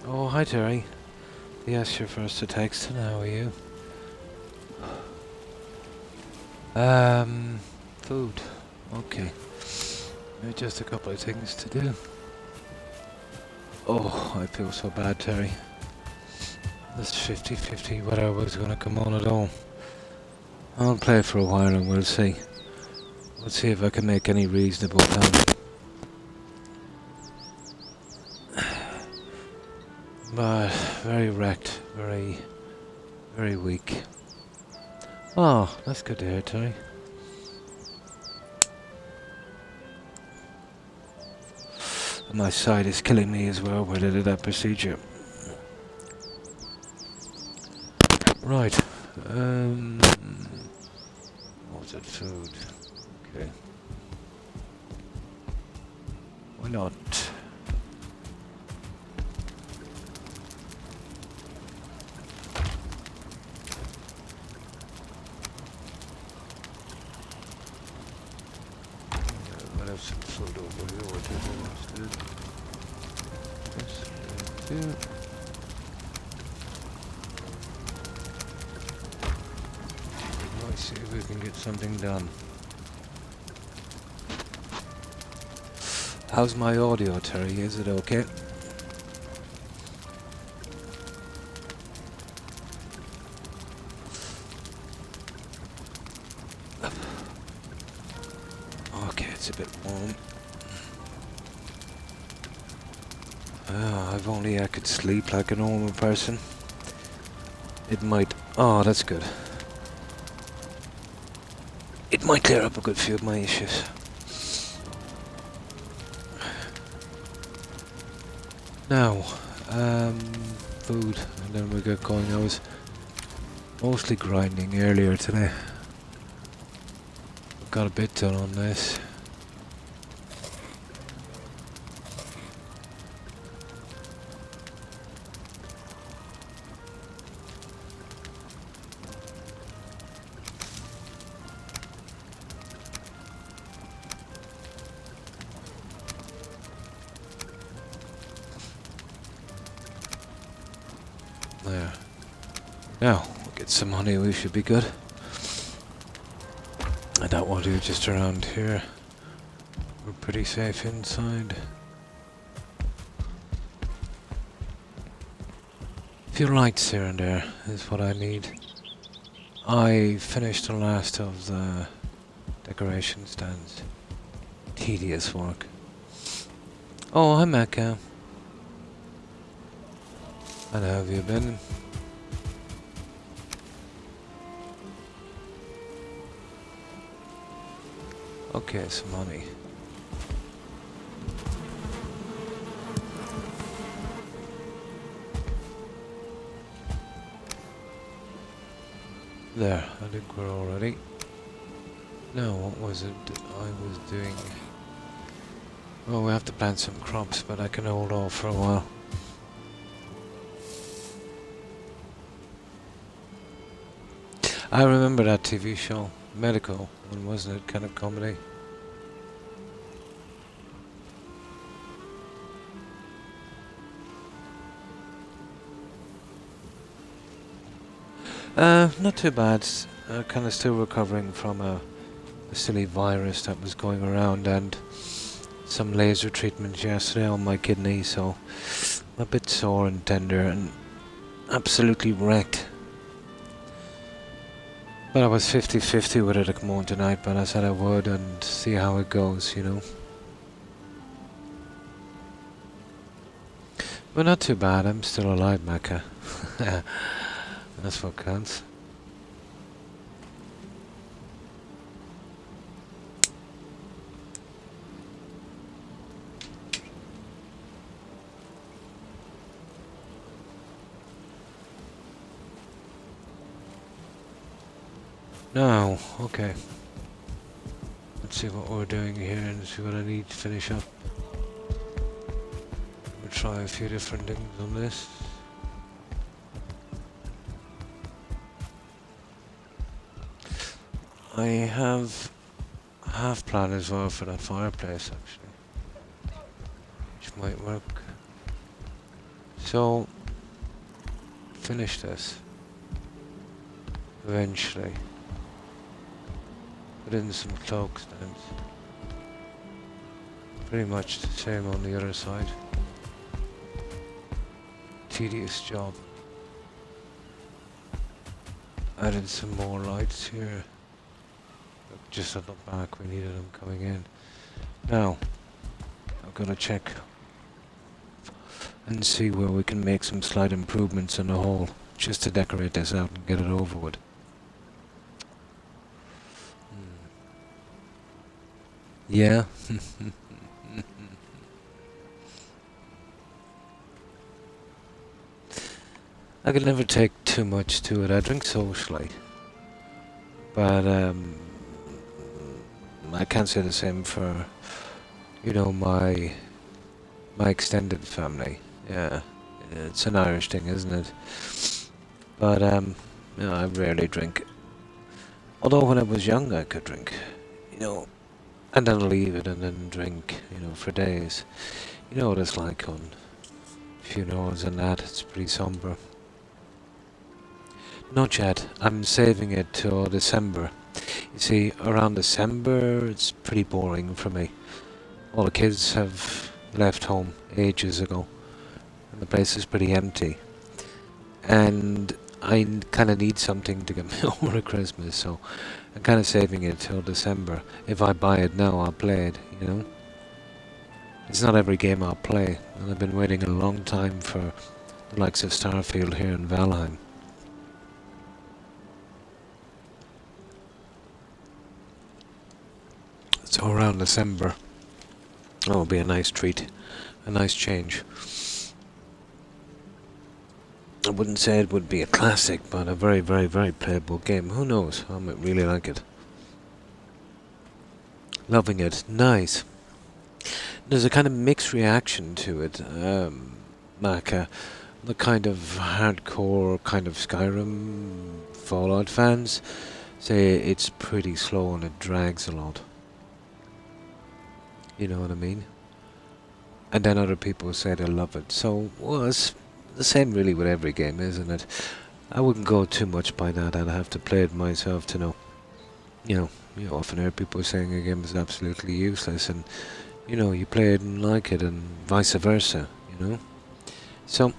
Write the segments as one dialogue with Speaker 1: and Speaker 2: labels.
Speaker 1: Oh, hi Terry. Yes, you're first to text. How are you? Food. Okay. Just a couple of things to do. Oh, I feel so bad, Terry. This 50-50 whether I was going to come on at all. I'll play for a while and we'll see. We'll see if I can make any reasonable time. But very wrecked, very weak. Oh, that's good to hear, Terry. My side is killing me as well where they did that procedure. Right. What's it? Food. Okay. Why not? I'll have some food over here. What is it? Yes. Let's see if we can get something done. How's my audio, Terry? Is it okay? Okay, it's a bit warm. If only I could sleep like a normal person. It might... Oh, that's good. It might clear up a good few of my issues. Now, food, and then we get going. I was mostly grinding earlier today. Got a bit done on this. There. Now, we'll get some honey, we should be good. I don't want to just around here. We're pretty safe inside. A few lights here and there is what I need. I finished the last of the decoration stands. Tedious work. Oh, hi Mecca. And how have you been? Okay, some money. There, I think we're all ready. Now, what was it I was doing? Well, we have to plant some crops, but I can hold off for a while. I remember that TV show, Medical, when wasn't it? Kind of comedy. Not too bad. Kind of still recovering from a silly virus that was going around and some laser treatments yesterday on my kidney, so I'm a bit sore and tender and absolutely wrecked. But I was 50-50 whether to come on tonight, but I said I would and see how it goes, you know. But not too bad, I'm still alive, Mecca. That's what counts. Now, okay. Let's see what we're doing here and see what I need to finish up. We'll try a few different things on this. I have a half plan as well for that fireplace actually, which might work. So, finish this. Eventually. Put in some cloak stands. Pretty much the same on the other side. Tedious job. Added some more lights here. Just at the back, we needed them coming in. Now, I've got to check and see where we can make some slight improvements in the hall, just to decorate this out and get it over with. Yeah. I could never take too much to it. I drink socially, but I can't say the same for, you know, my extended family. Yeah, it's an Irish thing, isn't it? But you know, I rarely drink. Although when I was young, I could drink, you know, and then leave it and then drink, you know, for days. You know what it's like on funerals and that. It's pretty somber. Not yet. I'm saving it till December. You see, around December, it's pretty boring for me. All the kids have left home ages ago, and the place is pretty empty. And I kind of need something to get me over at Christmas, so I'm kind of saving it till December. If I buy it now, I'll play it, you know? It's not every game I'll play, and I've been waiting a long time for the likes of Starfield here in Valheim. So around December, it'll be a nice treat, a nice change. I wouldn't say it would be a classic, but a very, very, very playable game. Who knows? I might really like it. Loving it. Nice. There's a kind of mixed reaction to it, Maka. The kind of hardcore, kind of Skyrim, Fallout fans say it's pretty slow and it drags a lot. You know what I mean? And then other people say they love it. So, well, it's the same really with every game, isn't it? I wouldn't go too much by that. I'd have to play it myself to know. You often hear people saying a game is absolutely useless, and you know, you play it and like it, and vice versa. You know. So,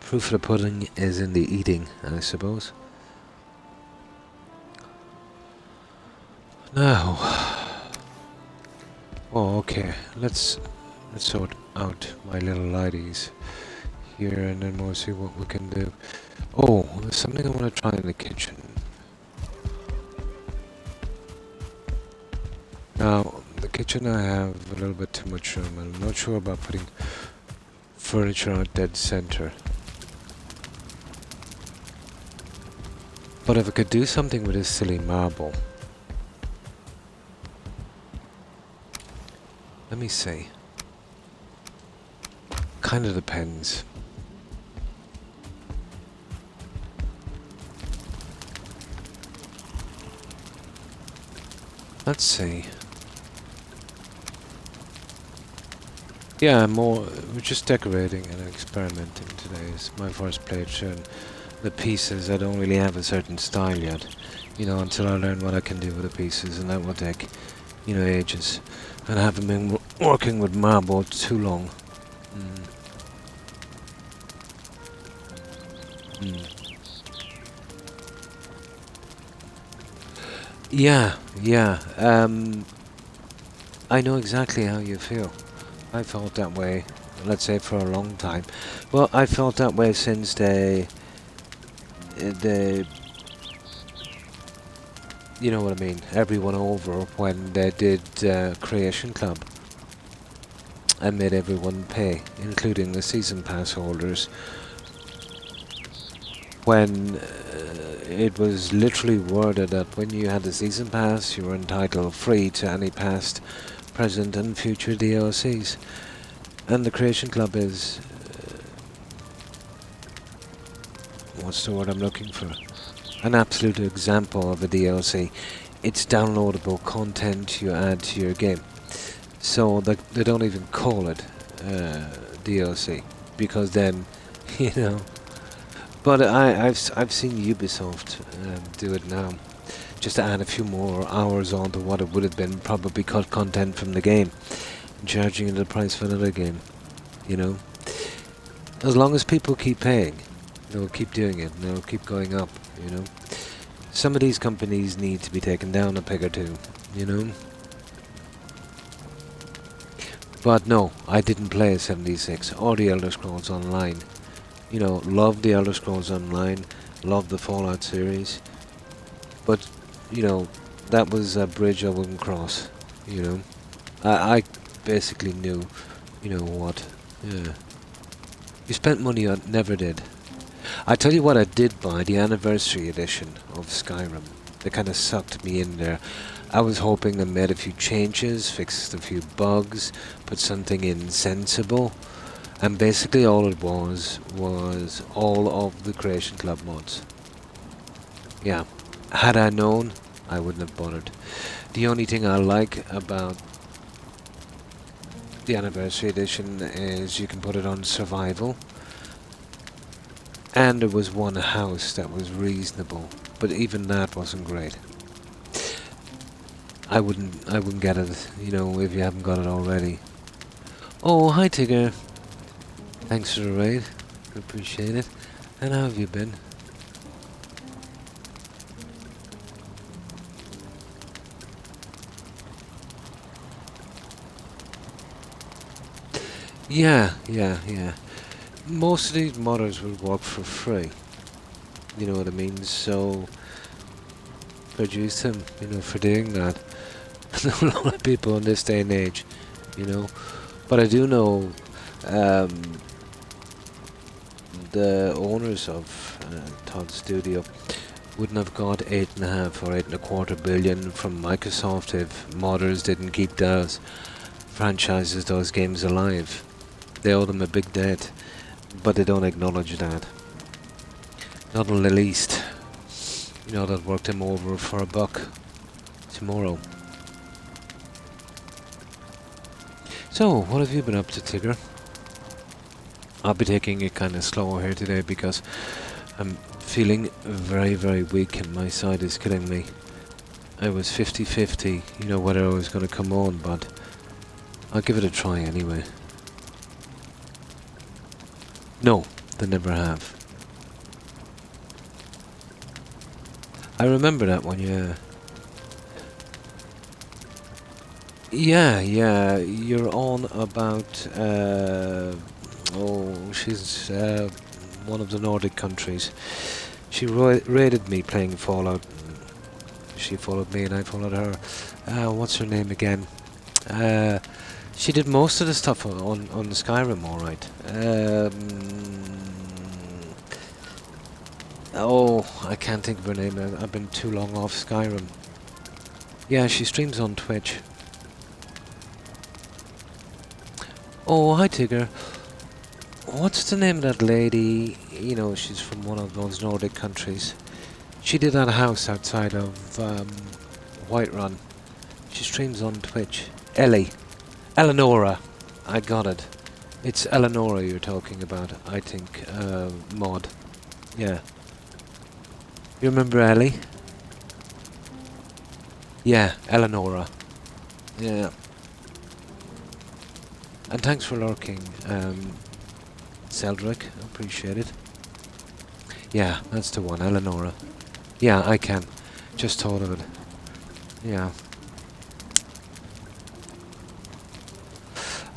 Speaker 1: proof of the pudding is in the eating, I suppose. Now. Oh, okay. Let's sort out my little ladies here, and then we'll see what we can do. Oh, there's something I want to try in the kitchen. Now, the kitchen I have a little bit too much room. I'm not sure about putting furniture out dead center. But if I could do something with this silly marble. Let me see. Kind of depends. Let's see. Yeah, we're just decorating and experimenting today. It's my first playthrough, and the pieces, I don't really have a certain style yet. You know, until I learn what I can do with the pieces, and that will take, you know, ages. And I haven't been working with marble too long. Yeah. I know exactly how you feel. I felt that way, let's say, for a long time. Well, I felt that way since the you know what I mean, everyone over when they did Creation Club and made everyone pay, including the season pass holders, when it was literally worded that when you had the season pass you were entitled free to any past, present and future DLCs. And the Creation Club is what's the word I'm looking for? An absolute example of a DLC. It's downloadable content you add to your game. So they don't even call it DLC. because then, you know. But I've seen Ubisoft do it now, just to add a few more hours on to what it would have been, probably cut content from the game, and charging it the price for another game, you know. As long as people keep paying, they'll keep doing it, and they'll keep going up, you know. Some of these companies need to be taken down a peg or two, you know. But no, I didn't play 76 or the Elder Scrolls Online. You know, love the Elder Scrolls Online, love the Fallout series, but, you know, that was a bridge I wouldn't cross, you know. I basically knew, you know what, yeah. You spent money on, never did. I tell you what, I did buy the anniversary edition of Skyrim. They kind of sucked me in there. I was hoping I made a few changes, fixed a few bugs, put something in sensible, and basically all it was all of the Creation Club mods. Yeah, had I known, I wouldn't have bothered. The only thing I like about the anniversary edition is you can put it on survival. And there was one house that was reasonable, but even that wasn't great. I wouldn't get it, you know, if you haven't got it already. Oh, hi Tigger. Thanks for the raid. Appreciate it. And how have you been? Yeah. Most of these modders will work for free. You know what I mean? So produce them, you know, for doing that. A lot of people in this day and age, you know. But I do know the owners of Todd Studio wouldn't have got 8.5 or 8.25 billion from Microsoft if modders didn't keep those franchises, those games alive. They owe them a big debt, but they don't acknowledge that. Not in the least. You know, that worked him over for a buck tomorrow. So, what have you been up to, Tigger? I'll be taking it kind of slow here today because I'm feeling very, very weak and my side is killing me. I was 50-50, you know, whether I was going to come on, but I'll give it a try anyway. No, they never have. I remember that one, yeah. Yeah, you're on about, she's one of the Nordic countries. She raided me playing Fallout. She followed me and I followed her. What's her name again? She did most of the stuff on Skyrim, alright. I can't think of her name. I've been too long off Skyrim. Yeah, she streams on Twitch. Oh, hi Tigger. What's the name of that lady? You know, she's from one of those Nordic countries. She did that house outside of Whiterun. She streams on Twitch. Ellie. Eleonora. I got it. It's Eleonora you're talking about, I think, mod. Yeah. You remember Ellie? Yeah, Eleonora. Yeah. And thanks for lurking, Celdric. Appreciate it. Yeah, that's the one, Eleonora. Yeah, I can. Just thought of it. Yeah.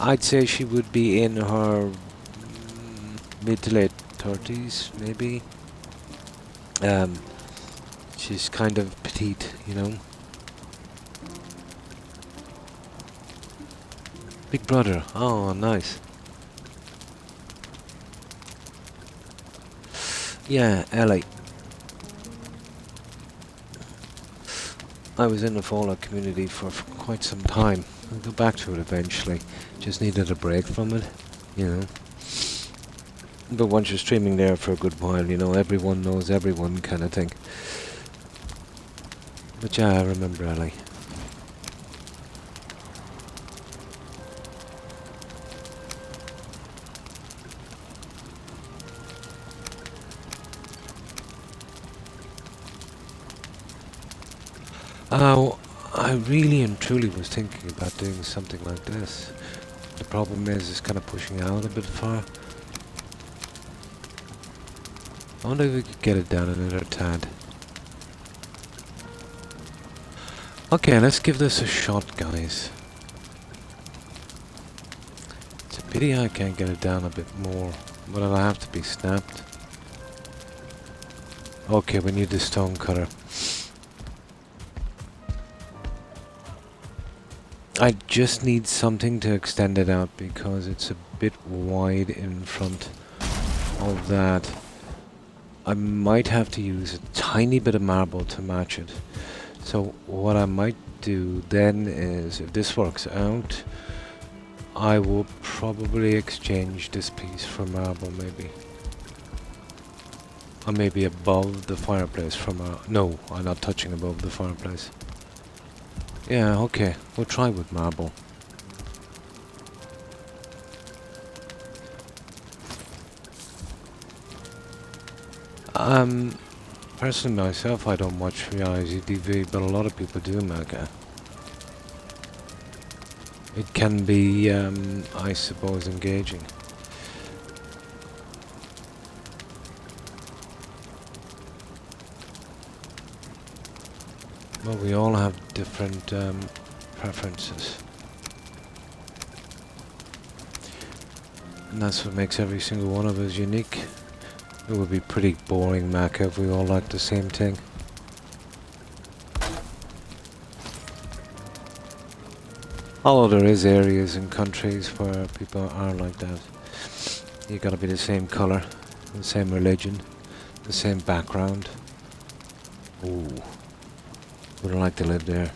Speaker 1: I'd say she would be in her mid to late 30s, maybe. She's kind of petite, you know. Big brother. Oh, nice. Yeah, Ellie. I was in the Fallout community for quite some time. I'll go back to it eventually. Just needed a break from it, you know. But once you're streaming there for a good while, you know, everyone knows everyone kind of thing. But yeah, I remember Ellie. I really and truly was thinking about doing something like this. The problem is it's kind of pushing out a bit far. I wonder if we could get it down another tad. Okay, let's give this a shot, guys. It's a pity I can't get it down a bit more, but it'll have to be snapped. Okay, we need the stone cutter. I just need something to extend it out because it's a bit wide in front of that. I might have to use a tiny bit of marble to match it. So what I might do then is, if this works out, I will probably exchange this piece for marble maybe. Or maybe above the fireplace from no, I'm not touching above the fireplace. Yeah, okay, we'll try with marble. Personally myself, I don't watch reality TV, but a lot of people do, Maka. It can be, I suppose, engaging. Well, we all have different preferences. And that's what makes every single one of us unique. It would be pretty boring, Mac, if we all liked the same thing. Although there is areas and countries where people are like that. You gotta be the same colour, the same religion, the same background. Ooh. Wouldn't like to live there.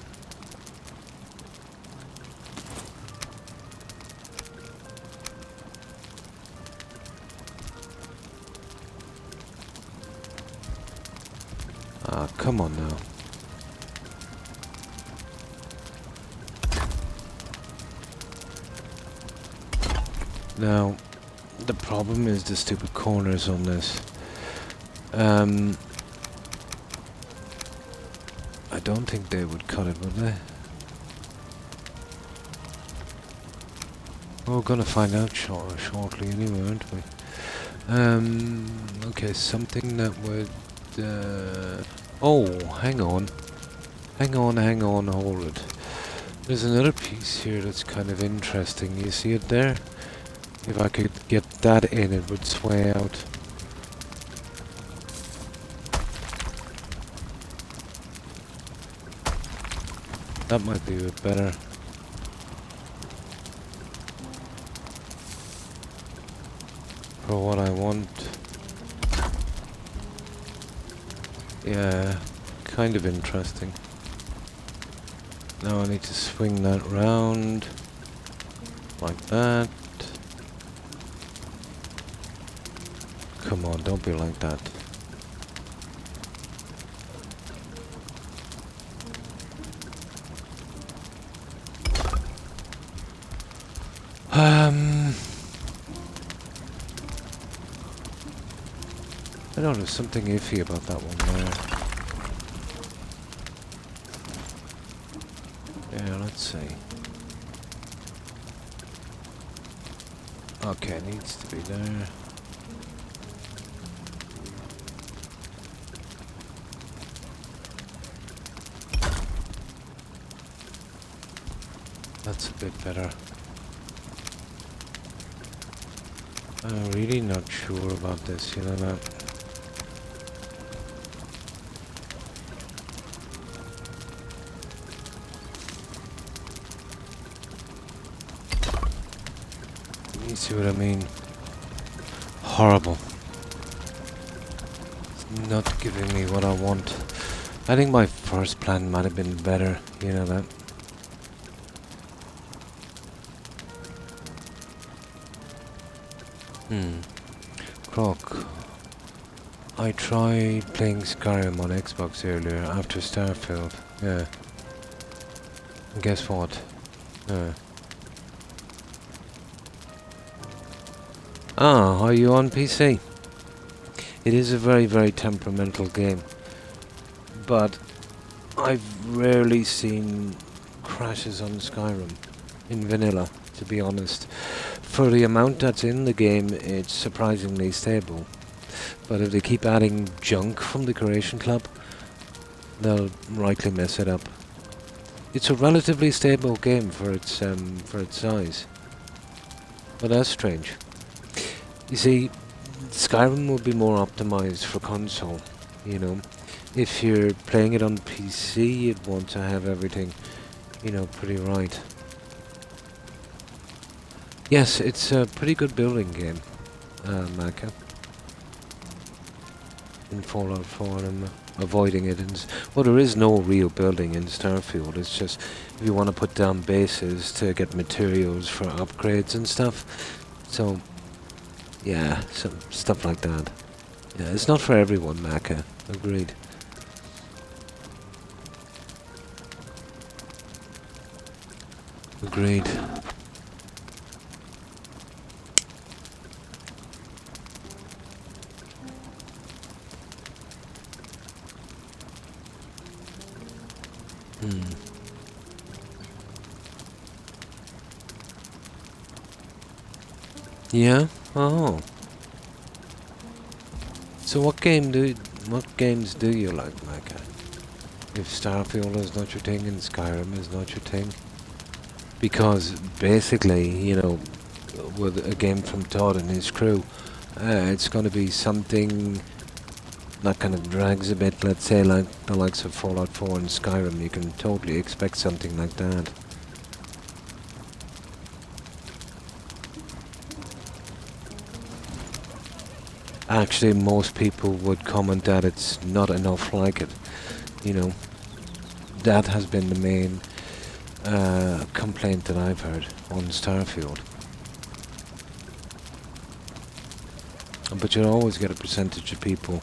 Speaker 1: Ah, come on now. Now, the problem is the stupid corners on this. I don't think they would cut it, would they? Well, we're gonna find out shortly anyway, aren't we? Okay, something that would... oh, hang on. Hang on, hold it. There's another piece here that's kind of interesting. You see it there? If I could get that in, it would sway out. That might be a bit better. For what I want. Yeah, kind of interesting. Now I need to swing that round. Like that. Come on, don't be like that. I don't know, there's something iffy about that one there. Yeah, let's see. Okay, needs to be there. That's a bit better. I'm really not sure about this, you know that. You see what I mean? Horrible. It's not giving me what I want. I think my first plan might have been better, you know that. Croc. I tried playing Skyrim on Xbox earlier after Starfield. Yeah. And guess what? Are you on PC? It is a very, very temperamental game. But I've rarely seen crashes on Skyrim in vanilla, to be honest. For the amount that's in the game, it's surprisingly stable. But if they keep adding junk from the Creation Club, they'll likely mess it up. It's a relatively stable game for its size, but that's strange. You see, Skyrim would be more optimized for console. You know, if you're playing it on PC, you'd want to have everything, pretty right. Yes, it's a pretty good building game, Maka. In Fallout 4, I'm avoiding it. Well, there is no real building in Starfield. It's just if you want to put down bases to get materials for upgrades and stuff. So, yeah, some stuff like that. Yeah, it's not for everyone, Maka. Agreed. Agreed. Yeah? Oh. So what games do you like, Micah? If Starfield is not your thing and Skyrim is not your thing? Because basically, with a game from Todd and his crew, it's going to be something that kind of drags a bit, let's say, like the likes of Fallout 4 and Skyrim. You can totally expect something like that. Actually, most people would comment that it's not enough like it. That has been the main complaint that I've heard on Starfield. But you'll always get a percentage of people,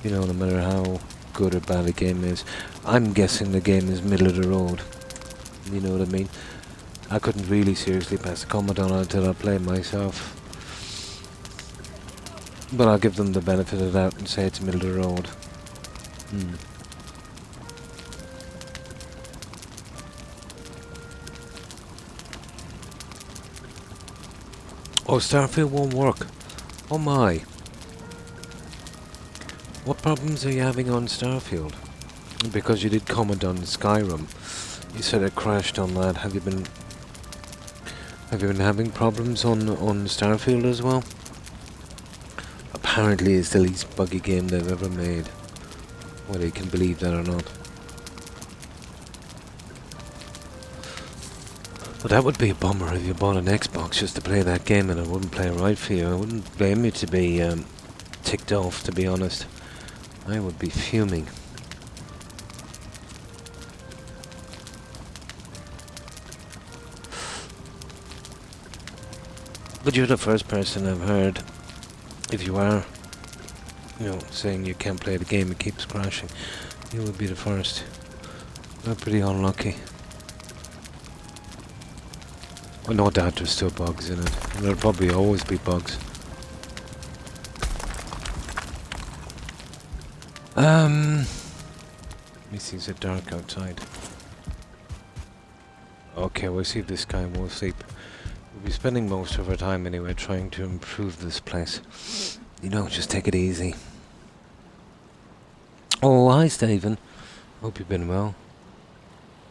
Speaker 1: no matter how good or bad a game is. I'm guessing the game is middle of the road. You know what I mean? I couldn't really seriously pass a comment on it until I played myself. But I'll give them the benefit of the doubt and say it's middle of the road. Oh, Starfield won't work. Oh my. What problems are you having on Starfield? Because you did comment on Skyrim. You said it crashed on that. Have you been having problems on Starfield as well? Apparently it's the least buggy game they've ever made. Whether you can believe that or not. But that would be a bummer if you bought an Xbox just to play that game and it wouldn't play right for you. I wouldn't blame you to be ticked off, to be honest. I would be fuming. But you're the first person I've heard. If you are, saying you can't play the game, it keeps crashing. You would be the first. We're pretty unlucky. Well, no doubt there's still bugs in it. And there'll probably always be bugs. Let me see, is it dark outside? Okay, we'll see if this guy won't sleep. We'll be spending most of our time anyway trying to improve this place. Just take it easy. Oh, hi Stephen. Hope you've been well.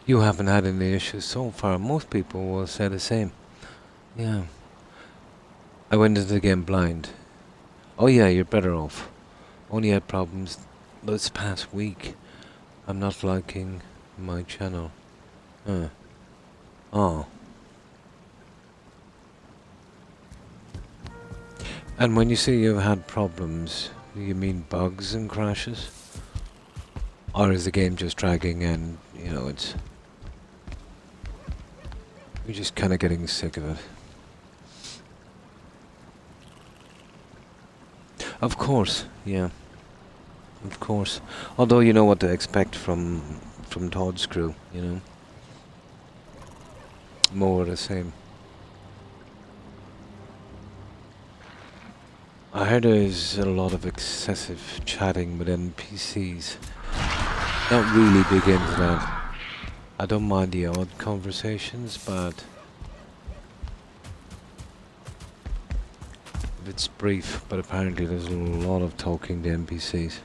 Speaker 1: You haven't had any issues so far. Most people will say the same. Yeah. I went into the game blind. Oh yeah, you're better off. Only had problems this past week. I'm not liking my channel. Oh. And when you say you've had problems, do you mean bugs and crashes? Or is the game just dragging and, it's... You're just kind of getting sick of it. Of course, yeah. Of course. Although you know what to expect from Todd's crew, More of the same. I heard there's a lot of excessive chatting with NPCs. Not really big into that. I don't mind the odd conversations, but if it's brief, but apparently there's a lot of talking to NPCs.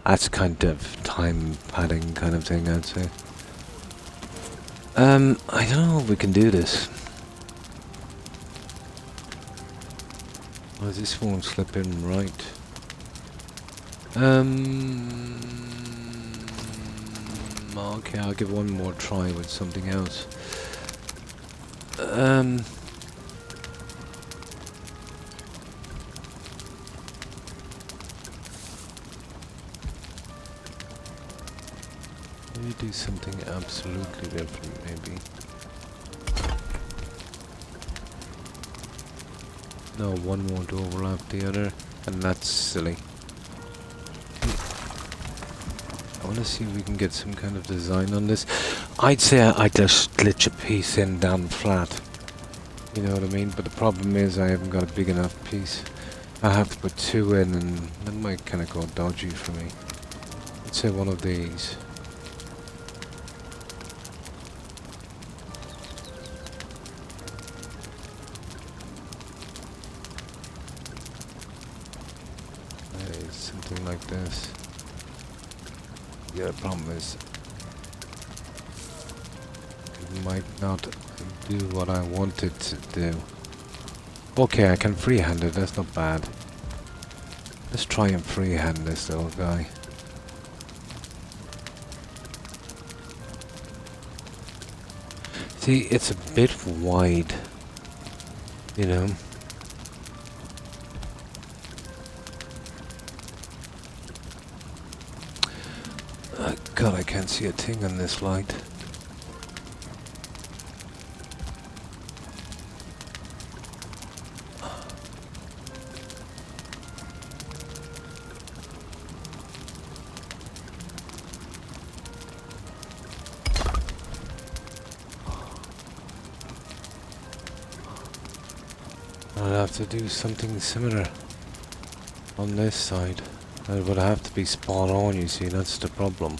Speaker 1: That's kind of time padding kind of thing, I'd say. I don't know if we can do this. Oh, this won't slip in right. Okay, I'll give one more try with something else. Maybe do something absolutely different, maybe. No, one won't overlap the other, and that's silly. I want to see if we can get some kind of design on this. I'd say I just glitch a piece in down flat. You know what I mean? But the problem is I haven't got a big enough piece. I have to put two in, and that might kind of go dodgy for me. Let's say one of these. Something like this. Yeah, the problem is it might not do what I want it to do. Okay, I can freehand it, that's not bad. Let's try and freehand this little guy. See, it's a bit wide, you know. God, I can't see a thing on this light. I'll have to do something similar on this side. It would have to be spot on, you see, that's the problem.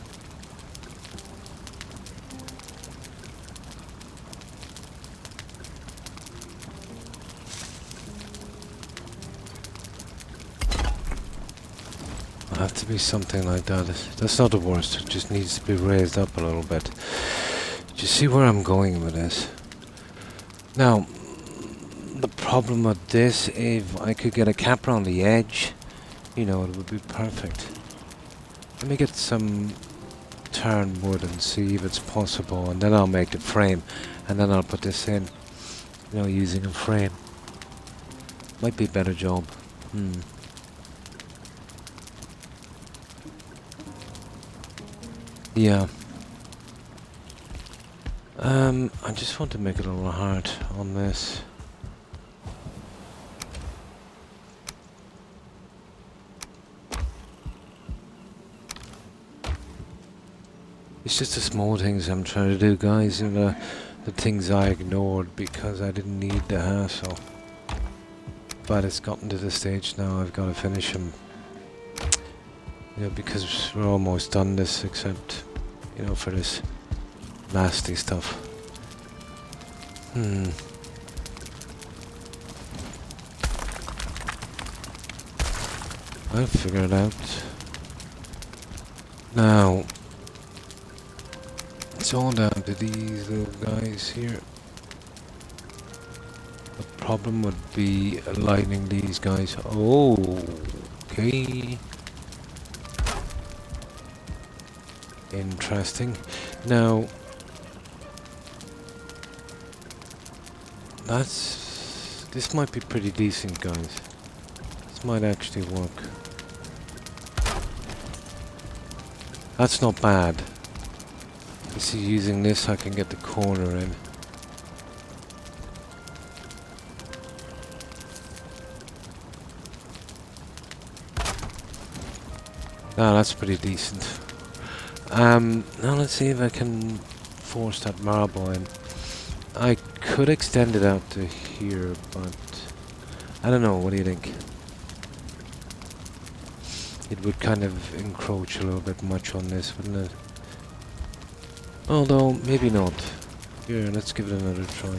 Speaker 1: It'll have to be something like that. That's not the worst, it just needs to be raised up a little bit. Do you see where I'm going with this? Now, the problem with this, if I could get a cap around the edge, you know, it would be perfect. Let me get some turn wood and see if it's possible, and then I'll make the frame, and then I'll put this in, you know, using a frame. Might be a better job. Yeah. I just want to make it a little hard on this. It's just the small things I'm trying to do, guys, and the things I ignored because I didn't need the hassle. But it's gotten to the stage now I've got to finish them. You know, because we're almost done this, except, you know, for this nasty stuff. I'll figure it out. Now, it's all down to these little guys here. The problem would be aligning these guys. Oh, okay. Interesting. Now, this might be pretty decent, guys. This might actually work. That's not bad. You see, using this I can get the corner in. Now that's pretty decent. Now let's see if I can force that marble in. I could extend it out to here, but I don't know, what do you think? it would kind of encroach a little bit much on this, wouldn't it? Although, maybe not. Here, let's give it another try.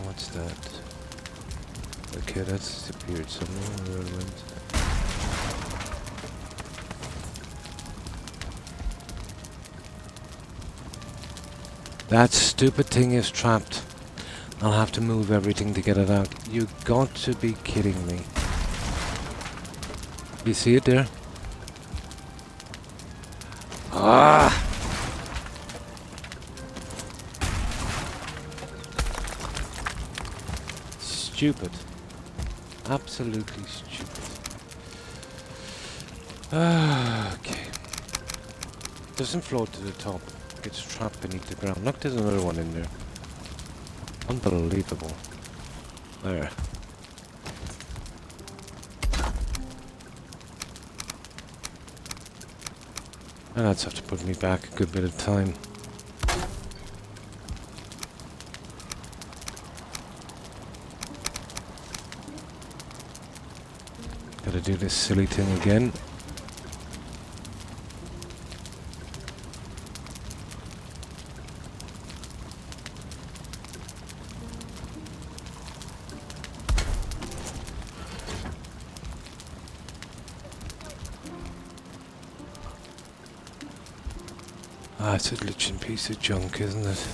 Speaker 1: What's that? Okay, that's disappeared somewhere. Where it went. That stupid thing is trapped. I'll have to move everything to get it out. You got to be kidding me. You see it there? Ah! Stupid. Absolutely stupid. Okay. Doesn't float to the top. Gets trapped beneath the ground. Look, there's another one in there. Unbelievable. There. And that's have to put me back a good bit of time. Gotta do this silly thing again. Ah, it's a glitching piece of junk, isn't it?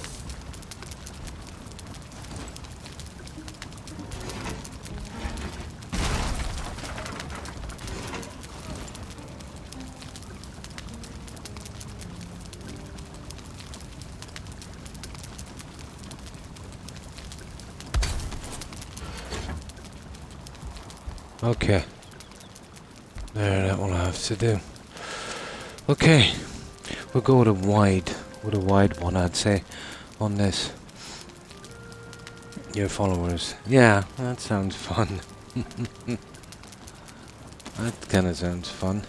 Speaker 1: Okay. There, that will have to do. Okay. We'll go with a wide one, I'd say, on this. Your followers. Yeah, that sounds fun. That kind of sounds fun.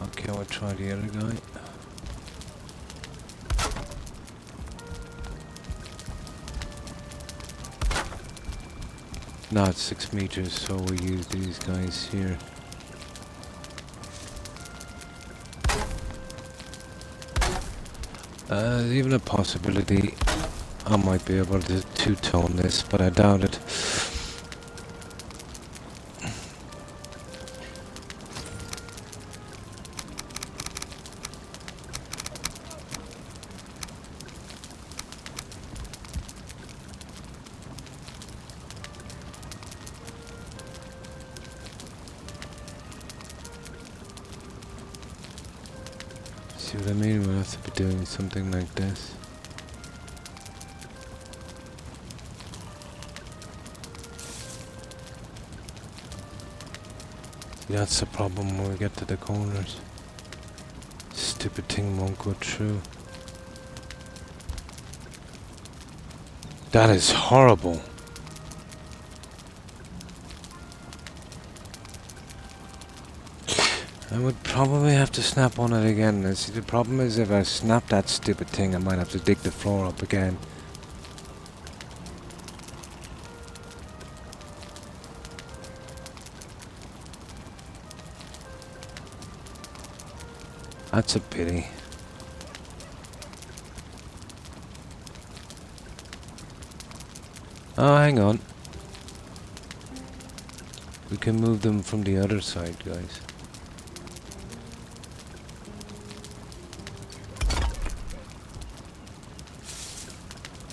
Speaker 1: Okay, I'll try the other guy. No, it's 6 meters, so we'll use these guys here. Even a possibility I might be able to two-tone this, but I doubt it. See what I mean? We'll have to be doing something like this. See, that's the problem when we get to the corners. Stupid thing won't go through. That is horrible. I would probably have to snap on it again. And see, the problem is if I snap that stupid thing, I might have to dig the floor up again. That's a pity. Oh, hang on. We can move them from the other side, guys.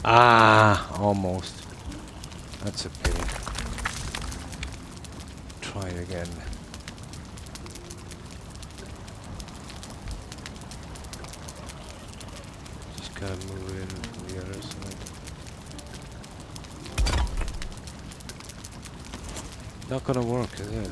Speaker 1: Ah, almost. That's a pity. Try it again. Just gotta move it in from the other side. Not gonna work, is it?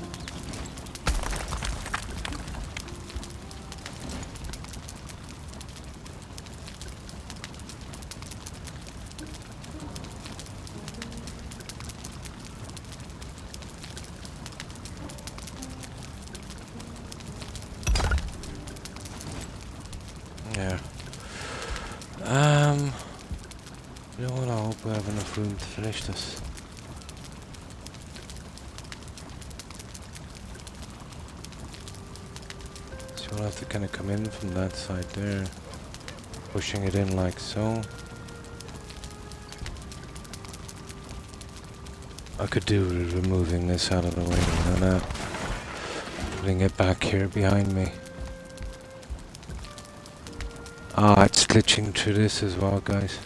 Speaker 1: finish this. So we'll have to kind of come in from that side there, pushing it in like so. I could do with removing this out of the way and then putting it back here behind me. Ah, it's glitching through this as well, guys.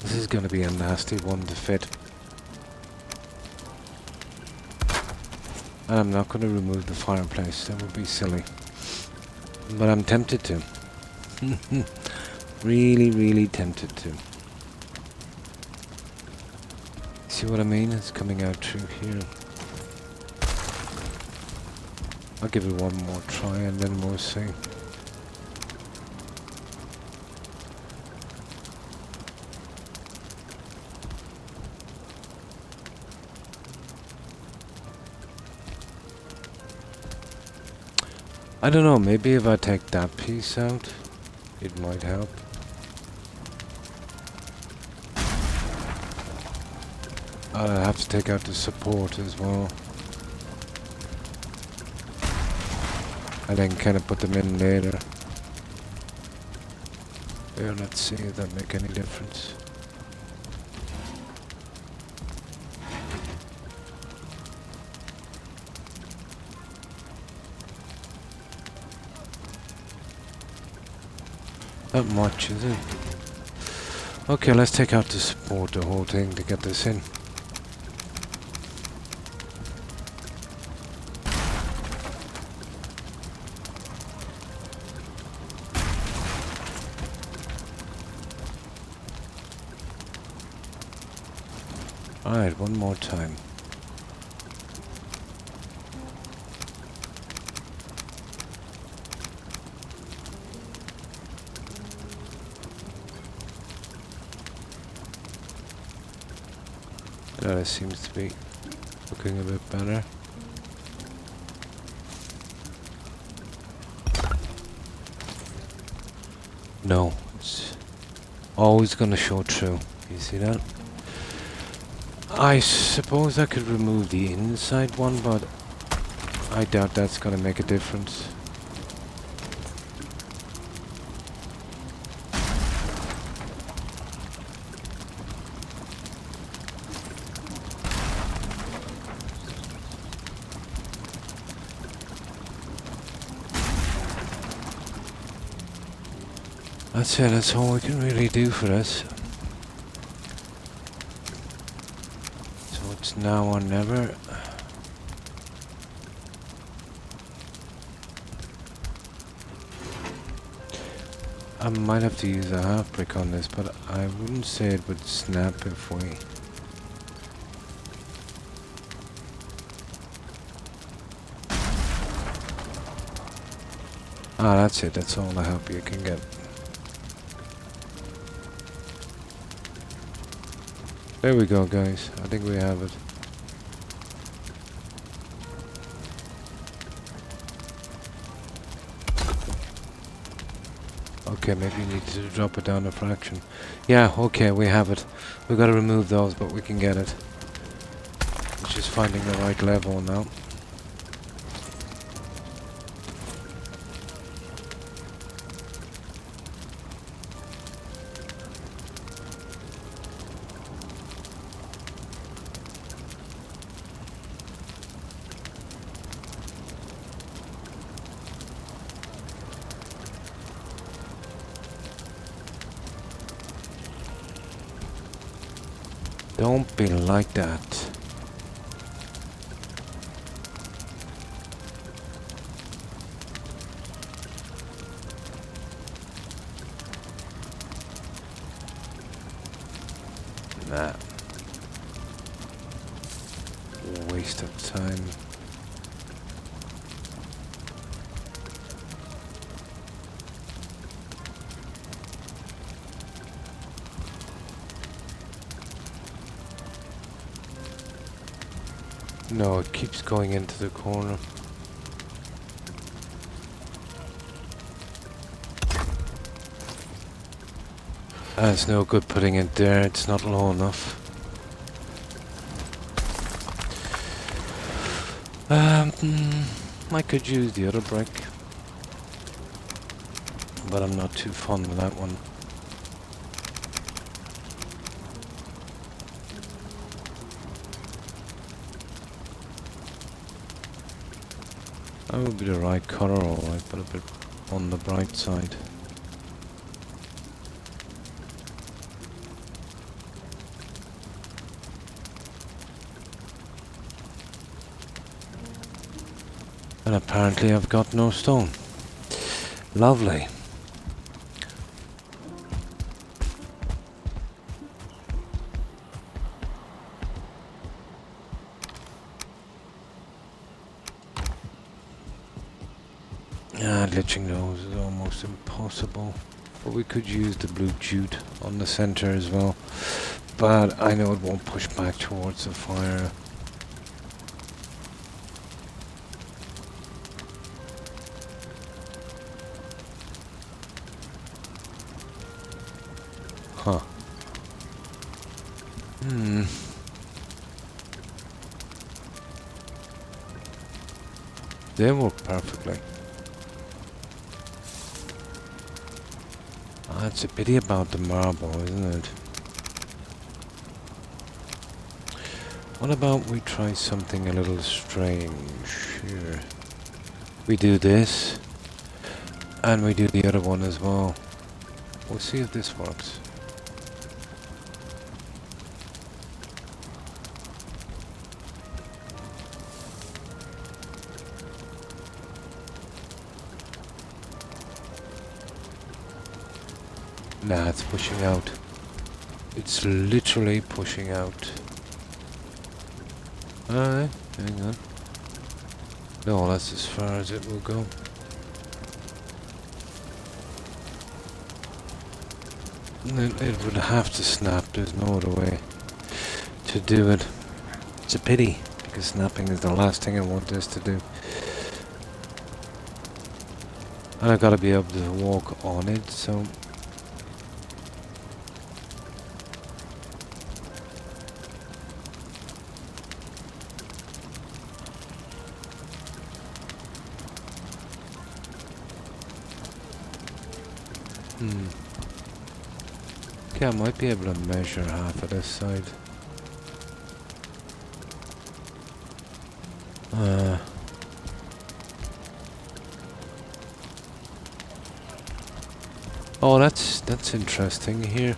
Speaker 1: This is going to be a nasty one to fit. And I'm not going to remove the fireplace, that would be silly. But I'm tempted to. Really, really tempted to. See what I mean? It's coming out through here. I'll give it one more try and then we'll see. I don't know, maybe if I take that piece out, it might help. I'll have to take out the support as well. And then kind of put them in later. Here, let's see if that make any difference. Not much, is it? Okay, let's take out the support, the whole thing, to get this in. Alright, one more time. That seems to be looking a bit better. No, it's always going to show through. You see that? I suppose I could remove the inside one, but I doubt that's going to make a difference. That's it, that's all we can really do for this. So it's now or never. I might have to use a half brick on this, but I wouldn't say it would snap if we... Ah, that's it, that's all the help you can get. There we go, guys. I think we have it. Okay, maybe you need to drop it down a fraction. Yeah, okay, we have it. We've got to remove those, but we can get it. It's just finding the right level now. Don't be like that. Nah. Waste of time. No, it keeps going into the corner. It's no good putting it there, it's not low enough. I could use the other brick, but I'm not too fond of that one. That would be the right colour, alright, but a bit on the bright side. And apparently I've got no stone. Lovely. Glitching those is almost impossible. But we could use the blue jute on the center as well. But I know it won't push back towards the fire. Huh. They work perfectly. It's a pity about the marble, isn't it? What about we try something a little strange here? We do this, and we do the other one as well. We'll see if this works. Nah, it's pushing out. It's literally pushing out. Alright, hang on. No, that's as far as it will go. It would have to snap, there's no other way to do it. It's a pity, because snapping is the last thing I want this to do. And I've got to be able to walk on it, so... Okay, I might be able to measure half of this side. Oh, that's interesting here.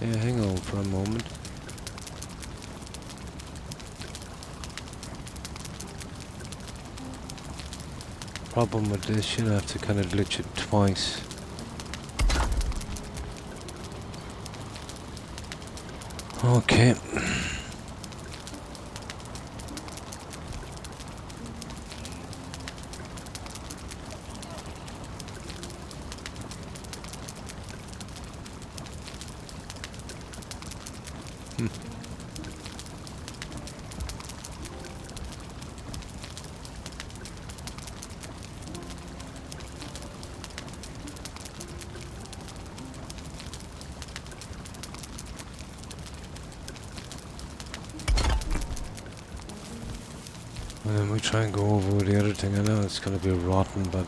Speaker 1: Yeah, hang on for a moment. Problem with this, you'll have to kind of glitch it twice. Okay. And then we try and go over the other thing. I know it's going to be rotten, but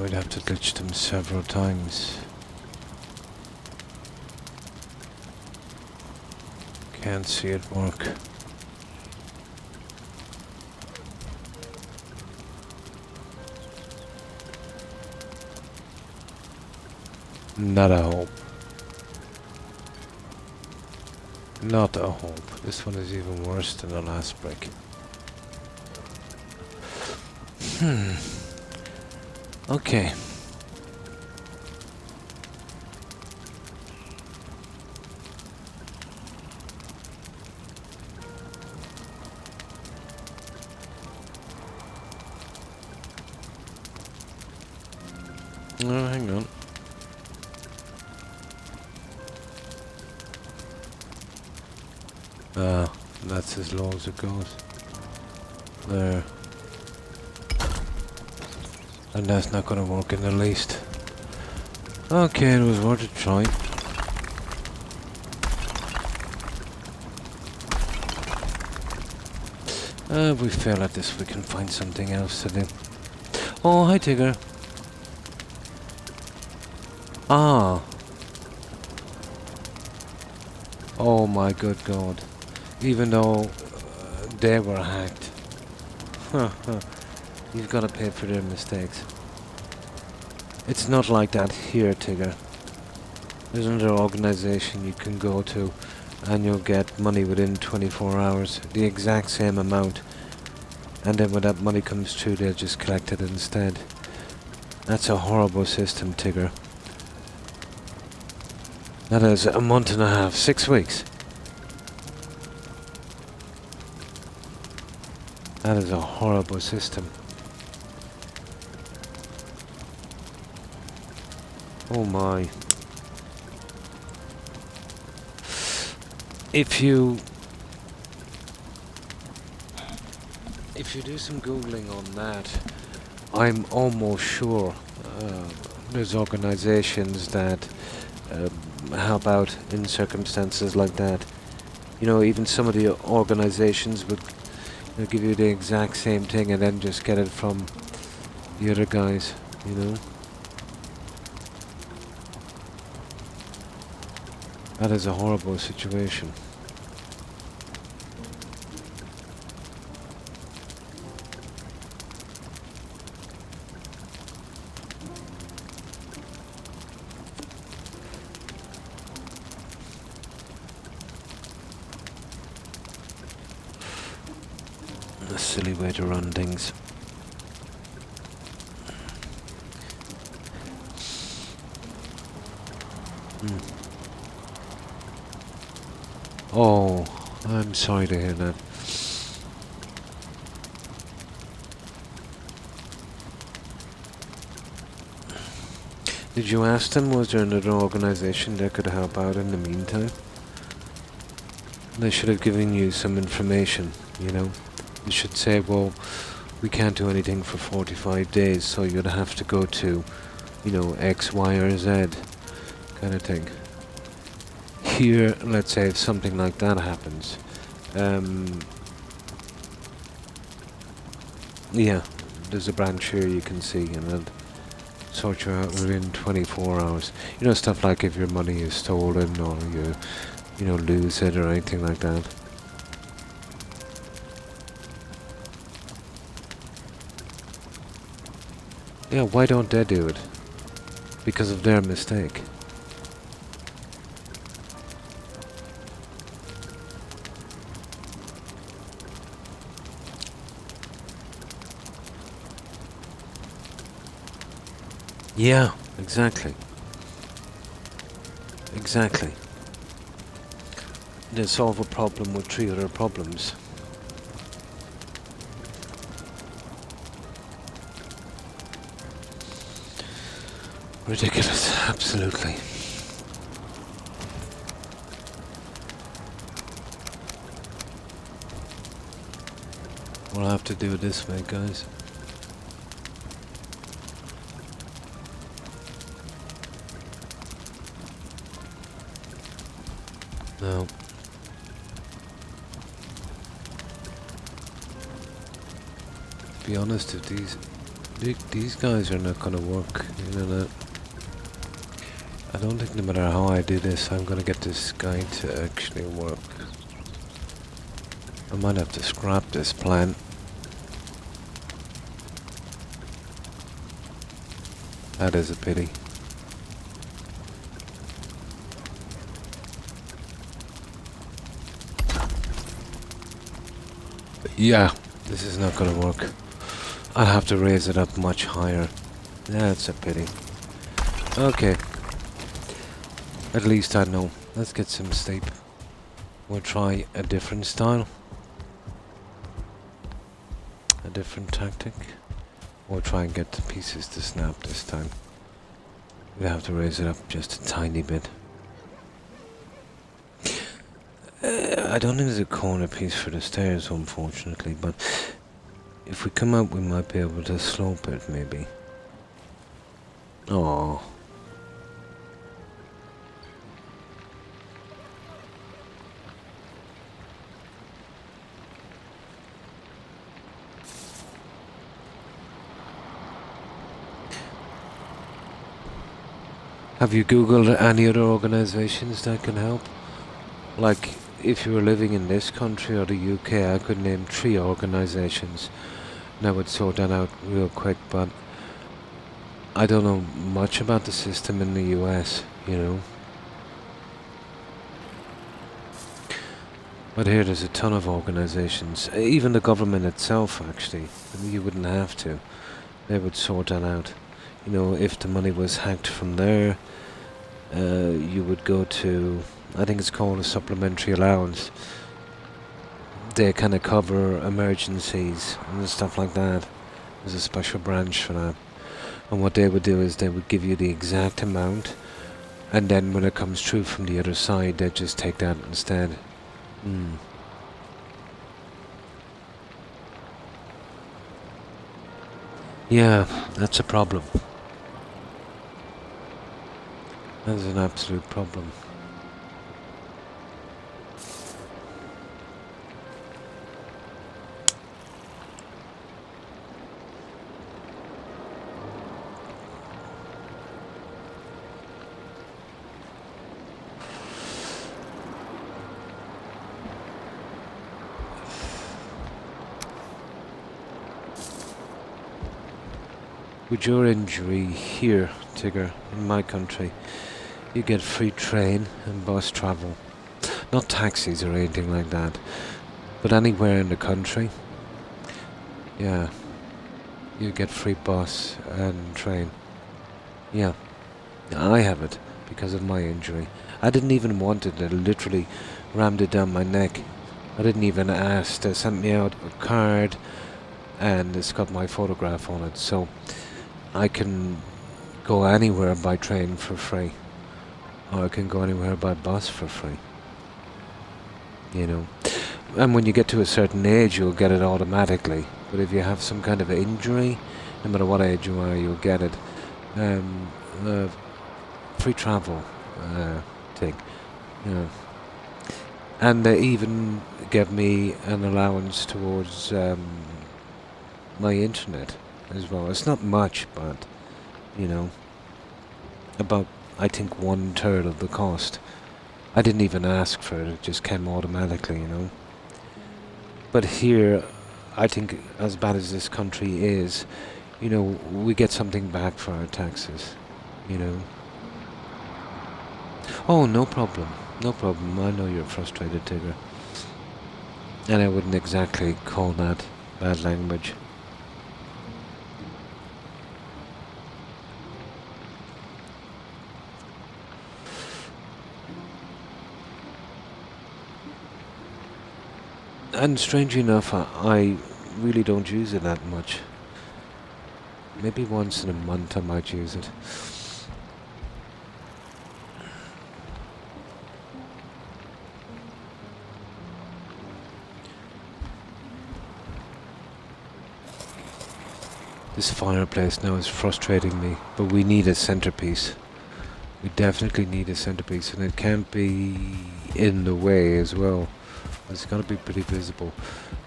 Speaker 1: we'd have to glitch them several times. Can't see it work. Not a hope. Not a hope. This one is even worse than the last brick. Okay. Oh, hang on. That's as low as it goes. There. And that's not gonna work in the least. Okay, it was worth a try. If we fail at this, we can find something else to do. Oh, hi, Tigger. Ah. Oh my good God. Even though they were hacked. You've got to pay for their mistakes. It's not like that here, Tigger. There's another organization you can go to and you'll get money within 24 hours. The exact same amount. And then when that money comes through, they'll just collect it instead. That's a horrible system, Tigger. That is a month and a half, 6 weeks. That is a horrible system. Oh my. If you do some Googling on that, I'm almost sure there's organizations that help out in circumstances like that. You know, even some of the organizations would give you the exact same thing and then just get it from the other guys, you know. That is a horrible situation. A silly way to run things. Oh, I'm sorry to hear that. Did you ask them, was there another organization that could help out in the meantime? They should have given you some information, you know. You should say, well, we can't do anything for 45 days, so you'd have to go to, you know, X, Y, or Z kind of thing. Here, let's say if something like that happens, yeah, there's a branch here you can see, and it'll sort you out within 24 hours. You know, stuff like if your money is stolen or you know, lose it or anything like that. Yeah, why don't they do it? Because of their mistake. Yeah, exactly. Exactly. They solve a problem with 3 other problems. Ridiculous, absolutely. We'll have to do it this way, guys. No. To be honest, if these guys are not gonna work, you know that. I don't think no matter how I do this, I'm gonna get this guy to actually work. I might have to scrap this plan. That is a pity. Yeah, this is not gonna work. I'll have to raise it up much higher. That's a pity. Okay. At least I know. Let's get some steep. We'll try a different style. A different tactic. We'll try and get the pieces to snap this time. We'll have to raise it up just a tiny bit. I don't think there's a corner piece for the stairs, unfortunately, but if we come out we might be able to slope it, maybe. Oh. Have you Googled any other organisations that can help? Like, if you were living in this country or the UK, I could name 3 organisations and I would sort that out real quick, but I don't know much about the system in the US, you know. But here there's a ton of organisations, even the government itself actually. You wouldn't have to. They would sort that out. You know, if the money was hacked from there, you would go to, I think it's called a supplementary allowance. They kind of cover emergencies and stuff like that. There's a special branch for that. And what they would do is they would give you the exact amount, and then when it comes through from the other side, they'd just take that instead. Yeah, that's a problem. That's an absolute problem. With your injury here, Tigger, in my country, you get free train and bus travel. Not taxis or anything like that, but anywhere in the country. Yeah, you get free bus and train. Yeah, I have it because of my injury. I didn't even want it, they literally rammed it down my neck. I didn't even ask, they sent me out a card and it's got my photograph on it, so I can go anywhere by train for free, or I can go anywhere by bus for free, you know. And when you get to a certain age, you'll get it automatically, but if you have some kind of injury, no matter what age you are, you'll get it. Free travel thing, you know. And they even gave me an allowance towards my internet as well. It's not much, but, you know, about, I think, 1/3 of the cost. I didn't even ask for it, it just came automatically, you know. But here, I think, as bad as this country is, you know, we get something back for our taxes, you know. Oh, no problem. No problem. I know you're frustrated, Tigger. And I wouldn't exactly call that bad language. And strangely enough, I really don't use it that much. Maybe once in a month I might use it. This fireplace now is frustrating me, but we need a centerpiece. We definitely need a centerpiece, and it can't be in the way as well. It's got to be pretty visible.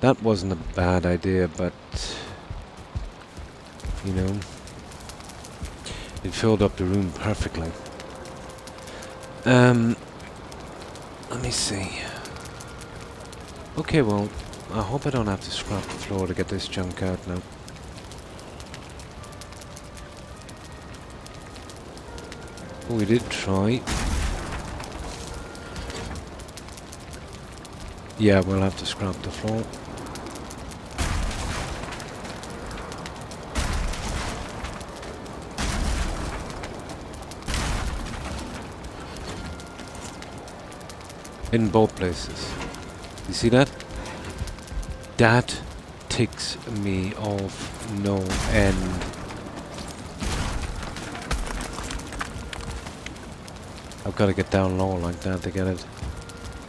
Speaker 1: That wasn't a bad idea, but, you know, it filled up the room perfectly. Let me see. Okay, well, I hope I don't have to scrap the floor to get this junk out now. Oh, we did try. Yeah, we'll have to scrap the floor. In both places. You see that? That ticks me off no end. I've got to get down low like that to get it.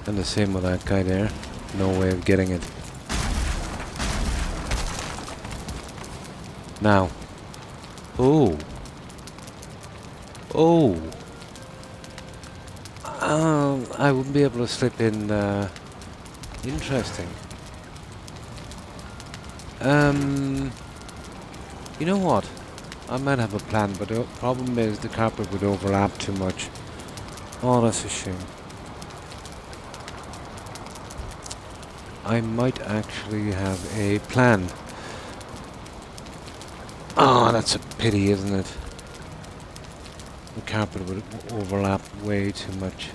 Speaker 1: And the same with that guy there. No way of getting it. Now. Oh. Oh, I wouldn't be able to slip in. Interesting. You know what? I might have a plan, but the problem is the carpet would overlap too much. Oh, that's a shame. I might actually have a plan. Oh, that's a pity, isn't it? The carpet would overlap way too much.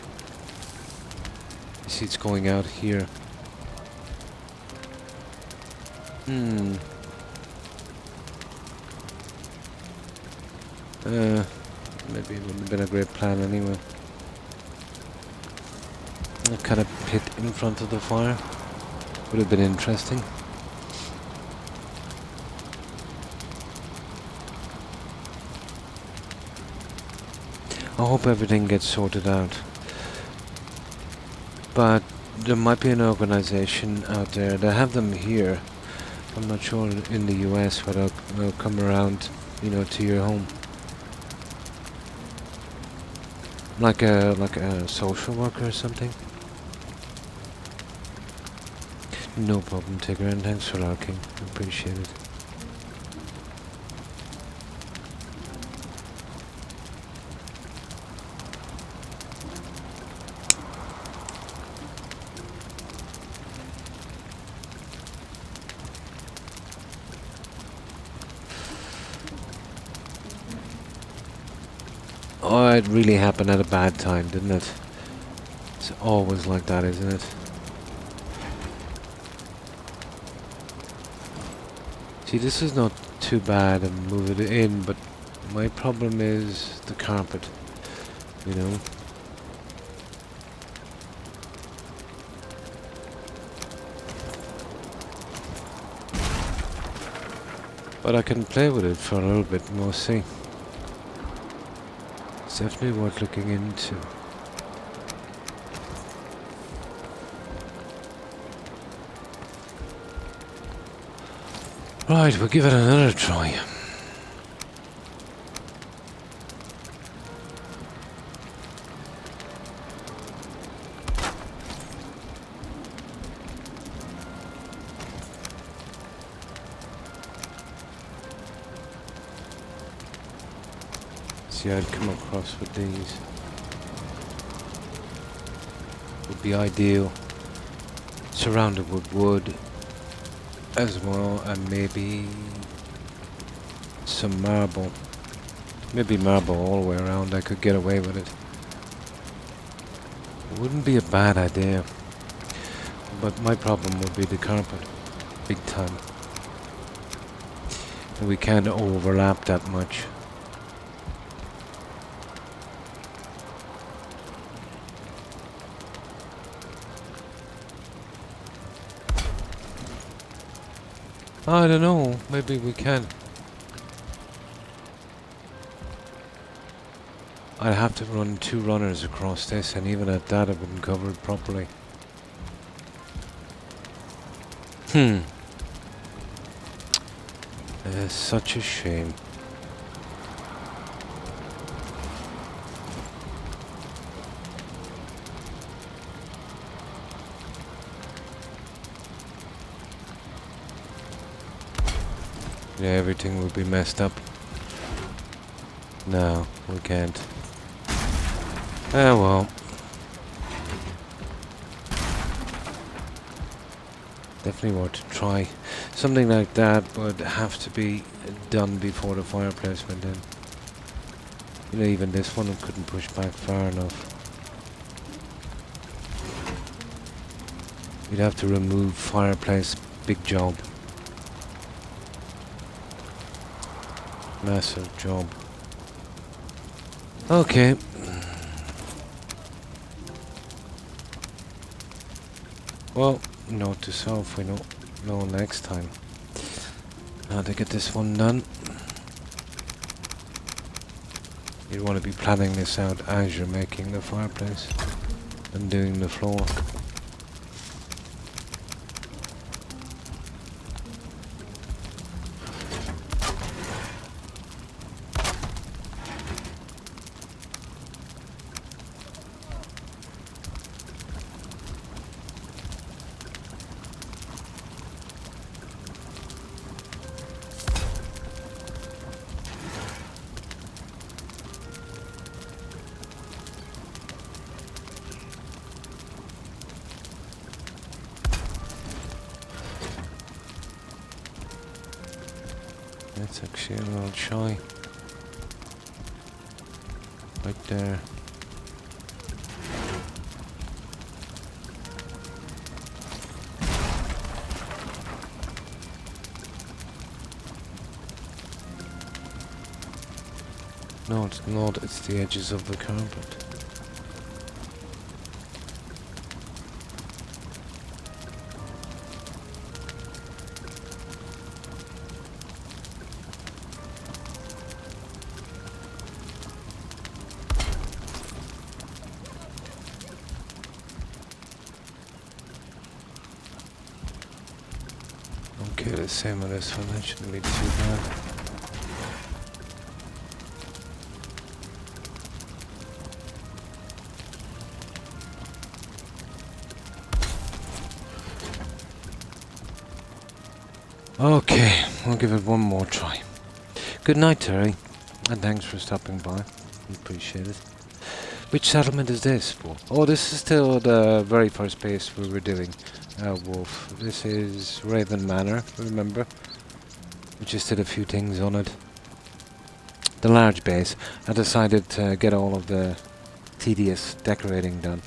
Speaker 1: You see it's going out here. Maybe it wouldn't have been a great plan anyway. A kind of pit in front of the fire would have been interesting. I hope everything gets sorted out. But there might be an organization out there. They have them here. I'm not sure in the US whether they'll come around, you know, to your home. Like a social worker or something. No problem, Tigger, and thanks for lurking. Appreciate it. Oh, it really happened at a bad time, didn't it? It's always like that, isn't it? See, this is not too bad and move it in, but my problem is the carpet, you know? But I can play with it for a little bit and we'll see. It's definitely worth looking into. Right, we'll give it another try. See, I'd come across with these. Would be ideal. Surrounded with wood as well, and maybe some marble. Maybe marble all the way around. I could get away with it. It wouldn't be a bad idea. But my problem would be the carpet. Big time. And we can't overlap that much. I don't know, maybe we can. I'd have to run 2 runners across this, and even at that I wouldn't cover it properly. It's such a shame. Yeah, everything will be messed up. No, we can't. Oh well. Definitely want to try. Something like that would have to be done before the fireplace went in. You know, even this one I couldn't push back far enough. You'd have to remove fireplace. Big job. Massive job. Okay. Well, note to self, we know next time how to get this one done. You want to be planning this out as you're making the fireplace and doing the floor. That's actually a little shy. Right there. No, it's not. It's the edges of the carpet. Okay, the same on this one. That shouldn't be too bad. Okay, we'll give it one more try. Good night, Terry, and thanks for stopping by. Appreciate it. Which settlement is this for? Oh, this is still the very first base we were doing, Wolf. This is Raven Manor, remember? We just did a few things on it. The large base. I decided to get all of the tedious decorating done.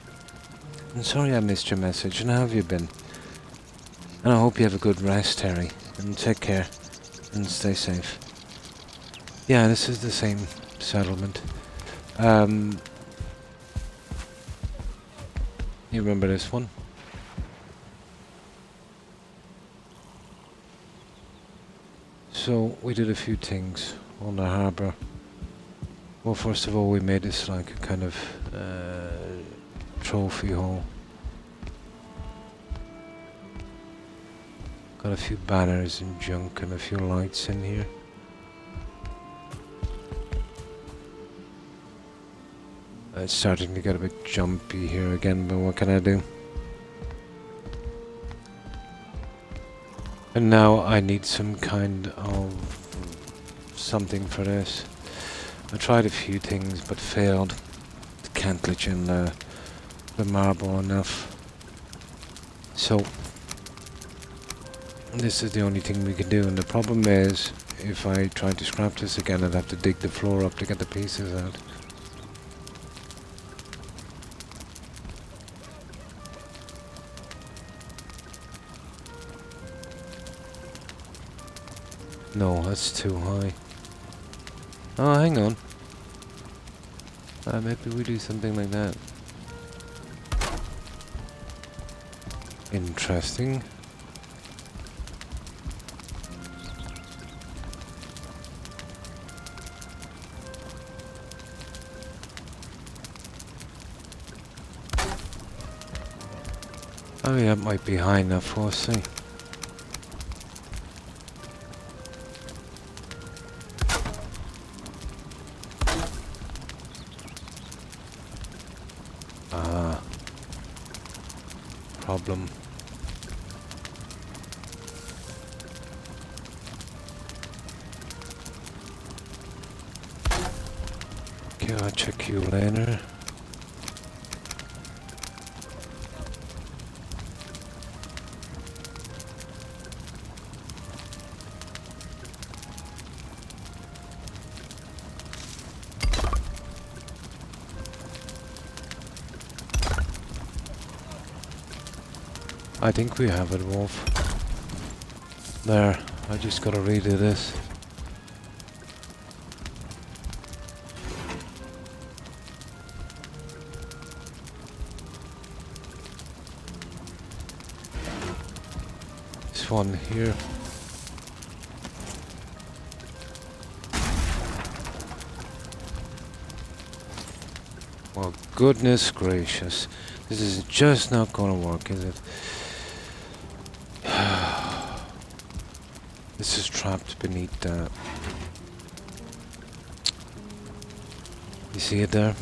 Speaker 1: I'm sorry I missed your message, and how have you been? And I hope you have a good rest, Terry. And take care. And stay safe. Yeah, this is the same settlement. You remember this one? So, we did a few things on the harbour. Well, first of all, we made this like a kind of trophy hall. Got a few banners and junk and a few lights in here. It's starting to get a bit jumpy here again, but what can I do? And now I need some kind of something for this. I tried a few things but failed. Can't glitch in the marble enough. So this is the only thing we can do, and the problem is if I try to scrap this again I'd have to dig the floor up to get the pieces out. No, that's too high. Oh, hang on. Maybe we do something like that. Interesting. Oh yeah, that might be high enough, we'll see. Problem. Okay, I'll check you later. I think we have it, Wolf. There, I just gotta redo this. This one here. Well, goodness gracious. This is just not gonna work, is it? This is trapped beneath that. You see it there?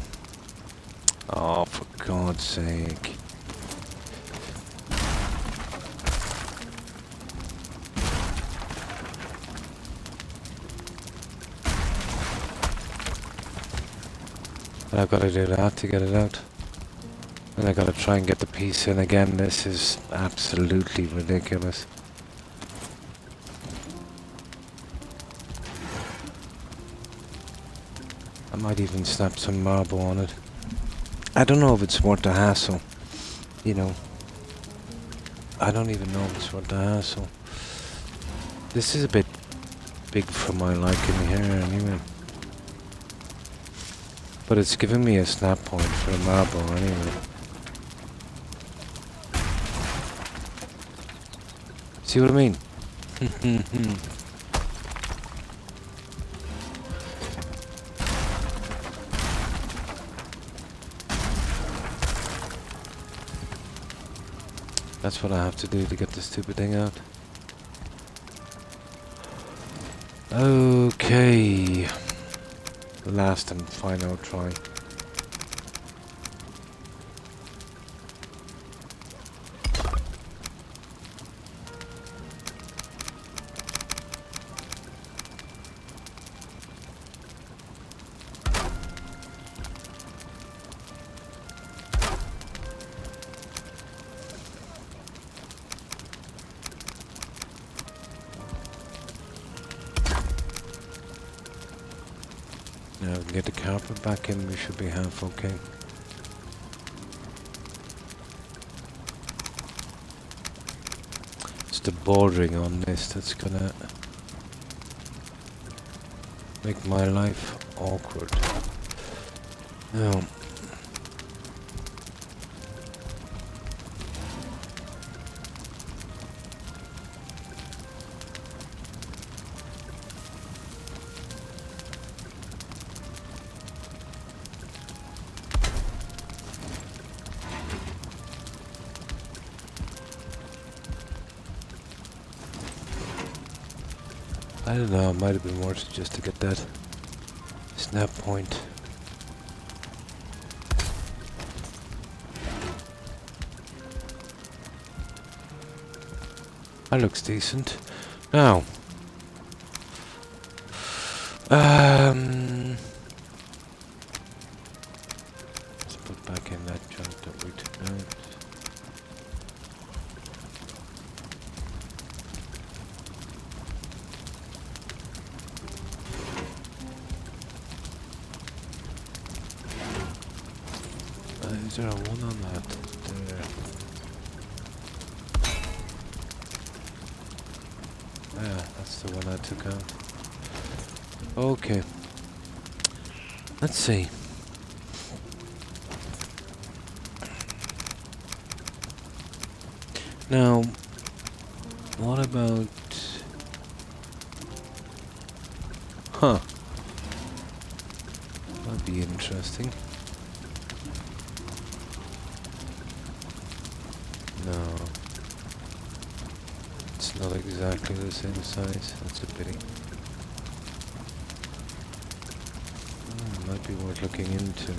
Speaker 1: Oh, for God's sake. And I've got to do that to get it out. And I've got to try and get the piece in again. This is absolutely ridiculous. might even snap some marble on it. I don't know if it's worth the hassle, you know. I don't even know if it's worth the hassle. This is a bit big for my liking here anyway. But it's giving me a snap point for the marble anyway. See what I mean? That's what I have to do to get this stupid thing out. Okay. Last and final try. Now we can get the carpet back in, we should be half okay. It's the bordering on this that's gonna make my life awkward. Now, I don't know, it might have been worth it just to get that snap point. That looks decent. Now, let's put back in that junk that we took out. Is there a one on that? There. Yeah, that's the one I took out. Okay. Let's see. Now, what about... Huh. That'd be interesting. No. It's not exactly the same size. That's a pity. Might be worth looking into.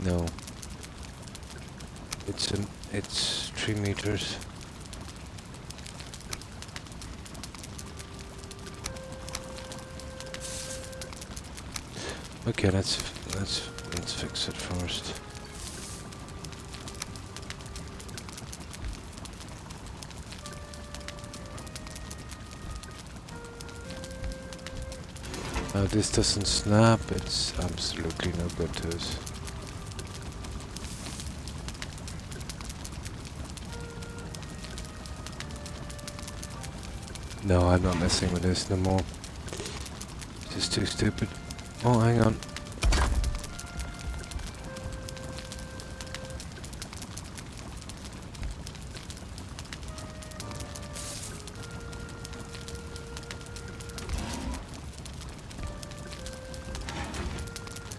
Speaker 1: No. It's 3 meters. Okay, let's fix it first. Now this doesn't snap, it's absolutely no good to us. No, I'm not messing with this no more. It's just too stupid. Oh, hang on.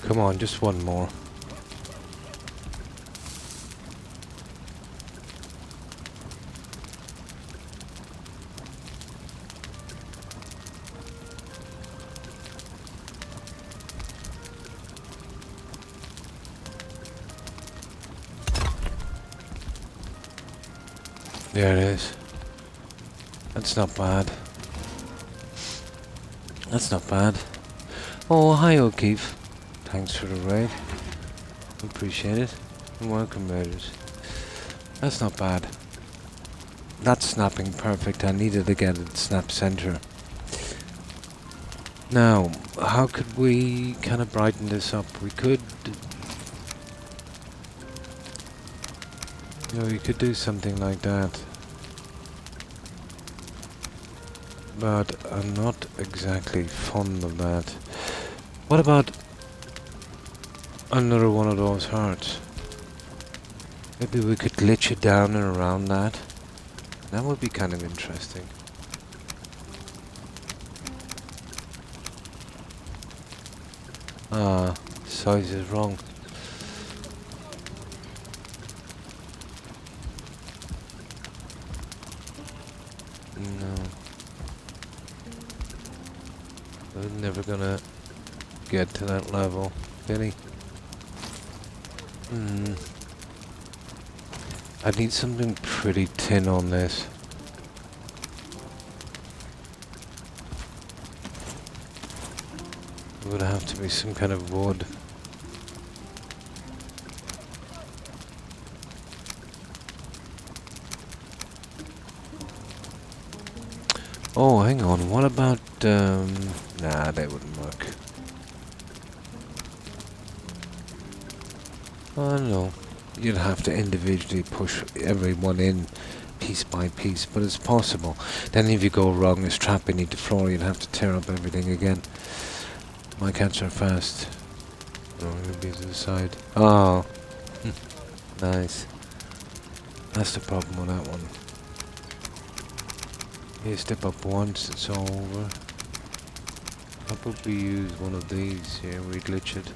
Speaker 1: Come on, just one more. There it is. That's not bad. That's not bad. Oh, hi O'Keefe. Thanks for the raid. Appreciate it. And welcome, raiders. That's not bad. That's snapping perfect. I needed to get it snap center. Now, how could we kind of brighten this up? We could, we could do something like that. But I'm not exactly fond of that. What about another one of those hearts? Maybe we could glitch it down and around that. That would be kind of interesting. Ah, size is wrong. No. I'm never gonna get to that level, really. I need something pretty thin on this. It would have to be some kind of wood. Oh, hang on. What about, nah, they wouldn't work. Oh, no. You'd have to individually push everyone in piece by piece, but it's possible. Then if you go wrong, it's trap beneath the floor, you'd have to tear up everything again. My cats are fast. Oh, I'm gonna be to the side. Oh. Nice. That's the problem with that one. You step up once, it's over. How about we use one of these here, we glitch it.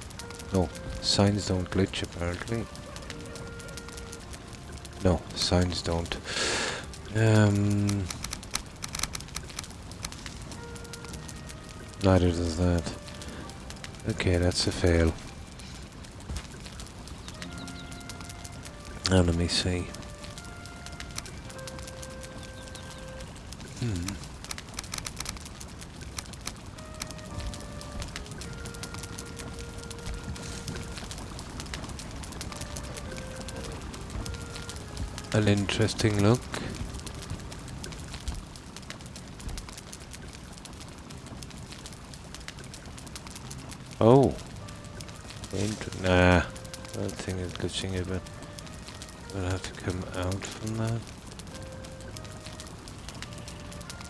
Speaker 1: No, signs don't glitch apparently. No, signs don't. Neither does that. Okay, that's a fail. Now let me see. An interesting look. Oh. Nah. That thing is glitching a bit. I'll have to come out from that.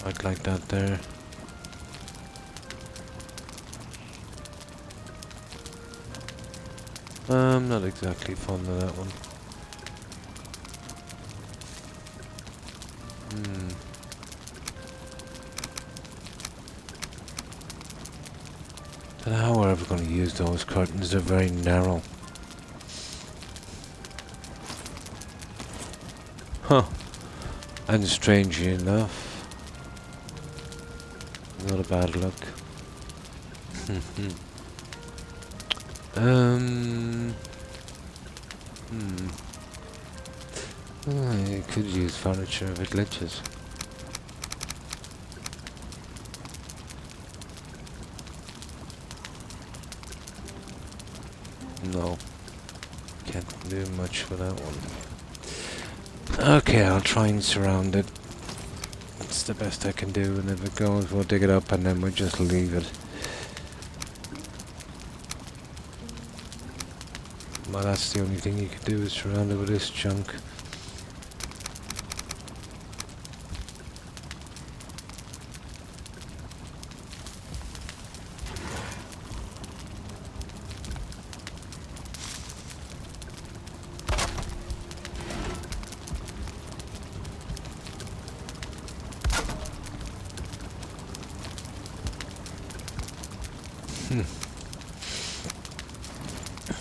Speaker 1: I'd like that there. I'm not exactly fond of that one. Don't know how we're ever going to use those curtains, they're very narrow. Huh. And strangely enough, not a bad look. You could use furniture if it glitches. No. Can't do much with that one. Okay, I'll try and surround it. That's the best I can do, and if it goes, we'll dig it up and then we'll just leave it. Well, that's the only thing you can do is surround it with this junk.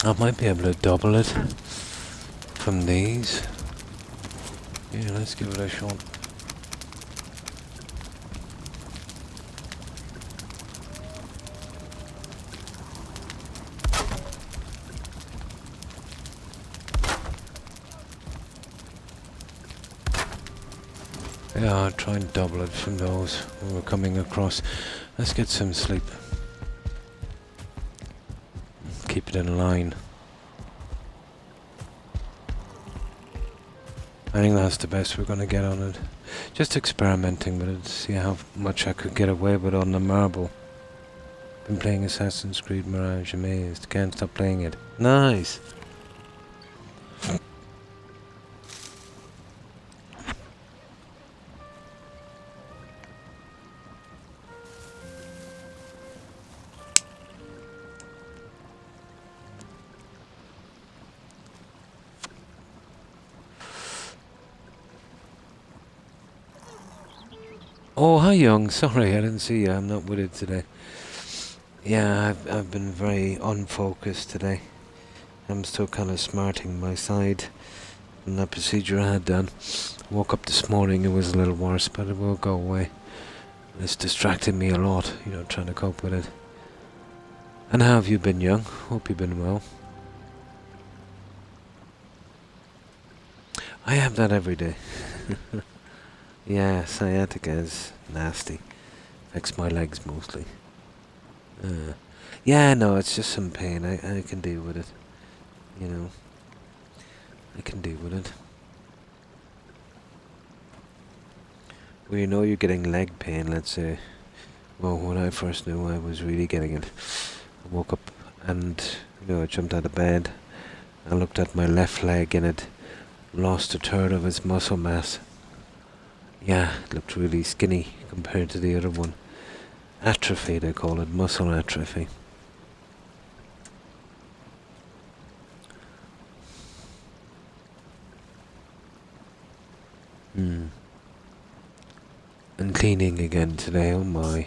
Speaker 1: I might be able to double it from these. Yeah, let's give it a shot. Yeah, I'll try and double it from those when we're coming across. Let's get some sleep. Keep it in line. I think that's the best we're going to get on it. Just experimenting with it, see how much I could get away with on the marble. Been playing Assassin's Creed Mirage, amazed. Can't stop playing it. Nice! Oh, hi, Young. Sorry, I didn't see you. I'm not with it today. Yeah, I've been very unfocused today. I'm still kind of smarting my side from that procedure I had done. Woke up this morning, it was a little worse, but it will go away. It's distracted me a lot, trying to cope with it. And how have you been, Young? Hope you've been well. I have that every day. Yeah, sciatica is nasty. Affects my legs mostly. Yeah, no, it's just some pain. I can deal with it. I can deal with it. Well, you're getting leg pain, let's say. Well, when I first knew, I was really getting it. I woke up and, I jumped out of bed. I looked at my left leg and it lost a third of its muscle mass. Yeah, it looked really skinny compared to the other one. Atrophy, they call it, muscle atrophy. And cleaning again today, oh my.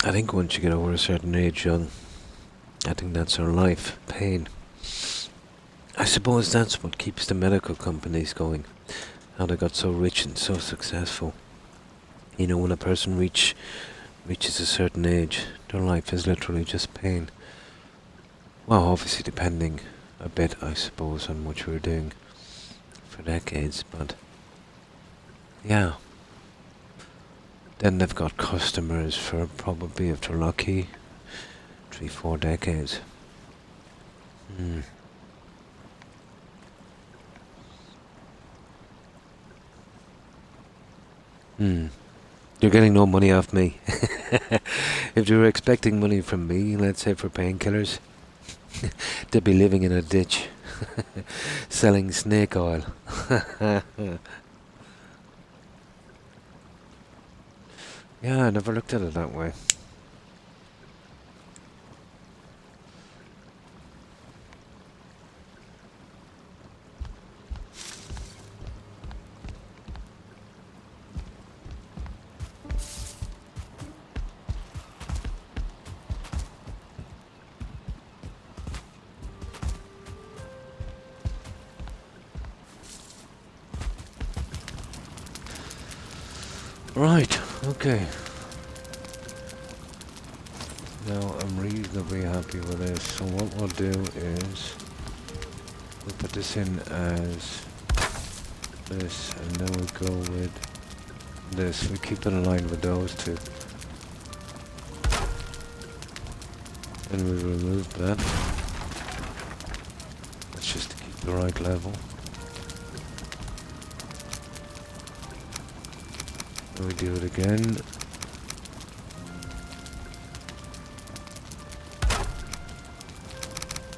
Speaker 1: I think once you get over a certain age, Young, I think that's our life. Pain. I suppose that's what keeps the medical companies going. How they got so rich and so successful. When a person reaches a certain age, their life is literally just pain. Well, obviously depending a bit, I suppose, on what you were doing for decades, but yeah. Then they've got customers for probably, if they're lucky, 3-4 decades. You're getting no money off me. If you were expecting money from me, let's say for painkillers, they'd be living in a ditch, selling snake oil. Yeah, I never looked at it that way. Right, okay. Now I'm reasonably happy with this, so what we'll do is we'll put this in as this, and then we'll go with this. We keep it aligned with those two. And we remove that. That's just to keep the right level. And we do it again.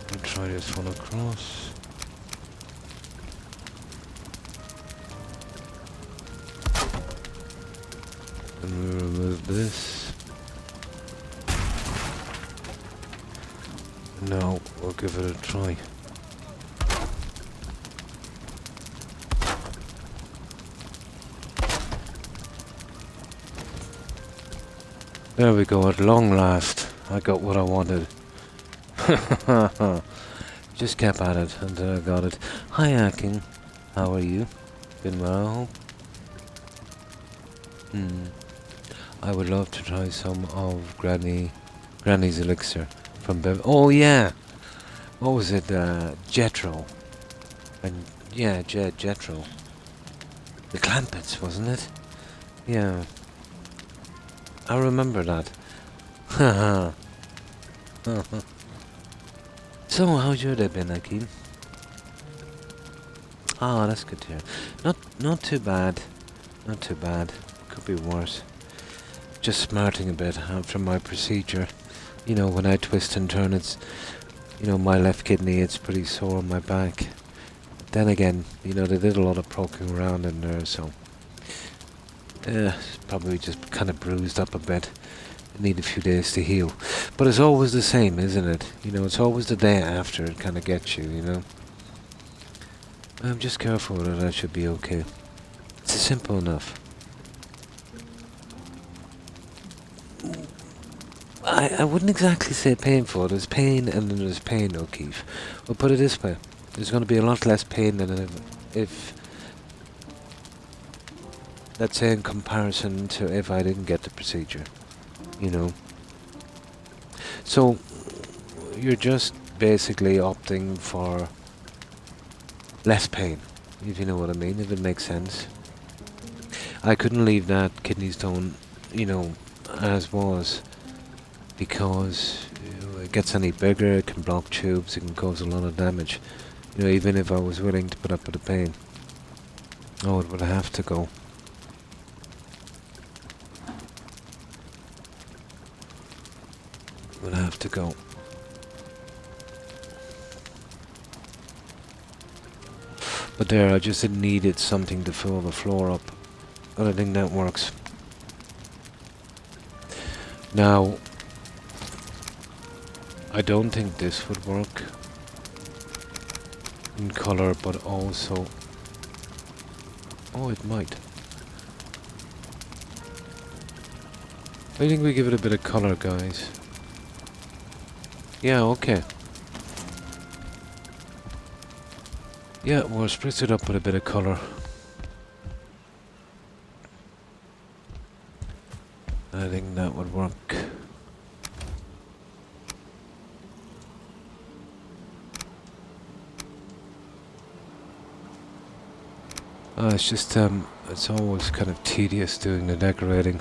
Speaker 1: We'll try this one across. And we remove this. Now we'll give it a try. There we go, at long last. I got what I wanted. Just kept at it until I got it. Hi Akin, how are you? Been well? I would love to try some of Granny's elixir from Bev. Oh yeah! What was it? Jetro. And yeah, Jetro. The Clampets, wasn't it? Yeah. I remember that. Haha. So, how's your day been, Akeem? Oh, that's good to hear. Not too bad. Not too bad. Could be worse. Just smarting a bit after my procedure. You know, when I twist and turn, it's, you know, my left kidney, it's pretty sore on my back. Then again, you know, they did a lot of poking around in there, so it's probably just kind of bruised up a bit. I need a few days to heal. But it's always the same, isn't it? You know, it's always the day after it kind of gets you, you know? I'm just careful with it, I should be okay. It's simple enough. I wouldn't exactly say painful. There's pain and then there's pain, O'Keefe. We'll put it this way. There's going to be a lot less pain than if, let's say, in comparison to if I didn't get the procedure. You know. So, you're just basically opting for less pain, if you know what I mean, if it makes sense. I couldn't leave that kidney stone, you know, as was, because you know, it gets any bigger, it can block tubes, it can cause a lot of damage. You know, even if I was willing to put up with the pain. Oh, it would have to go. Would have to go. But there, I just needed something to fill the floor up. And I think that works. Now, I don't think this would work in color, but also... Oh, it might. I think we give it a bit of color, guys. Yeah, okay. Yeah, we'll spritz it up with a bit of color. I think that would work. It's just, it's always kind of tedious doing the decorating.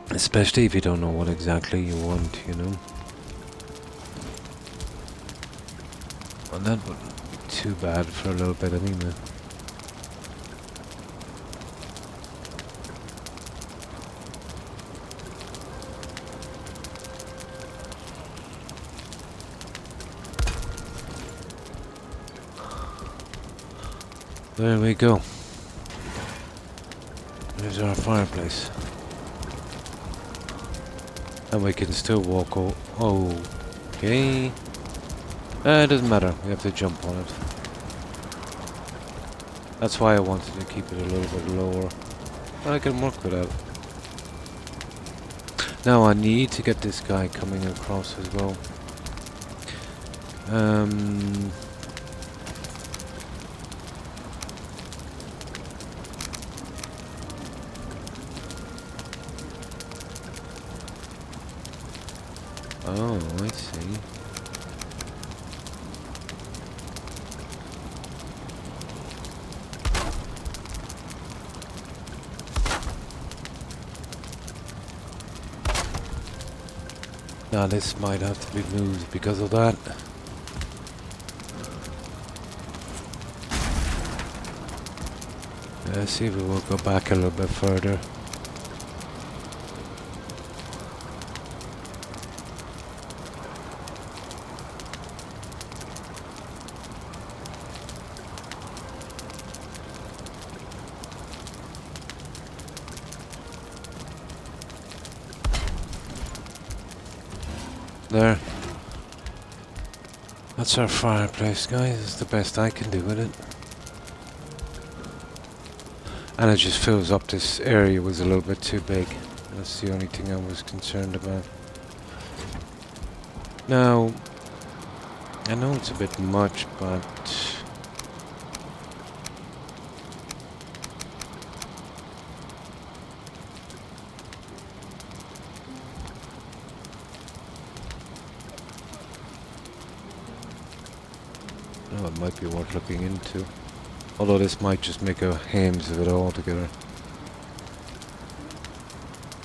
Speaker 1: Especially if you don't know what exactly you want, you know. And that wouldn't be too bad for a little bit anyway. There we go. There's our fireplace. And we can still walk okay. It doesn't matter, we have to jump on it. That's why I wanted to keep it a little bit lower. But I can work with that. Now I need to get this guy coming across as well. Oh, I see. Now this might have to be moved because of that. Let's see if we will go back a little bit further. There. That's our fireplace, guys. It's the best I can do with it. And it just fills up this area was a little bit too big. That's the only thing I was concerned about. Now, I know it's a bit much, but... Oh, it might be worth looking into. Although this might just make a hames of it all together.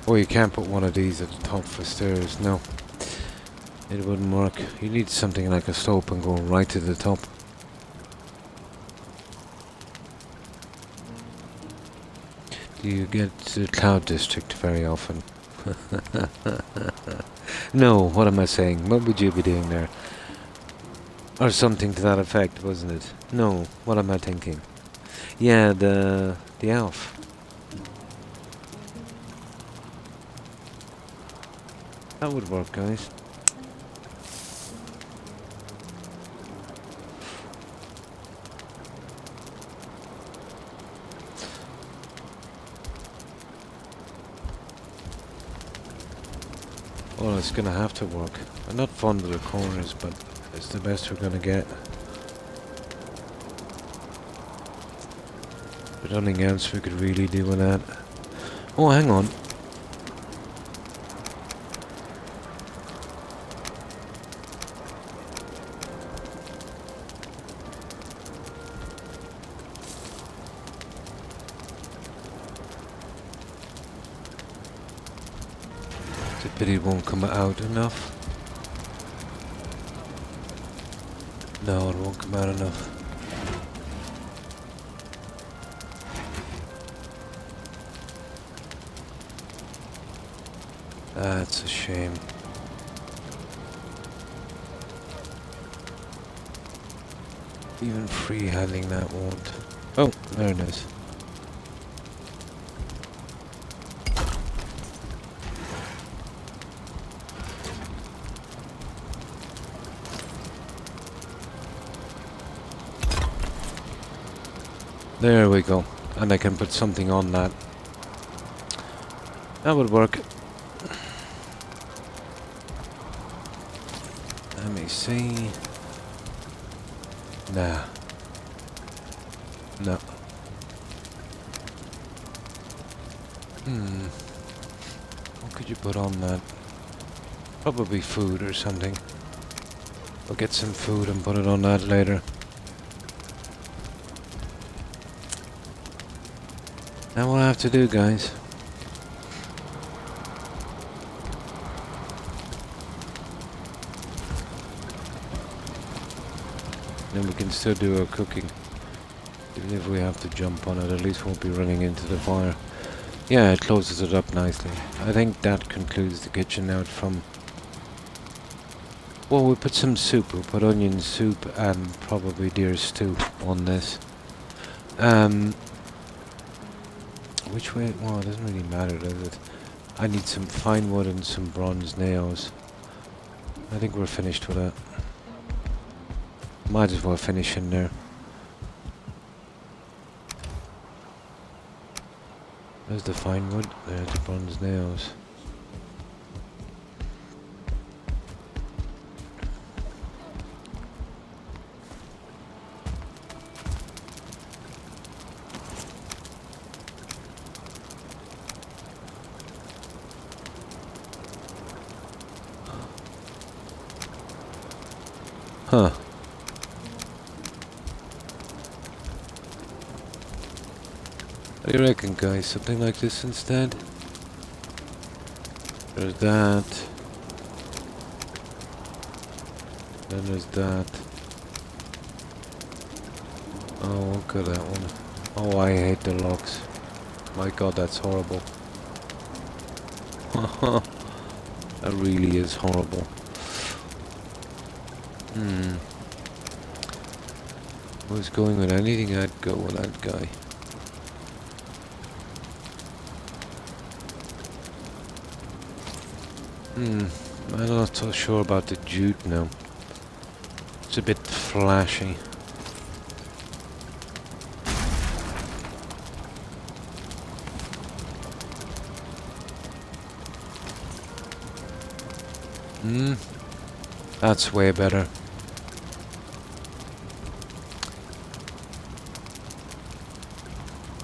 Speaker 1: Oh, you can't put one of these at the top for stairs. No, it wouldn't work. You need something like a slope and go right to the top. Do you get to the Cloud District very often? No, what am I saying? What would you be doing there? Or something to that effect, wasn't it? No, what am I thinking? Yeah, the elf. That would work, guys. Well, it's gonna have to work. I'm not fond of the corners, but it's the best we're gonna get. But nothing else we could really do with that. Oh, hang on. It's a pity it won't come out enough. No, it won't come out enough. That's a shame. Even free-handing that won't. Oh, there it is. There we go. And I can put something on that. That would work. Let me see. Nah. No. What could you put on that? Probably food or something. I'll get some food and put it on that later. Now what I have to do, guys. Then we can still do our cooking. Even if we have to jump on it, at least we won't be running into the fire. Yeah, it closes it up nicely. I think that concludes the kitchen out from... Well, we'll put some soup. We'll put onion soup and probably deer stew on this. Which way? Well, it doesn't really matter, does it? I need some fine wood and some bronze nails. I think we're finished with that. Might as well finish in there. There's the fine wood, there's the bronze nails. Huh. What do you reckon, guys? Something like this instead? There's that. Then there's that. Oh, look at that one. Oh, I hate the locks. My god, that's horrible. That really is horrible. I was going with anything, I'd go with that guy. I'm not so sure about the jute now. It's a bit flashy. That's way better.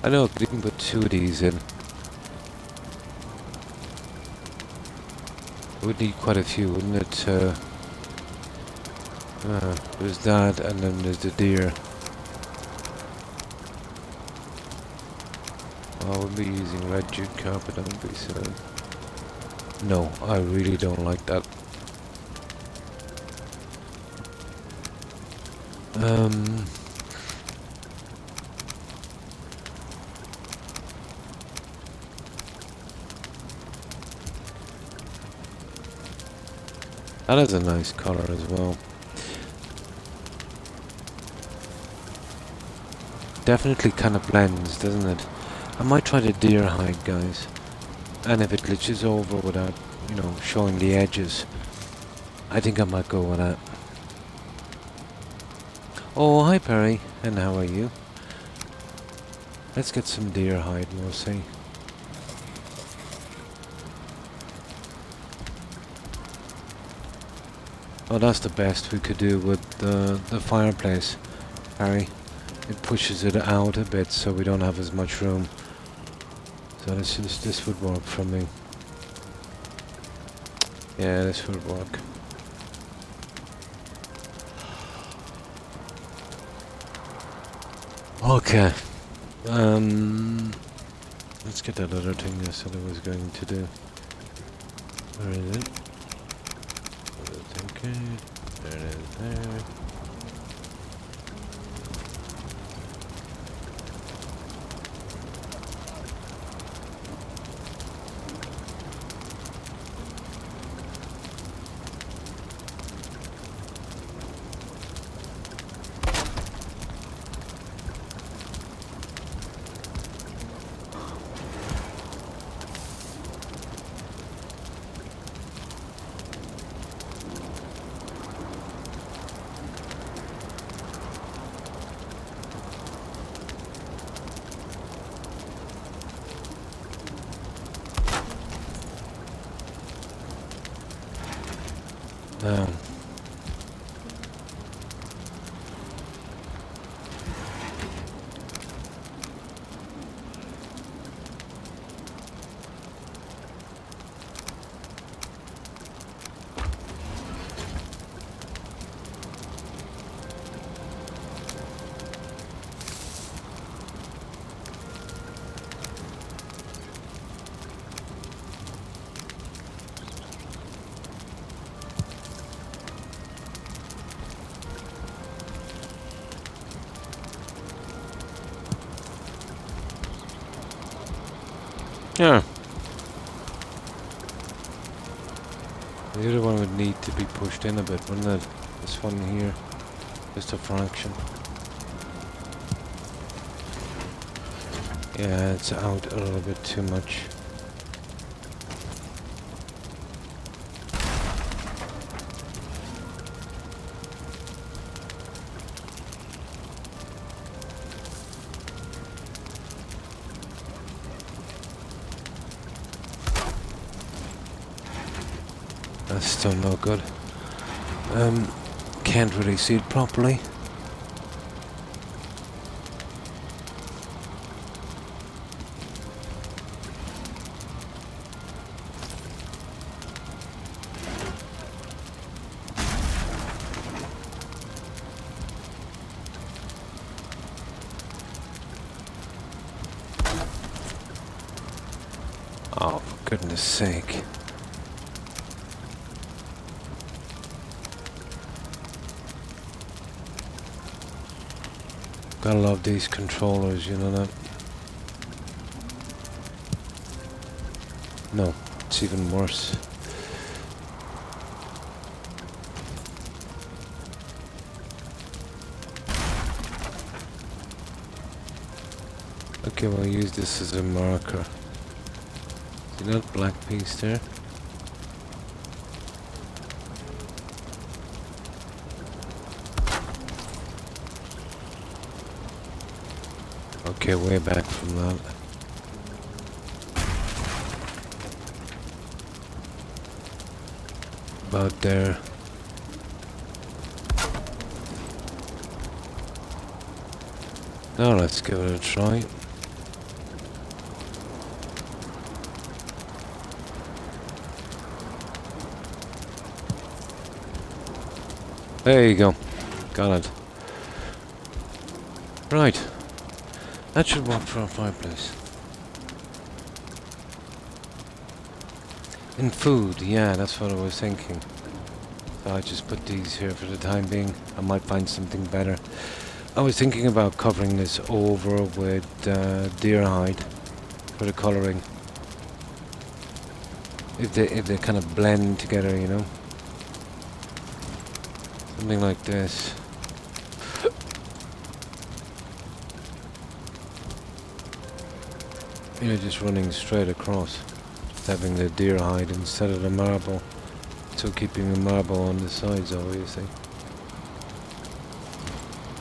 Speaker 1: I know, could even put two of these in. It would need quite a few, wouldn't it? There's that, and then there's the deer. Oh, I wouldn't be using red jute carpet, I wouldn't be so. No, I really don't like that. That is a nice color as well. Definitely kind of blends, doesn't it? I might try the deer hide, guys. And if it glitches over without, you know, showing the edges, I think I might go with that. Oh, hi Perry, and how are you? Let's get some deer hide, we'll see. Oh, that's the best we could do with the fireplace, Perry. It pushes it out a bit so we don't have as much room. So this would work for me. Yeah, this would work. Okay. Let's get that other thing I said I was going to do. Where is it? Okay. There it is there. Now, yeah. The other one would need to be pushed in a bit, wouldn't it? This one here, just a fraction. Yeah, it's out a little bit too much. That's still no good. Can't really see it properly. Oh, for goodness sake. Gotta love these controllers, you know that? No, it's even worse. Okay, we'll use this as a marker. See that black piece there? Okay, way back from that. About there. Now let's give it a try. There you go. Got it. Right. That should work for our fireplace. In food, yeah, that's what I was thinking. So I just put these here for the time being. I might find something better. I was thinking about covering this over with deer hide for the colouring. If they kind of blend together, you know, something like this. You know, just running straight across, just having the deer hide instead of the marble. So keeping the marble on the sides, obviously.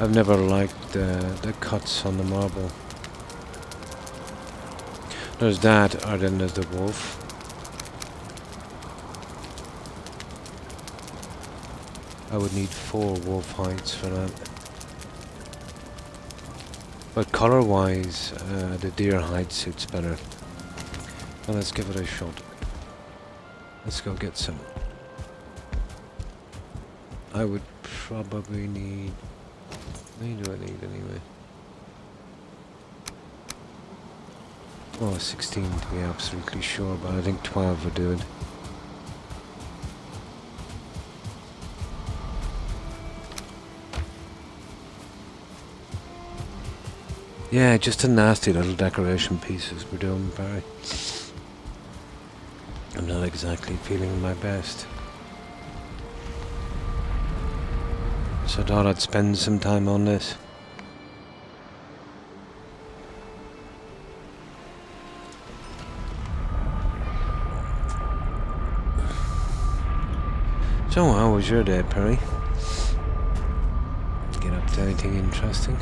Speaker 1: I've never liked the cuts on the marble. There's that, or then there's the wolf. I would need 4 wolf hides for that. But colour-wise, the deer hide suits better. Well, let's give it a shot. Let's go get some. I would probably need... How many do I need anyway? Oh, 16 to be absolutely sure, but I think 12 would do it. Yeah, just a nasty little decoration pieces we're doing, Barry. I'm not exactly feeling my best. So I thought I'd spend some time on this. So how was your day, Perry? Get up to anything interesting?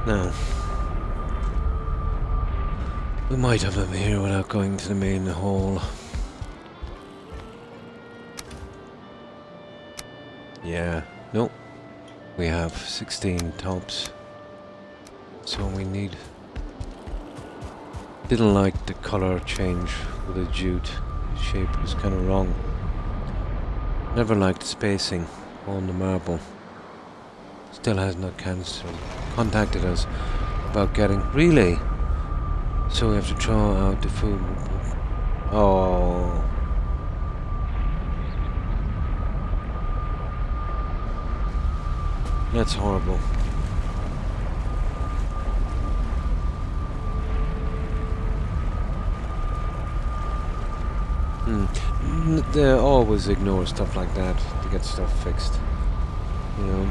Speaker 1: No. We might have them here without going to the main hall. Yeah, nope. We have 16 tops. That's all we need. Didn't like the colour change with the jute. The shape was kind of wrong. Never liked spacing on the marble. Still has not contacted us about getting... Really? So we have to throw out the food. Oh. That's horrible. They always ignore stuff like that to get stuff fixed. You know.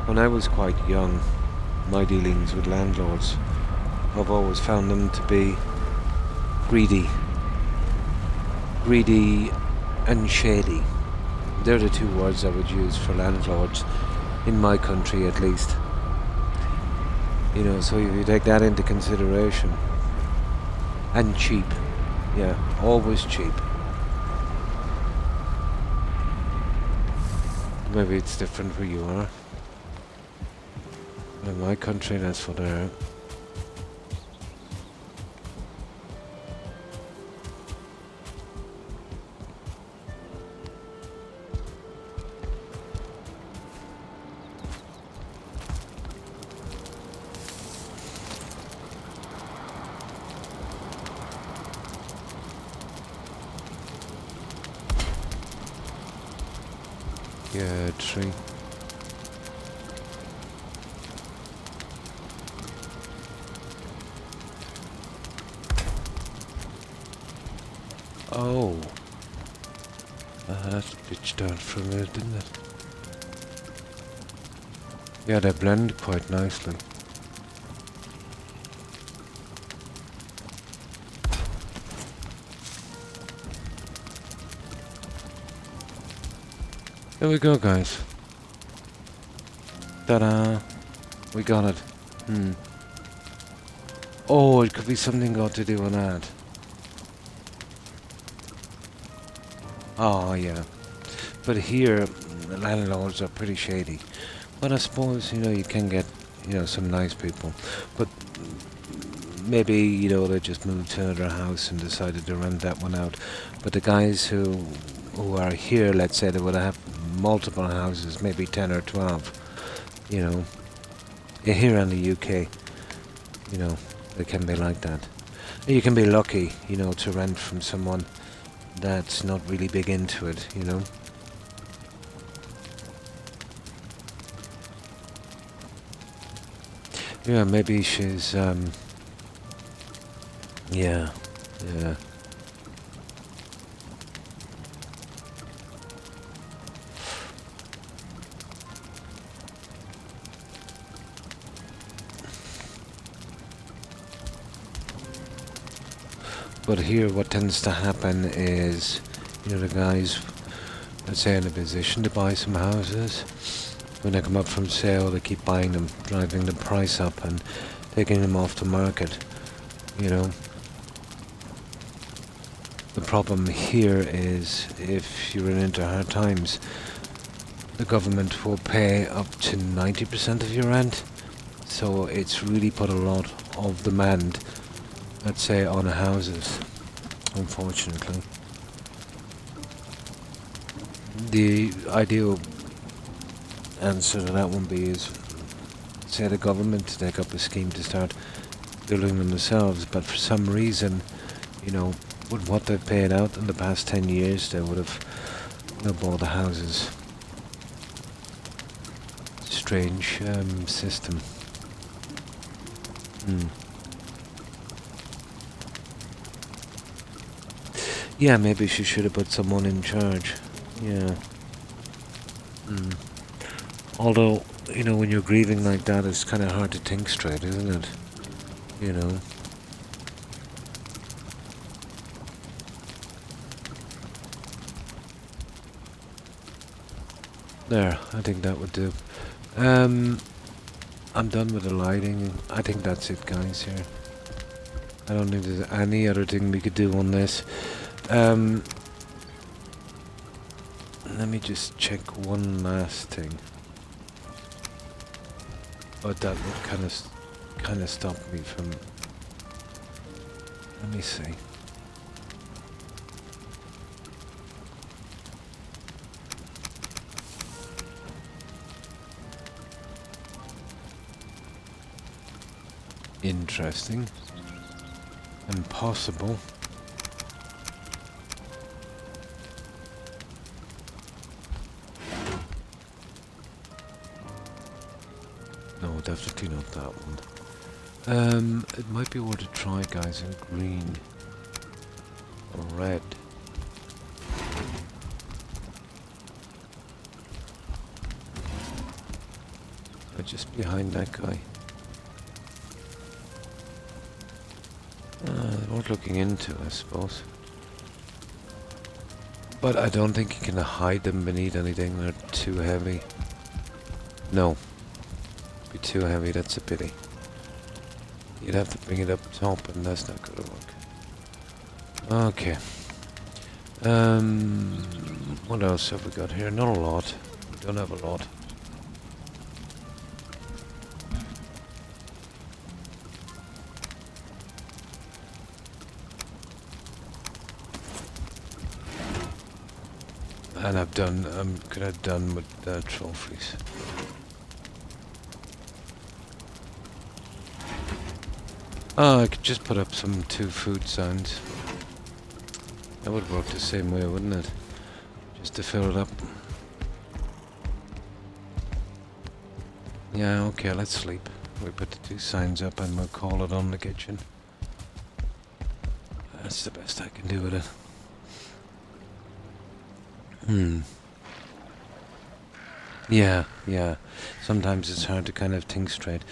Speaker 1: When I was quite young, my dealings with landlords, I've always found them to be greedy. Greedy and shady. They're the 2 words I would use for landlords, in my country at least. You know, so if you take that into consideration. And cheap. Yeah, always cheap. Maybe it's different where you are. In my country, that's what they're... Yeah, tree. Oh. That pitched out for a minute, didn't it? Yeah, they blend quite nicely. There we go, guys. Ta-da! We got it. Oh, it could be something got to do with that. Oh, yeah. But here, the landlords are pretty shady. But I suppose, you can get, some nice people. But maybe, they just moved to another house and decided to rent that one out. But the guys who are here, let's say they would have multiple houses, maybe 10 or 12, you know, here in the UK, they can be like that. You can be lucky, to rent from someone that's not really big into it. Yeah, maybe she's, yeah, yeah. But here what tends to happen is, the guys, let's say in a position to buy some houses, when they come up from sale, they keep buying them, driving the price up and taking them off the market, The problem here is if you're into hard times, the government will pay up to 90% of your rent, so it's really put a lot of demand, let's say, on houses, unfortunately. The ideal answer to that one be is, say, the government to take up a scheme to start building them themselves, but for some reason, with what they've paid out in the past 10 years, they would have bought the houses. Strange system. Yeah, maybe she should have put someone in charge. Yeah. Although, when you're grieving like that, it's kind of hard to think straight, isn't it? There, I think that would do. I'm done with the lighting. I think that's it, guys, here. I don't think there's any other thing we could do on this. Let me just check one last thing. But that would kind of stop me from... Let me see. Interesting. And possible. No, definitely not that one. It might be worth a try, guys, in green or red. But just behind that guy. Worth looking into, I suppose. But I don't think you can hide them beneath anything. They're too heavy. No. Be too heavy, that's a pity. You'd have to bring it up top, and that's not gonna work. Okay. What else have we got here? Not a lot. We don't have a lot. And I'm kind of done with the trophies. Oh, I could just put up some 2 food signs. That would work the same way, wouldn't it? Just to fill it up. Yeah, okay, let's sleep. We put the 2 signs up and we'll call it on the kitchen. That's the best I can do with it. Yeah. Sometimes it's hard to kind of think straight,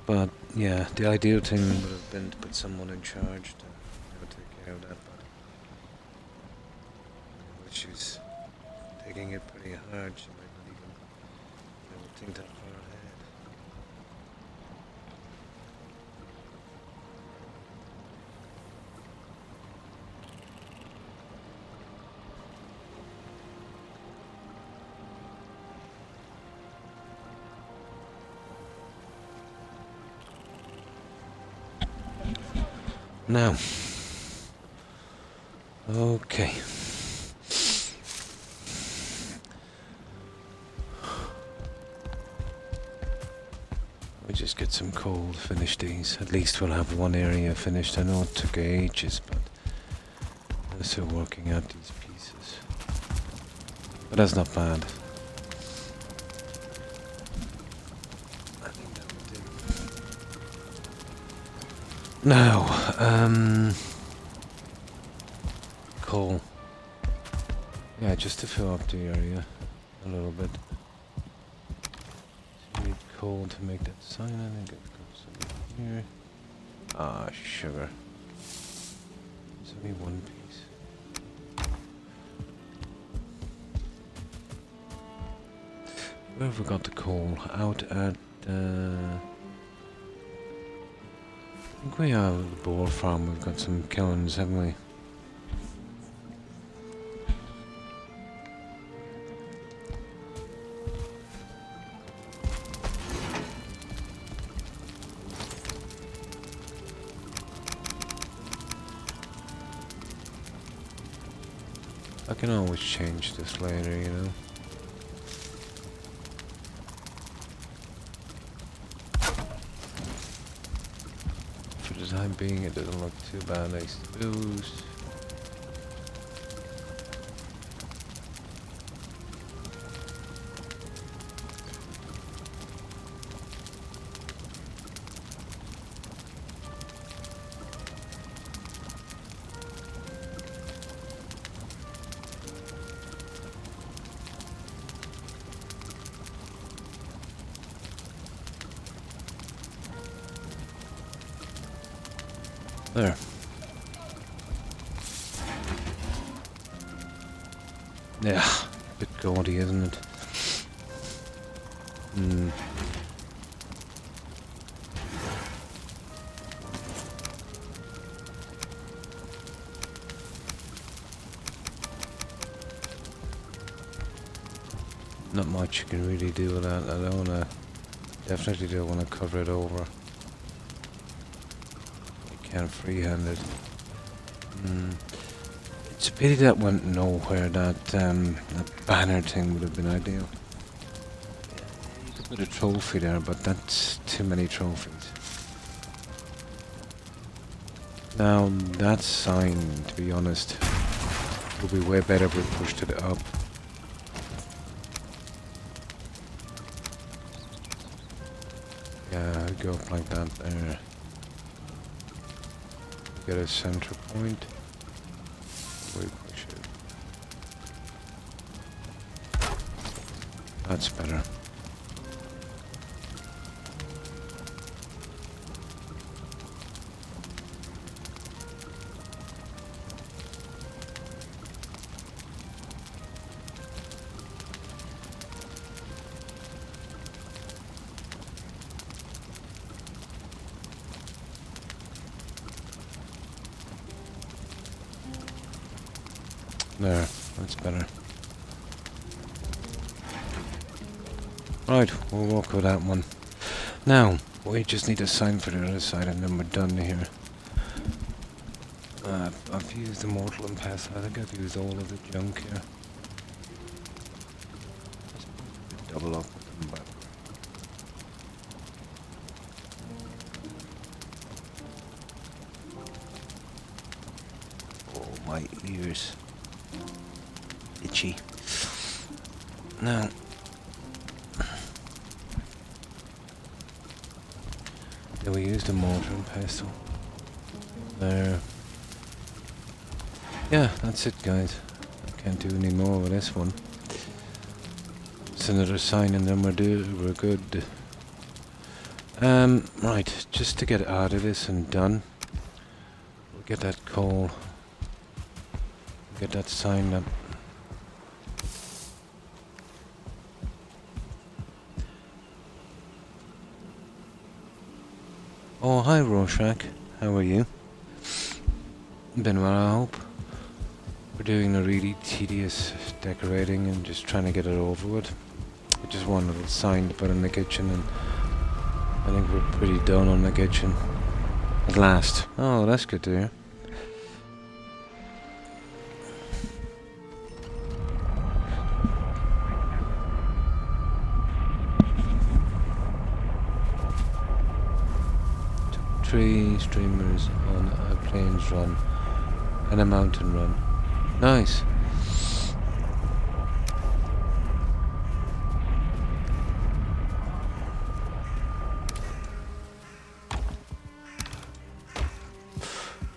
Speaker 1: But, yeah, the ideal thing would have been to put someone in charge to take care of that, but she's taking it pretty hard. She might not even think that far ahead. Now, okay. We just get some coal to finish these. At least we'll have one area finished. I know it took ages, but I'm still working out these pieces. But that's not bad. I think that would do. Now, coal. Yeah, just to fill up the area a little bit. So you need coal to make that sign. I think it goes in here. Ah, sugar. There's only one piece. Where have we got the coal? Out at I think we have the boar farm. We've got some kilns, haven't we? I can always change this later, you know. For the time being, it doesn't look too bad. Nice boost. There. Yeah, a bit gaudy, isn't it? Not much you can really do with that. I don't wanna, definitely don't want to cover it over. Can't freehand it. It's a pity that went nowhere. That banner thing would have been ideal. You could put a trophy there, but that's too many trophies. Now that sign, to be honest, would be way better if we pushed it up. Yeah, I'd go up like that there. Get a center point. We push it. That's better. There, that's better. Right, we'll walk with that one. Now, we just need a sign for the other side and then we're done here. I've used the mortal and past. I think I've used all of the junk here. Double up with them back. Oh, my ears. Itchy. Now, yeah, we used a mortar and pestle. There. Yeah, that's it, guys. I can't do any more with this one. It's another sign, and then we're good. Right, just to get out of this and done, we'll get that coal. Get that sign up. Oh, hi Rorschach. How are you? Been well, I hope. We're doing a really tedious decorating and just trying to get it over with. Just one little sign to put in the kitchen, and I think we're pretty done on the kitchen. At last. Oh, that's good to hear. Three streamers on a plains run and a mountain run. Nice.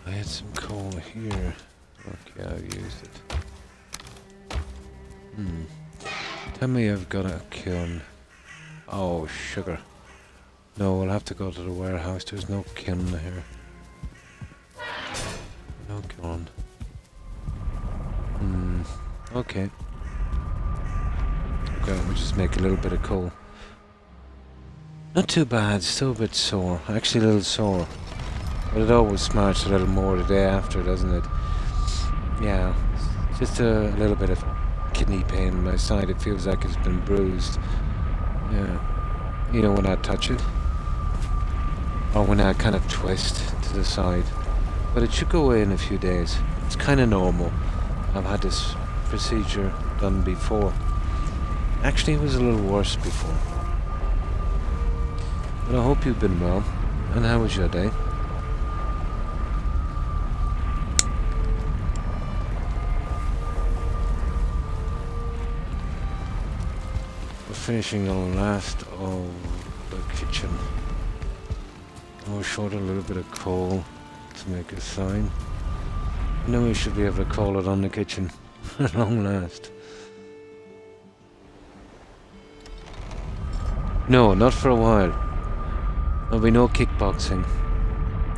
Speaker 1: I had some coal here. Okay, I've used it. Tell me I've got a kiln. Oh, sugar. No, we'll have to go to the warehouse. There's no kiln here. No kiln. Okay. Okay, we'll just make a little bit of coal. Not too bad, still a bit sore. Actually a little sore. But it always smarts a little more the day after, doesn't it? Yeah. Just a little bit of kidney pain on my side. It feels like it's been bruised. Yeah. You know when I touch it? Or when I kind of twist to the side. But it should go away in a few days. It's kind of normal. I've had this procedure done before. Actually, it was a little worse before. But I hope you've been well. And how was your day? We're finishing the last of the kitchen. We're short a little bit of coal to make a sign. And then we should be able to call it on the kitchen at long last. No, not for a while. There'll be no kickboxing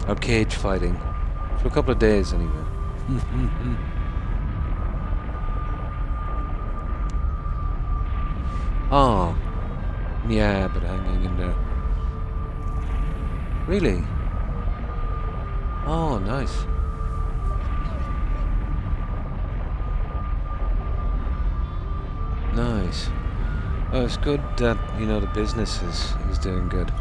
Speaker 1: or cage fighting for a couple of days anyway. Oh, yeah, but hanging in there. Really? Oh, nice. Nice. Oh, it's good that, you know, the business is doing good.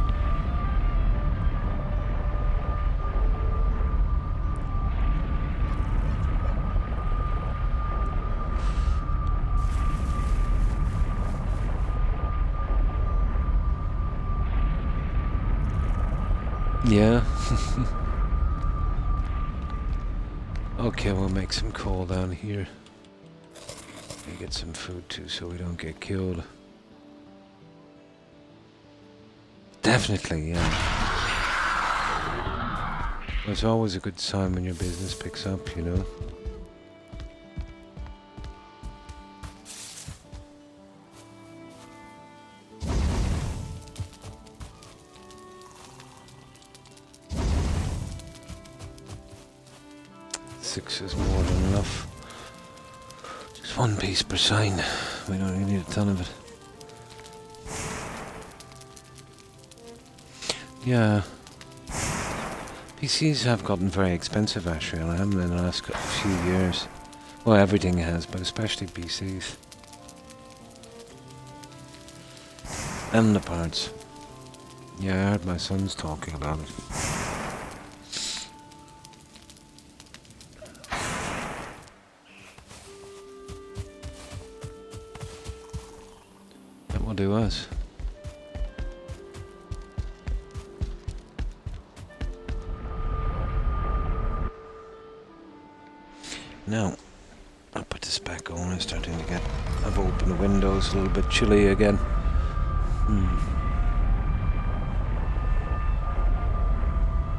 Speaker 1: Yeah. Okay, we'll make some coal down here. We get some food too so we don't get killed. Definitely, yeah. It's always a good sign when your business picks up, you know. Six is more than enough. Just one piece per sign. We don't really need a ton of it. Yeah. PCs have gotten very expensive actually, and I haven't in the last few years. Well, everything has, but especially PCs. And the parts. Yeah, I heard my sons talking about it. That will do us. Now, I'll put this back on. It's starting to get... I've opened the windows, a little bit chilly again.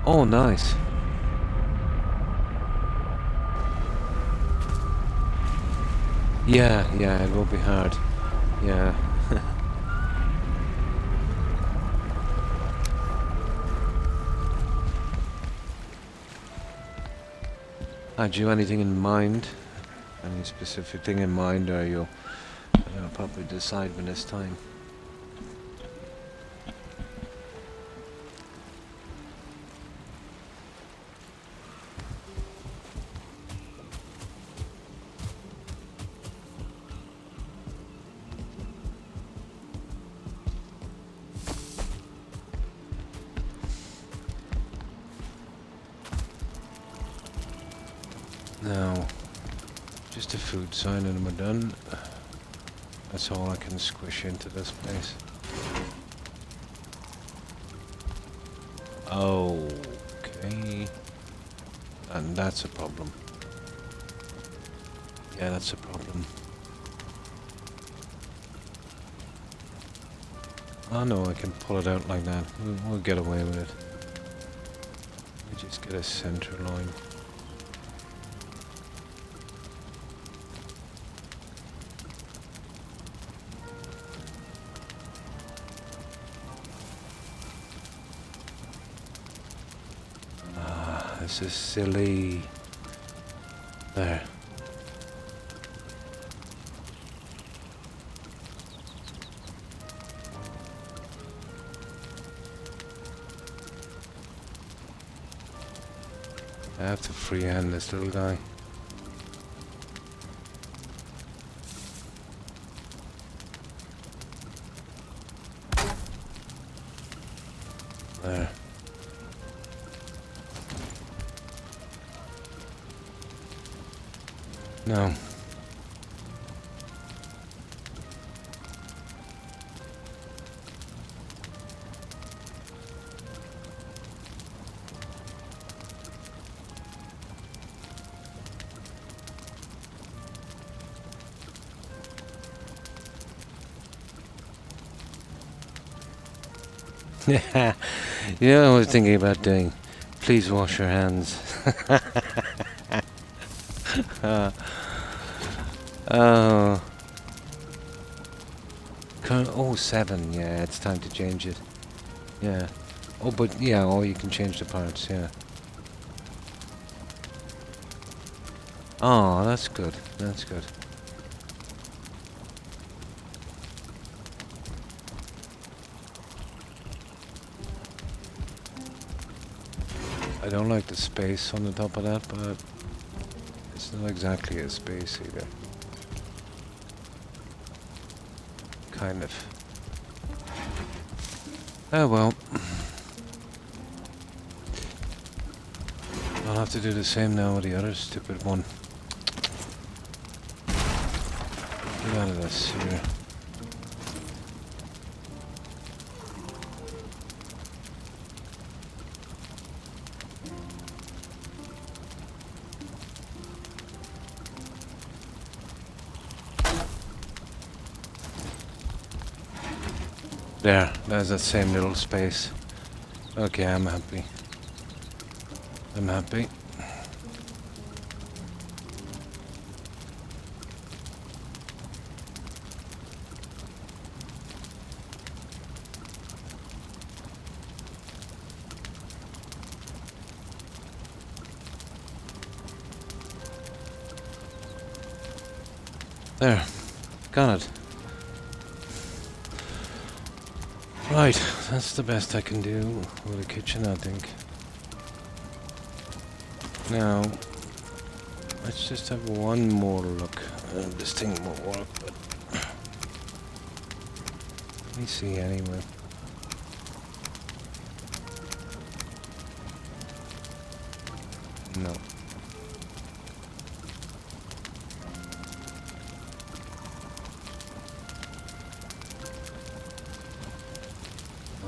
Speaker 1: Oh, nice. Yeah, it will be hard. Yeah. Had you anything in mind? Any specific thing in mind, or you'll probably decide when it's time? Just a food sign and we're done. That's all I can squish into this place. Okay. And that's a problem. Yeah, that's a problem. Oh no, I can pull it out like that. We'll get away with it. We just get a center line. Ah, this is silly. There. I have to freehand this little guy. There. No. Yeah, you know, I was thinking about doing. Please wash your hands. Oh, oh, 7. Yeah, it's time to change it. Yeah. Oh, but yeah, or you can change the parts. Yeah. Oh, that's good. That's good. I don't like the space on the top of that, but it's not exactly a space either. Kind of. Oh well. I'll have to do the same now with the other stupid one. Get out of this here. There, there's that same little space. Okay, I'm happy. I'm happy. There, got it. Right, that's the best I can do with the kitchen, I think. Now, let's just have one more look. This thing won't work, but let me see anyway. No.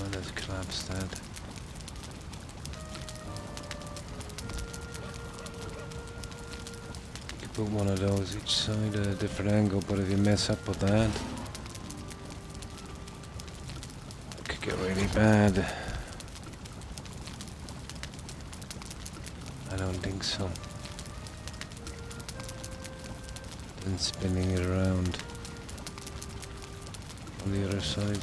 Speaker 1: Oh, that's collapsed that. Put one of those each side at a different angle, but if you mess up with that, it could get really bad. I don't think so. And spinning it around on the other side.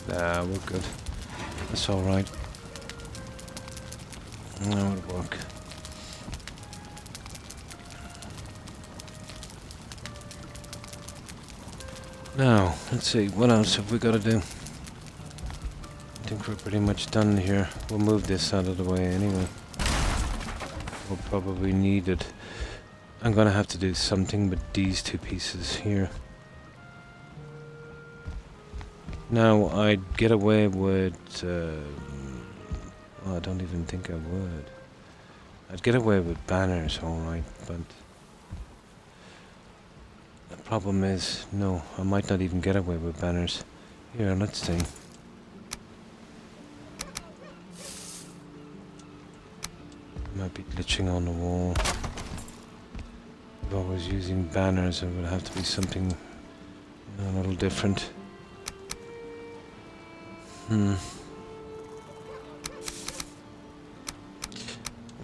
Speaker 1: Nah, we're good. That's alright. That would work. Now, let's see, what else have we got to do? I think we're pretty much done here. We'll move this out of the way anyway. We'll probably need it. I'm gonna have to do something with these two pieces here. Now, I'd get away with... well, I don't even think I would. I'd get away with banners, alright, but the problem is, no, I might not even get away with banners. Here, let's see. Might be glitching on the wall. If I was using banners, it would have to be something a little different.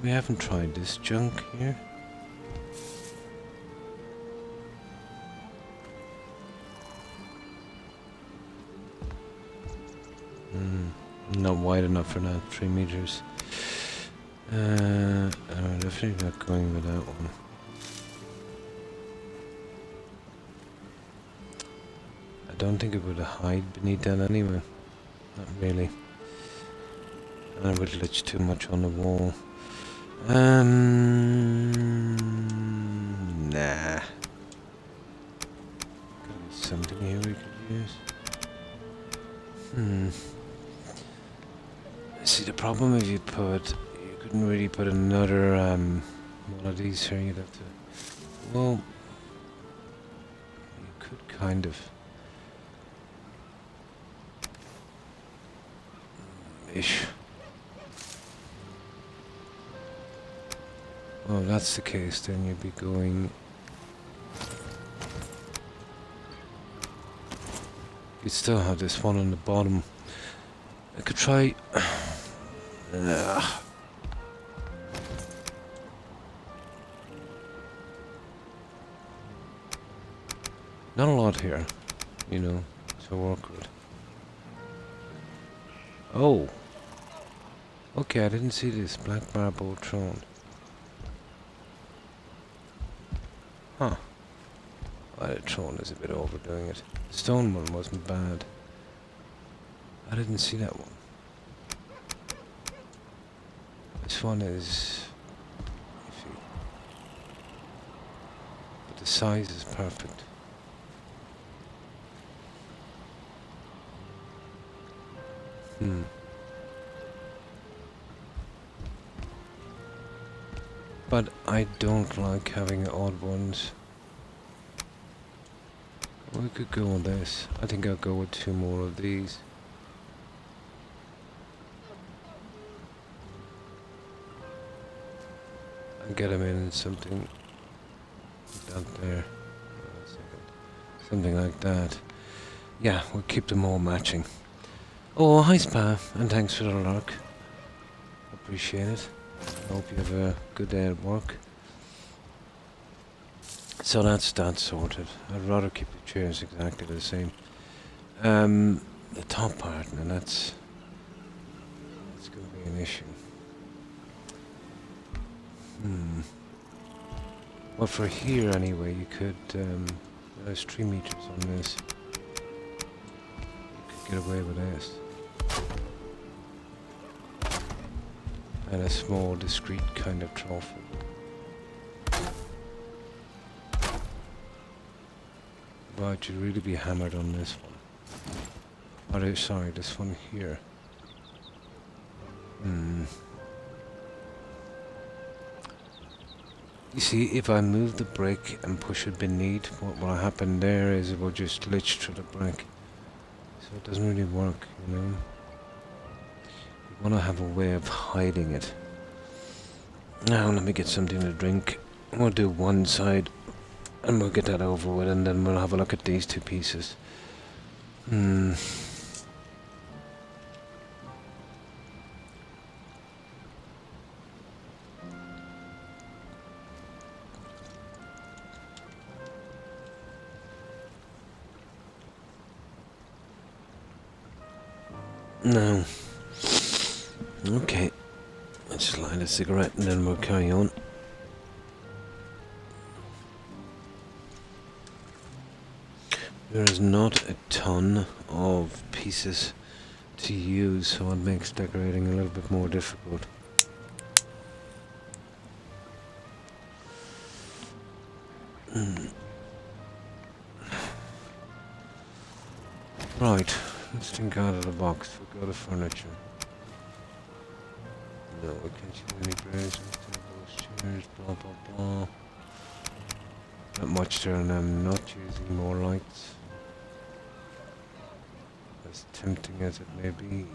Speaker 1: We haven't tried this junk here. Not wide enough for that, 3 meters. I'm definitely not going with that one. I don't think it would hide beneath that anyway. Not really. And I would glitch too much on the wall. Nah. Gotta be something here we could use. See, the problem if you couldn't really put another one of these here. You'd have to. Well, you could kind of. Ish. Well, if that's the case, then you'd be going. You'd still have this one on the bottom. I could try. Not a lot here, you know, to work with. Oh! Okay, I didn't see this black marble throne. Huh. Well, the throne is a bit overdoing it. The stone one wasn't bad. I didn't see that one. This one is iffy. But the size is perfect. But I don't like having odd ones. We could go on this. I think I'll go with 2 more of these. And get them in something like that there. Something like that. Yeah, we'll keep them all matching. Oh, hi Spa, and thanks for the lurk. Appreciate it. I hope you have a good day at work. So that's that sorted. I'd rather keep the chairs exactly the same. The top part, and that's going to be an issue. Well, for here anyway, you could. There's 3 meters on this. You could get away with this. And a small, discreet kind of trophy. Right, you'd really be hammered on this one. Oh, sorry, this one here. You see, if I move the brick and push it beneath, what will happen there is it will just glitch through the brick. So it doesn't really work, you know. You want to have a way of hiding it. Now, let me get something to drink. We'll do one side, and we'll get that over with, and then we'll have a look at these 2 pieces. No. Okay. Let's just light a cigarette and then we'll carry on. There is not a ton of pieces to use, so it makes decorating a little bit more difficult. Right, let's think out of the box. We'll go to furniture. No, we can't use any braids. Chairs, blah blah blah. Not much there, and I'm not using more lights. As tempting as it may be.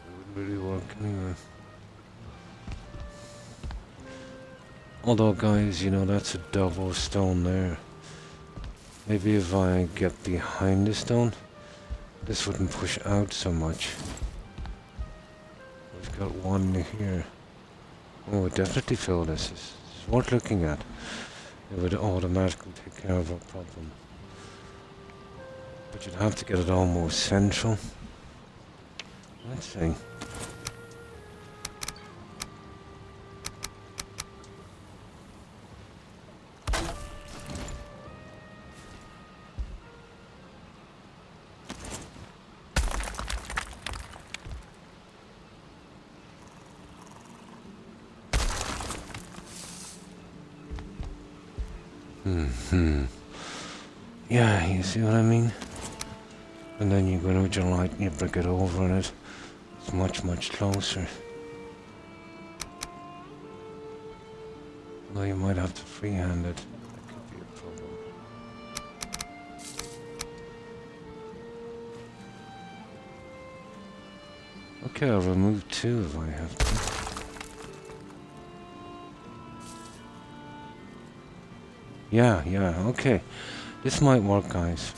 Speaker 1: It wouldn't really work anyway. Although guys, you know, that's a double stone there. Maybe if I get behind the stone, this wouldn't push out so much. We've got one here. Oh, it definitely fill this. It's worth looking at. It would automatically take care of our problem. But you'd have to get it almost central. Let's see. Yeah, you see what I mean? And then you go with your light and you break it over and it's much, much closer. Although you might have to freehand it. That could be a problem. Okay, I'll remove two if I have to. Yeah, okay. This might work, guys.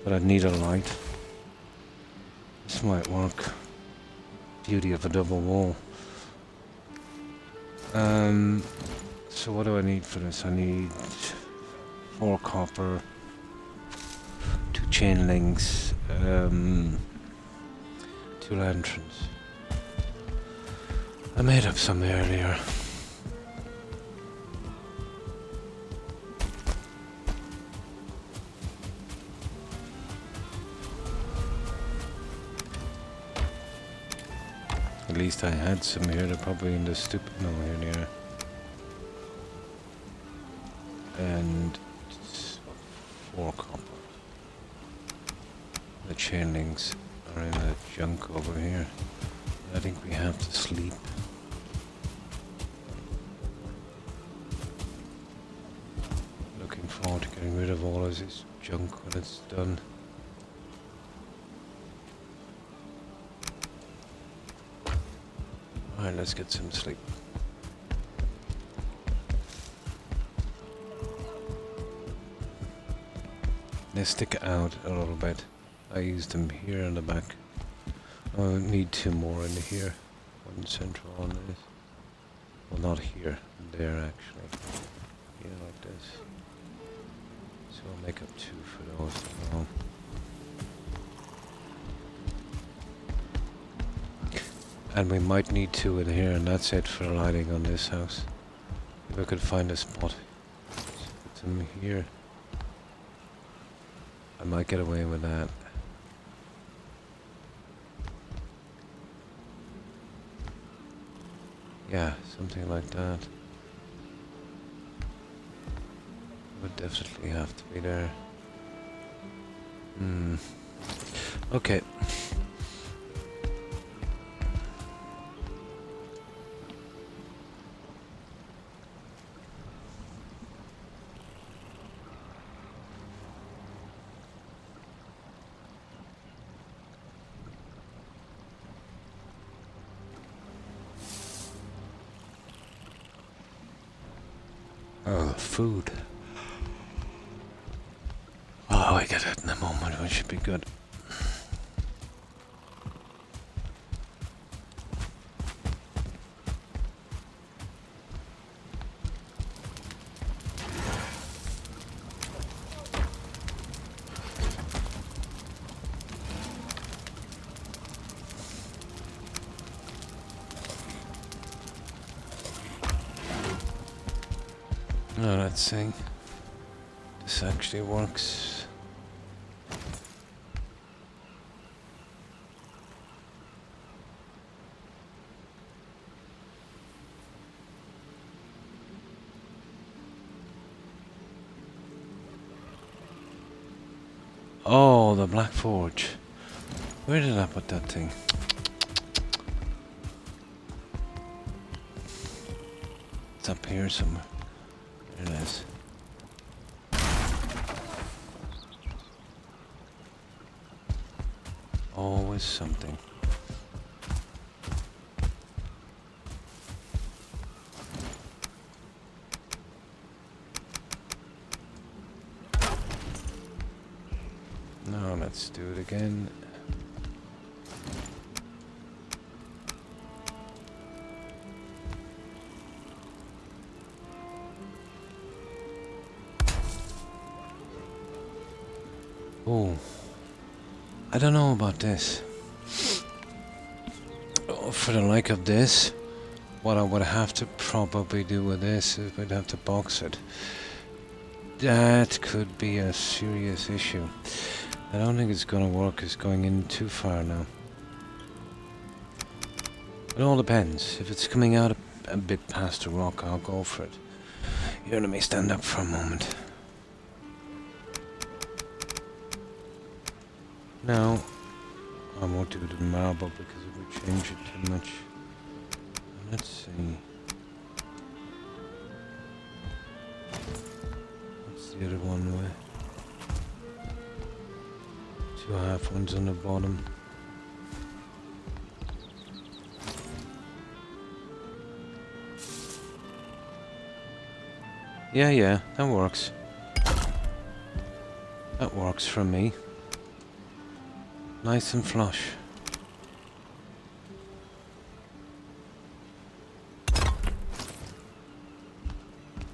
Speaker 1: But I'd need a light. This might work. Beauty of a double wall. So what do I need for this? I need 4 copper, 2 chain links, 2 lanterns. I made up some earlier. At least I had some here. They're probably in the stupid no here near. And 4 copper. The chain links are in the junk over here. I think we have to sleep. Looking forward to getting rid of all of this junk when it's done. Alright, let's get some sleep. They stick out a little bit. I used them here in the back. I need 2 more in here. 1 central on this. Well, not here. There, actually. Here, like this. So I'll make up 2 for those as well. And we might need 2 in here, and that's it for lighting on this house. If I could find a spot. So put them here. I might get away with that. Yeah, something like that. Would definitely have to be there. Okay. Oh, food. Oh, I get it in a moment, which should be good. Now let's see. This actually works. Oh, the Black Forge. Where did I put that thing? It's up here somewhere. There it is. Always something. Now let's do it again. Oh, I don't know about this. Oh, for the like of this, what I would have to probably do with this is we'd have to box it. That could be a serious issue. I don't think it's going to work. It's going in too far now. It all depends. If it's coming out a bit past the rock, I'll go for it. Here, let me stand up for a moment. No, I won't do it in marble because it would change it too much. Let's see. What's the other one with? Two half ones on the bottom. Yeah, that works. That works for me. Nice and flush.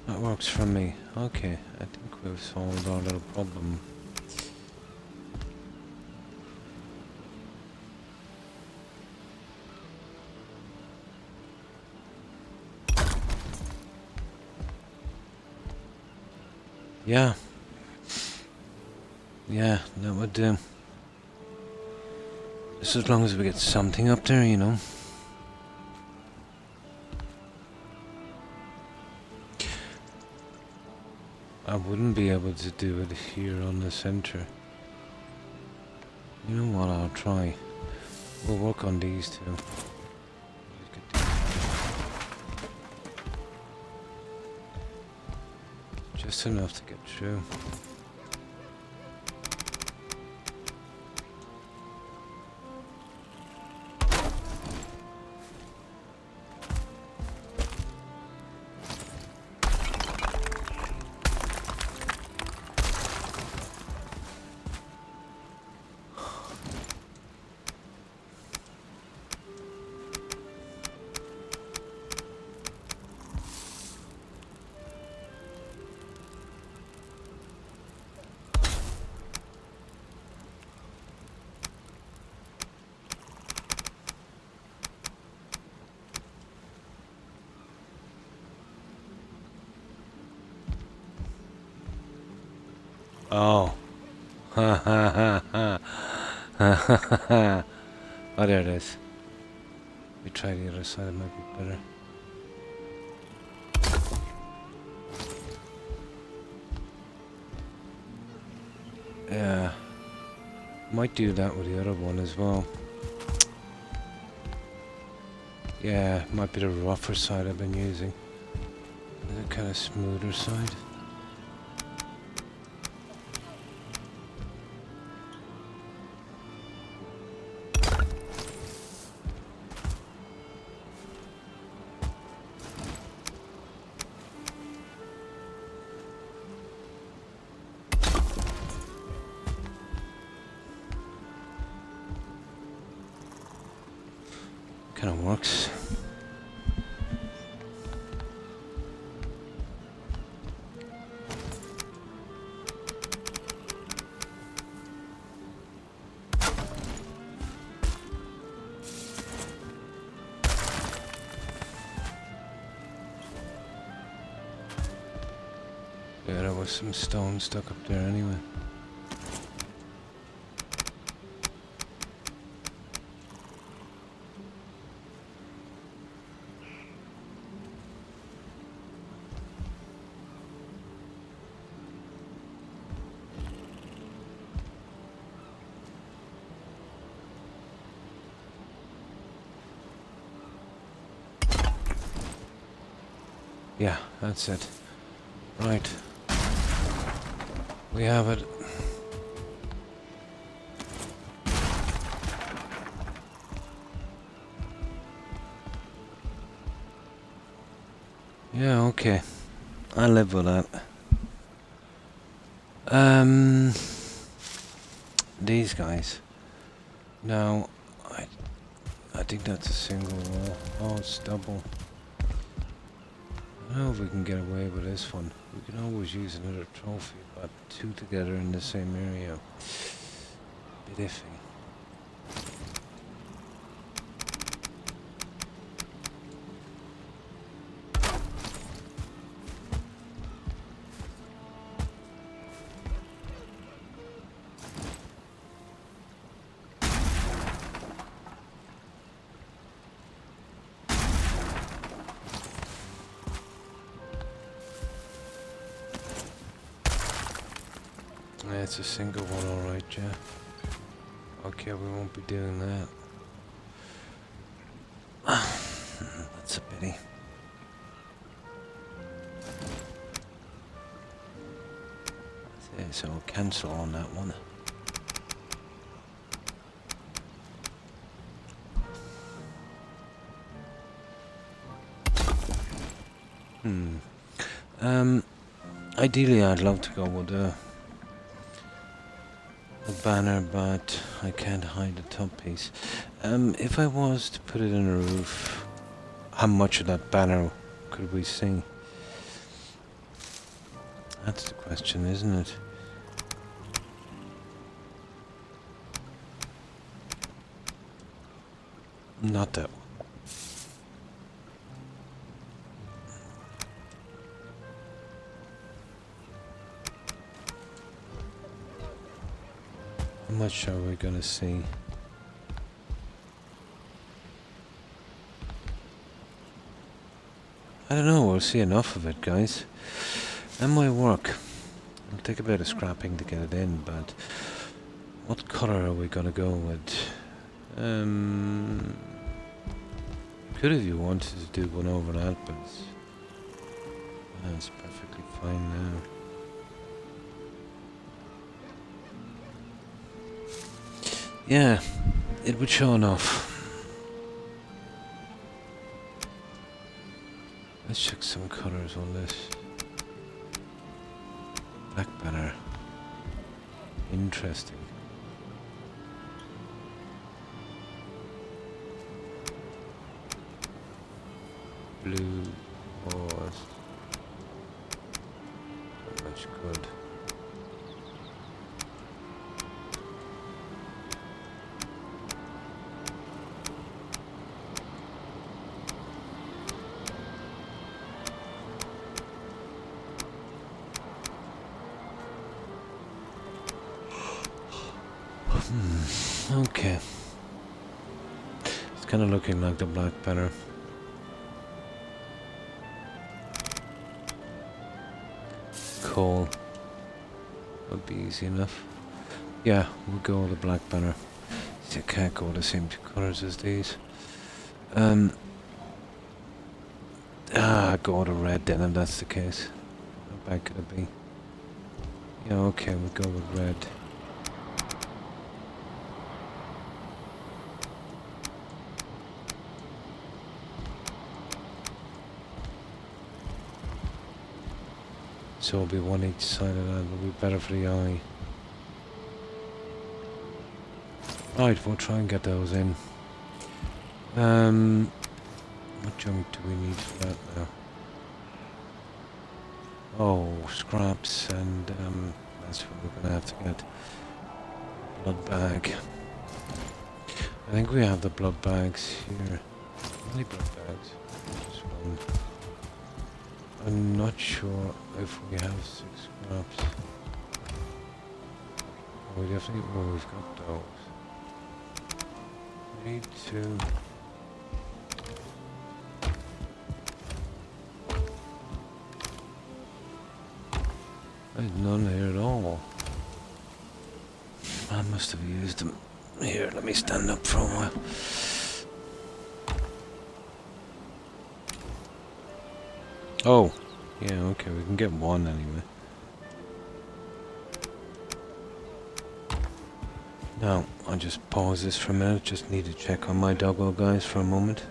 Speaker 1: That works for me. Okay, I think we've solved our little problem. Yeah. Yeah, that would do. Just as long as we get something up there, you know. I wouldn't be able to do it here on the center. You know what, I'll try. We'll work on these two. Just enough to get through. Oh. Ha ha ha ha. Ha ha ha ha. Oh, there it is. We try the other side, it might be better. Yeah. Might do that with the other one as well. Yeah, might be the rougher side I've been using. The kind of smoother side. Kind of works. Yeah, there was some stone stuck up there anyway. Yeah, that's it. Right. We have it. Yeah, okay. I live with that. These guys. Now, I think that's a single wall. Oh, it's double. I don't know if we can get away with this one. We can always use another trophy, but two together in the same area. Bit iffy. Yeah, it's a single one, alright, yeah. Okay, we won't be doing that. That's a pity. Okay, so we'll cancel on that one. Ideally I'd love to go with a banner, but I can't hide the top piece. If I was to put it in a roof, how much of that banner could we see? That's the question, isn't it? Not that one. How much are we gonna see? I don't know, we'll see enough of it, guys. That might work. It'll take a bit of scrapping to get it in, but what colour are we gonna go with? Could if you wanted to do one over that, but that's perfectly fine now. Yeah, it would show enough. Let's check some colours on this. Black banner. Interesting. Blue was not much good. Okay. It's kind of looking like the black banner. Coal. Would be easy enough. Yeah, we'll go with the black banner. You can't go the same two colours as these. Go with the red then if that's the case. How bad could it be? Yeah, okay, we'll go with red. So it'll be one each side of that, it'll be better for the eye. Right, we'll try and get those in. What junk do we need for that now? Oh, scraps and that's what we're gonna have to get. Blood bag. I think we have the blood bags here. How many blood bags? Just one. I'm not sure if we have 6 scraps. Oh, we definitely, well, we've got those. We need to... There's none here at all. I must have used them. Here, let me stand up for a while. Oh, yeah, okay, we can get one anyway. Now, I'll just pause this for a minute, just need to check on my doggo guys for a moment.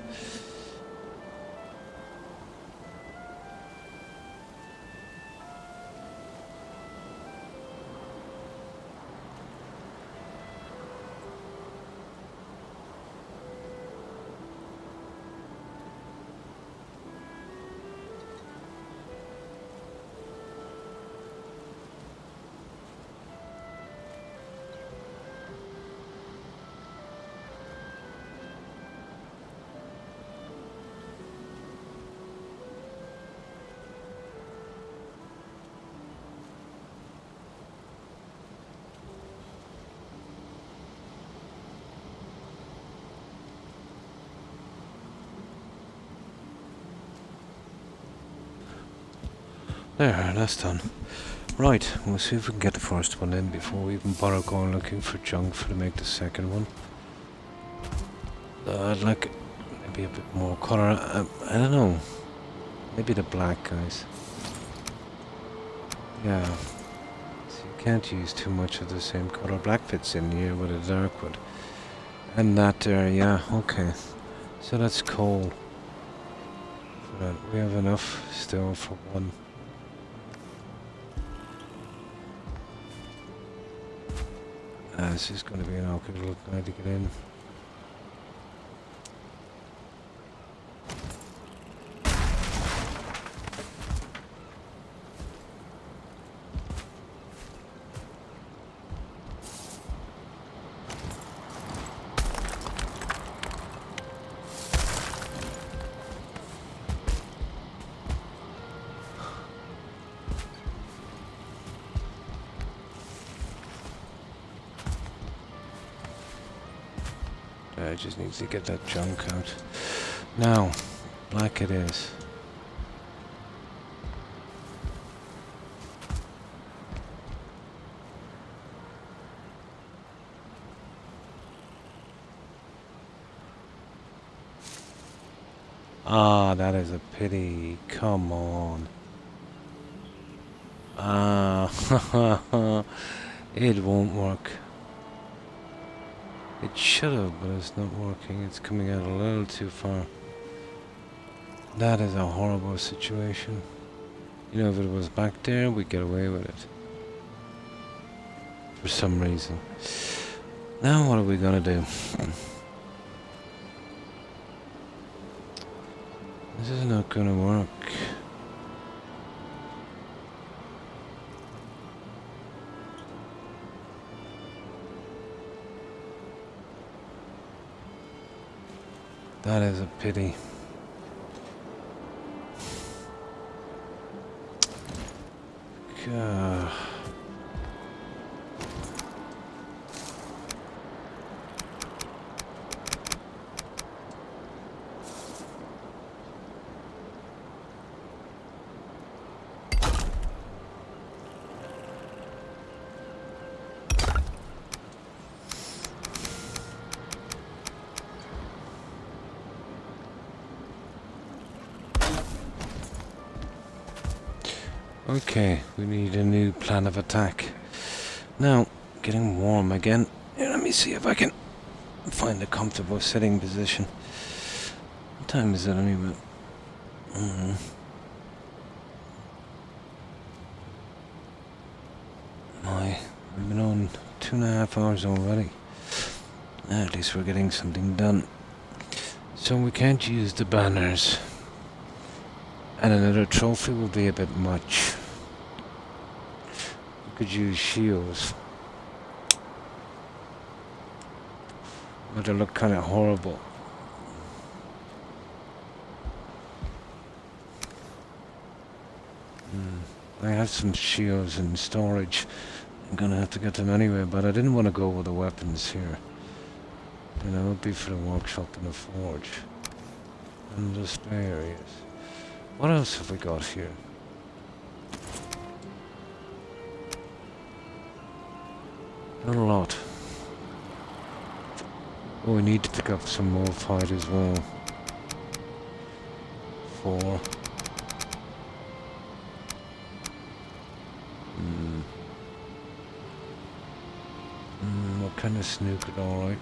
Speaker 1: There, that's done. Right, we'll see if we can get the first one in before we even bother going looking for junk to make the second one. I'd like maybe a bit more colour. I don't know. Maybe the black, guys. Yeah. So you can't use too much of the same colour. Black fits in here with a dark one. And that there, yeah, okay. So that's coal. For that. We have enough still for one. This is going to be an awkward little guy to get in. I just need to get that junk out. Now, black it is. Ah, that is a pity. Come on. Ah, it won't work. It should have, but it's not working. It's coming out a little too far. That is a horrible situation. You know, if it was back there, we'd get away with it. For some reason. Now what are we gonna do? This is not gonna work. That is a pity. God. Okay, we need a new plan of attack. Now, getting warm again. Here, let me see if I can find a comfortable sitting position. What time is it anyway? We've been on 2.5 hours already. At least we're getting something done. So we can't use the banners. And another trophy will be a bit much. We could use shields. But they look kind of horrible. I have some shields in storage. I'm gonna have to get them anyway, but I didn't want to go with the weapons here. You know, it would be for the workshop and the forge. And the display areas. What else have we got here? Not a lot. Oh, we need to pick up some more fight as well. 4. kind of snook it alright.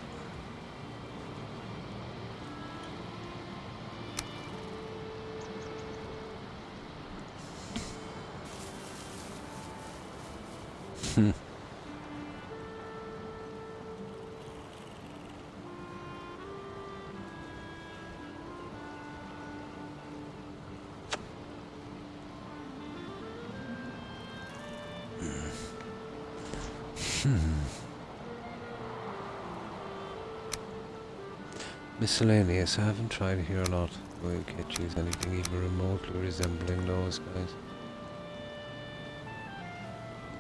Speaker 1: Miscellaneous. I haven't tried here a lot. We can't choose anything even remotely resembling those guys.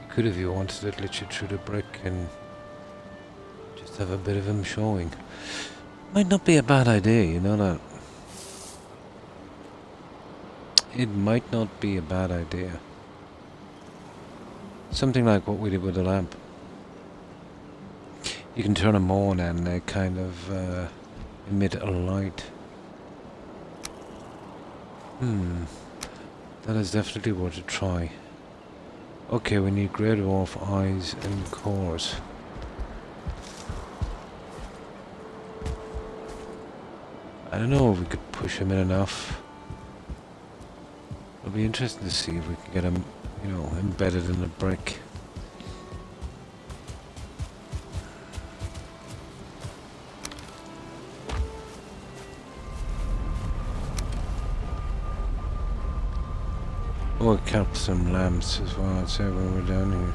Speaker 1: You could, if you wanted it, let you through the brick and just have a bit of him showing. Might not be a bad idea, you know that. It might not be a bad idea. Something like what we did with the lamp. You can turn them on and they kind of emit a light. That is definitely worth a try. Okay, we need grey dwarf eyes and cores. I don't know if we could push him in enough. It'll be interesting to see if we can get him, you know, embedded in the brick. Oh, I capped some lamps as well, I'd say, when we're down here.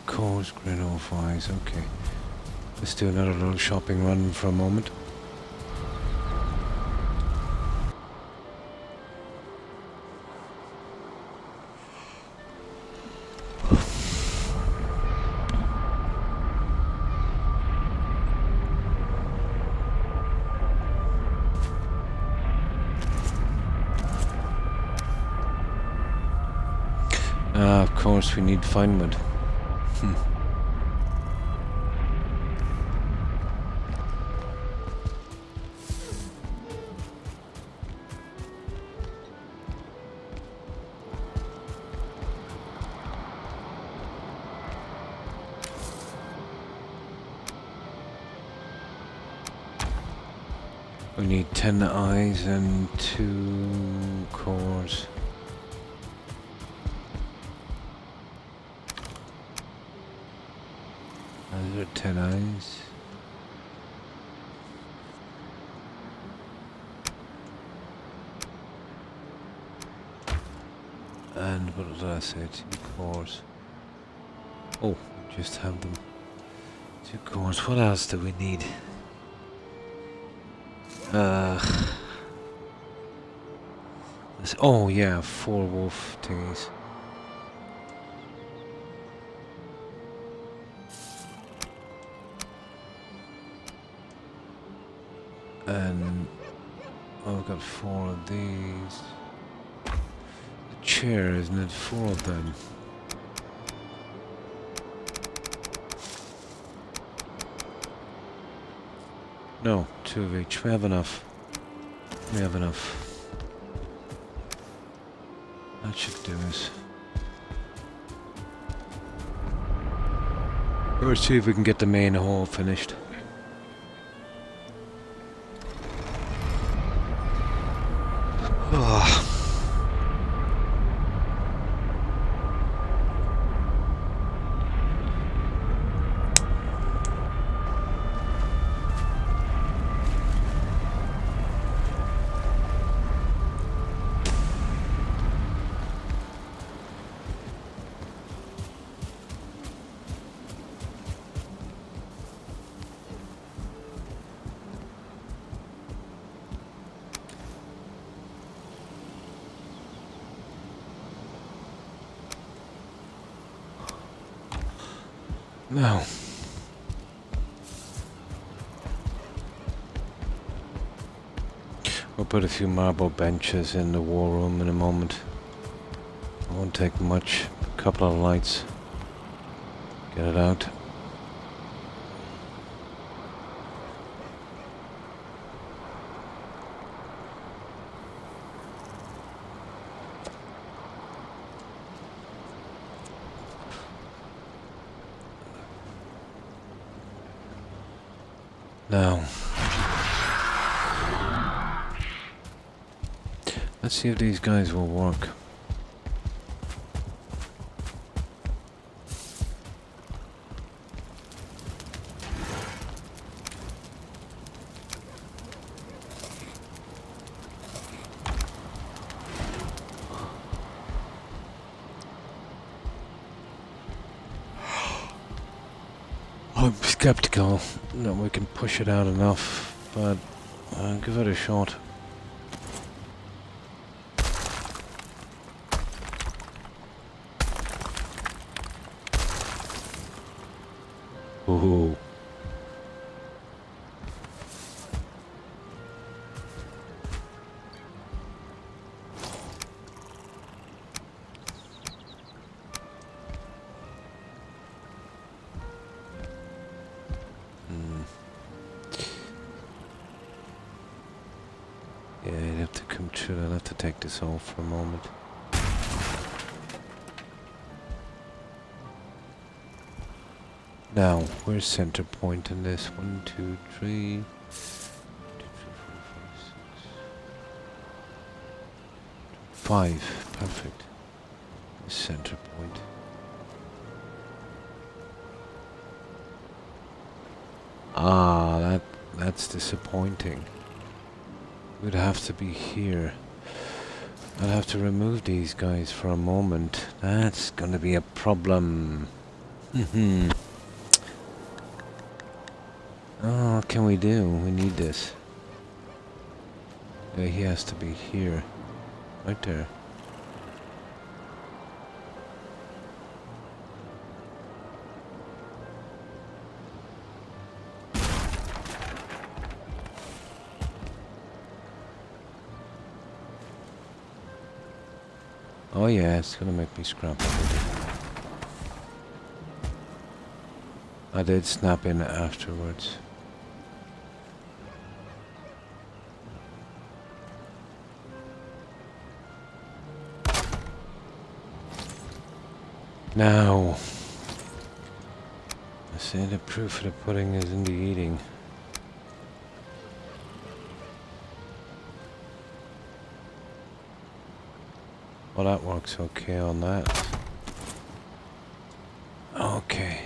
Speaker 1: Cores, grid off eyes, okay. Let's do another little shopping run for a moment. Of course we need finewood. We need 10 eyes and 2 cores. Those are 10 eyes. And what did I say? 2 cores. Oh, we just have them. 2 cores. What else do we need? Oh yeah, 4 wolf thingies. And I've got 4 of these. The chair, isn't it? 4 of them. No, 2 of each. We have enough. We have enough. That should do us. Let's see if we can get the main hall finished. Now, we'll put a few marble benches in the war room in a moment. It won't take much couple of lights. Get it out. Now, let's see if these guys will work. I'm skeptical that we can push it out enough, but I'll give it a shot. Ooh. Yeah, you'd have to come through. I'll have to take this off for a moment. Now, where's center point in this? 1, 2, 3. 1, 2, 3, 4, 5, 6. 5. Perfect. Center point. Ah, that's disappointing. We'd have to be here. I'd have to remove these guys for a moment. That's gonna be a problem. Oh, what can we do? We need this. Yeah, he has to be here. Right there. Oh yeah, it's gonna make me scrap everything. I did snap in afterwards. Now, I say the proof of the pudding is in the eating. Well, that works okay on that. Okay.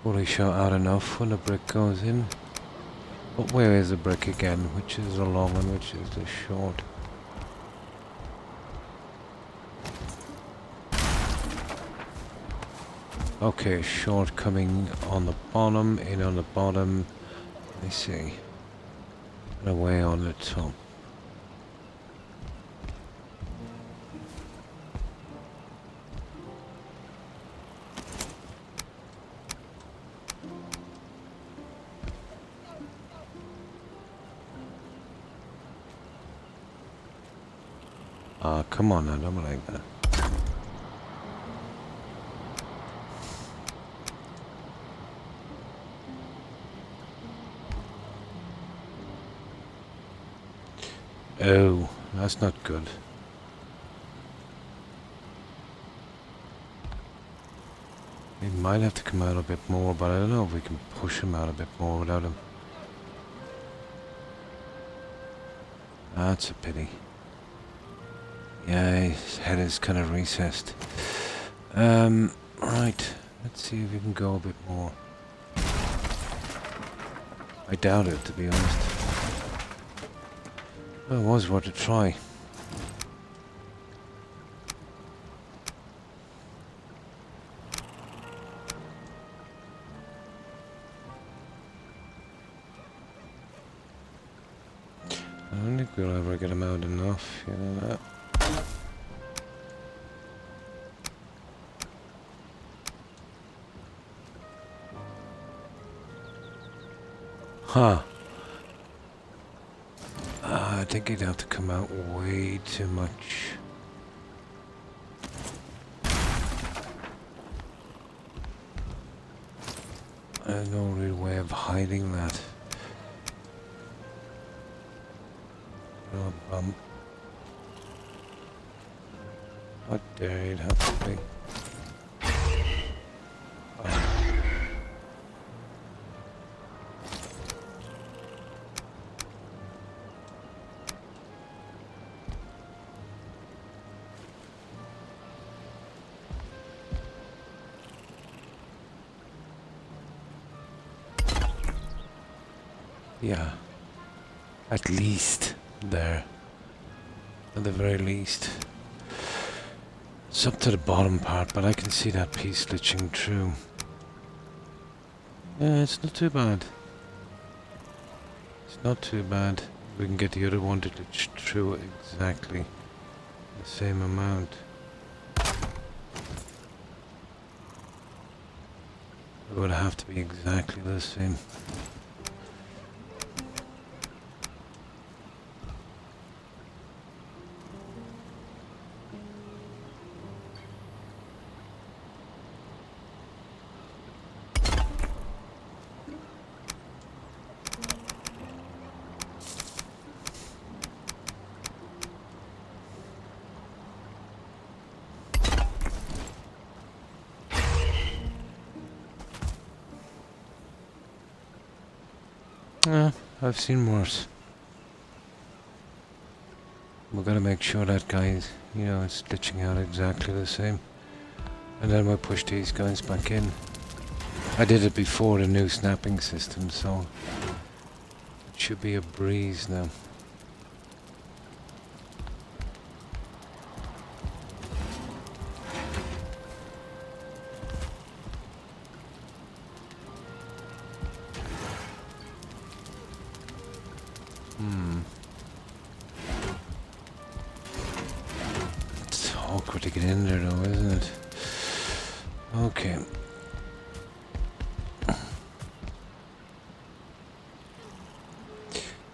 Speaker 1: Will he shut out enough when the brick goes in? But where is the brick again? Which is the long and which is the short? Okay, short coming on the bottom, in on the bottom. Let me see. And away on the top. Ah, come on now, don't like that. Oh, that's not good. He might have to come out a bit more, but I don't know if we can push him out a bit more without him. That's a pity. Yeah, his head is kind of recessed. Right. Let's see if we can go a bit more. I doubt it, to be honest. Well, it was worth a try. I don't think we'll ever get him out enough, you know that. Huh. I think he'd have to come out way too much. There's no real way of hiding that. No bump. How dare it have to be? Yeah, at least there, at the very least. It's up to the bottom part, but I can see that piece glitching through. Yeah, it's not too bad. It's not too bad. We can get the other one to glitch through exactly the same amount. It would have to be exactly the same. I've seen worse. We've got to make sure that guy's, it's glitching out exactly the same. And then we'll push these guys back in. I did it before the new snapping system, so it should be a breeze now. It's awkward to get in there though, isn't it? Okay. I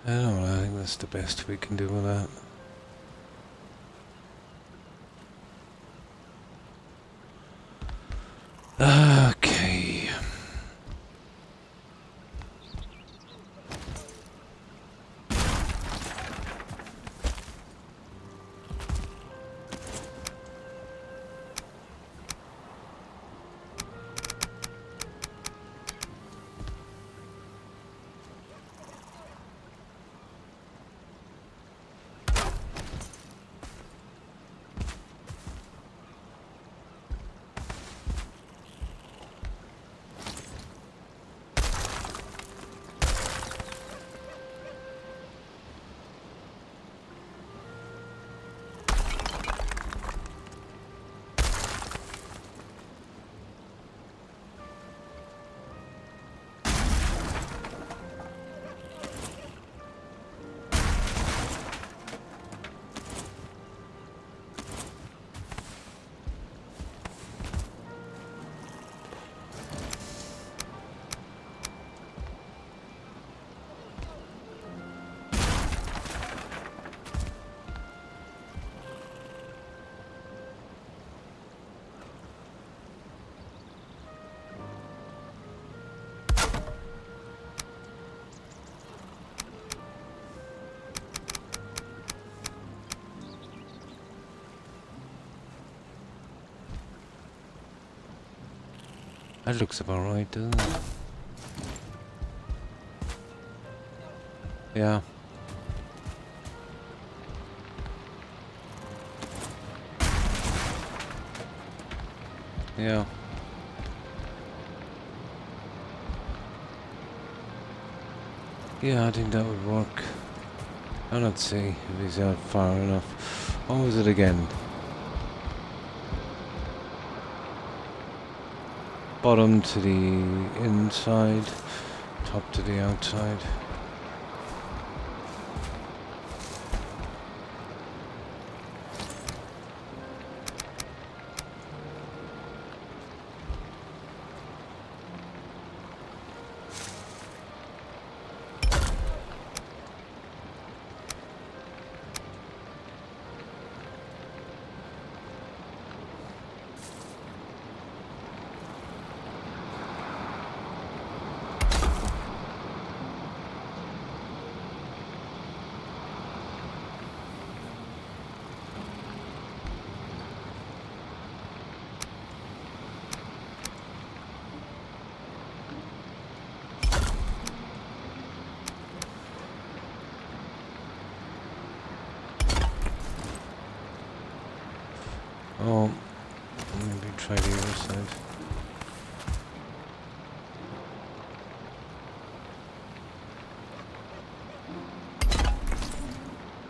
Speaker 1: don't know, I think that's the best we can do with that. Okay. That looks about right, doesn't it? Yeah. Yeah. Yeah, I think that would work. Now let's see if he's out far enough. What was it again? Bottom to the inside, top to the outside.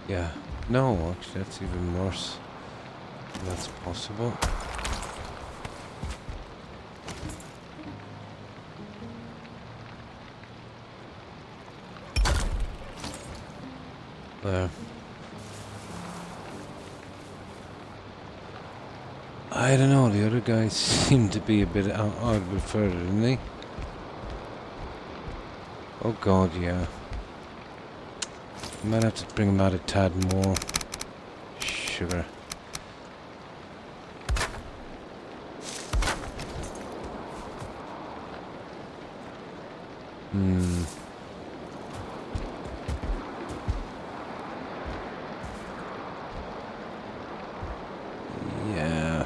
Speaker 1: Yeah. No, actually, that's even worse. That's possible. There. I don't know, the other guys seem to be a bit out a bit further, didn't they? Oh god, yeah. Might have to bring them out a tad more. Sugar. Hmm. Yeah.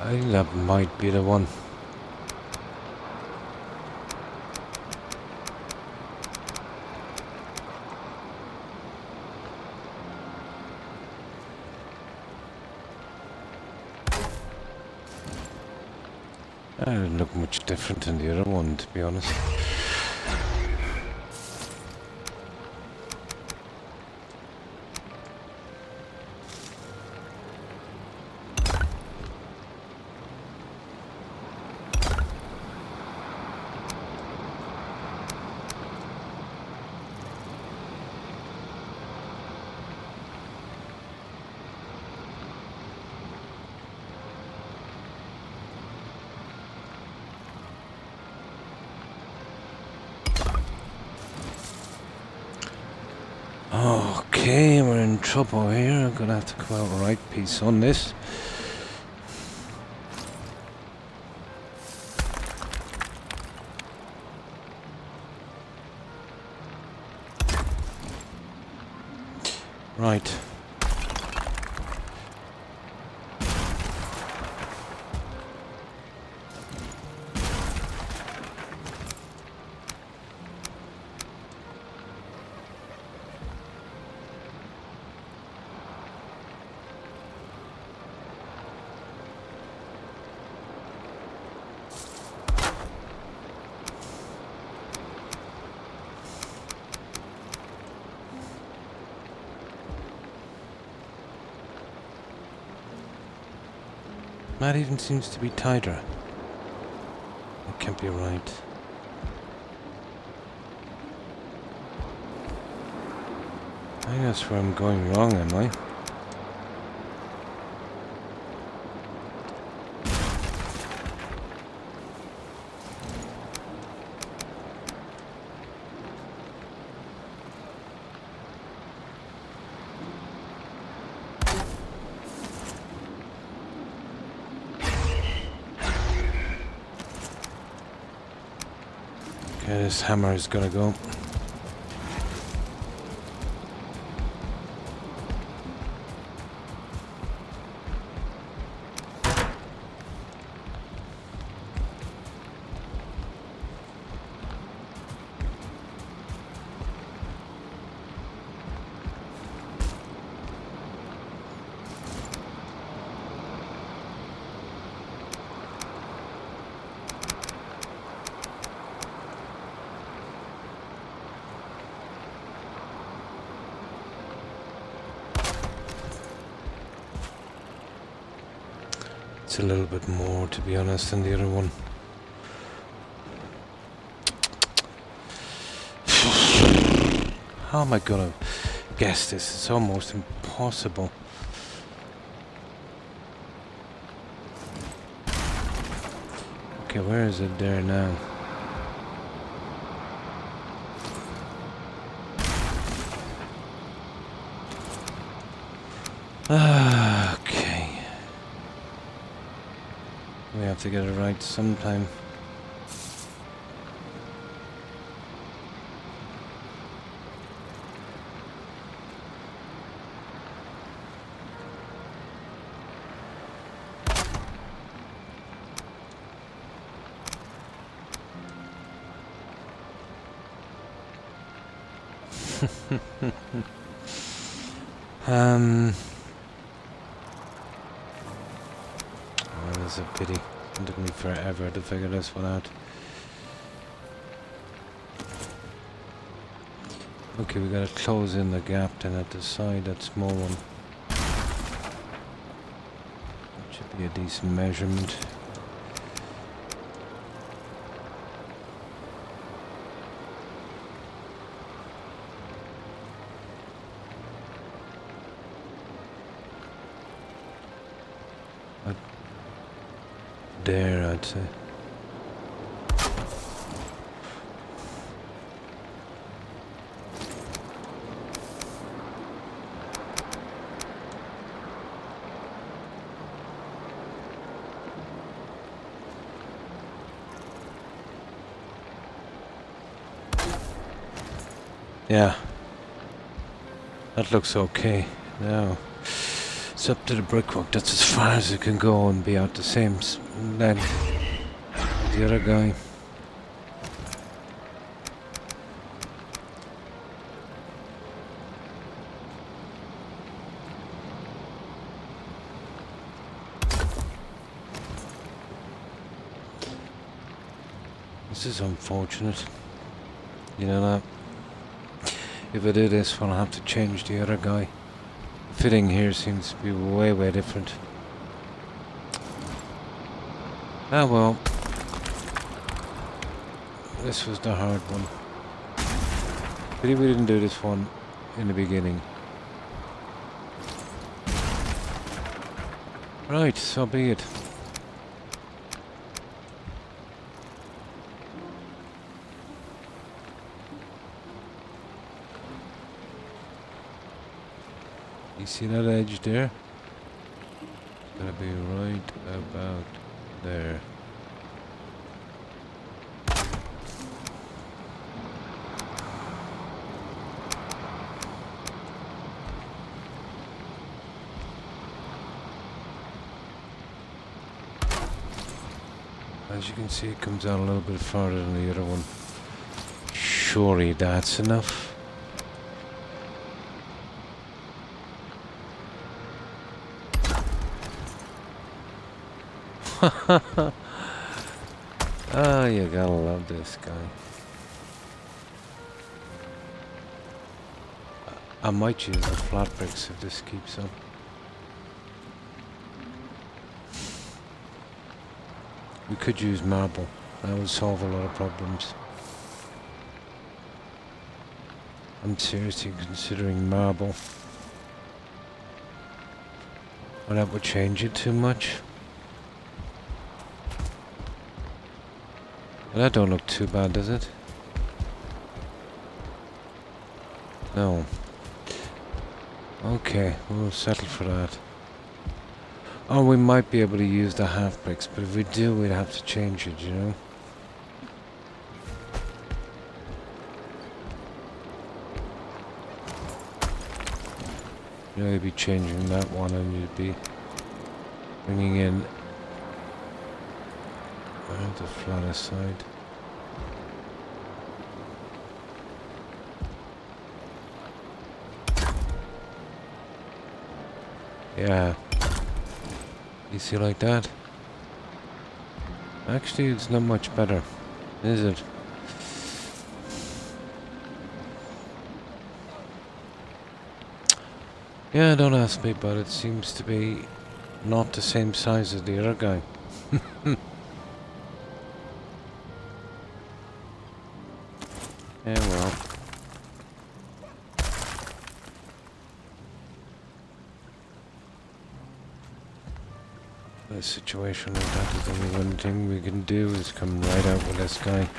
Speaker 1: I think that might be the one. That didn't look much different than the other one, to be honest. Okay, we're in trouble here. I'm gonna have to come out a right piece on this. Right. That even seems to be tighter. That can't be right. I think that's where I'm going wrong, am I? Okay, this hammer is gonna go. It's a little bit more, to be honest, than the other one. How am I gonna guess this? It's almost impossible. Okay, where is it there now? Okay. We have to get it right sometime. Oh, that's a pity. It took me forever to figure this one out. Okay, we gotta close in the gap then at the side, that small one. That should be a decent measurement. There, I'd say. Yeah, that looks okay. Now, it's up to the brickwork. That's as far as it can go and be out the same length as the other guy. This is unfortunate. You know that? If I do this one, I'll have to change the other guy. The fitting here seems to be way, way different. Ah well. This was the hard one. Pity we didn't do this one in the beginning. Right, so be it. You see that edge there? It's gonna be right about there. As you can see, it comes out a little bit farther than the other one. Surely that's enough. Ah, you gotta love this guy. I might use the flat bricks if this keeps up. We could use marble. That would solve a lot of problems. I'm seriously considering marble. But that would change it too much. Well, that don't look too bad, does it? No. Okay, we'll settle for that. Or we might be able to use the half bricks, but if we do, we'd have to change it, you know? You know, you'd be changing that one and you'd be bringing in the flatter side. Yeah. You see like that? Actually, it's not much better, is it? Yeah, don't ask me, but it seems to be not the same size as the other guy. Yeah, well. In a situation like that, there's only one thing we can do is come right out with this guy.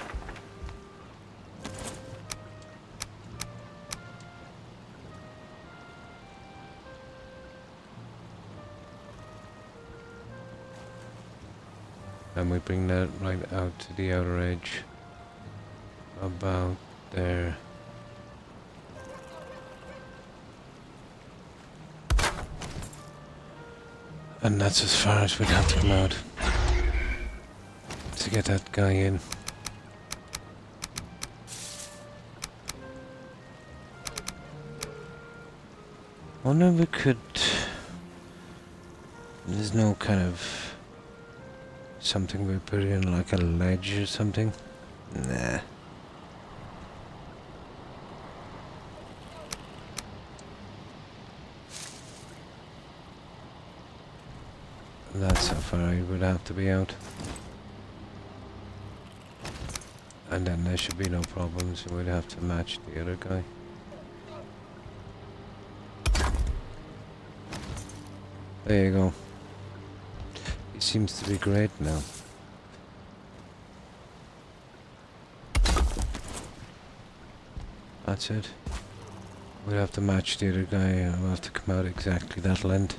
Speaker 1: and we bring that right out to the outer edge. About there. And that's as far as we'd have to come out to get that guy in. Wonder if we could... There's no kind of... something we put in, like a ledge or something? Nah. That's how far I would have to be out. And then there should be no problems, we'd have to match the other guy. There you go. He seems to be great now. That's it. We'll have to match the other guy and we'll have to come out exactly that length.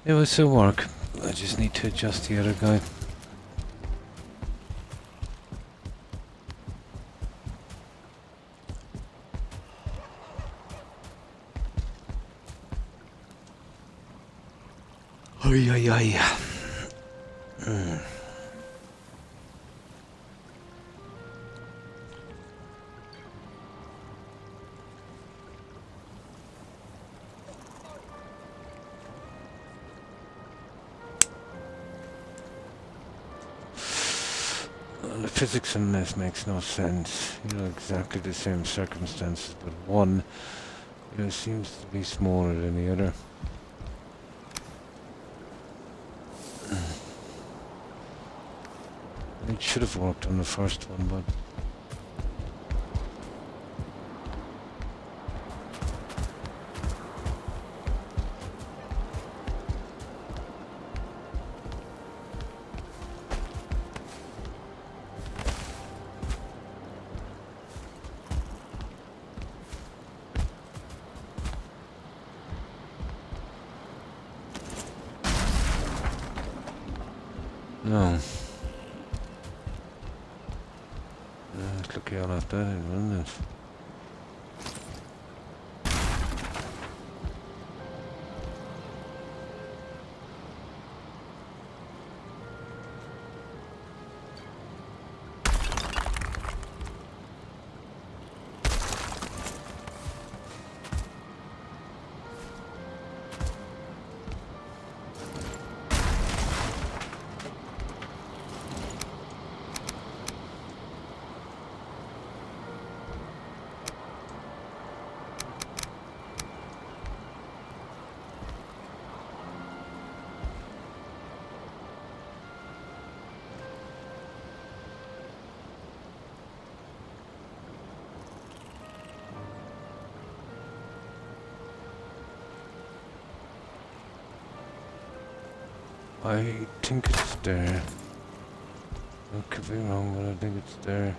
Speaker 1: It will still work. I just need to adjust the other guy. Ay, ay, ay. The physics in this makes no sense. You know, exactly the same circumstances, but one, you know, seems to be smaller than the other. It should have worked on the first one, but... No. It's lucky I left that in, wasn't it? I think it's there. I could be wrong, but I think it's there.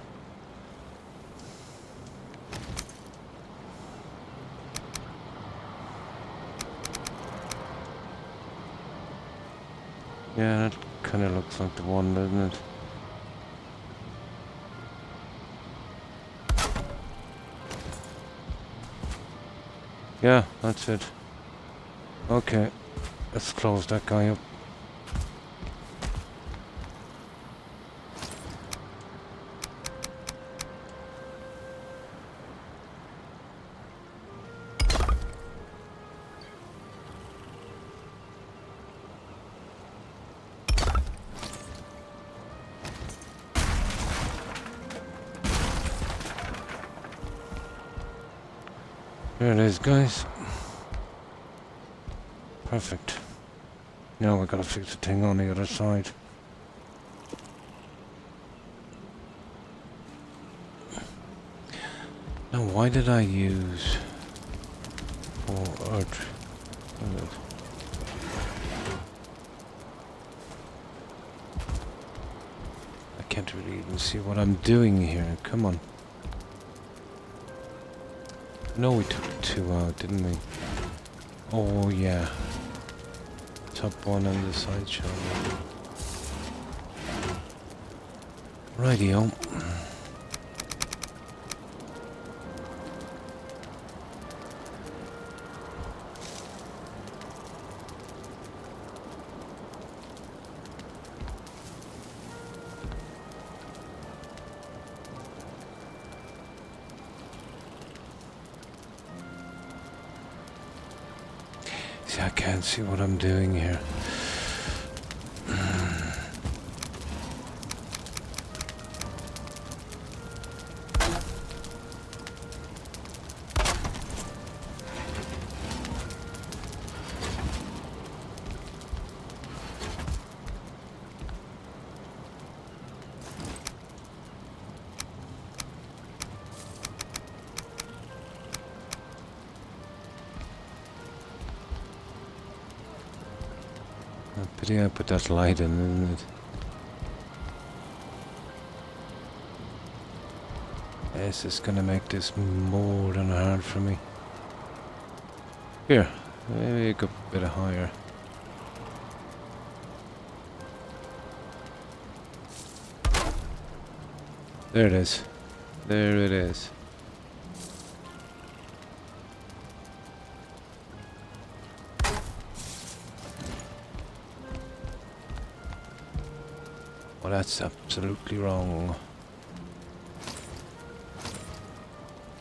Speaker 1: Yeah, that kind of looks like the one, doesn't it? Yeah, that's it. Okay, let's close that guy up. There it is, guys. Perfect. Now we gotta fix the thing on the other side. Now, why did I use... Oh, earth. I can't really even see what I'm doing here. Come on. No, we took two out, didn't we? Oh, yeah. Top one and the side shoulder. Rightio. See, I can't see what I'm doing here. Pity I put that light in, isn't it? This is gonna make this more than hard for me. Here, maybe go a bit higher. There it is. There it is. Well, that's absolutely wrong.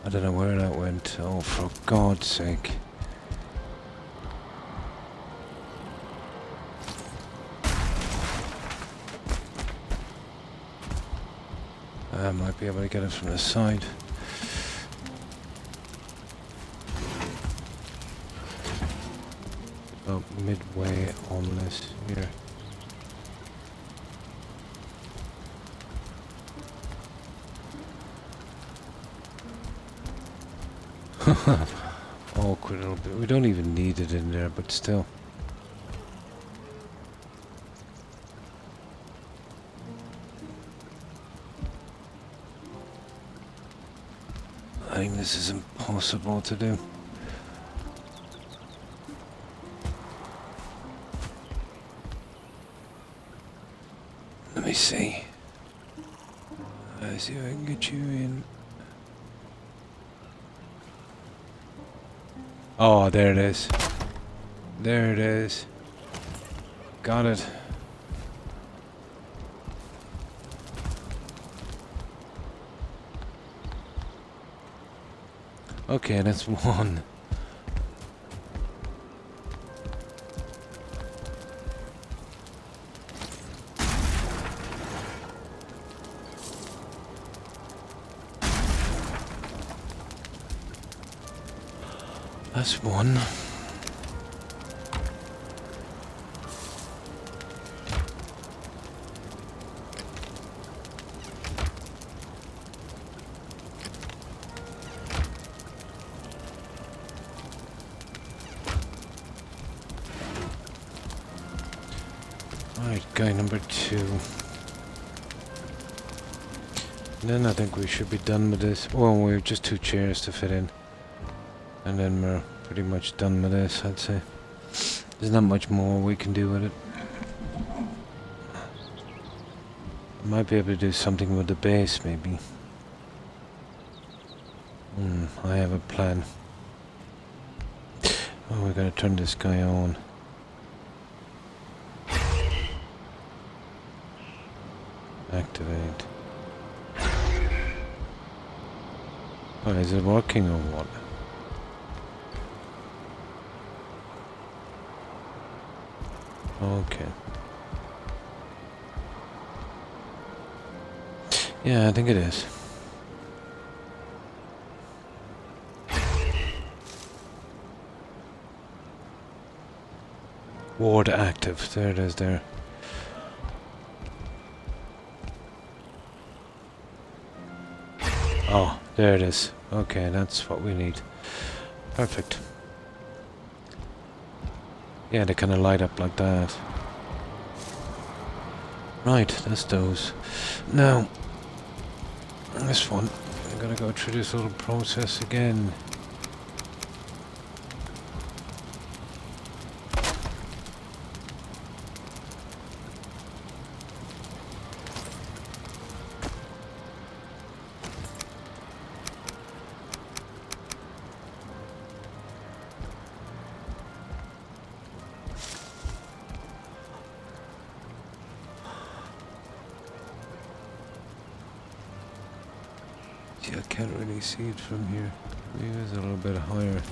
Speaker 1: I don't know where that went. Oh, for God's sake. I might be able to get it from the side. About midway on this here. Awkward little bit. We don't even need it in there, but still. I think this is impossible to do. Let me see. Let's see if I can get you in. Oh, there it is. There it is. Got it. Okay, that's one. That's one. Right, guy number 2. And then I think we should be done with this. Well, we have just 2 chairs to fit in. And then we're pretty much done with this, I'd say. There's not much more we can do with it. I might be able to do something with the base, maybe. I have a plan. Oh, we gotta turn this guy on. Activate. Oh, is it working or what? Okay. Yeah, I think it is. Ward active. There it is there. Oh, there it is. Okay, that's what we need. Perfect. Yeah, they kind of light up like that. Right, that's those. Now, this one, I'm gonna go through this little process again. I can't really see it from here. Maybe it's a little bit higher.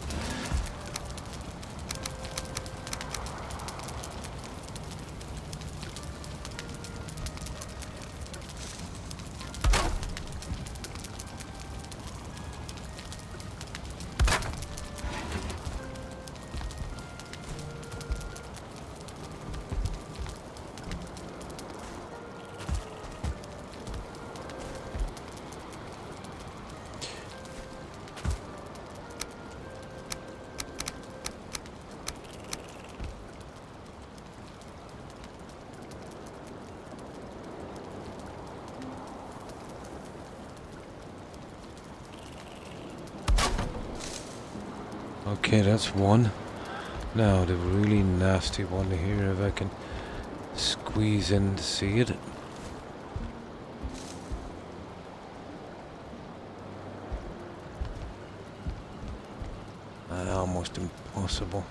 Speaker 1: Okay, that's one. Now the really nasty one here, if I can squeeze in to see it. Almost impossible.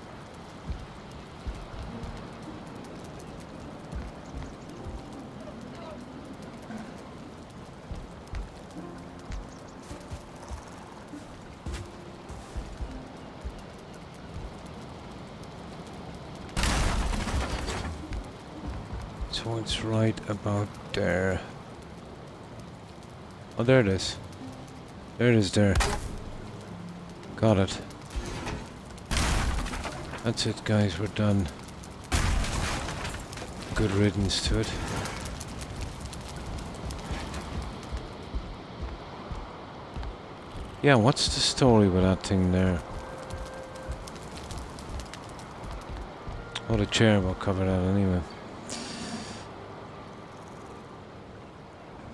Speaker 1: So it's right about there. Oh, there it is. There it is there. Got it. That's it, guys. We're done. Good riddance to it. Yeah, what's the story with that thing there? Oh, the chair will cover that anyway.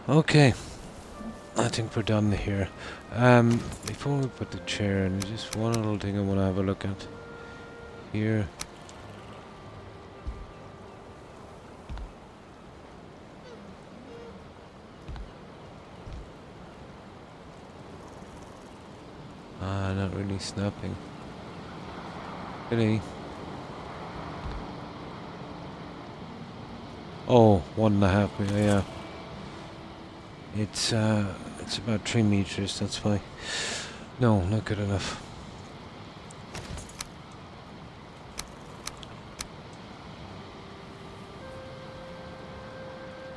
Speaker 1: Okay, I think we're done here. Before we put the chair in, there's just one little thing I want to have a look at here. Not really snapping. Really? Oh, 1.5 meters, yeah. It's about 3 meters, that's why. No, not good enough.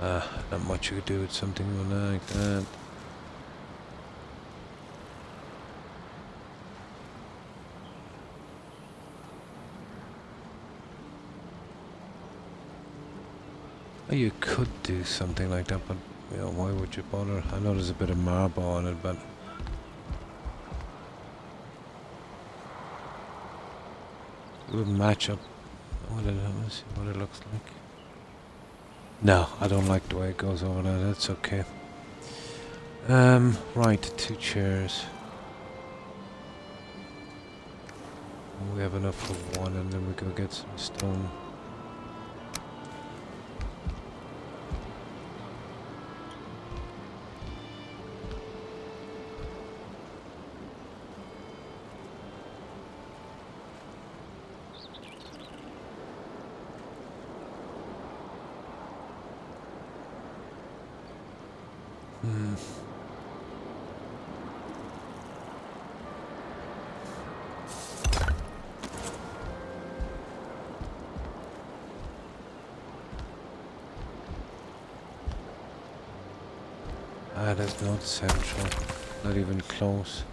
Speaker 1: Not much you could do with something like that. You could do something like that, but you know, why would you bother? I know there's a bit of marble on it, but it wouldn't match up. What it looks like. No, I don't like the way it goes over there. That's okay. Right, 2 chairs. We have enough for one, and then we go get some stone. That's not central, not even close.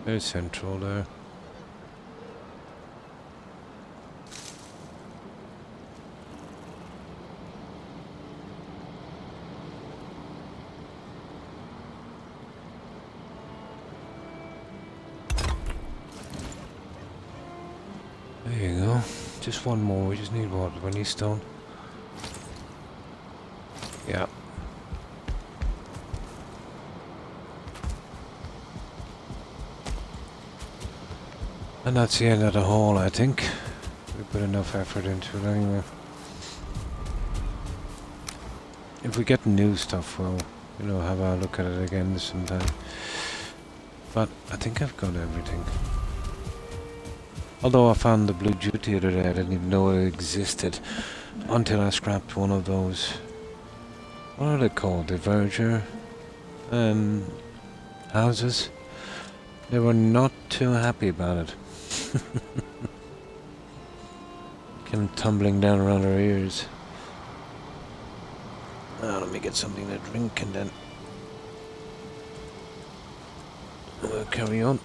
Speaker 1: Very central there. There you go. Just one more. We just need what? 20 stone? Yeah. And that's the end of the haul, I think. We put enough effort into it anyway. If we get new stuff, we'll, you know, have a look at it again sometime. But I think I've got everything. Although I found the blue jute the other day, I didn't even know it existed until I scrapped one of those. What are they called? Diverger houses. They were not too happy about it. Came tumbling down around our ears. Let me get something to drink and then we'll carry on.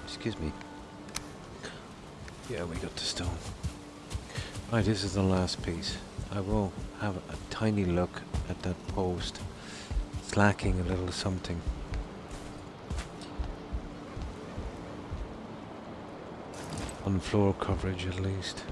Speaker 1: Excuse me. Yeah, we got the stone. Right, this is the last piece. I will have a tiny look at that post. It's lacking a little something. On floor coverage at least.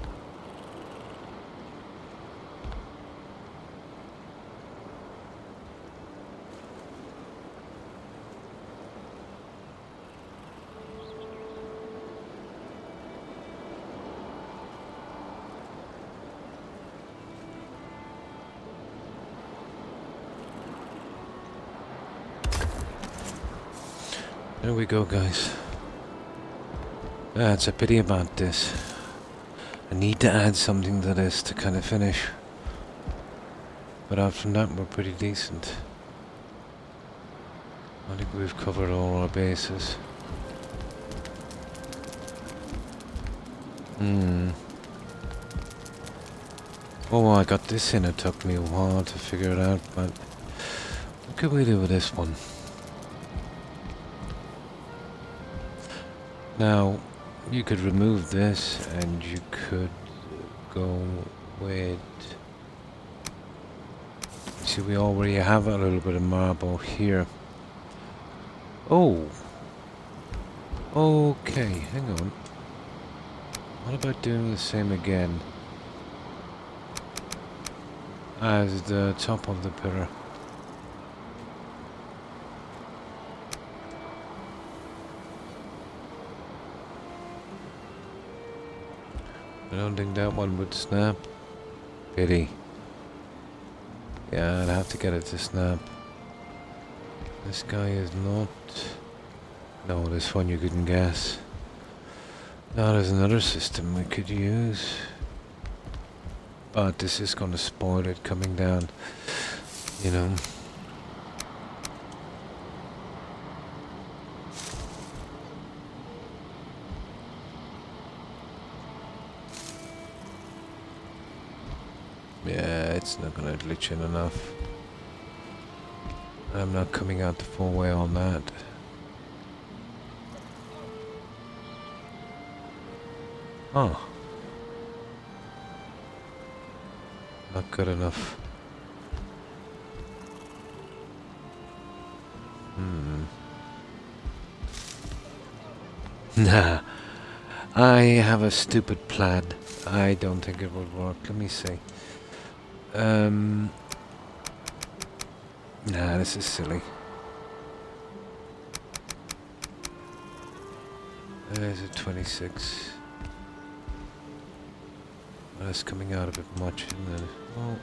Speaker 1: There we go, guys. It's a pity about this. I need to add something to this to kind of finish. But out from that, we're pretty decent. I think we've covered all our bases. Oh, I got this in. It took me a while to figure it out, but what could we do with this one? Now, you could remove this and you could go with... See, we already have a little bit of marble here. Oh! Okay, hang on. What about doing the same again as the top of the pillar? I don't think that one would snap. Pity. Yeah, I'd have to get it to snap. This guy is not... No, this one you couldn't guess. Now there's another system we could use. But this is going to spoil it coming down. You know. Yeah, it's not gonna glitch in enough. I'm not coming out the full way on that. Oh. Not good enough. Nah. I have a stupid plan. I don't think it would work. Let me see. Nah, this is silly. There's a 26. Well, that's coming out a bit much, isn't it? Oh.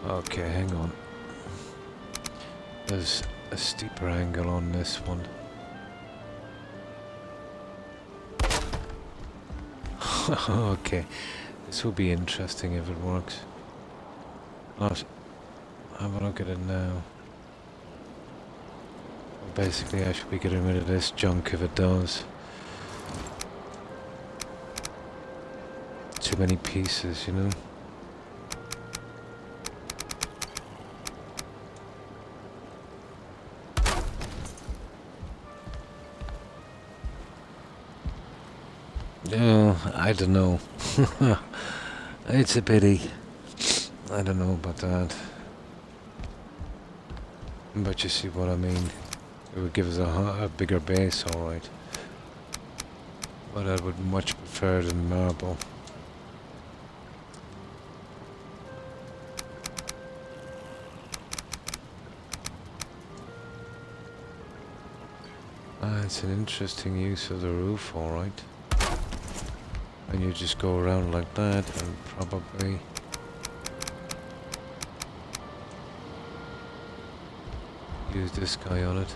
Speaker 1: Okay, hang on. There's a steeper angle on this one. Okay, this will be interesting if it works. Not. Have a look at it now. Basically, I should be getting rid of this junk if it does. Too many pieces, you know. I don't know. It's a pity. I don't know about that. But you see what I mean. It would give us a bigger base, alright. But I would much prefer it in marble. It's an interesting use of the roof, alright. And you just go around like that and probably use this guy on it.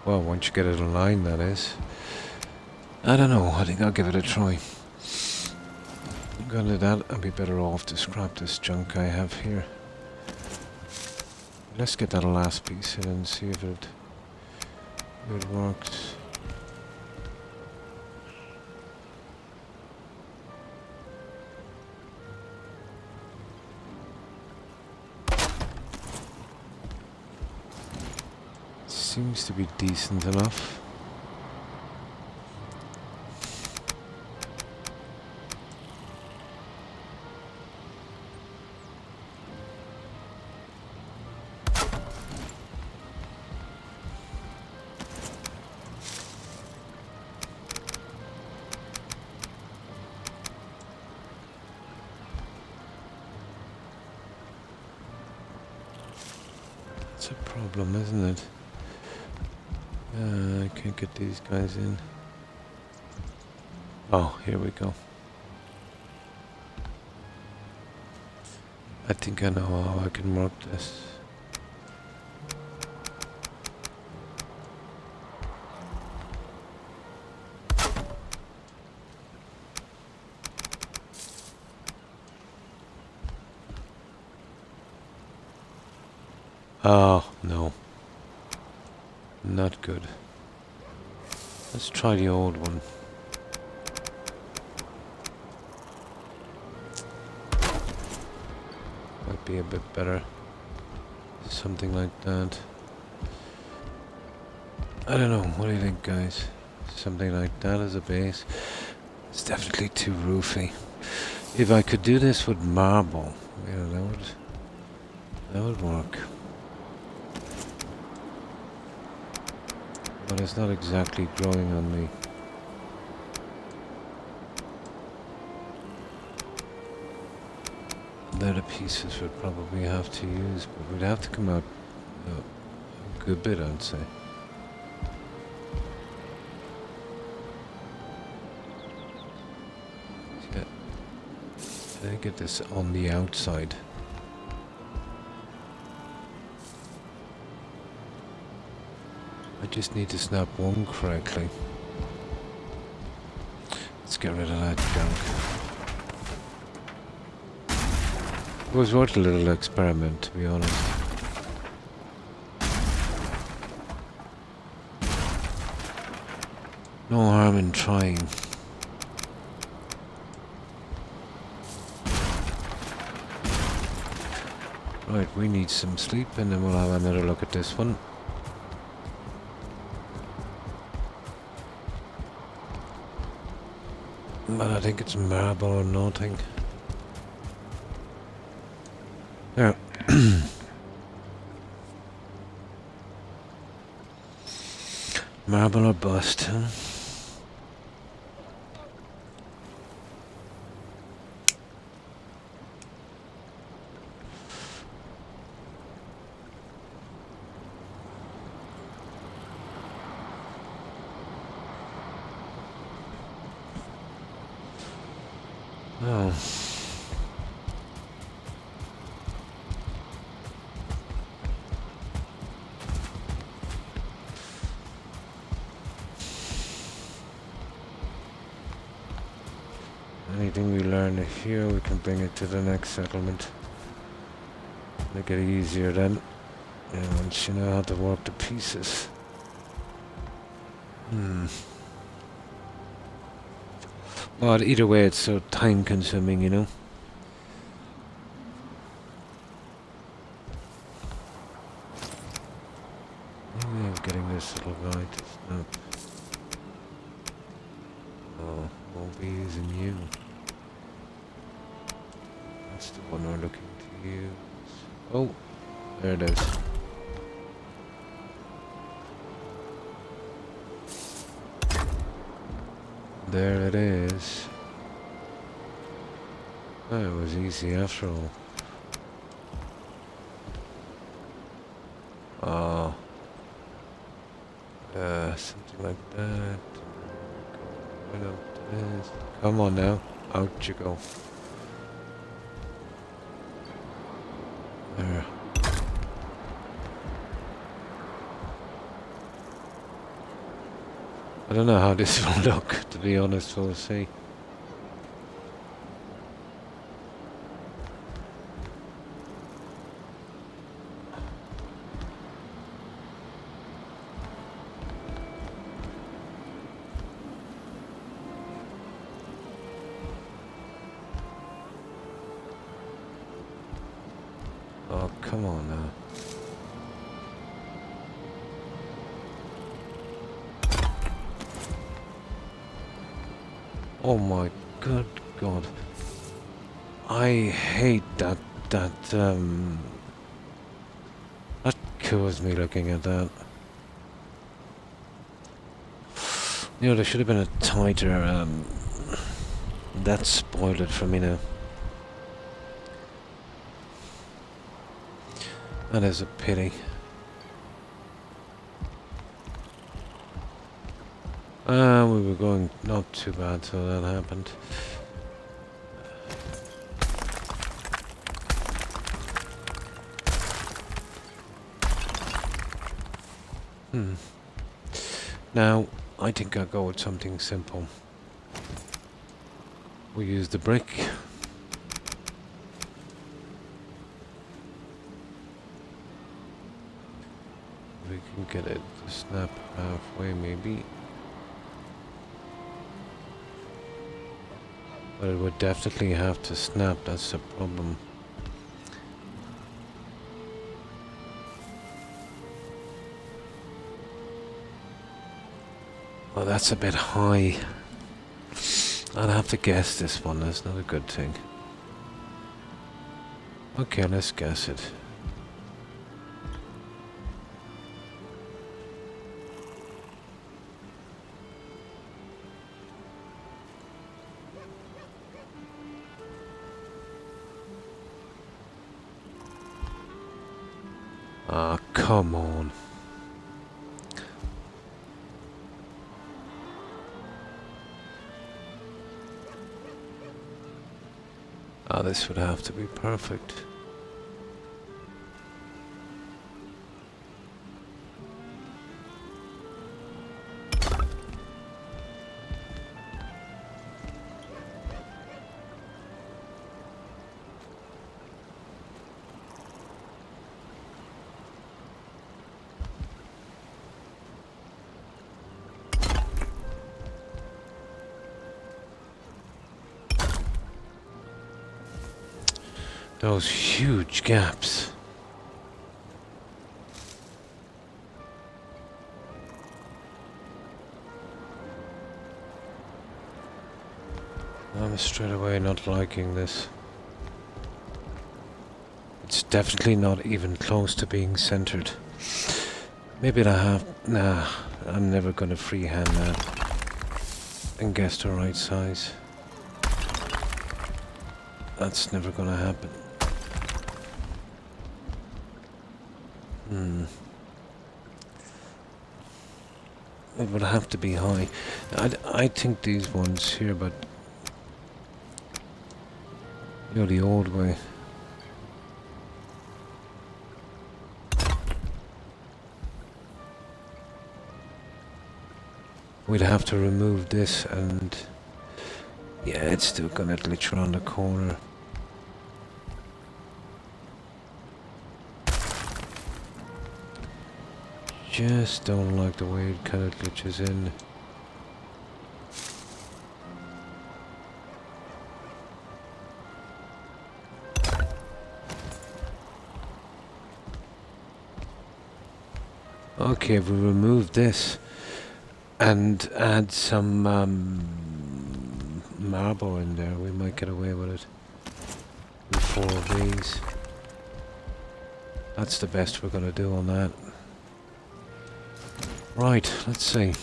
Speaker 1: Well, once you get it aligned, that is. I don't know, I think I'll give it a try. I'm gonna do that, I'd be better off to scrap this junk I have here. Let's get that last piece in and see if it works. Seems to be decent enough. It's a problem, isn't it? I can't get these guys in. Oh, here we go. I think I know how I can mark this. Oh, no. Not good. Let's try the old one. Might be a bit better. Something like that. I don't know, what do you think, guys? Something like that as a base. It's definitely too roofy. If I could do this with marble, you know, that would work. But it's not exactly growing on me. They're the pieces we'd probably have to use, but we'd have to come out a good bit, I'd say. Yeah. Let me get this on the outside. I just need to snap one correctly. Let's get rid of that junk. It was worth a little experiment, to be honest. No harm in trying. Right, we need some sleep and then we'll have another look at this one. But I think it's marble or nothing. There. Marble or bust, huh? Oh. Anything we learn here, we can bring it to the next settlement. Make it easier then. And once you know how to work the pieces. But either way, it's so time consuming, you know. Maybe I've getting this little guy to snap. Oh, won't be using you. That's the one we're looking to use. Oh, there it is. There it is. Oh, it was easy after all. Oh. Something like that. Right up to this. Come on now. Out you go. There. I don't know how this will look, to be honest, we'll see. Oh, come on now. Oh my good God. I hate that kills me looking at that. You know, there should have been a tighter, that spoiled it for me now. That is a pity. We were going not too bad till that happened. Now, I think I'll go with something simple. We use the brick. We can get it to snap halfway maybe. But it would definitely have to snap, that's the problem. Well, that's a bit high. I'd have to guess this one, that's not a good thing. Okay, let's guess it. Ah, come on. Ah, this would have to be perfect. Those huge gaps. I'm straight away not liking this. It's definitely not even close to being centered. Maybe I have... Nah, I'm never gonna freehand that and guess the right size. That's never gonna happen. It would have to be high. I think these ones here, but you know, the old way. We'd have to remove this and yeah, it's still gonna glitch around the corner. Just don't like the way it kind of glitches in. Okay, if we remove this and add some marble in there, we might get away with it. With 4 of these. That's the best we're gonna do on that. Right, let's see.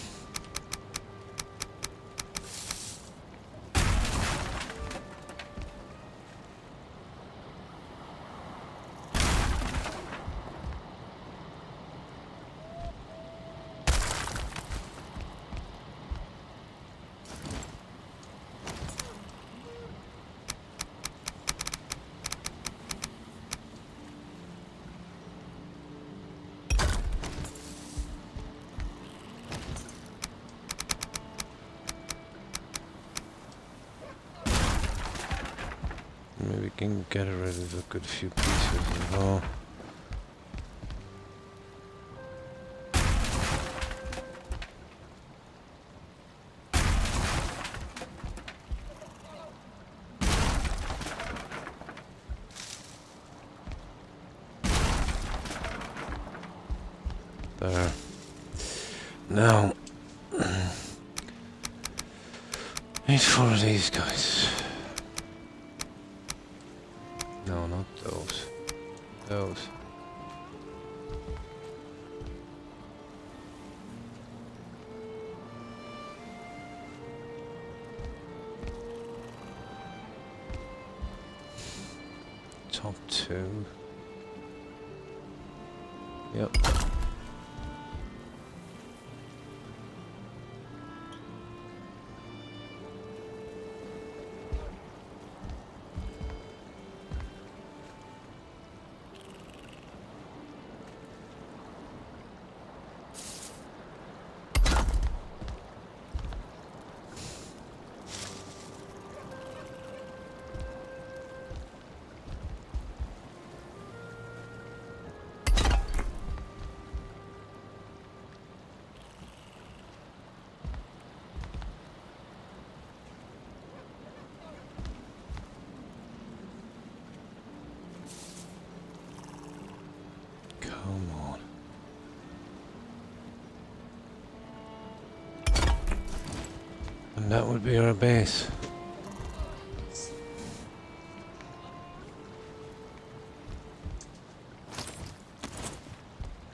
Speaker 1: Maybe we can get rid of a good few pieces as well. There. Now, need 4 of these guys. No, not those. Those. Top 2. Yep. Come on. And that would be our base.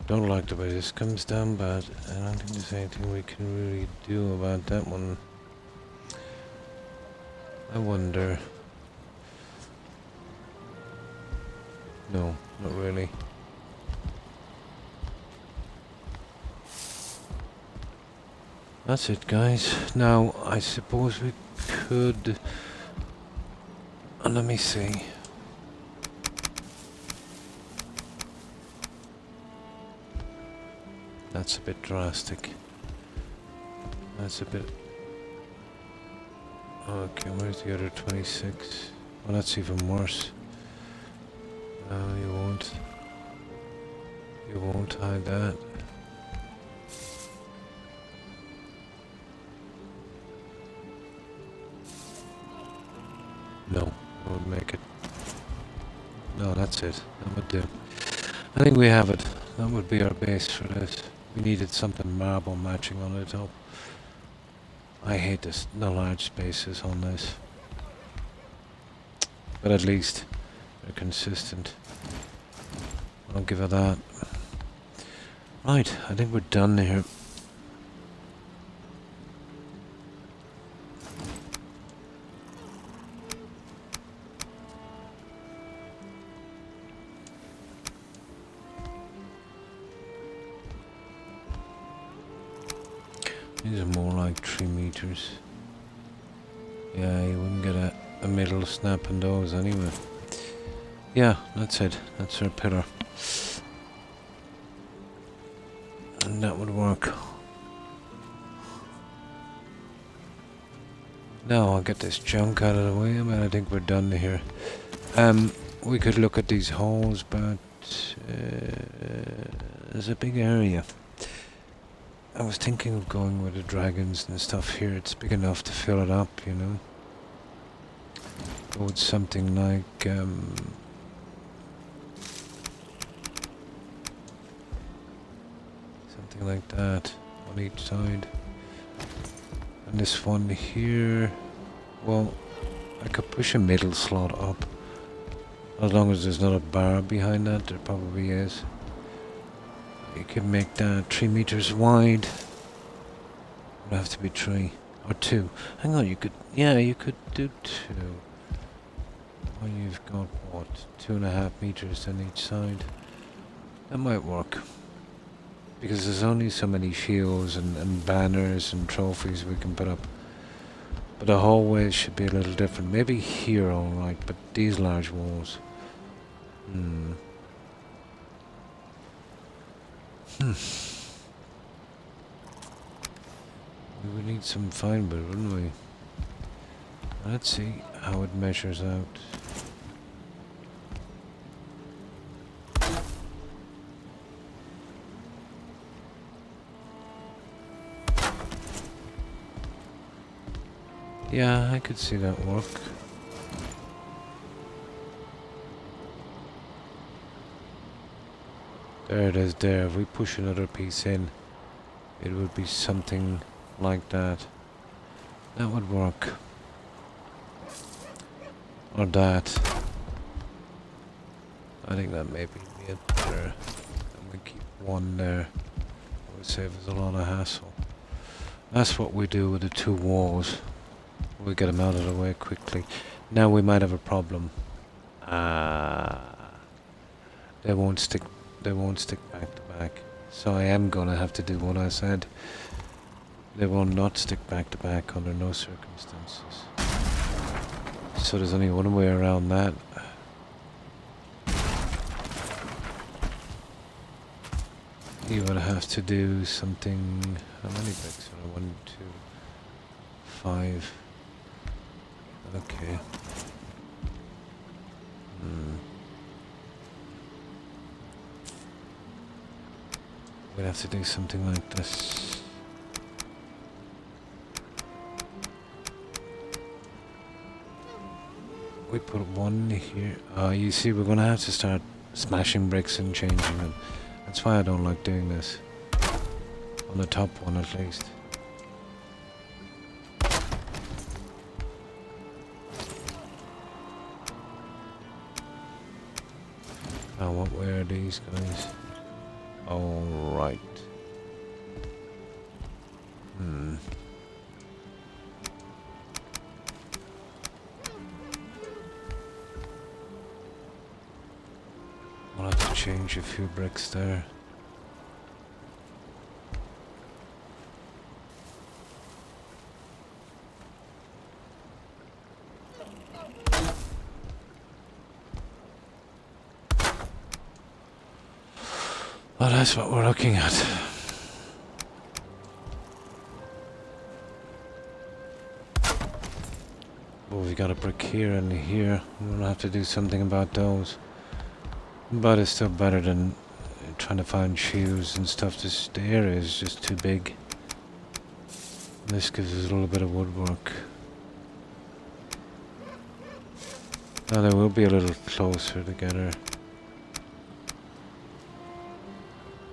Speaker 1: Don't like the way this comes down, but I don't think there's anything we can really do about that one. I wonder. No, not really. That's it, guys. Now, I suppose we could... let me see. That's a bit drastic. That's a bit... Okay, where's the other 26? Well, that's even worse. No, you won't. You won't hide that. No, that would make it. No, that's it. That would do. I think we have it. That would be our base for this. We needed something marble matching on the top. I hate this, the large spaces on this. But at least they're consistent. I'll give it that. Right, I think we're done here. These are more like 3 meters. Yeah, you wouldn't get a middle snap in those anyway. Yeah, that's it. That's our pillar. And that would work. Now I'll get this junk out of the way. I think we're done here. We could look at these holes, but there's a big area. I was thinking of going with the dragons and stuff here. It's big enough to fill it up, you know. Go with something like Something like that on each side. And this one here, well, I could push a middle slot up. As long as there's not a bar behind that, there probably is. You can make that 3 meters wide. It would have to be 3 or 2. Hang on, you could, yeah, you could do 2. Well, you've got what, 2.5 meters on each side. That might work. Because there's only so many shields and banners and trophies we can put up. But the hallways should be a little different. Maybe here alright, but these large walls. We would need some fine wood, wouldn't we? Let's see how it measures out. Yeah, I could see that work. There it is there. If we push another piece in, it would be something like that. That would work. Or that. I think that may be it there. And we keep one there. It would save us a lot of hassle. That's what we do with the 2 walls. We get them out of the way quickly. Now we might have a problem. They won't stick. They won't stick back to back. So I am gonna have to do what I said. They will not stick back to back under no circumstances. So there's only one way around that. You would have to do something. How many bricks are there? 1, 2, 5. Okay. We'd have to do something like this. We put 1 here. You see, we're gonna have to start smashing bricks and changing them. That's why I don't like doing this. On the top one, at least. Now, what way are these guys? All right. I'll have to change a few bricks there. Well, that's what we're looking at. Well, we got a brick here and here. We'll have to do something about those. But it's still better than trying to find shoes and stuff. The area is just too big. This gives us a little bit of woodwork. Now they will be a little closer together.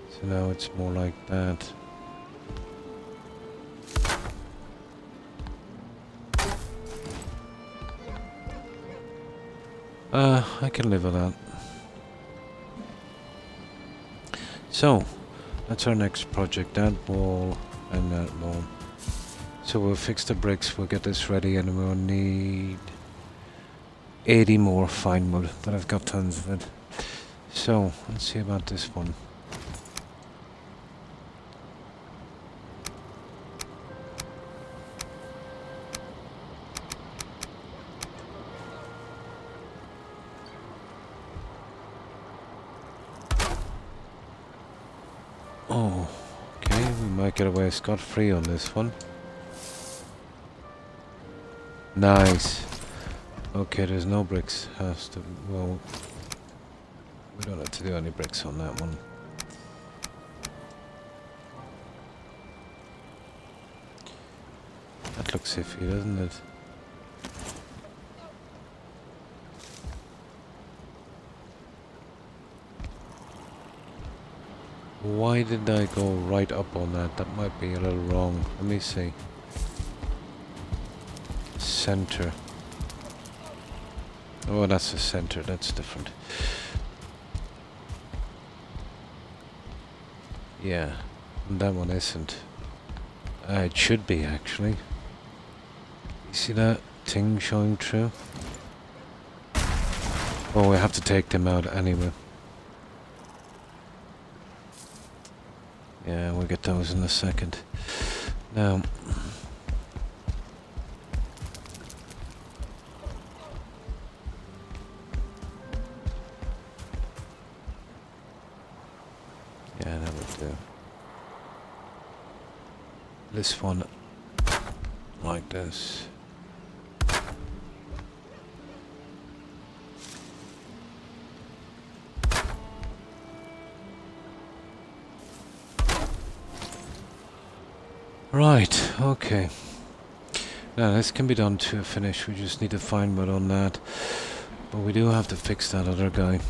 Speaker 1: So now it's more like that. I can live with that. So, that's our next project, that wall and that wall. So we'll fix the bricks, we'll get this ready, and we'll need 80 more fine wood, but I've got tons of it. So, let's see about this one. Oh, okay, we might get away scot-free on this one. Nice. Okay, there's no bricks. Has to, well, we don't have to do any bricks on that one. That looks iffy, doesn't it? Why did I go right up on that? That might be a little wrong. Let me see. Center. Oh, that's the center. That's different. Yeah, that one isn't. It should be, actually. You see that thing showing through? Oh, we have to take them out anyway. Yeah, we'll get those in a second. Now... yeah, that would do. This one, like this. Right, okay. Now this can be done to a finish, we just need to find wood on that. But we do have to fix that other guy.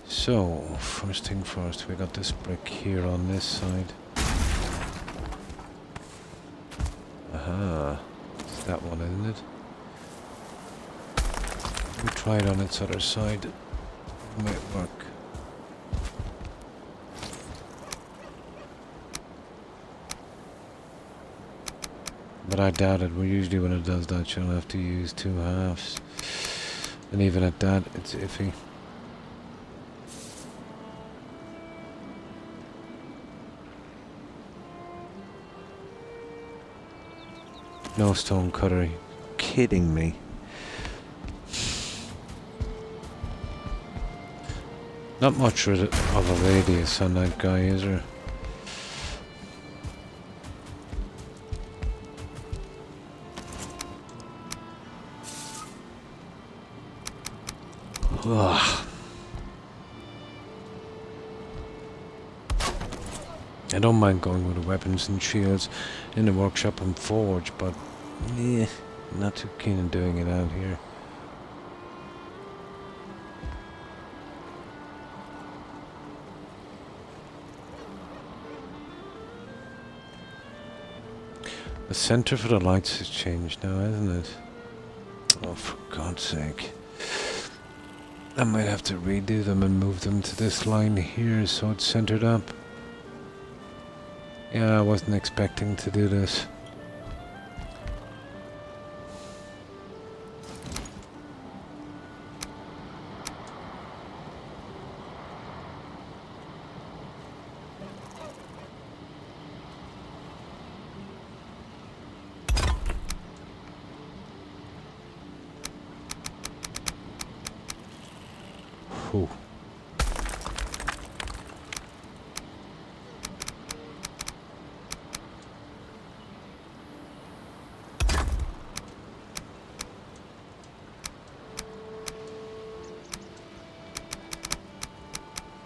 Speaker 1: So, first thing first, we got this brick here on this side. Aha, it's that one, isn't it? We try it on its other side. It might work. But I doubt it. Usually when it does that, you'll have to use 2 halves. And even at that, it's iffy. No stone cutter. Are you kidding me? Not much of a radius on that guy, is there? Ugh. I don't mind going with the weapons and shields in the workshop and forge, but yeah, not too keen on doing it out here. The center for the lights has changed now, hasn't it? Oh, for God's sake. I might have to redo them and move them to this line here so it's centered up. Yeah, I wasn't expecting to do this. Whew.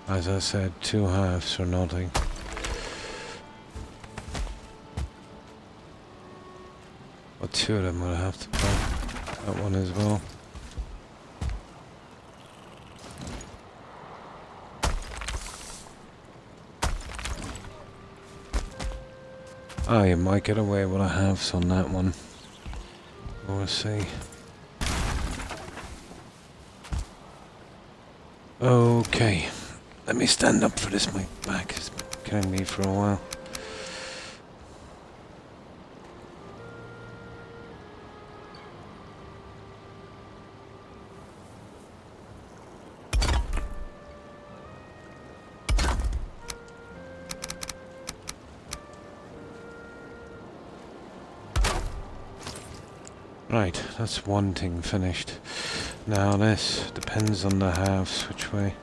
Speaker 1: As I said, 2 halves or nothing. But 2 of them will have to put that one as well. Oh, you might get away with a halves on that one. We'll see. Okay. Let me stand up for this. My back has been killing me for a while. Right, that's one thing finished. Now this depends on the halves, which way.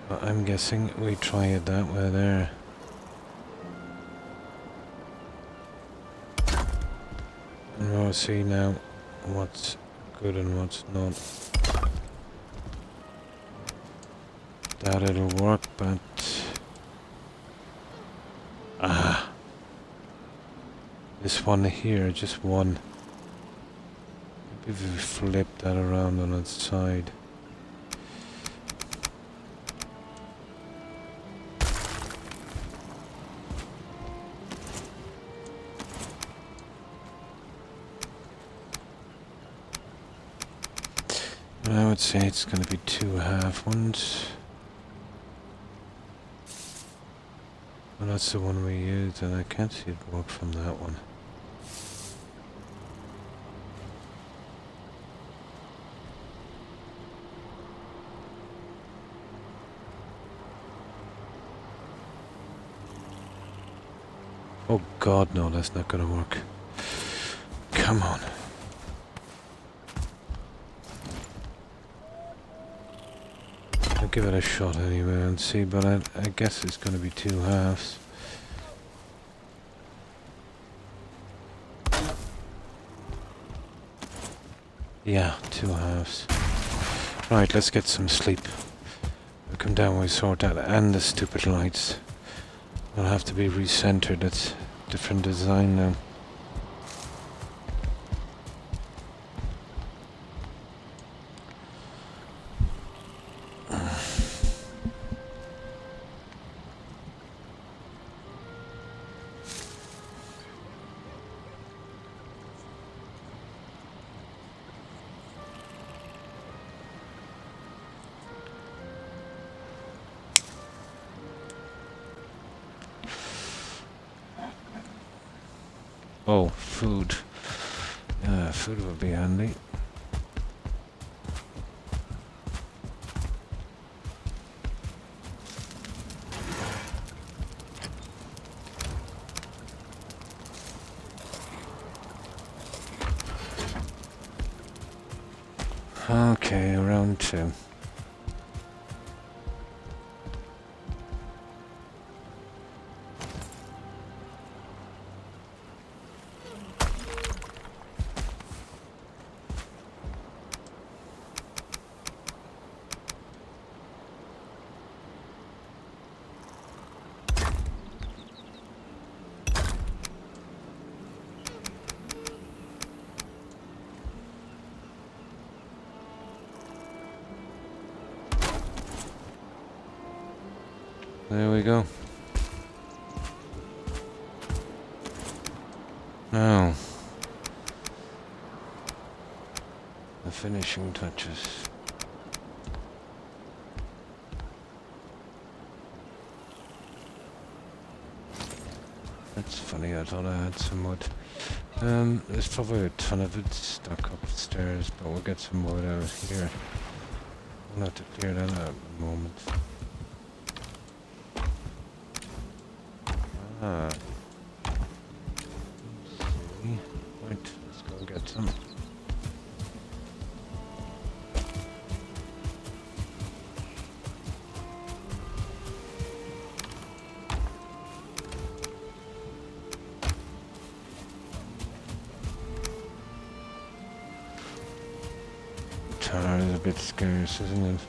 Speaker 1: But I'm guessing we try it that way there. And we'll see now what's good and what's not. That it'll work, but... this one here, just one. If we flip that around on its side. I would say it's going to be 2 half ones. Well, that's the one we used, and I can't see it work from that one. Oh god, no, that's not going to work. Come on. I'll give it a shot anyway and see, but I guess it's going to be 2 halves. Yeah, 2 halves. Right, let's get some sleep. We'll come down, we sort that, and the stupid lights. They'll have to be recentered, it's different design now. Oh, food. Yeah, food would be handy. Okay, round 2. There we go. Now, the finishing touches. That's funny, I thought I had some wood. There's probably a ton of it stuck upstairs, but we'll get some wood out here. We'll have to clear that out in a moment. Ah. Let's see. Right, let's go and get some. Tar is a bit scarce, isn't it?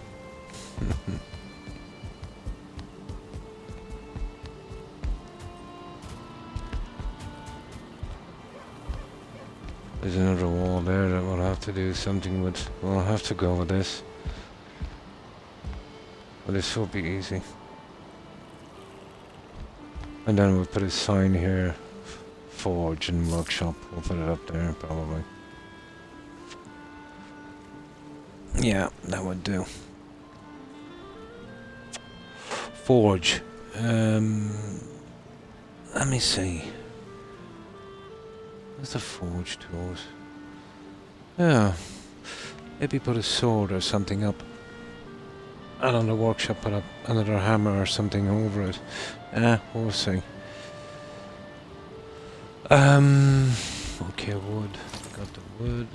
Speaker 1: There's another wall there that we'll have to do something with. We'll have to go with this. But this will be easy. And then we'll put a sign here. Forge and workshop. We'll put it up there probably. Yeah, that would do. Forge. Let me see. Where's the forge tools? Yeah. Maybe put a sword or something up. And on the workshop put up another hammer or something over it. We'll see. Okay, wood. Got the wood.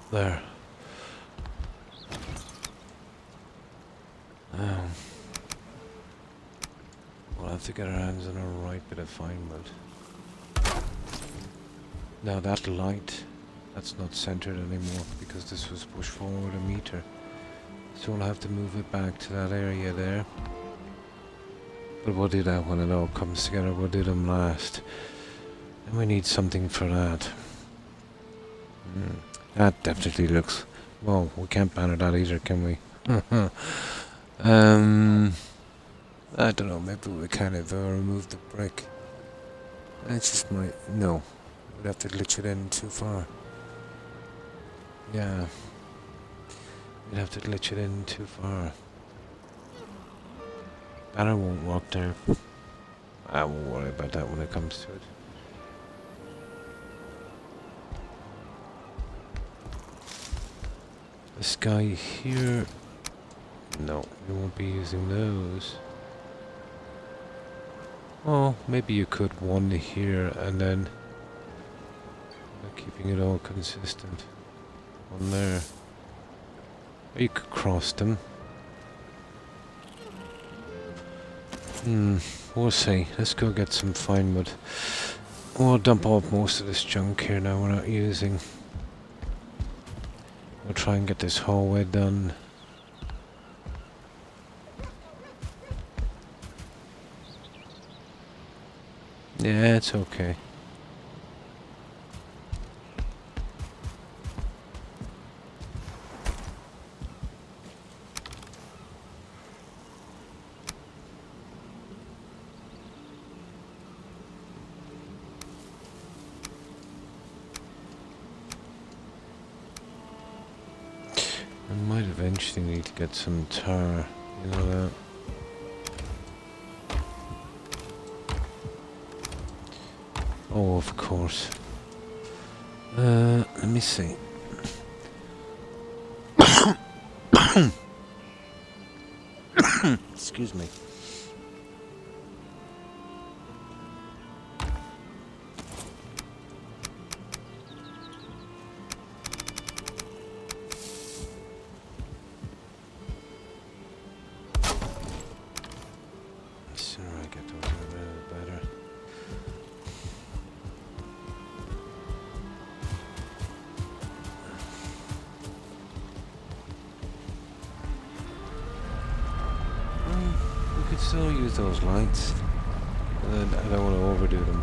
Speaker 1: There. We'll have to get our hands on a right bit of fine wood. Now that light, that's not centered anymore because this was pushed forward a meter. So we'll have to move it back to that area there. But we'll do that when it all comes together. We'll do them last. And we need something for that. That definitely looks... Well, we can't banner that either, can we? I don't know, maybe we kind of remove the brick. It's just my... No. We'd have to glitch it in too far. Yeah. We'd have to glitch it in too far. Banner won't walk there. I won't worry about that when it comes to it. This guy here... No, we won't be using those. Oh, maybe you could one here and then... keeping it all consistent. One there. Or you could cross them. We'll see. Let's go get some fine wood. We'll dump off most of this junk here now we're not using. We'll try and get this hallway done. Yeah, it's okay. I might eventually need to get some tar, you know that. Oh, of course. Let me see. Excuse me. The sooner I get those out, the better. We could still use those lights. I don't want to overdo them.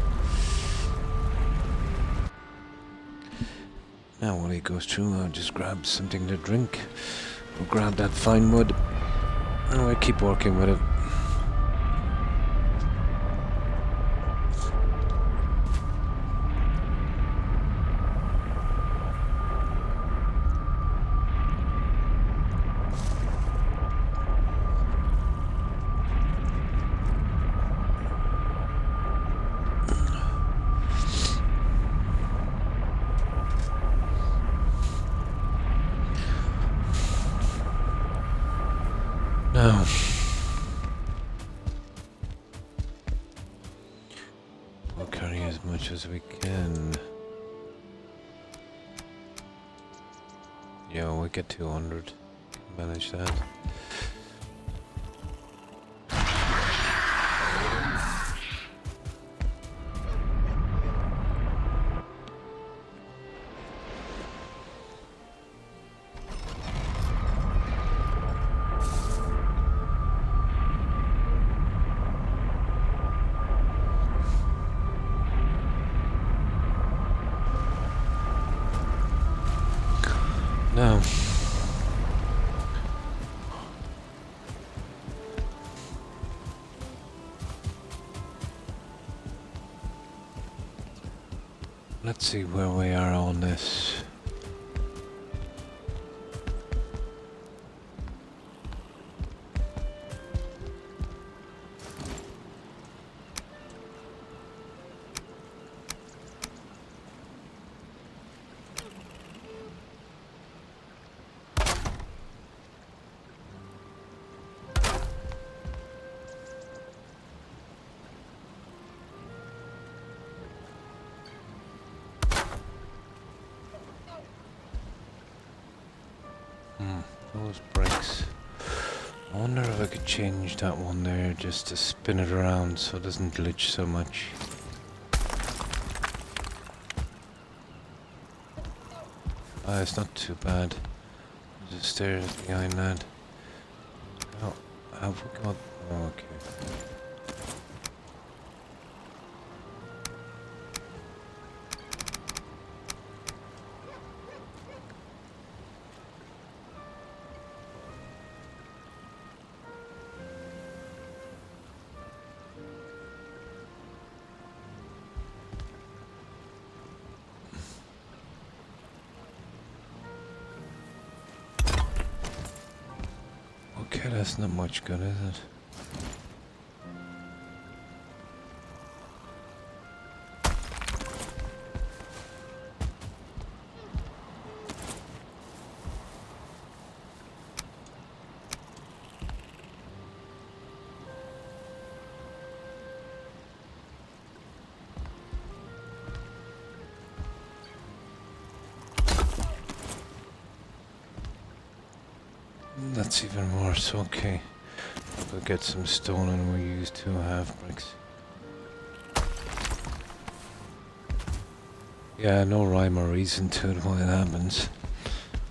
Speaker 1: Now while he goes through, I'll just grab something to drink. We'll grab that fine wood. And we'll keep working with it. Now, we'll carry as much as we can. Yeah, we'll get 200. Manage that. Now, let's see where we are on this. Those brakes. I wonder if I could change that one there just to spin it around so it doesn't glitch so much. It's not too bad. There's a stairs behind that. Oh, have we got... Oh, okay. Okay, that's not much good, is it? That's even worse, okay. We'll get some stone and we'll use 2 half bricks. Yeah, no rhyme or reason to it why it happens.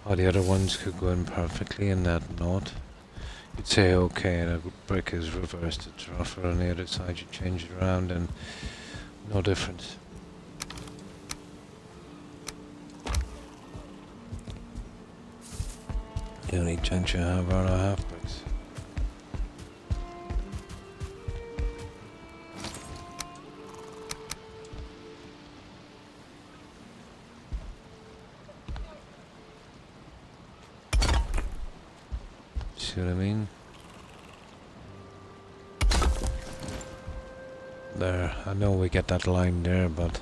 Speaker 1: Or the other ones could go in perfectly and that not. You'd say okay, and a brick is reversed, it's rougher on the other side, you change it around and no difference. The only chance you have are our half bricks. See what I mean? There, I know we get that line there, but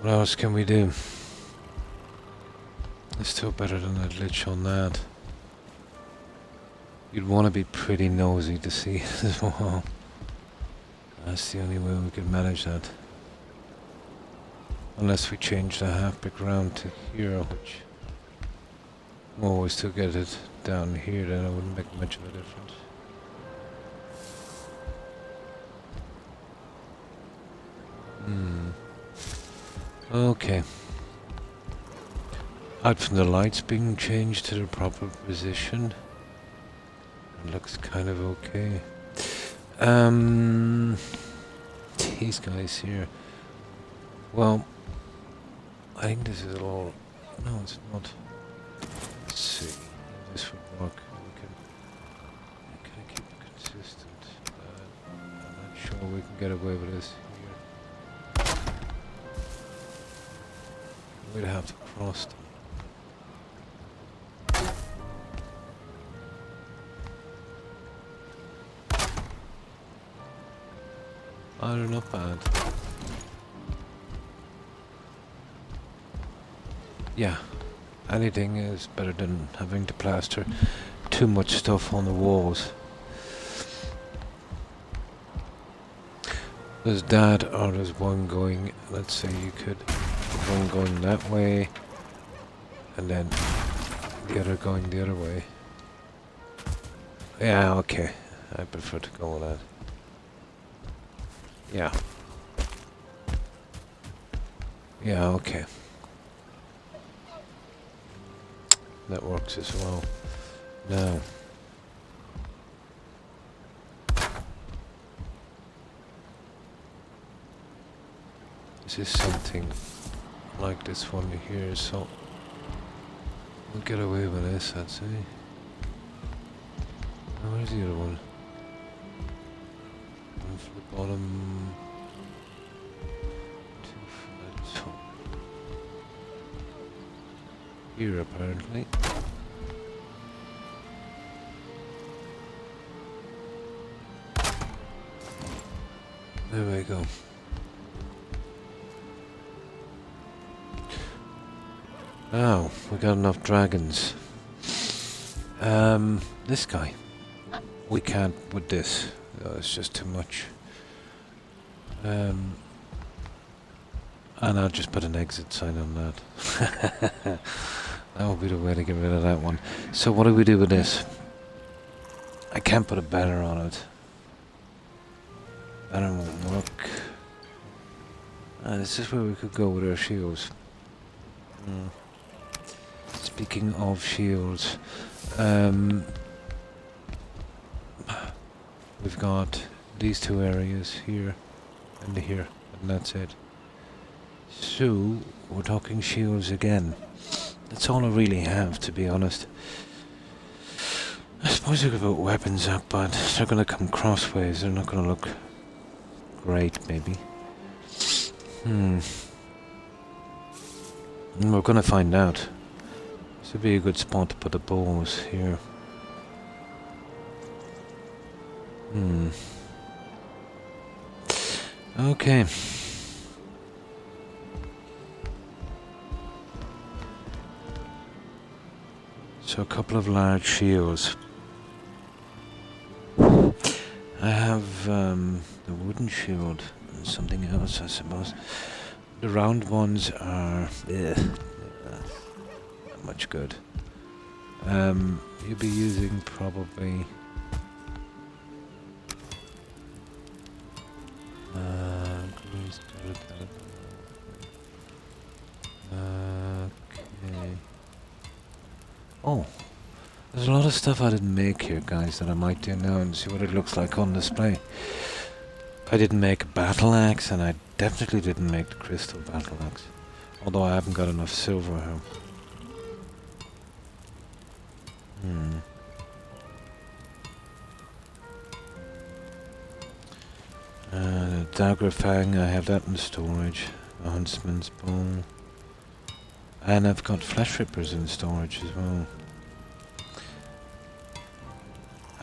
Speaker 1: what else can we do? It's still better than a glitch on that. You'd want to be pretty nosy to see it as well. That's the only way we could manage that. Unless we change the half brick round to here, which... well, we still get it down here, then it wouldn't make much of a difference. Okay. Out from the lights being changed to the proper position. It looks kind of okay. These guys here. Well, I think this is all... no, it's not. Let's see. If this would work. Can I keep it consistent? I'm not sure we can get away with this here. We'd have to cross them. Oh, they're not bad. Yeah, anything is better than having to plaster too much stuff on the walls. There's that, or there's one going, let's say you could, one going that way, and then the other going the other way. Yeah, okay, I prefer to go with that. Yeah. Yeah, okay. That works as well. Now. This is something like this one here, so we'll get away with this, I'd say. Now, where's the other one? One for the bottom. Two for the top. Here, apparently. There we go. Now, we got enough dragons. This guy. We can't with this. It's just too much. And I'll just put an exit sign on that. That will be the way to get rid of that one. So what do we do with this? I can't put a banner on it. Banner won't work. This is where we could go with our shields. speaking of shields, we've got these two areas here and here, and that's it. So, we're talking shields again. That's all I really have, to be honest. I suppose I could put weapons up, but they're going to come crossways. They're not going to look great, maybe. We're going to find out. This would be a good spot to put the bows here. Okay. So a couple of large shields. I have the wooden shield and something else, I suppose. The round ones are not much good. You'll be using probably okay. Oh, there's a lot of stuff I didn't make here, guys, that I might do now and see what it looks like on display. I didn't make a battle axe, and I definitely didn't make the crystal battle axe. Although I haven't got enough silver here. The dagger fang, I have that in storage. A huntsman's bow. And I've got flesh rippers in storage as well.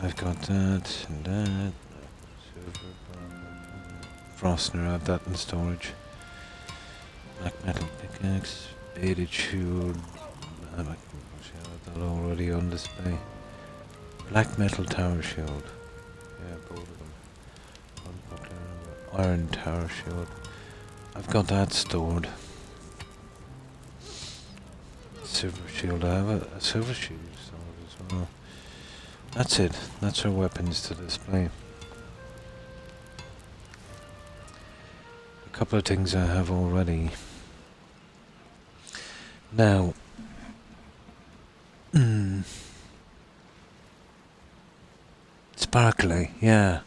Speaker 1: I've got that and that. Silver Frostner, I have that in storage. Black metal pickaxe, baited shield. I have that already on display. Black metal tower shield. Yeah, both of them. Iron tower shield. I've got that stored. Silver shield. I have a silver shield stored as well. That's it. That's our weapons to display. A couple of things I have already. Now, sparkly, yeah.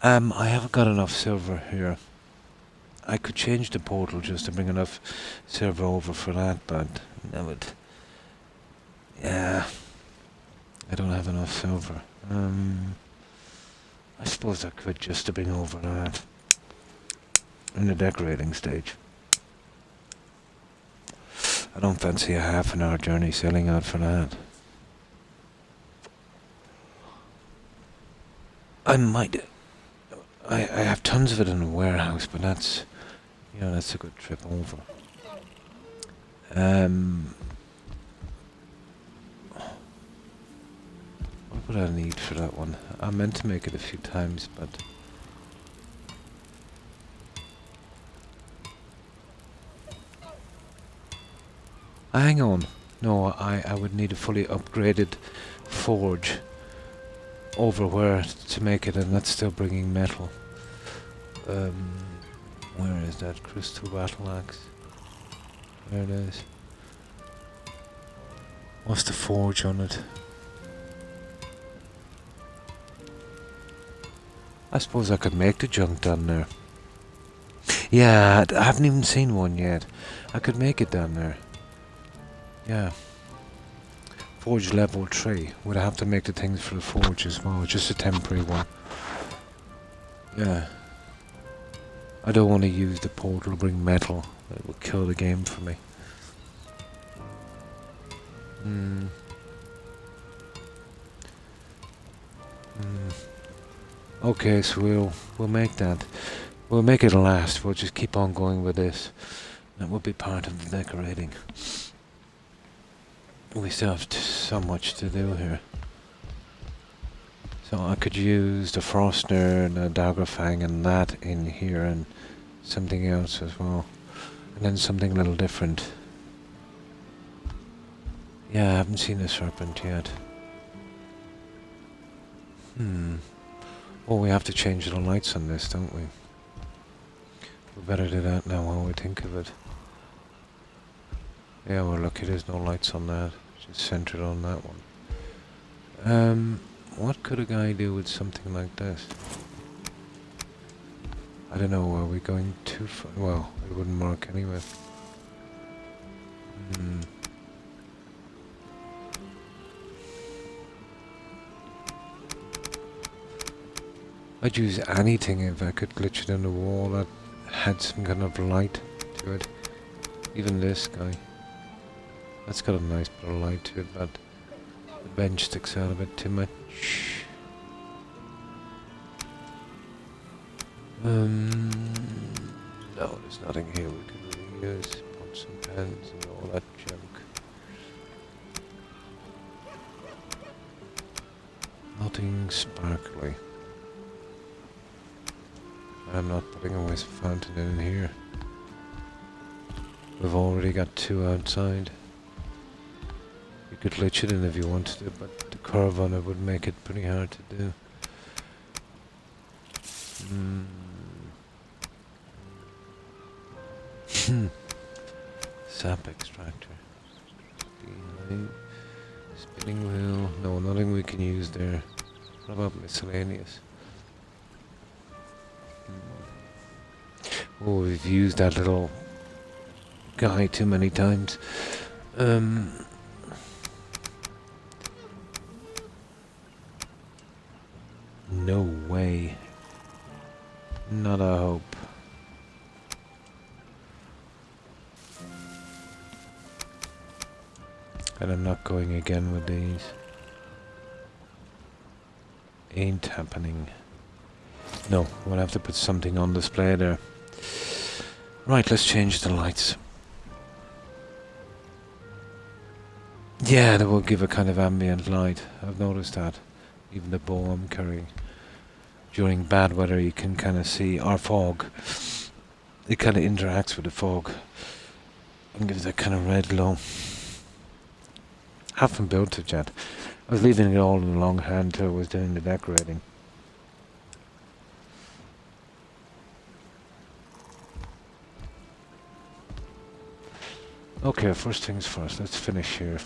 Speaker 1: I haven't got enough silver here. I could change the portal just to bring enough silver over for that, but no, yeah, I don't have enough silver. I suppose I could just to bring over that in the decorating stage. I don't fancy a half an hour journey sailing out for that. I might. I have tons of it in a warehouse, but that's, you know, that's a good trip over. What would I need for that one? I meant to make it a few times, but hang on. No, I would need a fully upgraded forge over where to make it, and that's still bringing metal. Where is that crystal battle axe? There it is. What's the forge on it? I suppose I could make the junk down there. Yeah, I haven't even seen one yet. I could make it down there. Yeah. Forge level 3. Would I have to make the things for the forge as well? Just a temporary one. Yeah. I don't want to use the portal to bring metal. It will kill the game for me. Okay, so we'll make that. We'll make it last. We'll just keep on going with this. That will be part of the decorating. We still have so much to do here. So I could use the Frostner and the Dagger Fang and that in here, and something else as well. And then something a little different. Yeah, I haven't seen a serpent yet. Oh, we have to change the lights on this, don't we? We better do that now while we think of it. Yeah, we're lucky there's no lights on that. Just centered on that one. What could a guy do with something like this? I don't know, are we going too far? Well, it wouldn't mark anyway. Hmm. I'd use anything if I could glitch it in the wall that had some kind of light to it. Even this guy. That's got a nice bit of light to it, but the bench sticks out a bit too much. No, there's nothing here we can really use. Pots and pans and all that junk. Nothing sparkly. I'm not putting a waste fountain in here. We've already got 2 outside. You could glitch it in if you wanted to, but the curve on it would make it pretty hard to do. Sap extractor. Beehive. Spinning wheel. No, nothing we can use there. What about miscellaneous? Oh, we've used that little guy too many times. No way. Not a hope. And I'm not going again with these. Ain't happening. No, we'll have to put something on display there. Right, let's change the lights. Yeah, that will give a kind of ambient light. I've noticed that. Even the bow I'm carrying. During bad weather you can kind of see our fog. It kind of interacts with the fog and gives that kind of red glow. Haven't built it yet. I was leaving it all in the long hand till I was doing the decorating. Okay, first things first, let's finish here.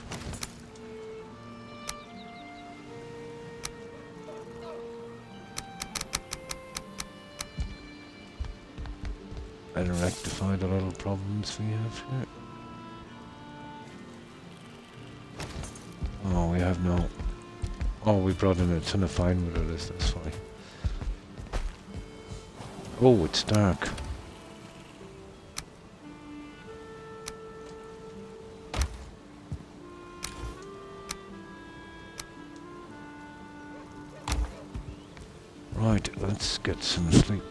Speaker 1: And rectify the little problems we have here. Oh, we have no... Oh, we brought in a ton of fine wood of this, that's fine. Oh, it's dark. Right, let's get some sleep.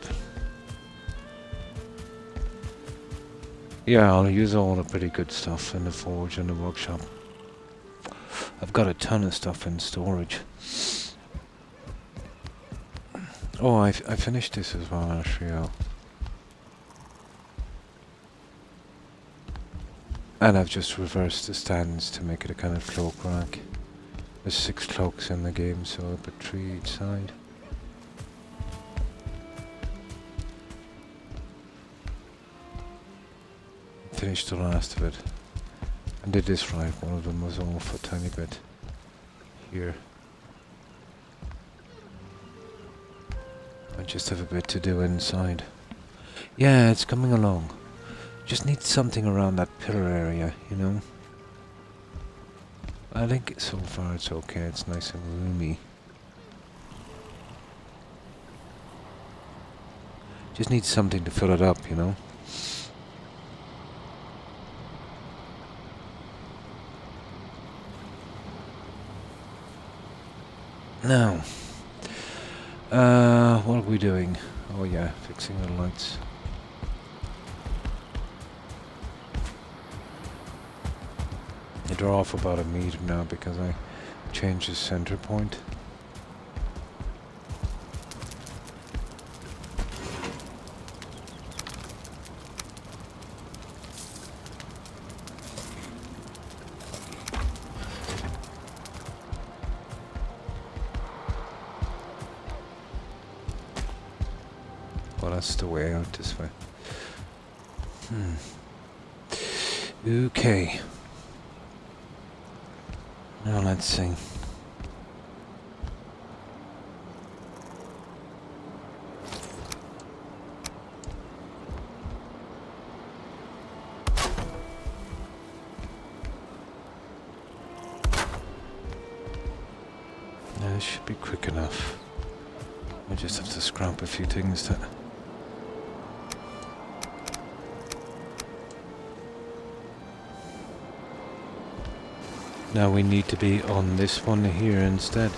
Speaker 1: Yeah, I'll use all the pretty good stuff in the forge and the workshop. I've got a ton of stuff in storage. Oh, I finished this as well, actually. And I've just reversed the stands to make it a kind of cloak rack. There's 6 cloaks in the game, so I put 3 each side. Finished the last of it. And did this right, one of them was off a tiny bit here. I just have a bit to do inside. Yeah, it's coming along. Just need something around that pillar area, you know? I think so far it's okay, it's nice and roomy. Just need something to fill it up, you know? Now, what are we doing? Oh yeah, fixing the lights. They're off about a meter now because I changed the center point. Well, that's the way out this way. Okay. Now let's see. Yeah, this should be quick enough. I just have to scrap a few things that... Now we need to be on this one here instead.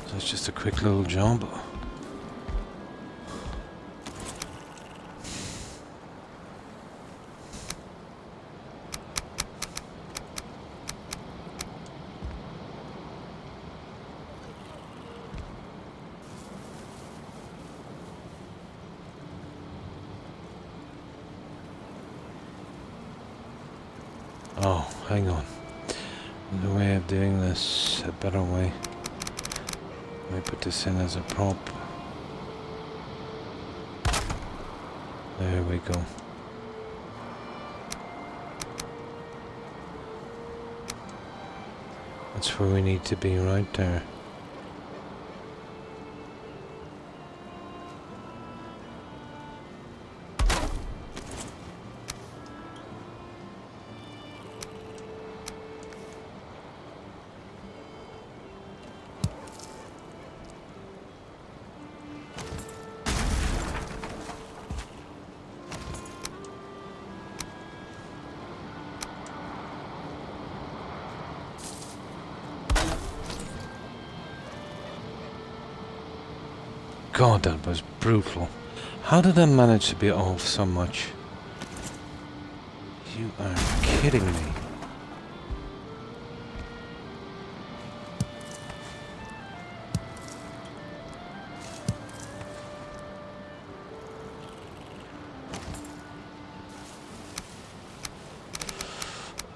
Speaker 1: So it's just a quick little job. Oh, hang on. There's a way of doing this, a better way. Let me put this in as a prop. There we go. That's where we need to be, right there. God, that was brutal. How did I manage to be off so much? You are kidding me.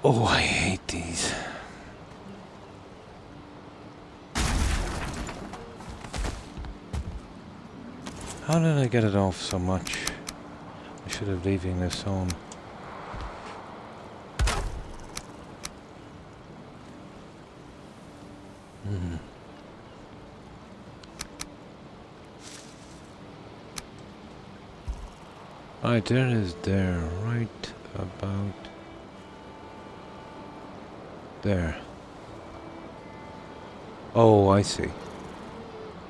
Speaker 1: Oh, I hate these. How did I get it off so much? I should have leaving this on. Right, there is there, right about there. Oh, I see.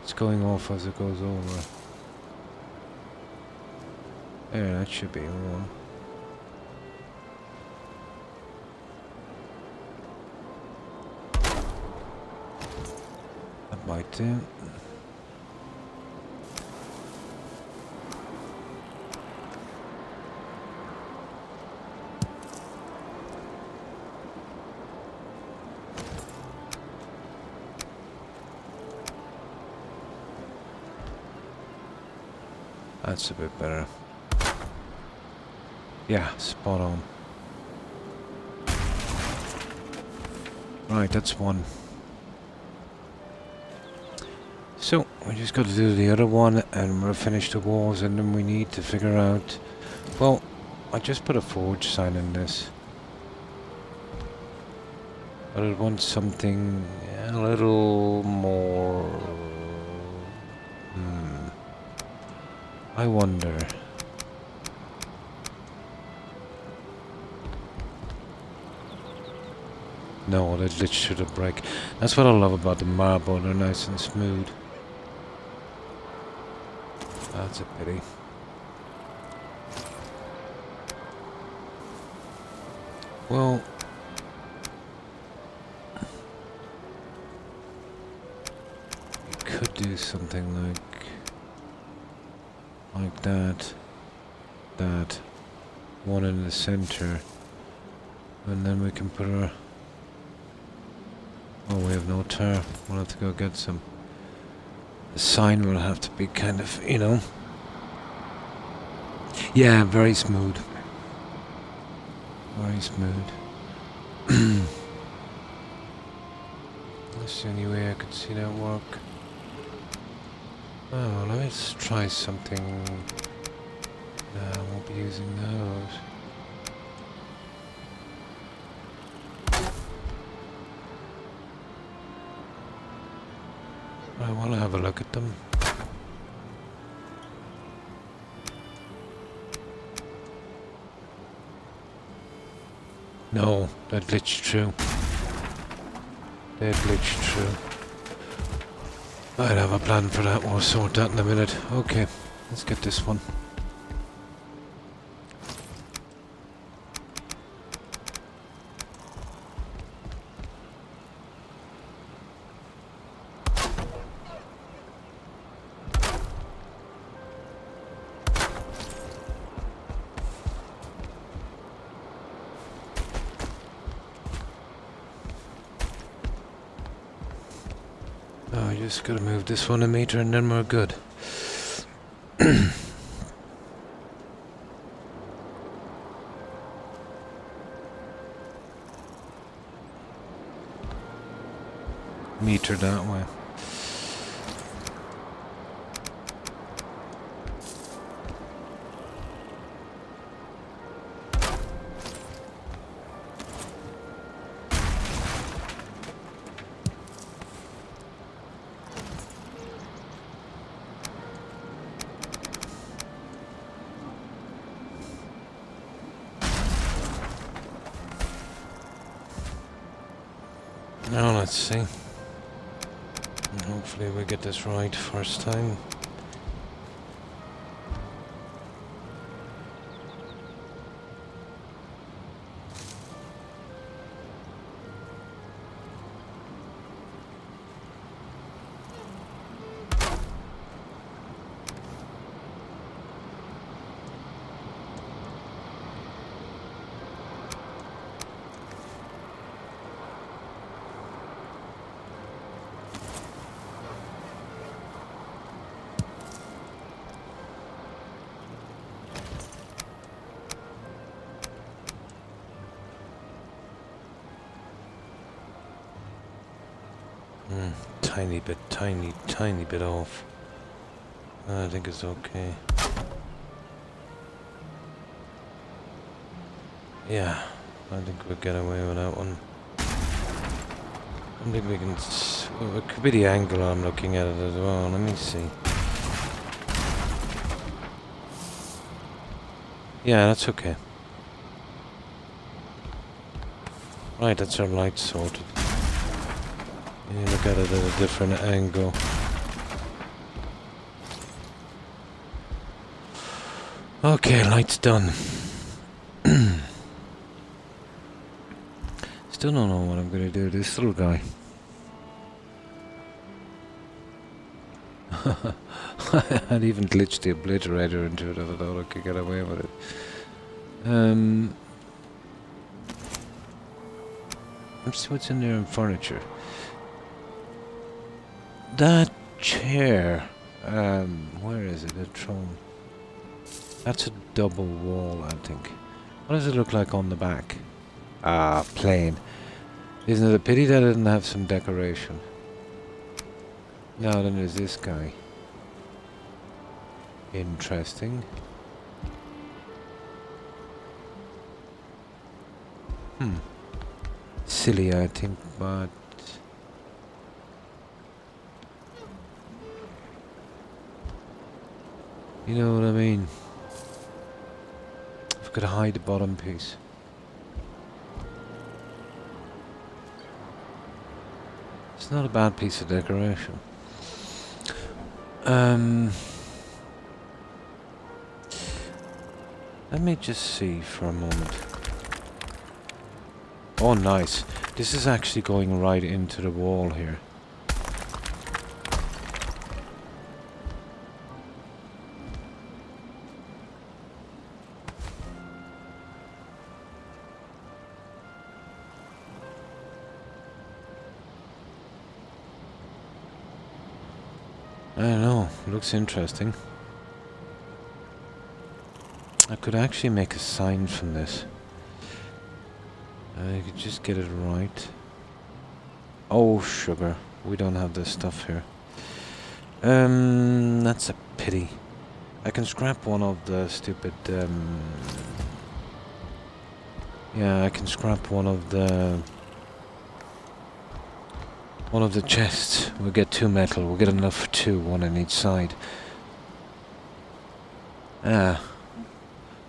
Speaker 1: It's going off as it goes over. There, that should be one. That might do. That's a bit better. Yeah, spot on. Right, that's one. So, we just got to do the other one and we'll finish the walls, and then we need to figure out... Well, I just put a forge sign in this. But I want something a little more... I wonder... No, that should have break. That's what I love about the marble, they're nice and smooth. That's a pity. Well... you could do something like that. That. One in the center. And then we can put our... Oh, we have no tar. We'll have to go get some. The sign will have to be kind of, you know... Yeah, very smooth. Very smooth. That's the only way I could see that work. Oh, let's try something. No, I won't be using those. I want to have a look at them. No, that glitched through. That glitched through. I'd have a plan for that. We'll sort that in a minute. Okay, let's get this one. Oh, I just gotta move this one a meter and then we're good. Meter that way. Now let's see. And hopefully we get this right first time. Tiny bit off. I think it's okay. Yeah, I think we'll get away with that one. I think we can... Well, it could be the angle I'm looking at it as well. Let me see. Yeah, that's okay. Right, that's our light sorted. You look at it at a different angle. Okay, light's done. Still don't know what I'm gonna do to this little guy. I'd even glitched the obliterator into it if I thought I could get away with it. Let's see what's in there in furniture. That chair, where is it? A throne. That's a double wall, I think. What does it look like on the back? Ah, plain. Isn't it a pity that it didn't have some decoration? Now then there's this guy. Interesting. Silly, I think, but... You know what I mean? I've got to hide the bottom piece. It's not a bad piece of decoration. Let me just see for a moment. Oh, nice. This is actually going right into the wall here. I don't know, looks interesting. I could actually make a sign from this. I could just get it right. Oh, sugar. We don't have this stuff here. That's a pity. I can scrap one of the stupid, yeah, I can scrap one of the chests. We'll get 2 metal. We'll get enough for 2, 1 on each side. Ah.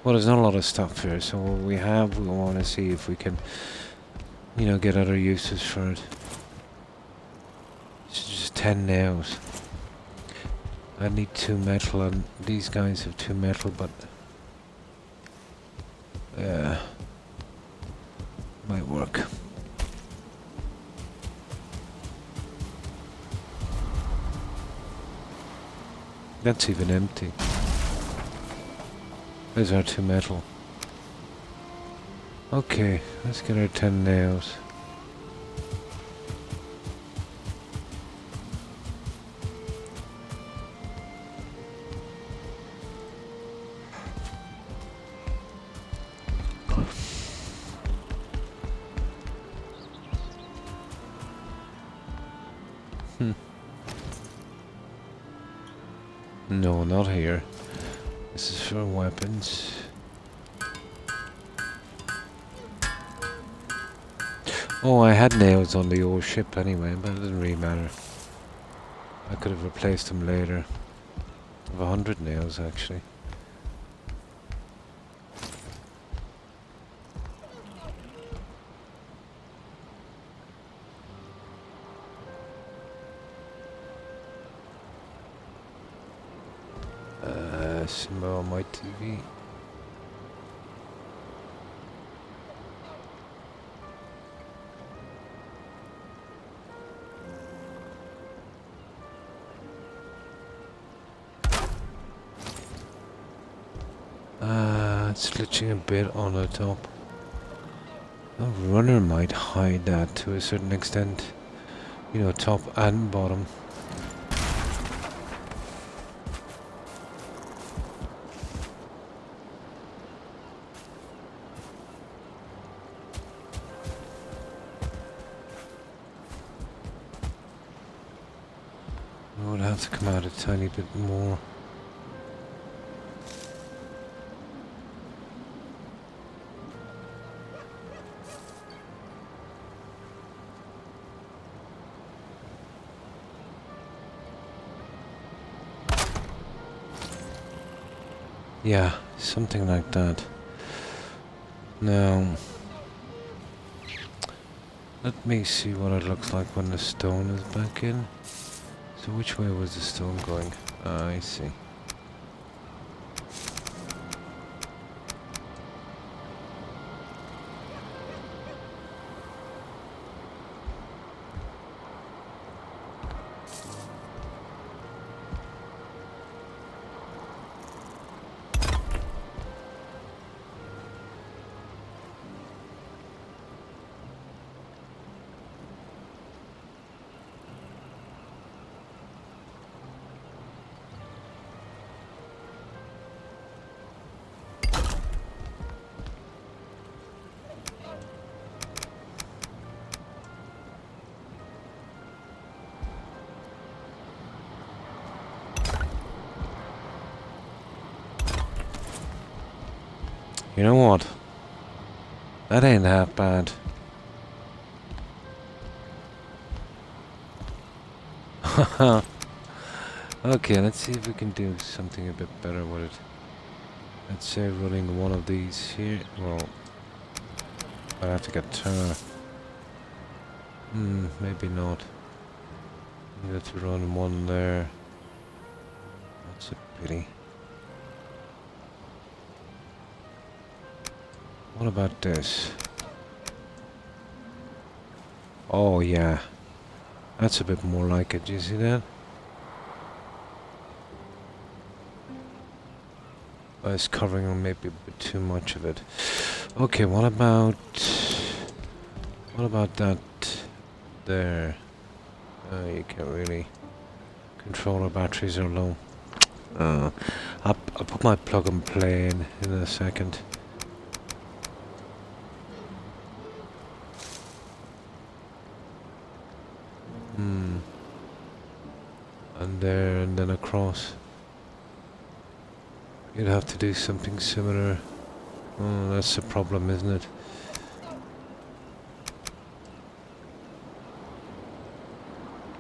Speaker 1: Well, there's not a lot of stuff here, so what we have, we want to see if we can, you know, get other uses for it. It's just 10 nails. I need 2 metal, and these guys have 2 metal, but... yeah. Might work. That's even empty. There's our 2 metal. Okay, let's get our 10 nails. No, not here. This is for weapons. Oh, I had nails on the old ship anyway, but it doesn't really matter. I could have replaced them later. I have 100 nails, actually. Symbol on my TV. It's glitching a bit on the top. A runner might hide that to a certain extent. You know, top and bottom. I would have to come out a tiny bit more. Yeah, something like that. Now, let me see what it looks like when the stone is back in. So which way was the stone going? I see. You know what? That ain't half bad. Okay, let's see if we can do something a bit better with it. Let's say running one of these here. Well, I'd have to get tar. Maybe not. You have to run one there. That's a pity. What about this? Oh yeah, that's a bit more like it. Do you see that? It's covering on maybe a bit too much of it. Okay, what about that there? You can't really. Controller batteries are low. I'll put my plug and play in a second. there and then across. You'd have to do something similar. Oh, that's the problem, isn't it?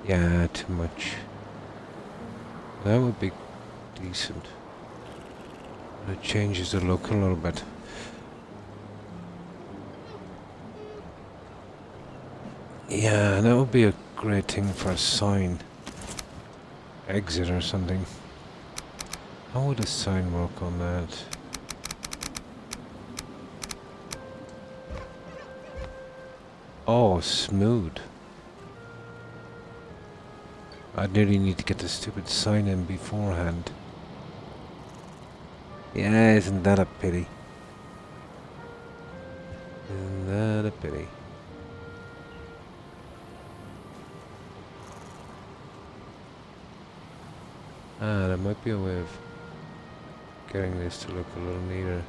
Speaker 1: Yeah, too much. That would be decent. It changes the look a little bit. Yeah, that would be a great thing for a sign. Exit or something. How would a sign work on that? Oh, smooth. I nearly need to get the stupid sign in beforehand. Yeah, isn't that a pity? Isn't that a pity? Ah, there might be a way of getting this to look a little neater.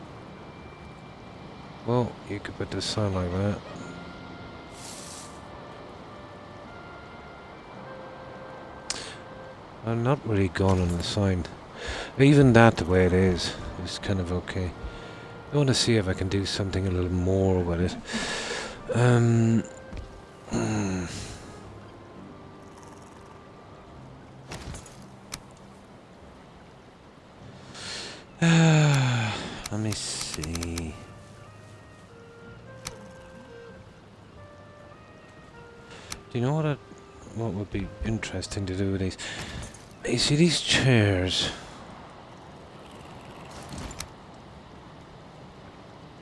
Speaker 1: Well, you could put the sign like that. I'm not really gone on the sign. Even that, the way it is kind of okay. I want to see if I can do something a little more with it. Let me see. Do you know what would be interesting to do with these? You see these chairs?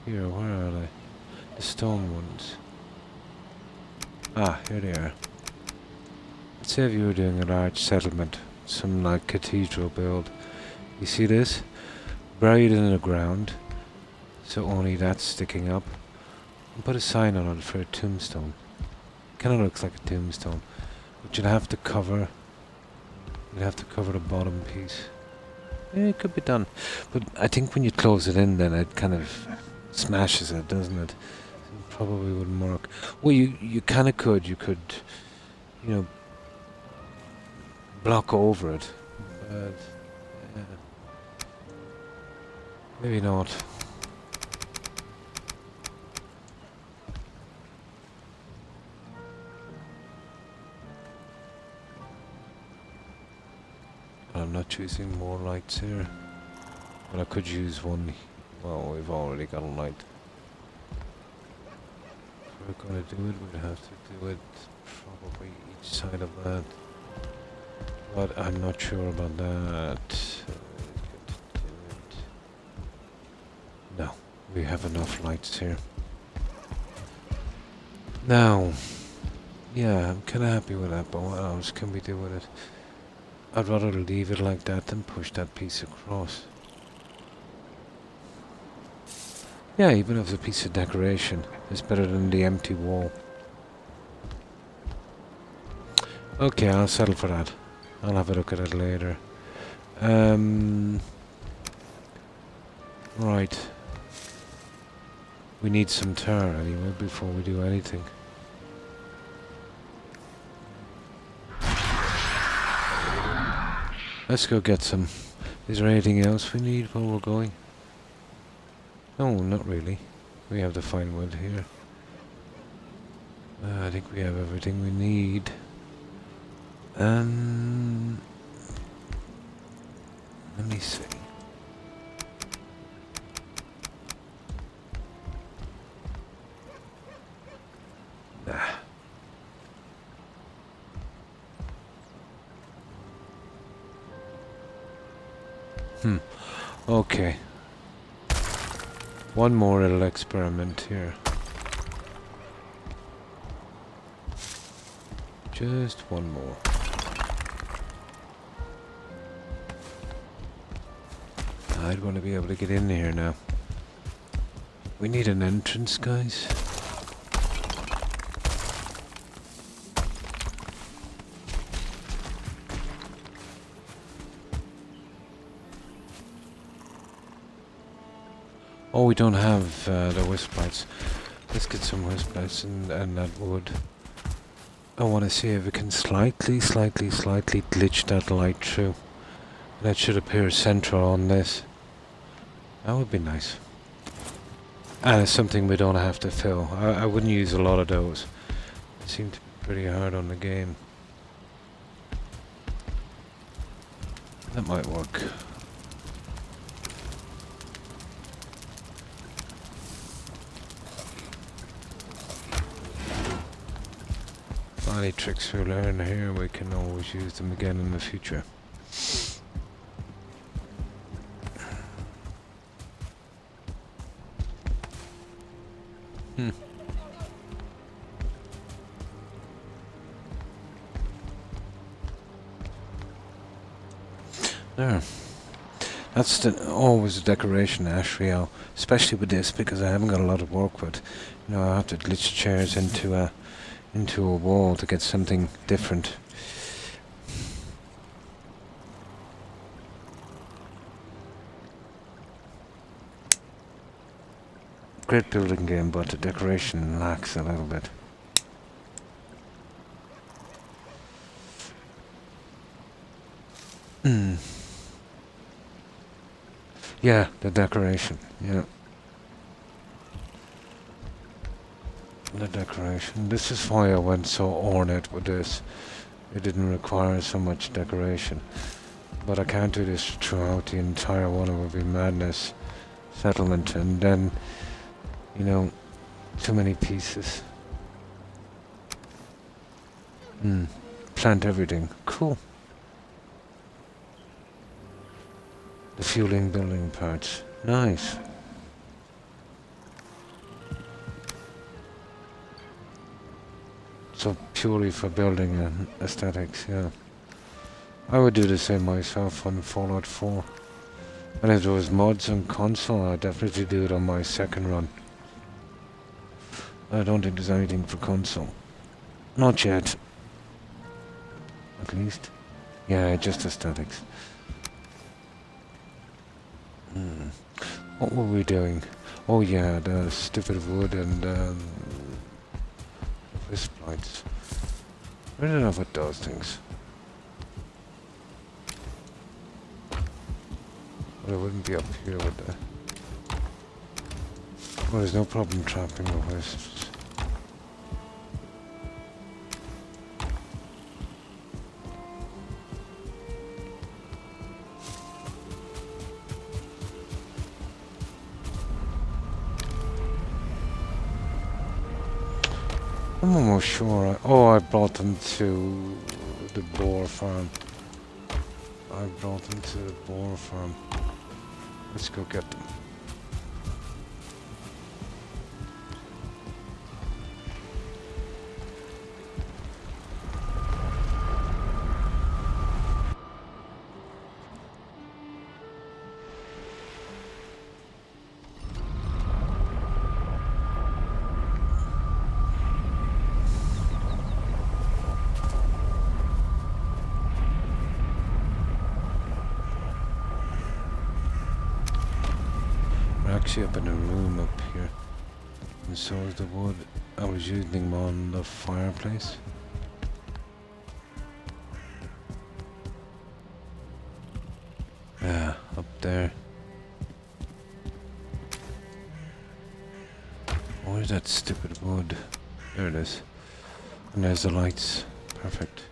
Speaker 1: Here, where are they? The stone ones. Ah, here they are. Let's say if you were doing a large settlement, some like cathedral build. You see this? Buried in the ground, so only that's sticking up. And put a sign on it for a tombstone. Kind of looks like a tombstone, but you'd have to cover. You'd have to cover the bottom piece. Yeah, it could be done, but I think when you close it in, then it kind of smashes it, doesn't it? It probably wouldn't work. Well, you kind of could. You could, you know, block over it, but yeah, maybe not. I'm not choosing more lights here, but I could use one. Well, we've already got a light. If we're going to do it, we'd have to do it probably each side of that. But I'm not sure about that. No, we have enough lights here. Now, yeah, I'm kind of happy with that, but what else can we do with it? I'd rather leave it like that than push that piece across. Yeah, even if it's a piece of decoration, it's better than the empty wall. Okay, I'll settle for that. I'll have a look at it later. Right. We need some tar anyway before we do anything. Let's go get some. Is there anything else we need while we're going? No, not really. We have the fine wood here. I think we have everything we need. Let me see. Nah. Okay. One more little experiment here. Just one more. I'd want to be able to get in here now. We need an entrance, guys. Oh, we don't have the wisp lights. Let's get some wisp lights and that wood. I want to see if we can slightly glitch that light through. That should appear central on this. That would be nice. And it's something we don't have to fill. I wouldn't use a lot of those. It seemed to be pretty hard on the game. That might work. Any tricks we learn here, we can always use them again in the future. There. That's always a decoration, actually, especially with this, because I haven't got a lot of work with. You know, I have to glitch chairs into a wall to get something different. Great building game, but the decoration lacks a little bit. Yeah, the decoration, yeah. The decoration. This is why I went so ornate with this. It didn't require so much decoration. But I can't do this throughout the entire one. It would be madness. Settlement, and then, you know, too many pieces. Plant everything. Cool. The fueling building parts. Nice. So purely for building and aesthetics, yeah. I would do the same myself on Fallout 4. And if there was mods on console, I'd definitely do it on my second run. I don't think there's anything for console. Not yet. At least. Yeah, just aesthetics. What were we doing? Oh yeah, the stupid wood and wisp lights. I don't know if it does things. But I wouldn't be up here with the... Well, there's no problem trapping the wisps. I'm almost sure I brought them to the boar farm. I brought them to the boar farm. Let's go get them. Actually up in a room up here, and so is the wood. I was using them on the fireplace. Yeah, up there. Where's that stupid wood? There it is. And there's the lights. Perfect.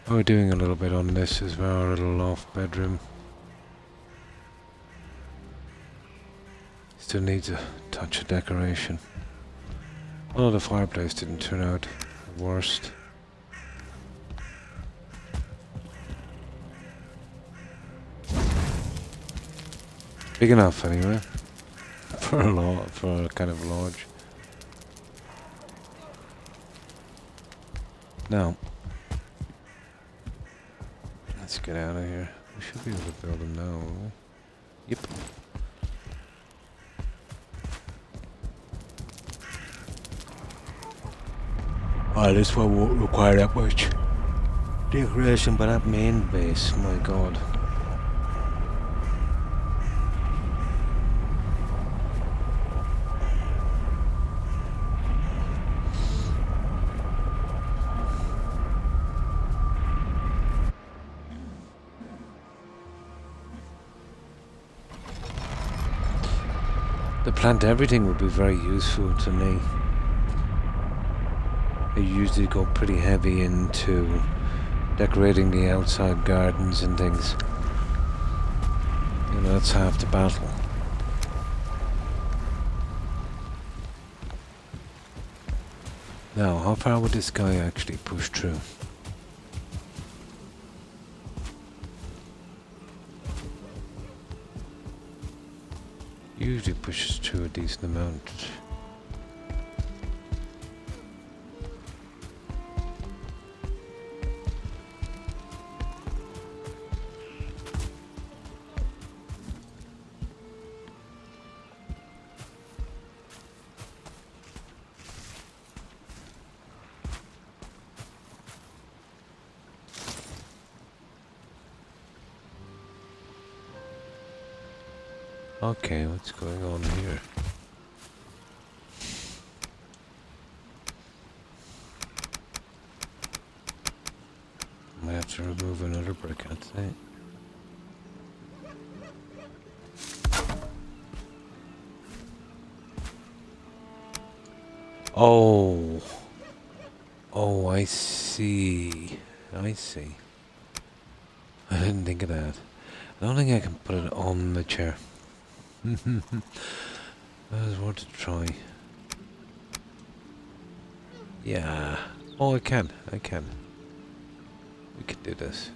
Speaker 1: Oh, we're doing a little bit on this as well, our little loft bedroom. Still needs a touch of decoration. Although the fireplace didn't turn out the worst. Big enough anyway. For a kind of lodge. Now, let's get out of here. We should be able to build them now. Yep. Oh, this one won't require that much decoration, but that main base, my god. The plant everything would be very useful to me. I usually go pretty heavy into decorating the outside gardens and things. You know, that's half the battle. Now, how far would this guy actually push through? Usually pushes through a decent amount. Okay, what's going on here? Might have to remove another brick, I'd say. Oh. Oh, I see. I see. I didn't think of that. I don't think I can put it on the chair. I just want to try. Yeah. Oh, I can. I can. We can do this.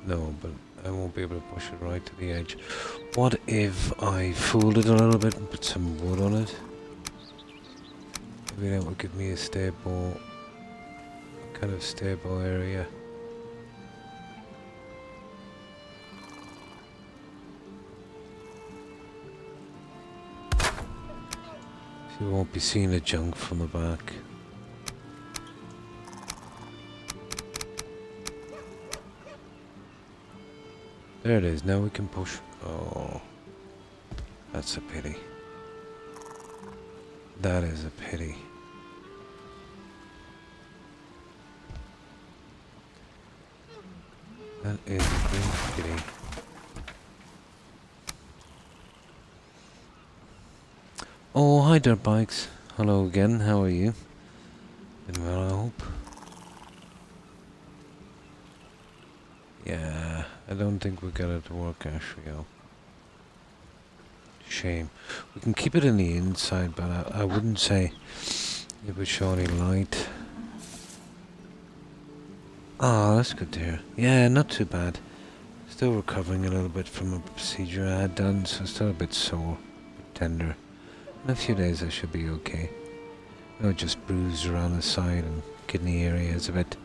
Speaker 1: No, but I won't be able to push it right to the edge. What if I fooled it a little bit and put some wood on it? Maybe that would give me a stable, kind of stable area. So you won't be seeing the junk from the back. There it is, now we can push. Oh, that's a pity. That is a pity. That is a great pity. Oh, hi dirt bikes. Hello again, how are you? Been well, I hope. Yeah, I don't think we got it to work actually. Shame. We can keep it in the inside, but I wouldn't say it would show any light. Oh, that's good to hear. Yeah, not too bad. Still recovering a little bit from a procedure I had done, so still a bit sore, a bit tender. In a few days I should be okay. You know, just bruised around the side and kidney area is a bit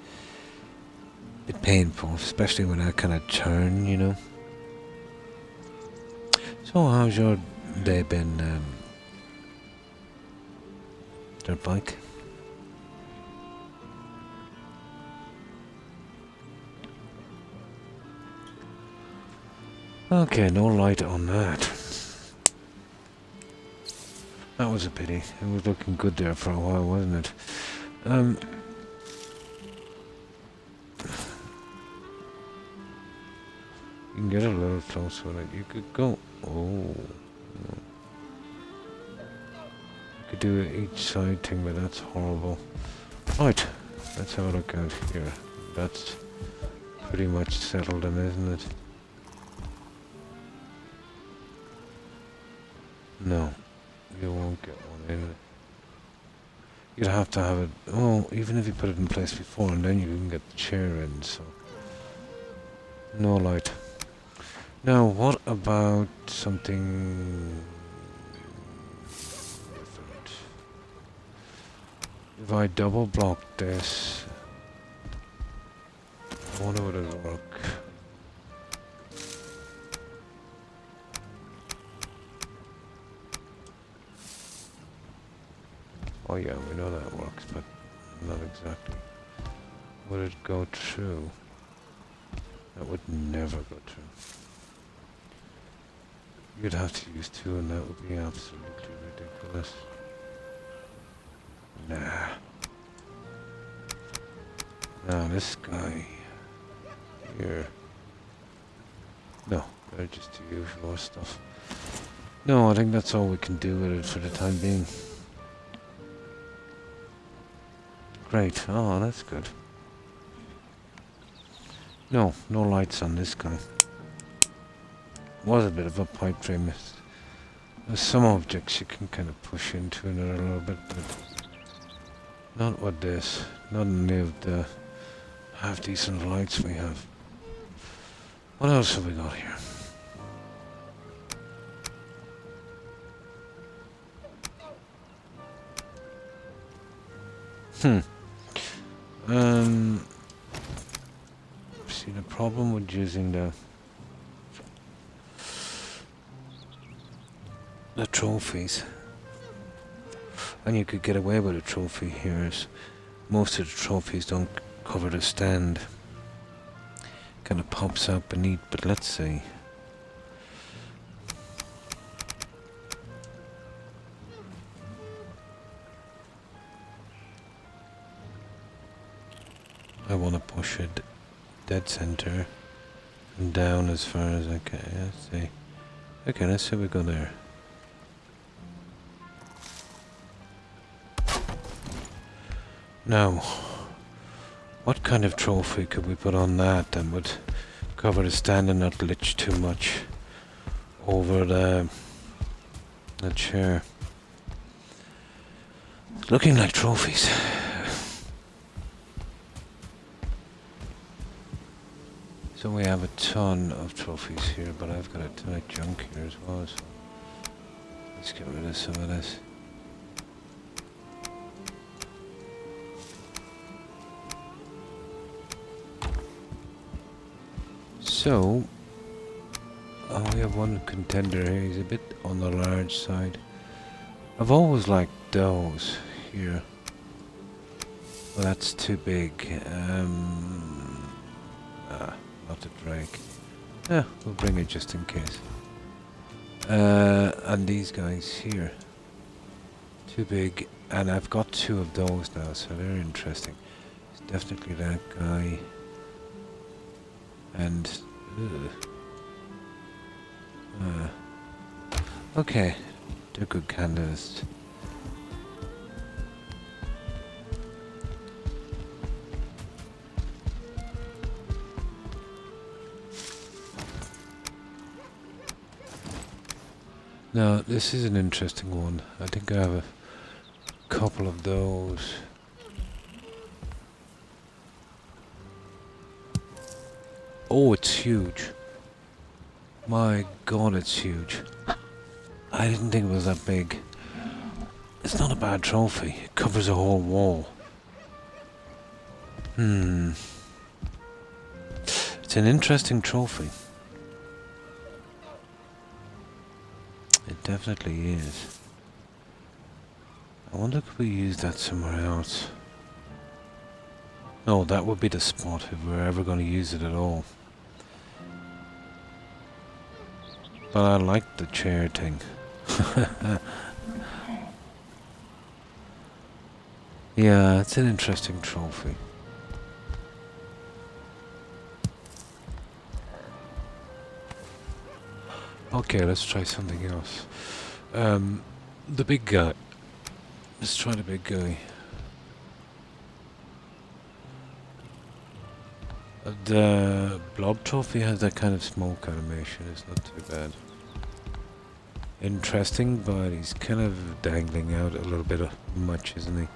Speaker 1: painful, especially when I kind of turn, you know. So how's your day been, dirt bike? Okay, no light on that. That was a pity. It was looking good there for a while, wasn't it? You can get a little closer with it. You could go. Oh. You could do each side thing, but that's horrible. Right. Let's have a look out here. That's pretty much settled in, isn't it? No. You won't get one in. You'd have to have it. Oh, even if you put it in place before, and then you can get the chair in, so. No light. Now, what about something different? If I double block this, I wonder would it work. Oh yeah, we know that works, but not exactly. Would it go through? That would never go through. You'd have to use two and that would be absolutely ridiculous. Nah. Now this guy here. No, They're just the usual stuff. No, I think that's all we can do with it for the time being. Great. Oh, that's good. No lights on this guy. Was a bit of a pipe dream. There's some objects you can kind of push into it a little bit, but not with this. Not any of the half-decent lights we have. What else have we got here? See, the problem with using the trophies, and you could get away with a trophy here, is most of the trophies don't cover the stand. Kind of pops out beneath, but let's see. I want to push it dead center and down as far as I can. Let's see. Okay, let's see if we go there. Now, what kind of trophy could we put on that would cover the stand and not glitch too much over the chair? Looking like trophies. So we have a ton of trophies here, but I've got a ton of junk here as well, so let's get rid of some of this. So, we have one contender here. He's a bit on the large side. I've always liked those here. Well, that's too big. Not a drake. Yeah, we'll bring it just in case. And these guys here. Too big. And I've got two of those now, so they're interesting. It's definitely that guy. And okay, they're good candidates. Now this is an interesting one. I think I have a couple of those. Oh, it's huge. My god, it's huge. I didn't think it was that big. It's not a bad trophy. It covers a whole wall. It's an interesting trophy. It definitely is. I wonder if we use that somewhere else. No, that would be the spot if we're ever going to use it at all. But I like the chair thing. Yeah, it's an interesting trophy. Okay, let's try something else. The big guy. Let's try the big guy. The blob trophy has that kind of smoke animation. It's not too bad. Interesting, but he's kind of dangling out a little bit much, isn't he?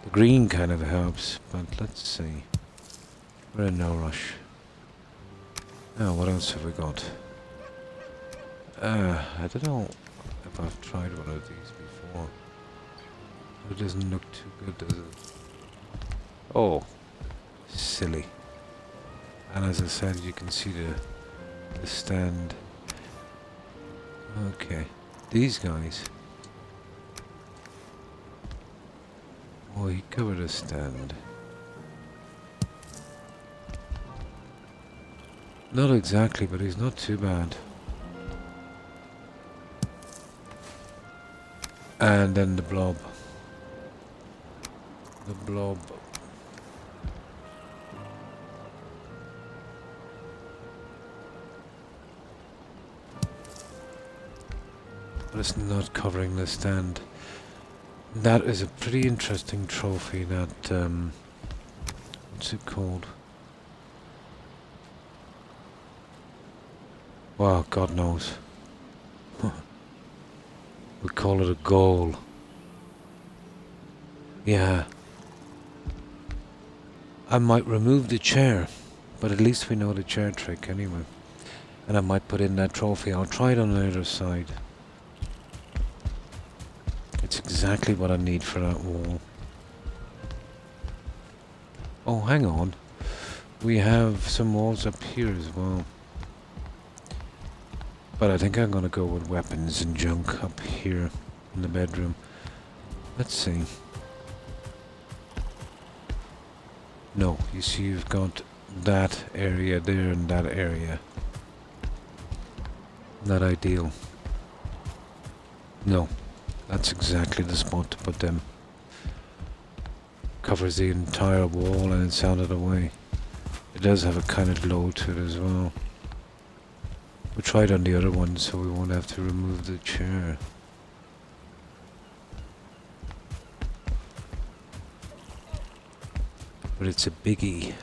Speaker 1: The green kind of helps, but let's see. We're in no rush. Now, what else have we got? I don't know if I've tried one of these before. It doesn't look too good, does it? Oh, silly. And as I said, you can see the stand. Okay, these guys. Oh, he covered a stand. Not exactly, but he's not too bad. And then the blob. The blob. but it's not covering the stand. That is a pretty interesting trophy, that, what's it called? Well, God knows. We call it a goal. Yeah. I might remove the chair, but at least we know the chair trick anyway. And I might put in that trophy. I'll try it on the other side. It's exactly what I need for that wall. Oh, hang on. We have some walls up here as well. But I think I'm gonna go with weapons and junk up here in the bedroom. Let's see. No, you see you've got that area there and that area. Not ideal. No, that's exactly the spot to put them. Covers the entire wall and it's out of the way. It does have a kind of glow to it as well. We'll try it on the other one so we won't have to remove the chair. But it's a biggie.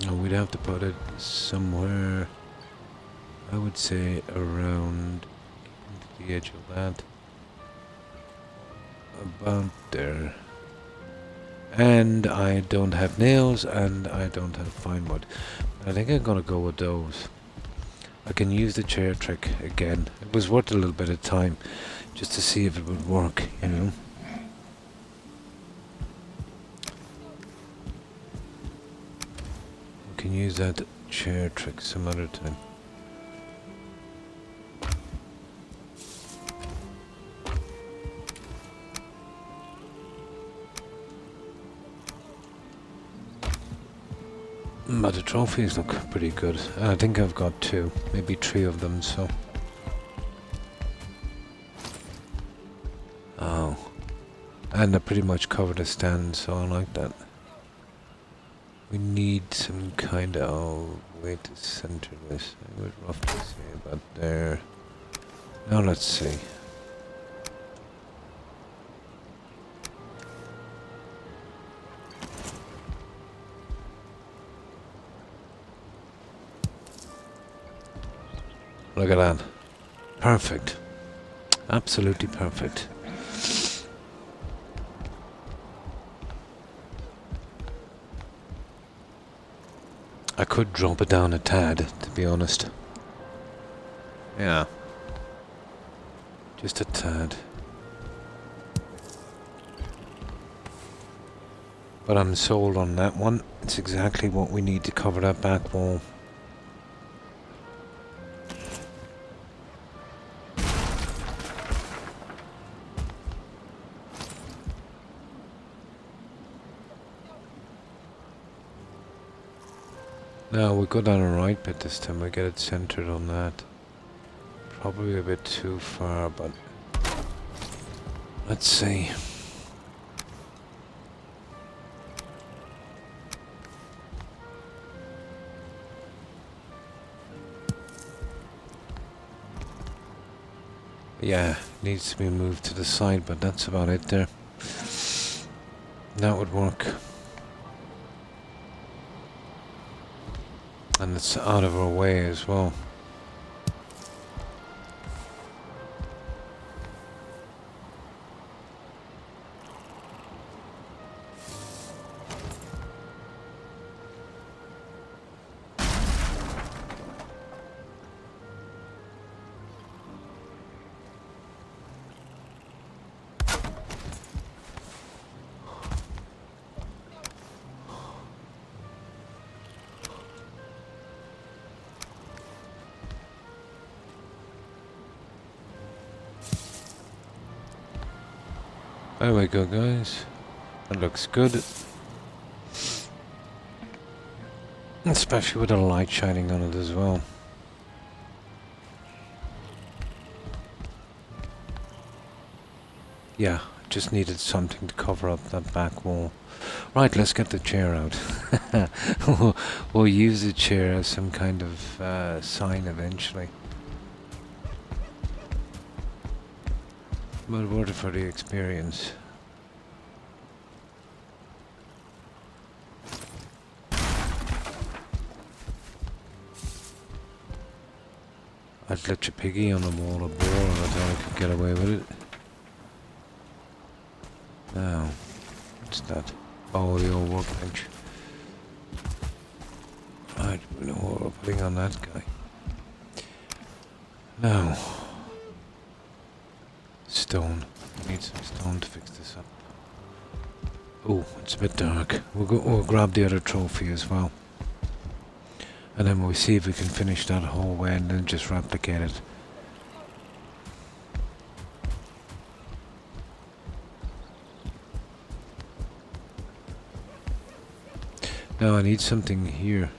Speaker 1: And we'd have to put it somewhere, I would say around the edge of that. About there. And I don't have nails and I don't have fine wood. I think I'm gonna go with those. I can use the chair trick again. It was worth a little bit of time just to see if it would work, you know. We can use that chair trick some other time. But the trophies look pretty good. I think I've got 2, maybe 3 of them, so. Oh. And I pretty much covered the stand, so I like that. We need some kind of way to center this. I would roughly say about there. Now let's see. Look at that. Perfect. Absolutely perfect. I could drop it down a tad, to be honest. Yeah. Just a tad. But I'm sold on that one. It's exactly what we need to cover that back wall. Now we go down the right bit this time, we get it centered on that. Probably a bit too far, but let's see. Yeah, needs to be moved to the side, but that's about it there. That would work. And it's out of our way as well. There we go, guys. That looks good. Especially with the light shining on it as well. Yeah, just needed something to cover up that back wall. Right, let's get the chair out. we'll use the chair as some kind of sign eventually. But worth it for the experience. I'd let your piggy on the wall of boar and I thought I could get away with it. Now, what's that? Oh, the old workbench. Right, we know what we're putting on that guy. Now, stone. We need some stone to fix this up. Oh, it's a bit dark. We'll grab the other trophy as well. And then we'll see if we can finish that hallway and then just replicate it. Now I need something here.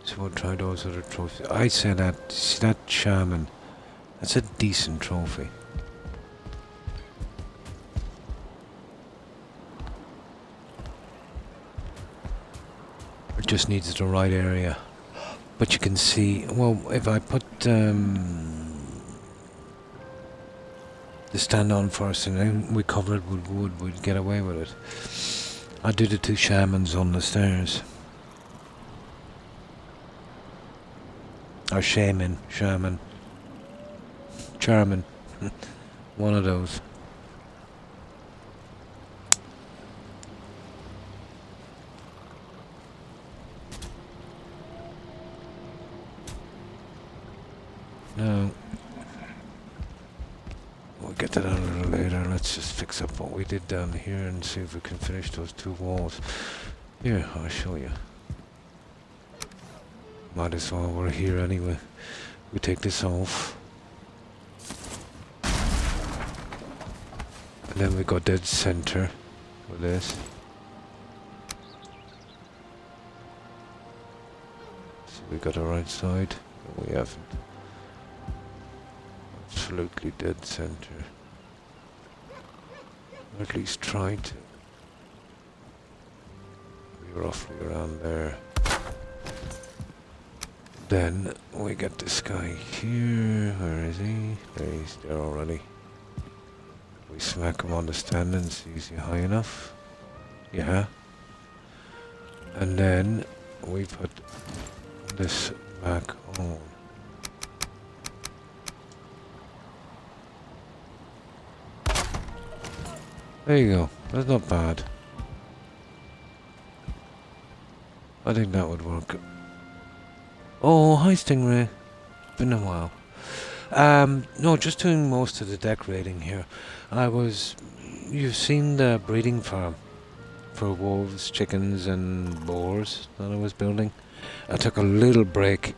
Speaker 1: So we'll try those other trophies. I say that, see that shaman, that's a decent trophy. It just needs the right area. But you can see, well, if I put the stand on first and then we cover it with wood, we'd get away with it. I do the two shamans on the stairs. Or shaman. Charmin. One of those. No. We'll get to that a little later. Let's just fix up what we did down here and see if we can finish those two walls. Here, I'll show you. Might as well, we're here anyway. We take this off. And then we go dead center with this. So we got the right side. No, we haven't. Absolutely dead center. Or at least try to. Be roughly around there. Then we get this guy here. Where is he? There he's there already. We smack him on the stand and see is he high enough? Yeah. And then we put this back on. There you go. That's not bad. I think that would work. Oh, hi Stingray. Been a while. No, just doing most of the decorating here. You've seen the breeding farm for wolves, chickens and boars that I was building. I took a little break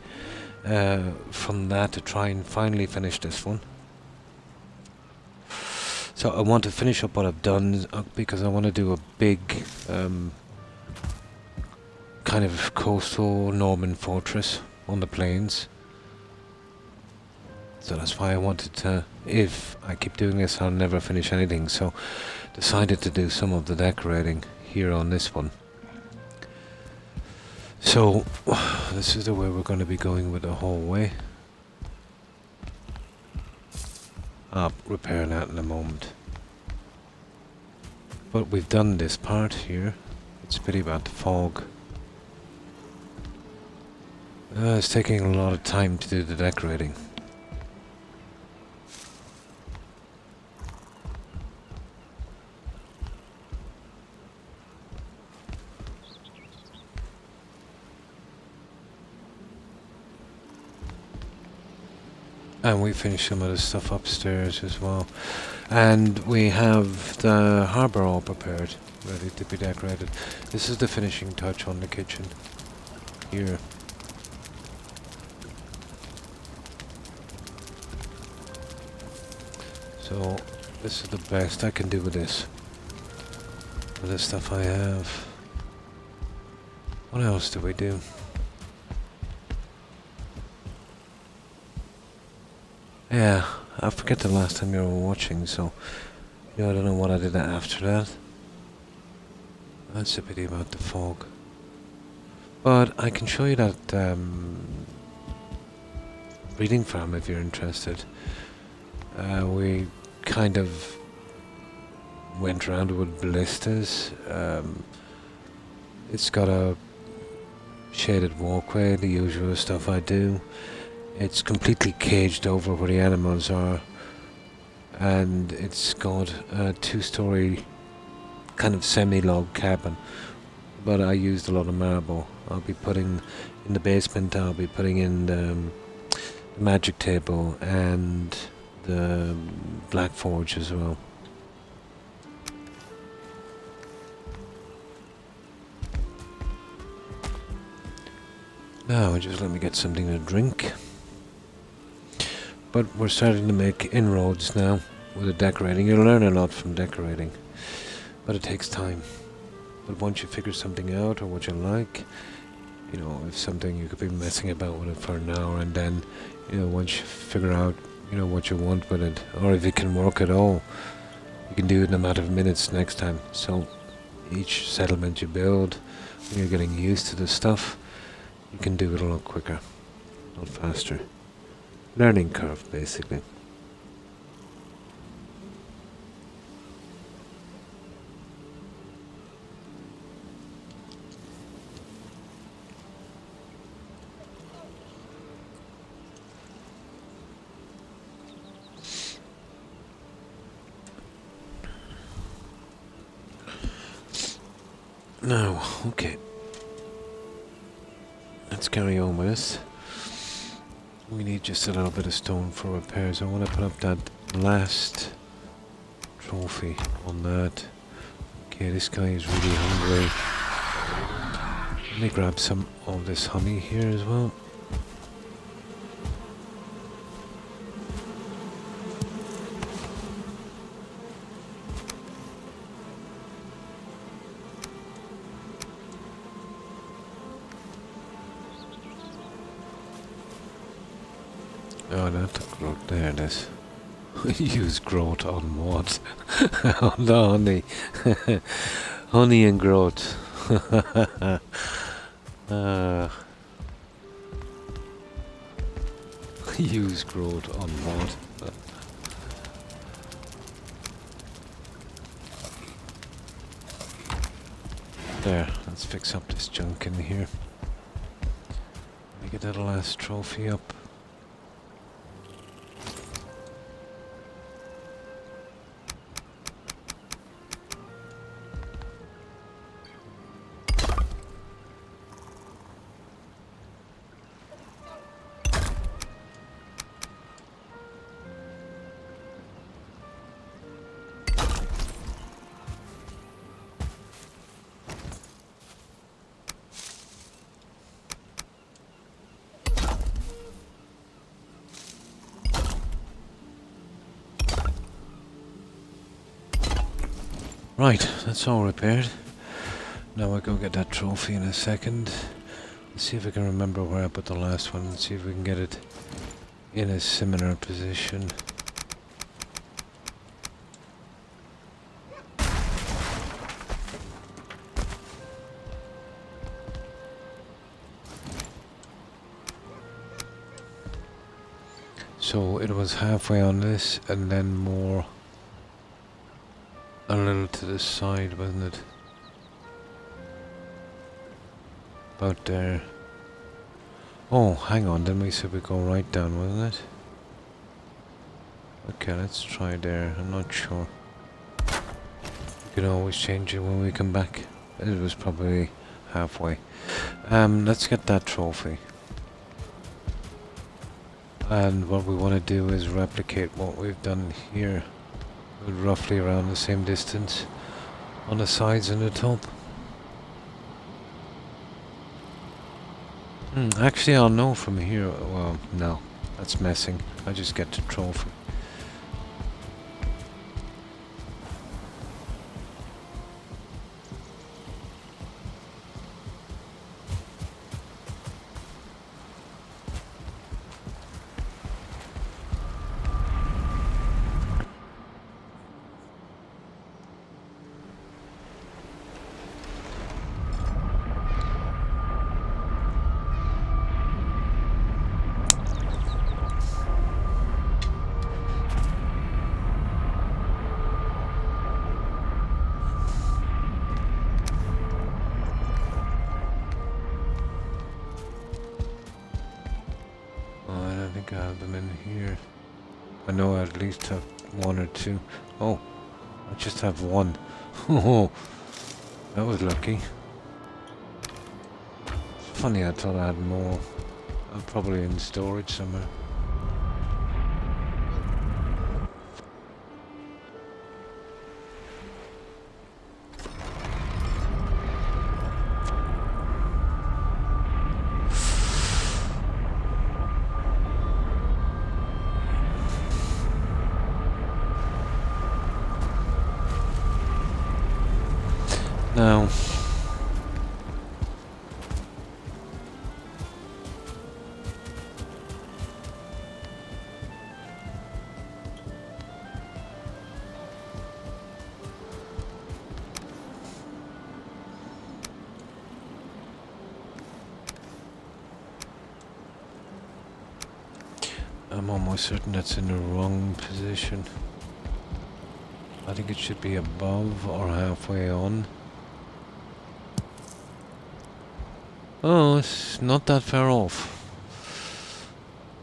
Speaker 1: from that to try and finally finish this one. So I want to finish up what I've done because I want to do a big kind of coastal Norman fortress on the plains. So that's why I wanted to, if I keep doing this I'll never finish anything, so decided to do some of the decorating here on this one. So this is the way we're going to be going with the hallway. I'll repair that in a moment. But we've done this part here. It's a pity about the fog. It's taking a lot of time to do the decorating. And we finished some of the stuff upstairs as well. And we have the harbour all prepared, ready to be decorated. This is the finishing touch on the kitchen. Here. So, this is the best I can do with this. With the stuff I have. What else do we do? Yeah, I forget the last time you were watching, so Yeah, I don't know what I did after that. That's a pity about the fog. But I can show you that breeding farm if you're interested. We kind of went around with ballistas. It's got a shaded walkway, the usual stuff I do. It's completely caged over where the animals are. And it's got a 2-story kind of semi-log cabin. But I used a lot of marble. I'll be putting in the basement, I'll be putting in the magic table and the black forge as well. Now just let me get something to drink. But we're starting to make inroads now with the decorating. You'll learn a lot from decorating, but it takes time. But once you figure something out or what you like, you know, if something you could be messing about with it for an hour, and then, you know, once you figure out, you know, what you want with it, or if it can work at all, you can do it in a matter of minutes next time. So each settlement you build, when you're getting used to the stuff, you can do it a lot quicker, a lot faster. Learning curve, basically. Now, okay. Let's carry on with this. We need just a little bit of stone for repairs. I want to put up that last trophy on that. Okay, this guy is really hungry. Let me grab some of this honey here as well. Oh, that's a growth. There it is. Use growth on what? On the honey. Honey and growth. Use growth on what? There, let's fix up this junk in here. Let me get that last trophy up. Right, that's all repaired. Now I'll go get that trophy in a second. Let's see if I can remember where I put the last one and see if we can get it in a similar position. So it was halfway on this and then more a little to the side, wasn't it? About there. Oh, hang on, then we said we go right down, wasn't it? Okay, let's try there, I'm not sure. We can always change it when we come back. It was probably halfway. Let's get that trophy. And what we want to do is replicate what we've done here. Roughly around the same distance on the sides and the top. Actually, I'll know from here. Well, no, that's messing. I just get the trophy. think I have them in here. I know I at least have one or two. Oh, I just have one. Oh, that was lucky. It's funny, I thought I had more. I'm probably in storage somewhere. Now, I'm almost certain that's in the wrong position. I think it should be above or halfway on. Oh, it's not that far off.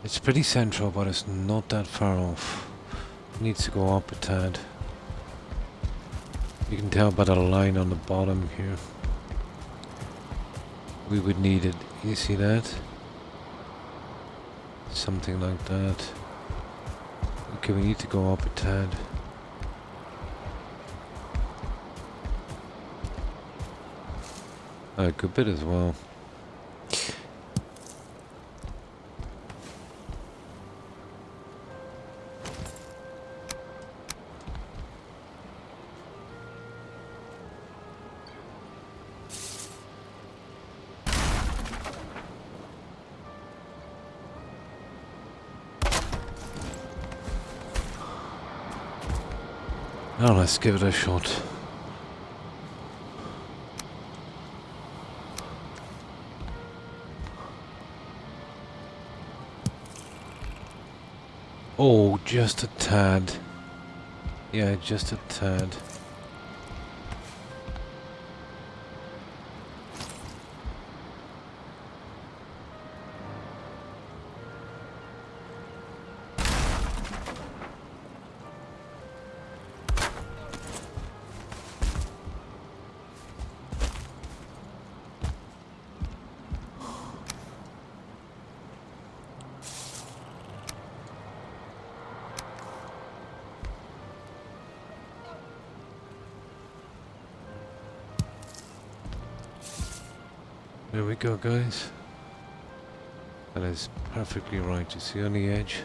Speaker 1: It's pretty central, but it's not that far off. It needs to go up a tad. You can tell by the line on the bottom here. We would need it. You see that? Something like that. Okay, we need to go up a tad. A good bit as well. Now let's give it a shot. Oh, just a tad. Yeah, just a tad. There we go, guys. That is perfectly right. You see on the edge?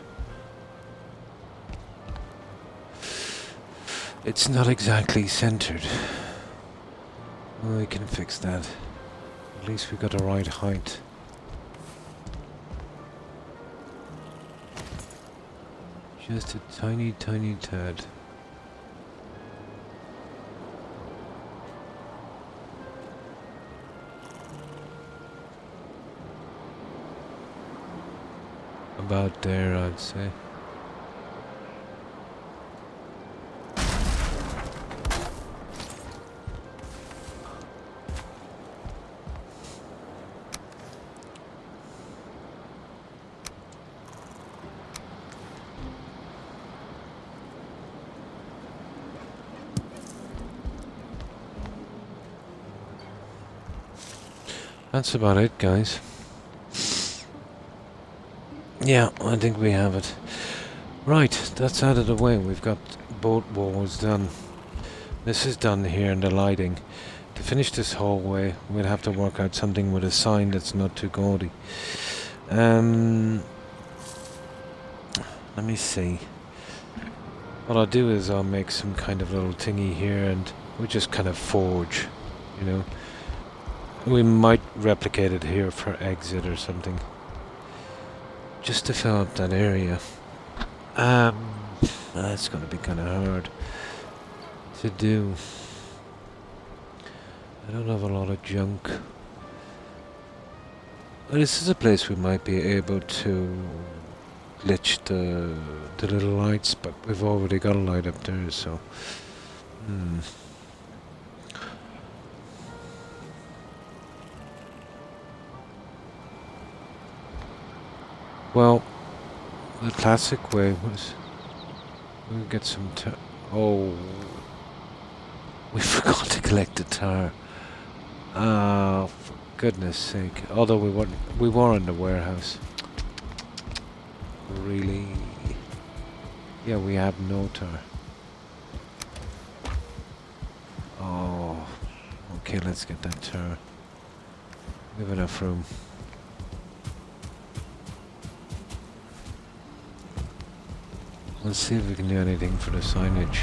Speaker 1: It's not exactly centered. Well, we can fix that. At least we got the right height. Just a tiny, tiny tad. About there, I'd say. That's about it, guys. Yeah, I think we have it. Right, that's out of the way. We've got both walls done. This is done here in the lighting. To finish this hallway, we'll have to work out something with a sign that's not too gaudy. Let me see. What I'll do is I'll make some kind of little thingy here and we'll just kind of forge, you know. We might replicate it here for exit or something. Just to fill up that area. That's gonna be kind of hard to do. I don't have a lot of junk. This is a place we might be able to glitch the little lights, but we've already got a light up there, so... Well, classic way was we'll get some oh, we forgot to collect the tar. Ah, for goodness sake. Although we were in the warehouse. Really? Yeah, we have no tar. Oh, okay, let's get that tar. We have enough room. Let's see if we can do anything for the signage.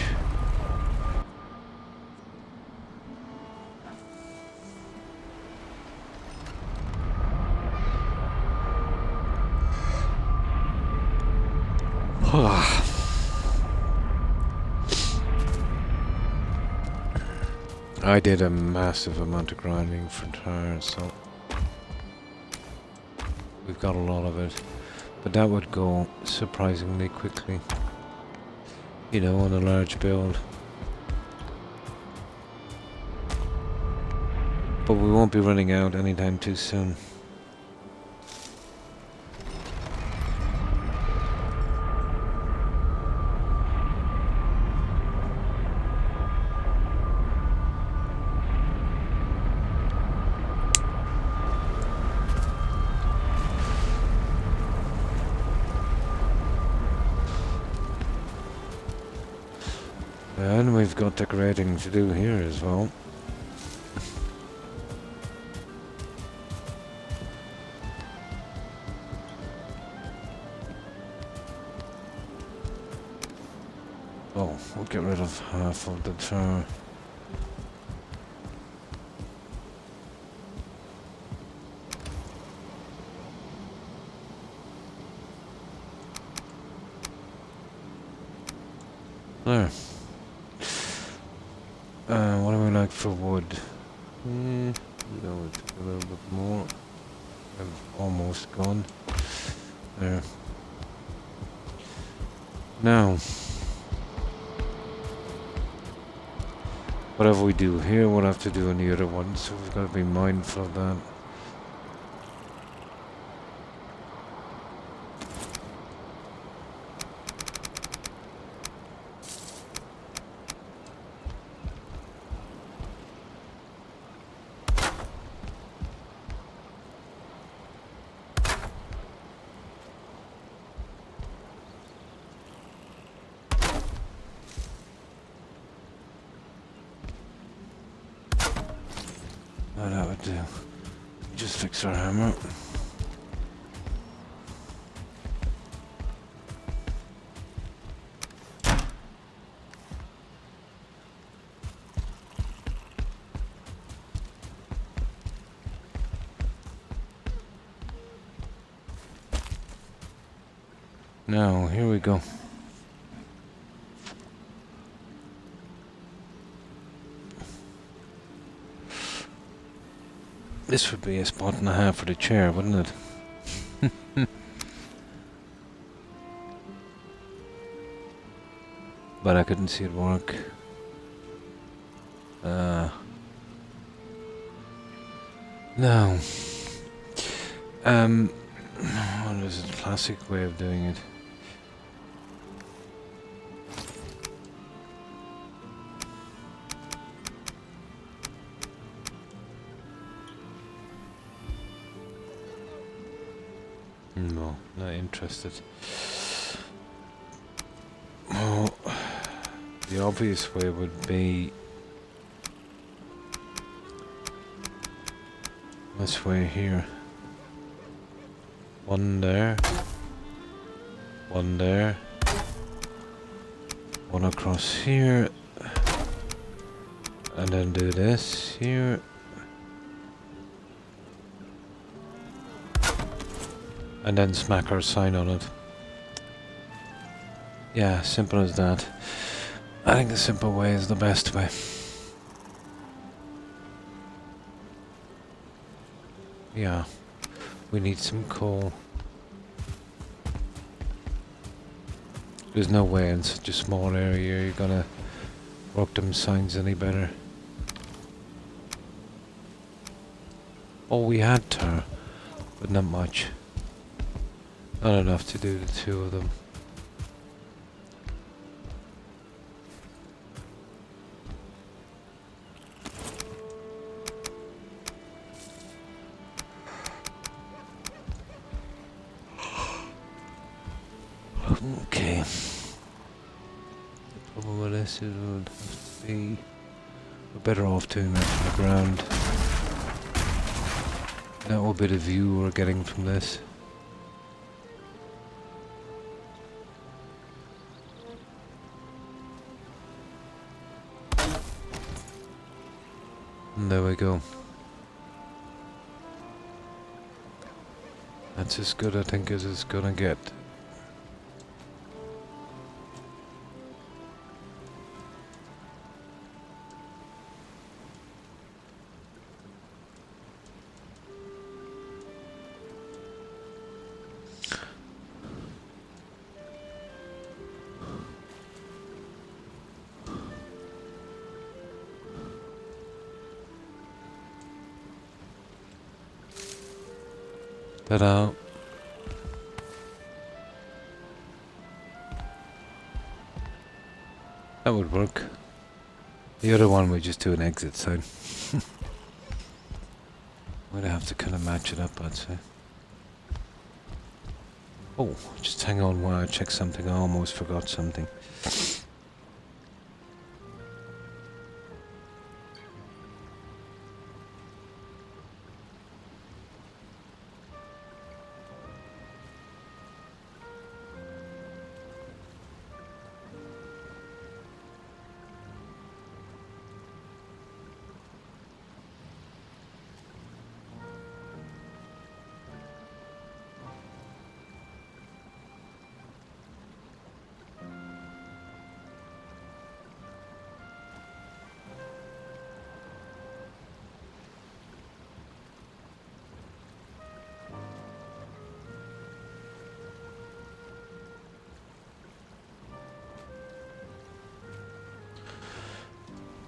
Speaker 1: I did a massive amount of grinding for tar, so we've got a lot of it. But that would go surprisingly quickly, you know, on a large build. But we won't be running out anytime too soon. And we've got decorating to do here as well. Oh, we'll get rid of half of the tar. There. What do we like for wood? No, it's a little bit more. I've almost gone. There. Now, whatever we do here, we'll have to do on the other one, so we've got to be mindful of that. That would do. Just fix our hammer. Now, here we go. This would be a spot and a half for the chair, wouldn't it? But I couldn't see it work. No. What is the classic way of doing it? No, not interested. Oh, the obvious way would be this way here. One there. One there. One across here. And then do this here. And then smack our sign on it. Yeah, simple as that. I think the simple way is the best way. Yeah, we need some coal. There's no way in such a small area you're gonna work them signs any better. Oh, we had tar, but not much. Not enough to do the two of them. guess it would have to be... We're better off doing that from the ground. That will be the view we're getting from this. And there we go. That's as good, I think, as it's gonna get. Ta-da! That would work. The other one we just do an exit sign. We'd have to kind of match it up, I'd say. Oh, just hang on while I check something. I almost forgot something.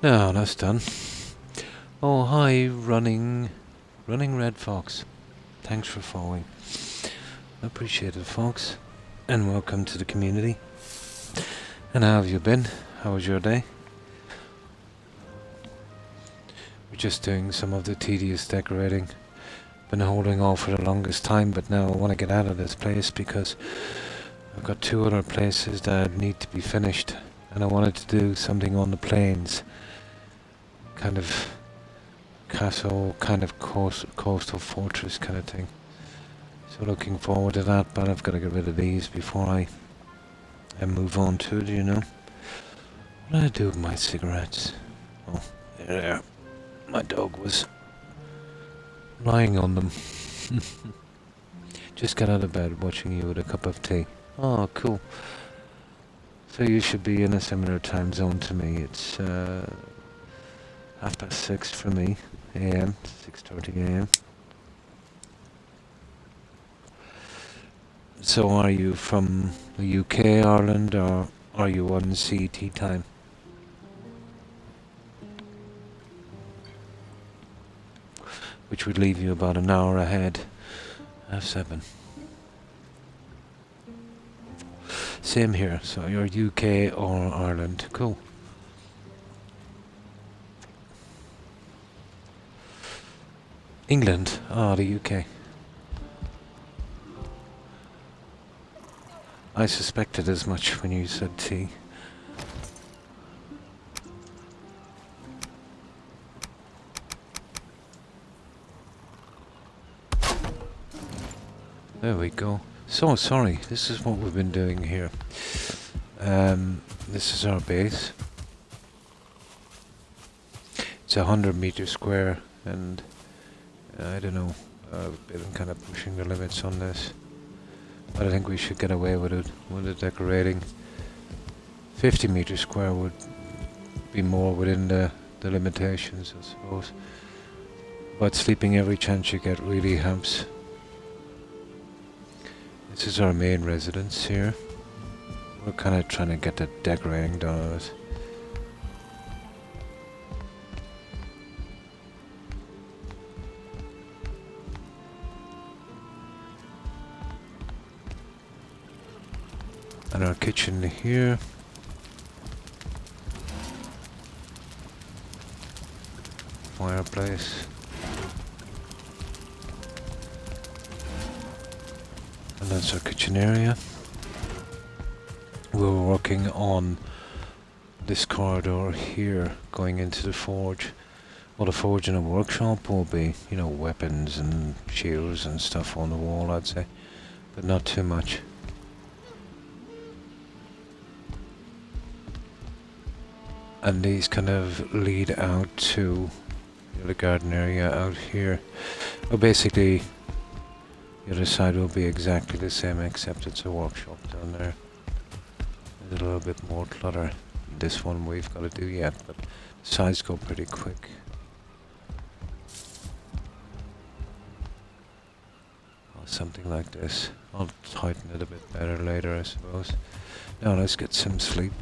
Speaker 1: No, that's done. Oh, hi, running red fox. Thanks for following. I appreciate it, folks. And welcome to the community. And how have you been? How was your day? We're just doing some of the tedious decorating. Been holding off for the longest time, but now I want to get out of this place because I've got 2 other places that need to be finished. And I wanted to do something on the plains. Kind of castle, kind of coastal fortress kind of thing. So looking forward to that, but I've got to get rid of these before I move on to it, you know. What did I do with my cigarettes? Oh, there they are. My dog was lying on them. Just got out of bed watching you with a cup of tea. Oh, cool. So you should be in a similar time zone to me. It's 6:30 for me, AM, 6:30 AM. So are you from the UK, Ireland, or are you on CET time? Which would leave you about an hour ahead. 7:30. Same here, so you're UK or Ireland. Cool. England? Ah, the UK. I suspected as much when you said tea. There we go. So sorry, this is what we've been doing here. This is our base. It's 100 meters square, and I don't know, I've been kind of pushing the limits on this, but I think we should get away with it, with the decorating. 50 meters square would be more within the limitations, I suppose. But sleeping every chance you get really helps. This is our main residence here. We're kind of trying to get the decorating done on it. And our kitchen here. Fireplace. And that's our kitchen area. We were working on this corridor here going into the forge. Well, the forge and a workshop will be, you know, weapons and shields and stuff on the wall, I'd say. But not too much. And these kind of lead out to the garden area out here. Well, basically, the other side will be exactly the same, except it's a workshop down there. There's a little bit more clutter. This one we've got to do yet, but the sides go pretty quick. Something like this. I'll tighten it a bit better later, I suppose. Now let's get some sleep.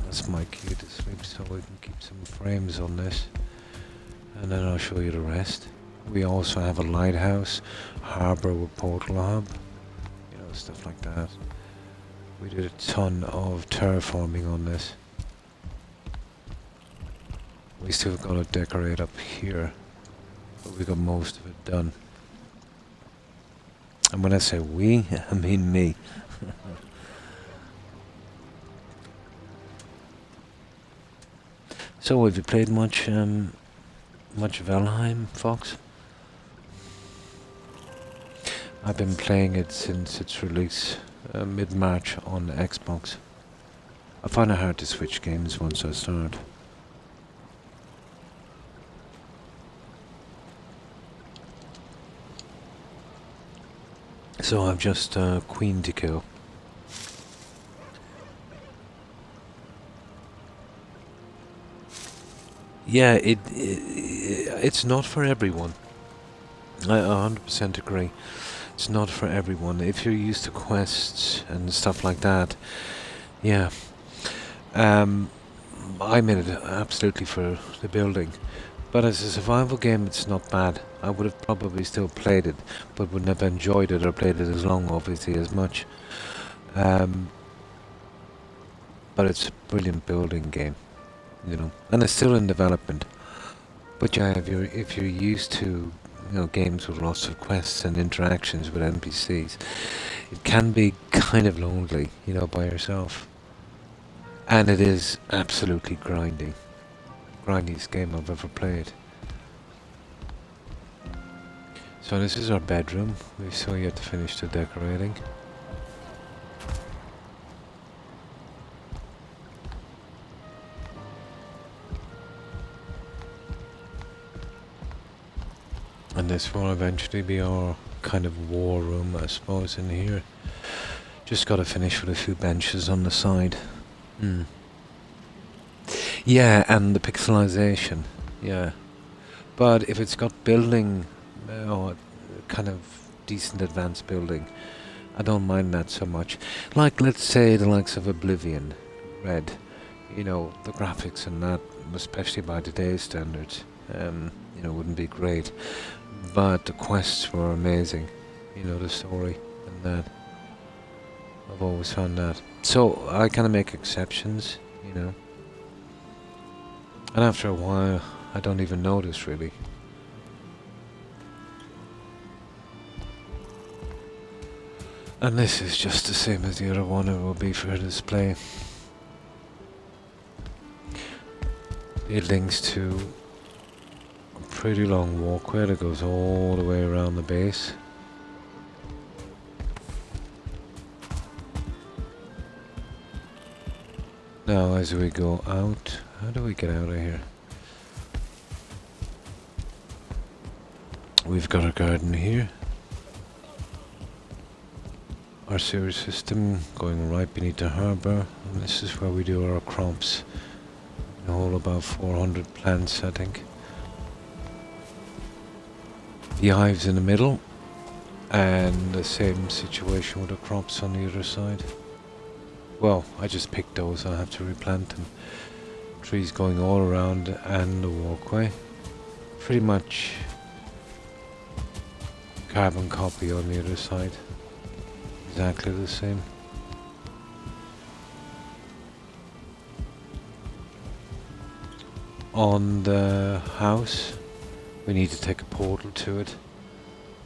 Speaker 1: That's my key to sleep, so we can keep some frames on this. And then I'll show you the rest. We also have a lighthouse, harbour with portal hub, you know, stuff like that. We did a ton of terraforming on this. We still got to decorate up here, but we got most of it done. And when I say we, I mean me. So, have you played much Valheim, Fox? I've been playing it since its release, mid-March on Xbox. I find it hard to switch games once I start. So I've just Queen to kill. Yeah, it's not for everyone. I 100% agree. It's not for everyone. If you're used to quests and stuff like that, yeah. I made it absolutely for the building. But as a survival game, it's not bad. I would have probably still played it, but would never enjoyed it or played it as long, obviously, as much. But it's a brilliant building game, you know, and it's still in development. But yeah, if you're used to, you know, games with lots of quests and interactions with NPCs, it can be kind of lonely, you know, by yourself. And it is absolutely grindy. Grindiest game I've ever played. So this is our bedroom. We've still yet to finish the decorating. And this will eventually be our kind of war room, I suppose, in here. Just gotta finish with a few benches on the side. Yeah, and the pixelization, yeah. But if it's got building, or kind of decent advanced building, I don't mind that so much. Like, let's say the likes of Oblivion, Red, you know, the graphics and that, especially by today's standards, you know, wouldn't be great. But the quests were amazing, you know, the story and that. I've always found that. So I kind of make exceptions, you know. And after a while, I don't even notice, really. And this is just the same as the other one, it will be for display. It links to a pretty long walkway that goes all the way around the base. Now as we go out, how do we get out of here? We've got a garden here. Our sewer system going right beneath the harbour, and this is where we do our crops. A whole about 400 plants, I think. The hives in the middle, and the same situation with the crops on the other side. Well, I just picked those, I'll have to replant them. Trees going all around and the walkway. Pretty much carbon copy on the other side. Exactly the same. On the house, we need to take a portal to it.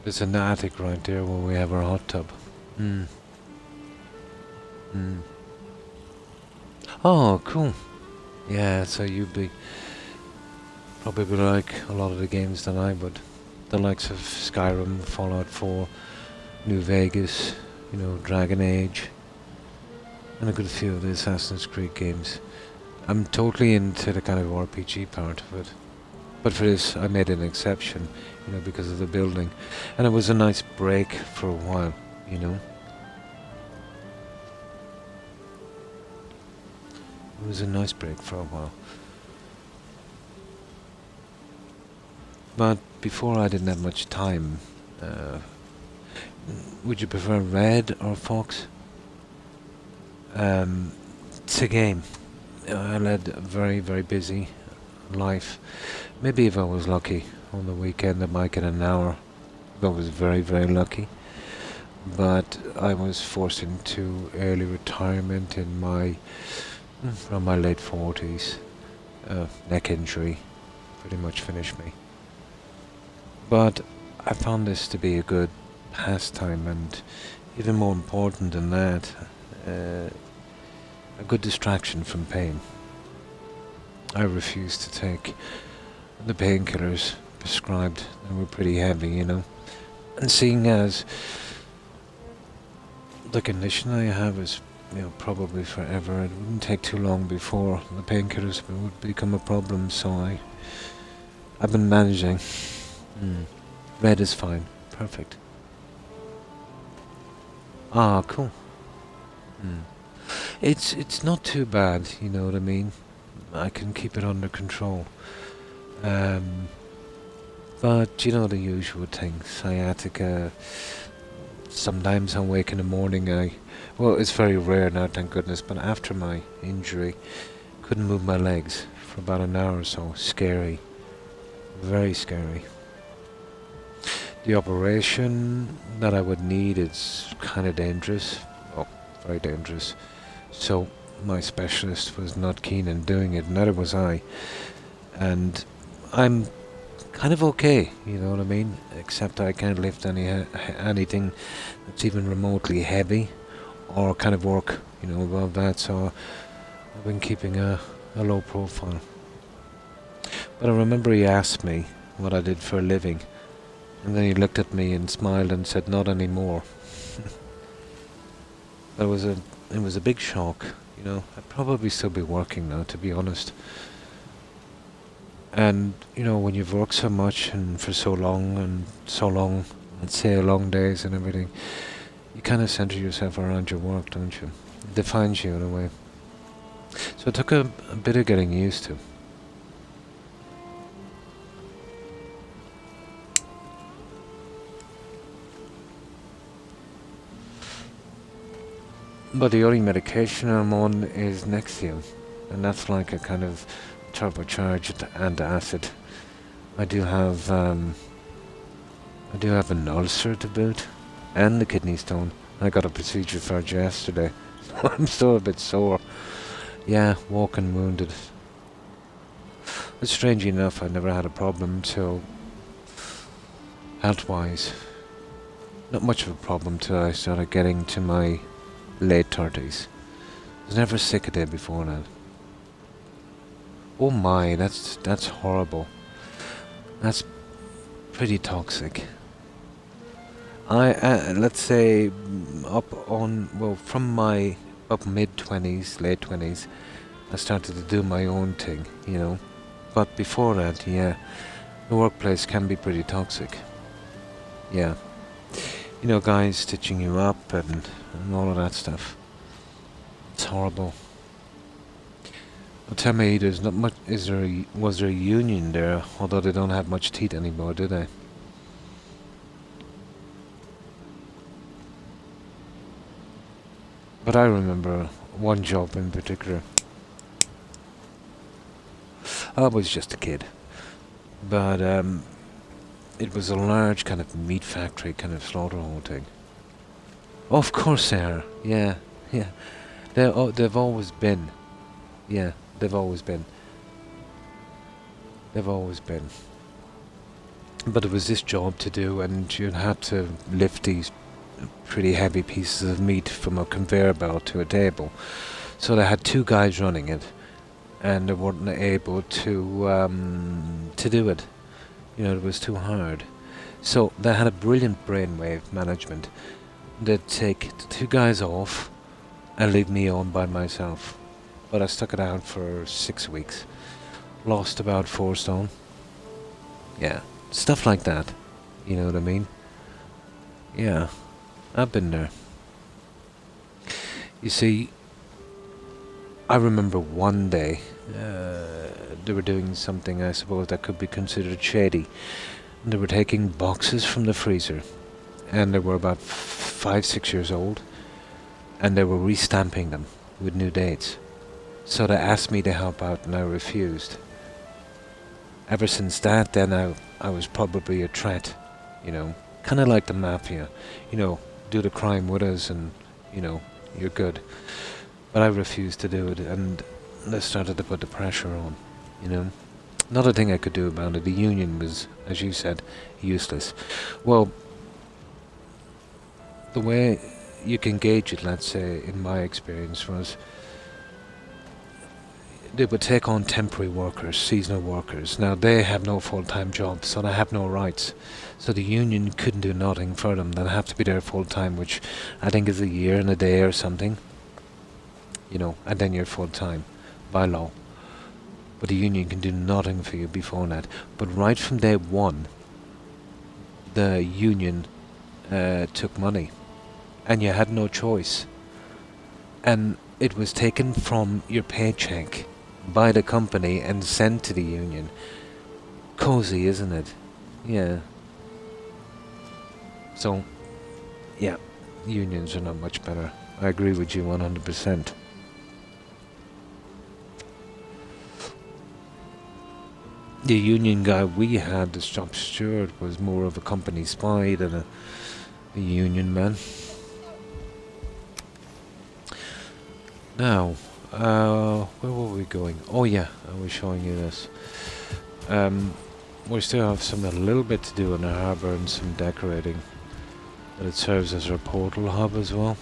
Speaker 1: There's an attic right there where we have our hot tub. Oh, cool. Yeah, so you'd be probably like a lot of the games that I would. The likes of Skyrim, Fallout 4, New Vegas, Dragon Age, and a good few of the Assassin's Creed games. I'm totally into the kind of RPG part of it. But for this, I made an exception, because of the building. And it was a nice break for a while, you know. It was a nice break for a while. But before I didn't have much time. Would you prefer Red or Fox? It's a game. I led a very, very busy life. Maybe if I was lucky on the weekend I might get an hour. If I was very, very lucky. But I was forced into early retirement in from my late 40s. Neck injury pretty much finished me. But I found this to be a good pastime, and even more important than that, a good distraction from pain. I refused to take the painkillers prescribed. They were pretty heavy, And seeing as the condition I have is, probably forever, it wouldn't take too long before the painkillers would become a problem, so I've been managing. Red is fine. Perfect. Ah, cool. It's not too bad, you know what I mean? I can keep it under control. But the usual thing, sciatica. Sometimes I wake in the morning, well, it's very rare now, thank goodness, but after my injury, couldn't move my legs for about an hour or so. Scary. Very scary. The operation that I would need is kind of dangerous. Oh, very dangerous. So my specialist was not keen on doing it, neither was I. And I'm kind of okay, you know what I mean? Except I can't lift anything that's even remotely heavy or kind of work, above that. So I've been keeping a low profile. But I remember he asked me what I did for a living. And then he looked at me and smiled and said, "Not anymore." It was a big shock, I'd probably still be working now, to be honest. And, when you've worked so much and for so long, let's say long days and everything, you kind of center yourself around your work, don't you? It defines you in a way. So it took a bit of getting used to. But the only medication I'm on is Nexium, and that's like a kind of turbocharged antacid. I do have an ulcer to boot, and the kidney stone. I got a procedure for it yesterday. I'm still a bit sore. Yeah, walking wounded. But strangely enough, I never had a problem till health-wise. Not much of a problem till I started getting to my late 30s. I was never sick a day before that. Oh my, that's horrible. That's pretty toxic. Let's say from my mid-20s, late 20s, I started to do my own thing, But before that, yeah, the workplace can be pretty toxic. Yeah. Guys stitching you up and all of that stuff. It's horrible. Well, tell me, there's not much. Was there a union there? Although they don't have much teeth anymore, do they? But I remember one job in particular. I was just a kid, but it was a large kind of meat factory, kind of slaughter hall thing. Oh, of course they are. Yeah, yeah. They've always been. Yeah, they've always been. They've always been. But it was this job to do, and you'd have to lift these pretty heavy pieces of meat from a conveyor belt to a table. So they had two guys running it, and they weren't able to do it. You know, it was too hard. So they had a brilliant brainwave management. They'd take the two guys off and leave me on by myself. But I stuck it out for 6 weeks. Lost about 4 stone. Yeah, stuff like that. You know what I mean? Yeah, I've been there. You see, I remember one day they were doing something, I suppose, that could be considered shady. They were taking boxes from the freezer, and they were about 5, 6 years old, and they were restamping them with new dates. So they asked me to help out, and I refused. Ever since that, then I was probably a threat, you know, kind of like the mafia, you know, do the crime with us, and you know, you're good. But I refused to do it, and they started to put the pressure on, you know. Not a thing I could do about it. The union was, as you said, useless. Well, the way you can gauge it, let's say, in my experience, was they would take on temporary workers, seasonal workers. Now, they have no full-time jobs, so they have no rights. So the union couldn't do nothing for them. They'd have to be there full-time, which I think is a year and a day or something. You know, and then you're full-time by law. But the union can do nothing for you before that. But right from day one, the union took money, and you had no choice. And it was taken from your paycheck by the company and sent to the union. Cozy, isn't it? Yeah. So, yeah, unions are not much better. I agree with you 100%. The union guy we had, the shop steward, was more of a company spy than a union man. Now, where were we going? Oh yeah, I was showing you this. We still have a little bit to do in the harbour and some decorating. But it serves as our portal hub as well.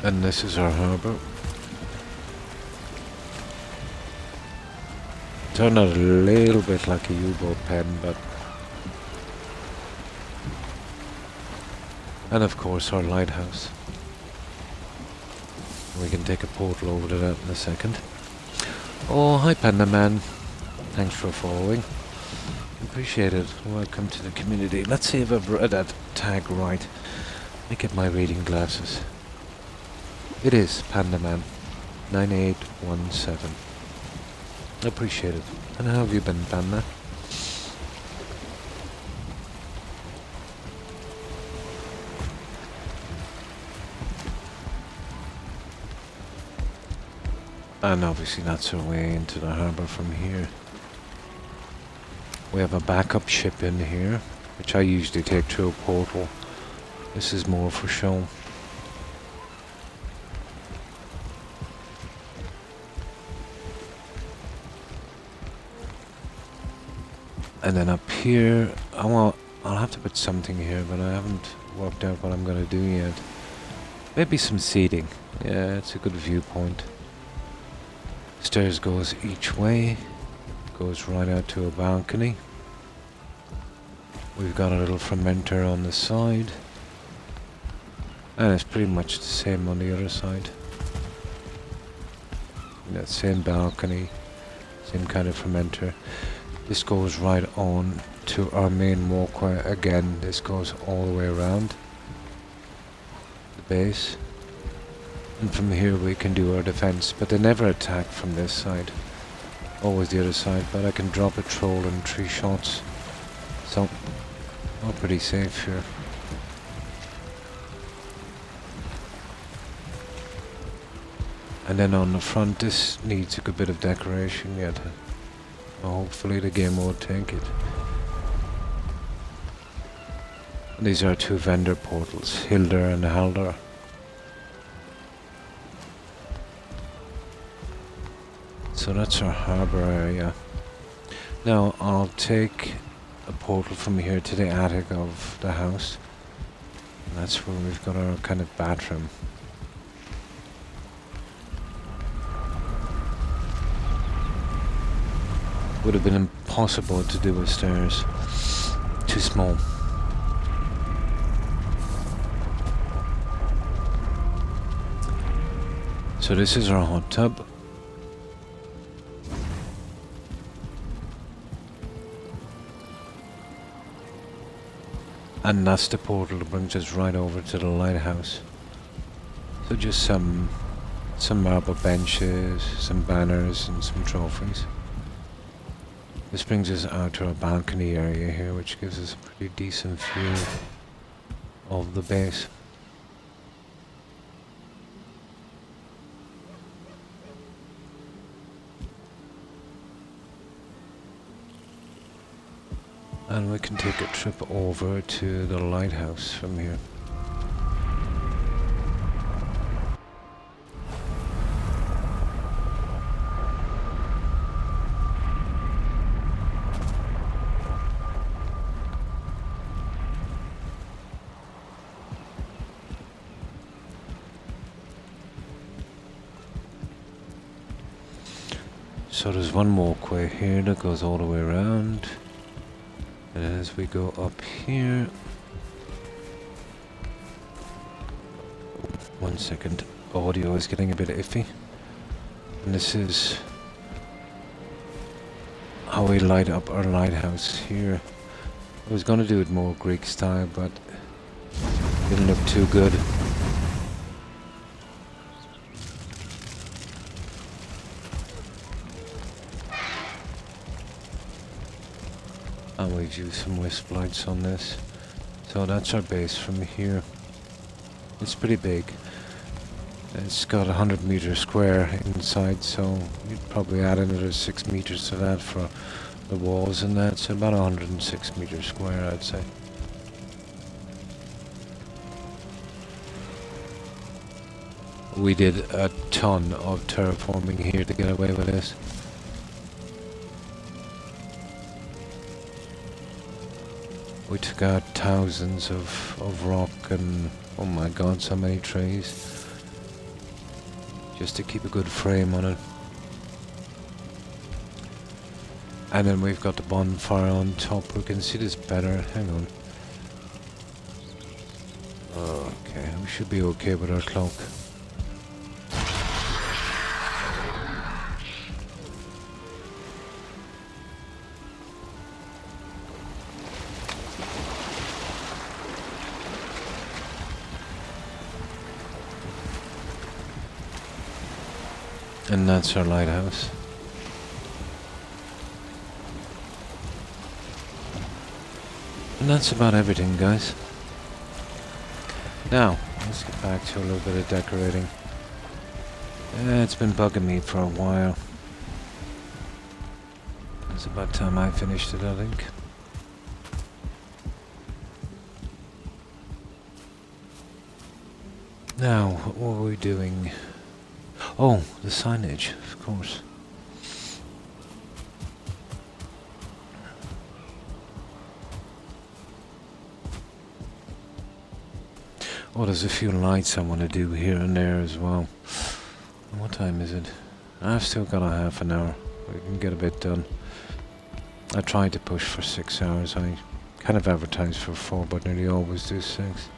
Speaker 1: And this is our harbour. Turned out a little bit like a U-boat pen, but... And of course our lighthouse. We can take a portal over to that in a second. Oh, hi Panda Man. Thanks for following. Appreciate it. Welcome to the community. Let's see if I've read that tag right. Let me get my reading glasses. It is Panda Man 9817. Appreciate it. And how have you been, Panda? And obviously that's our way into the harbour from here. We have a backup ship in here, which I usually take through a portal. This is more for show. And then up here, I'll have to put something here, but I haven't worked out what I'm going to do yet. Maybe some seating. Yeah, it's a good viewpoint. Stairs goes each way. Goes right out to a balcony. We've got a little fermenter on the side. And it's pretty much the same on the other side. That same balcony, same kind of fermenter. This goes right on to our main walkway. Again, this goes all the way around the base. And from here we can do our defense, but they never attack from this side. Always the other side, but I can drop a troll in 3 shots. So, we're pretty safe here. And then on the front, this needs a good bit of decoration yet. Hopefully the game won't take it. These are 2 vendor portals, Hilder and Haldor. So that's our harbour area. Now I'll take a portal from here to the attic of the house. And that's where we've got our kind of bathroom. Would have been impossible to do with stairs. Too small. So this is our hot tub. And that's the portal that brings us right over to the lighthouse. So just some marble benches, some banners and some trophies. This brings us out to our balcony area here, which gives us a pretty decent view of the base. And we can take a trip over to the lighthouse from here. So there's one walkway here that goes all the way around. And as we go up here... One second, audio is getting a bit iffy. And this is how we light up our lighthouse here. I was gonna do it more Greek style, but it didn't look too good. And we've used some wisp lights on this. So that's our base from here. It's pretty big. It's got 100 meters square inside, so you'd probably add another 6 meters to that for the walls and that. So about 106 meters square, I'd say. We did a ton of terraforming here to get away with this. We took out thousands of rock and, oh my god, so many trees. Just to keep a good frame on it. And then we've got the bonfire on top. We can see this better. Hang on. Okay, we should be okay with our cloak. And that's our lighthouse. And that's about everything, guys. Now, let's get back to a little bit of decorating. It's been bugging me for a while. It's about time I finished it, I think. Now, what were we doing? Oh, the signage, of course. Oh, there's a few lights I want to do here and there as well. What time is it? I've still got a half an hour. We can get a bit done. I tried to push for 6 hours. I kind of advertised for 4, but nearly always do 6.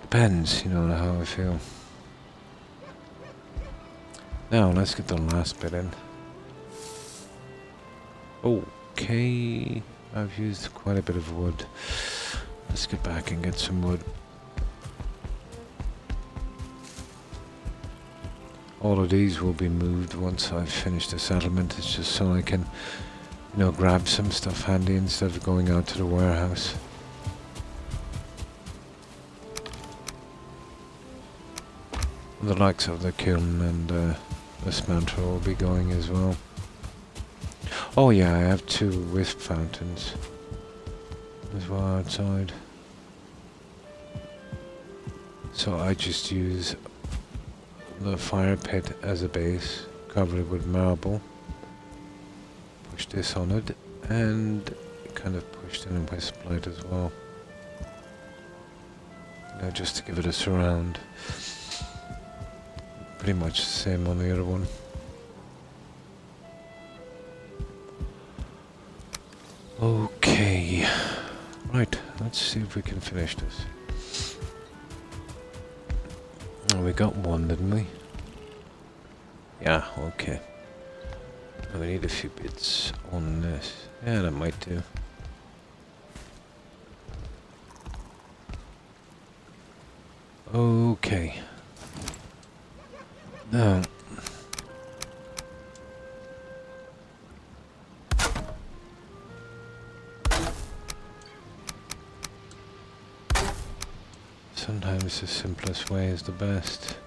Speaker 1: Depends, you know, how I feel. Now, let's get the last bit in. Okay, I've used quite a bit of wood. Let's get back and get some wood. All of these will be moved once I've finished the settlement. It's just so I can, you know, grab some stuff handy instead of going out to the warehouse. The likes of the kiln and the smelter will be going as well. Oh yeah, I have 2 wisp fountains as well outside. So I just use the fire pit as a base, cover it with marble, push pushed this on it, and kind of pushed in a wisp light as well. Now just to give it a surround. Pretty much the same on the other one. Okay. Right, let's see if we can finish this. Oh, we got one, didn't we? Yeah, okay. And we need a few bits on this. Yeah, that might do. Okay. Now. Sometimes the simplest way is the best.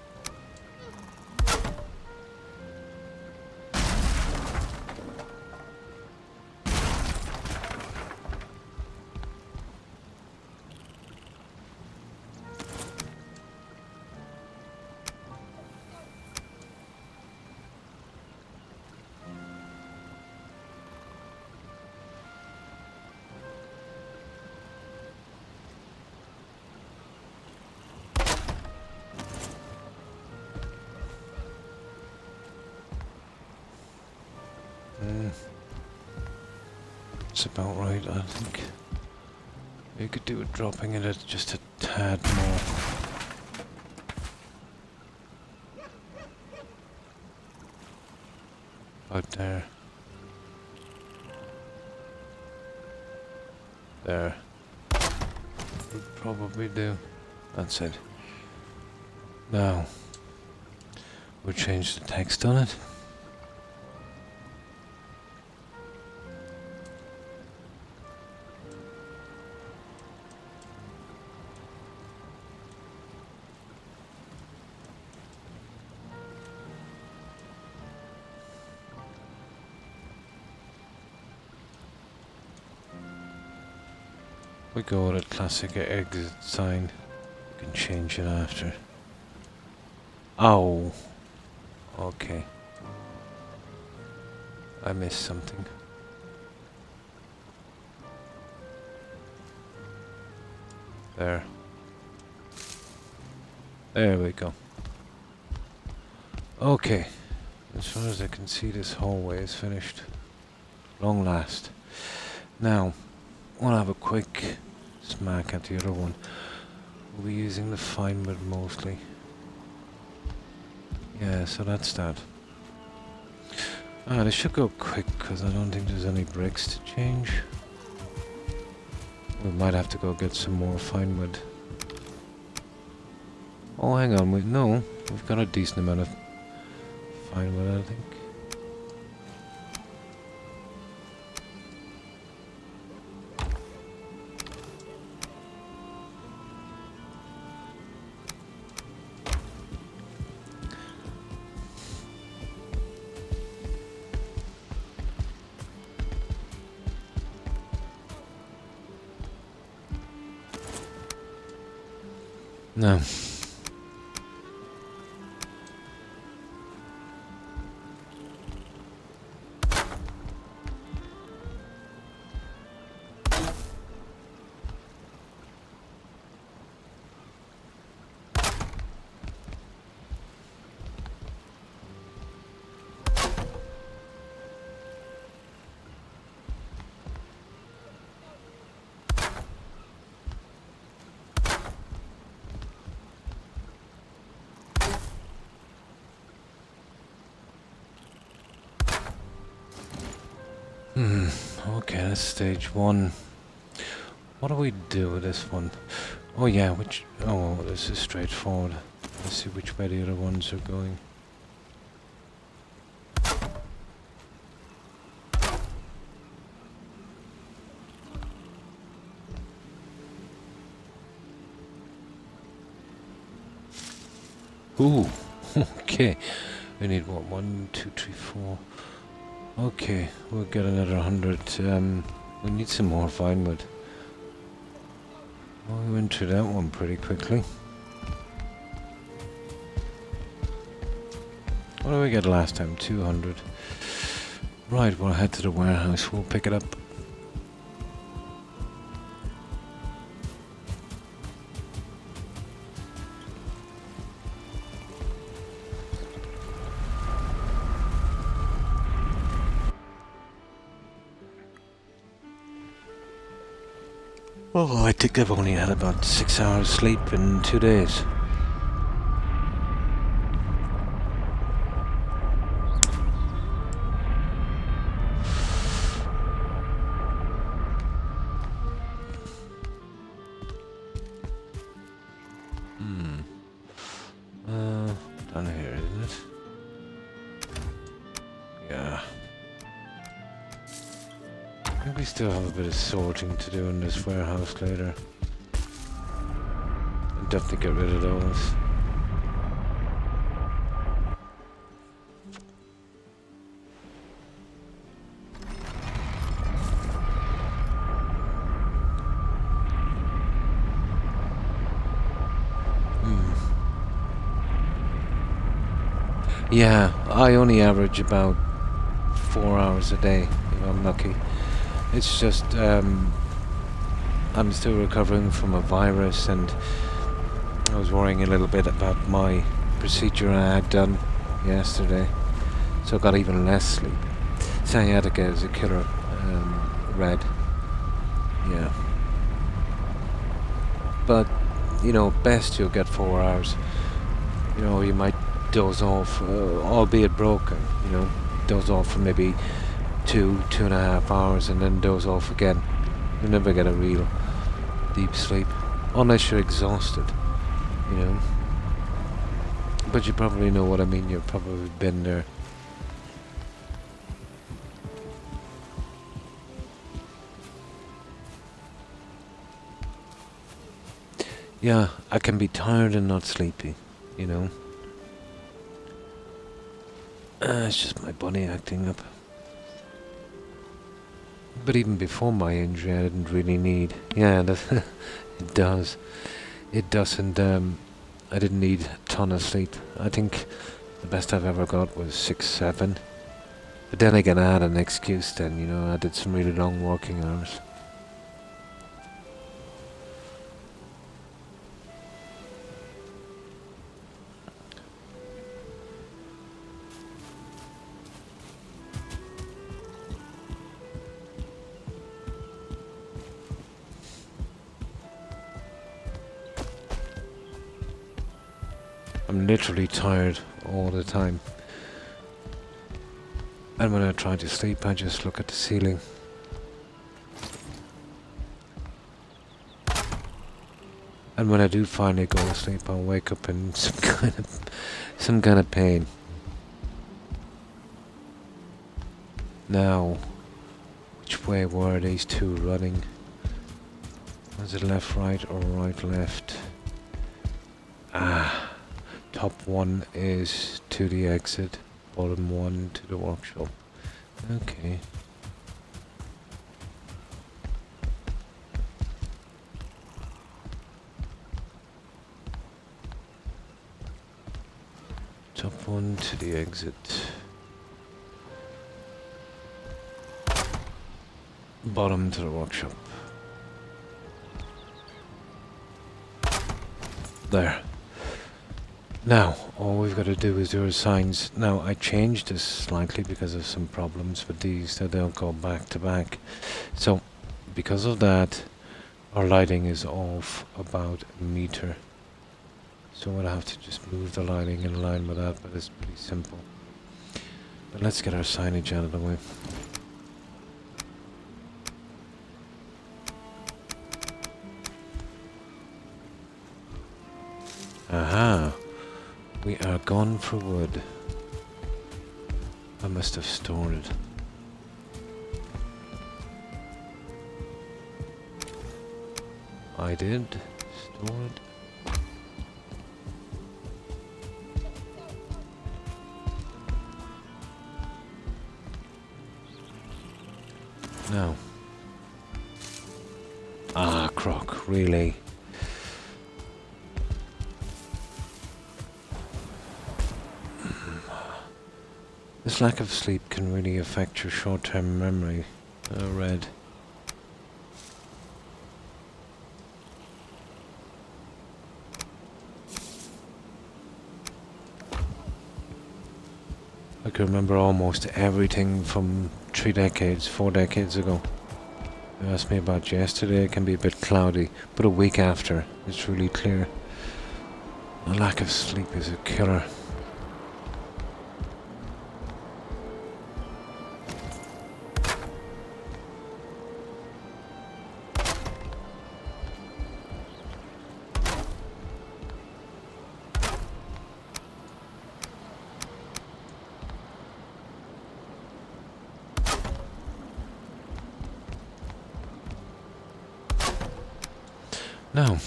Speaker 1: That's about right, I think. You could do it dropping it at just a tad more. About there. There. Would probably do. That's it. Now, we'll change the text on it. We go with a classic exit sign. You can change it after. Oh. Okay. I missed something. There. There we go. Okay. As far as I can see, this hallway is finished. Long last. Now, we'll have a quick smack at the other one. We'll be using the fine wood mostly. Yeah, so that's that. This should go quick because I don't think there's any bricks to change. We might have to go get some more fine wood. Oh, hang on, we've got a decent amount of fine wood, I think. No. Okay, that's stage one. What do we do with this one? Oh yeah, oh, this is straightforward. Let's see which way the other ones are going. Ooh, okay. We need what? 1, 2, 3, 4. Okay, we'll get another 100. We need some more fine wood. Well, we went through that one pretty quickly. What did we get last time? 200. Right, we'll head to the warehouse. We'll pick it up. Oh, I think I've only had about 6 hours sleep in 2 days. Down here, isn't it? Yeah. I think we still have a bit of sorting to do in this warehouse later. I'll definitely get rid of those. Yeah, I only average about 4 hours a day, if I'm lucky. It's just, I'm still recovering from a virus, and I was worrying a little bit about my procedure I had done yesterday, so I got even less sleep. Sciatica is a killer, red. Yeah. But, you know, best you'll get 4 hours. You know, you might doze off, albeit broken, you know, doze off for maybe 2.5 hours and then doze off again. You'll never get a real deep sleep, unless you're exhausted, you know. But you probably know what I mean, you've probably been there. Yeah, I can be tired and not sleepy, you know. It's just my body acting up. But even before my injury, I didn't really need. Yeah, it does. It doesn't. I didn't need a ton of sleep. I think the best I've ever got was 6, 7. But then again, I had an excuse. Then, you know, I did some really long working hours. I'm literally tired all the time. And when I try to sleep, I just look at the ceiling. And when I do finally go to sleep, I'll wake up in some kind of pain. Now, which way were these two running? Was it left, right, or right, left? Ah. Top one is to the exit, bottom one to the workshop. Okay. Top one to the exit. Bottom to the workshop. There. Now, all we've got to do is do our signs. Now, I changed this slightly because of some problems with these, that they'll go back to back. So, because of that, our lighting is off about a meter. So I'm going to have to just move the lighting in line with that, but it's pretty simple. But let's get our signage out of the way. Aha! We are gone for wood. I must have stored it. I did store it. No. Ah, Croc, really? This this lack of sleep can really affect your short-term memory. I read. I can remember almost everything from 3 decades, 4 decades ago. You asked me about yesterday, it can be a bit cloudy, but a week after, it's really clear. A lack of sleep is a killer. Now,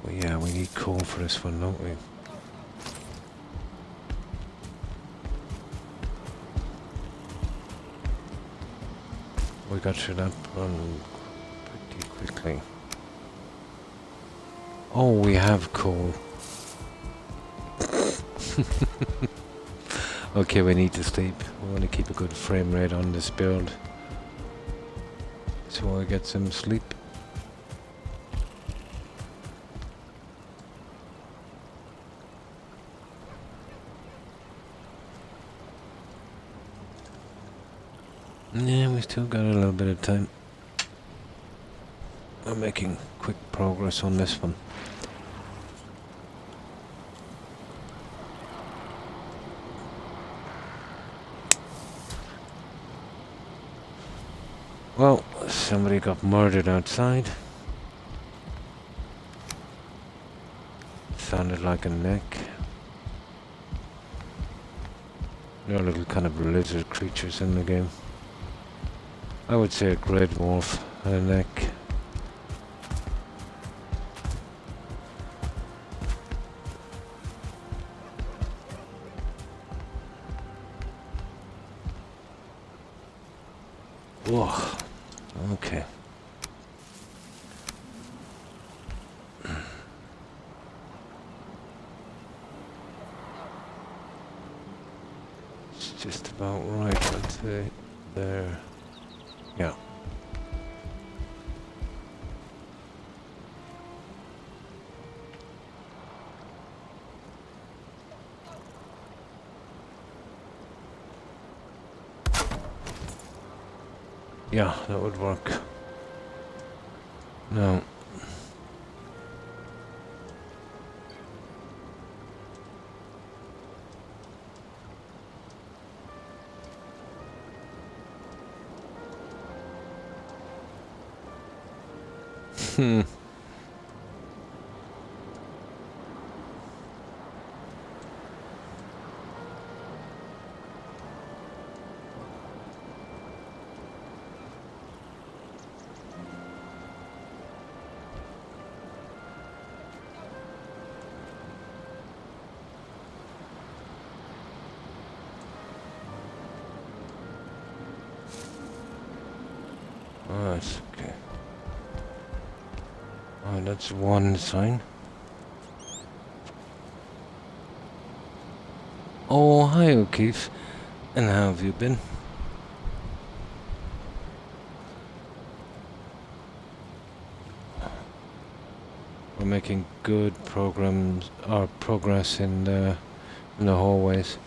Speaker 1: well, yeah, we need coal for this one, don't we? We got through that one pretty quickly. Oh, we have coal. Okay, we need to sleep. We want to keep a good frame rate on this build. So I get some sleep. Yeah, we still got a little bit of time. We're making quick progress on this one. Well, somebody got murdered outside. Sounded like a neck. There are little kind of lizard creatures in the game. I would say a great dwarf and a neck. Whoa. Okay. It's just about right, I'd say. There. Yeah. Yeah, that would work. No. Hmm. Oh, that's okay. Oh, that's one sign. Oh, hi O'Keefe. And how have you been? We're making good progress in the hallways.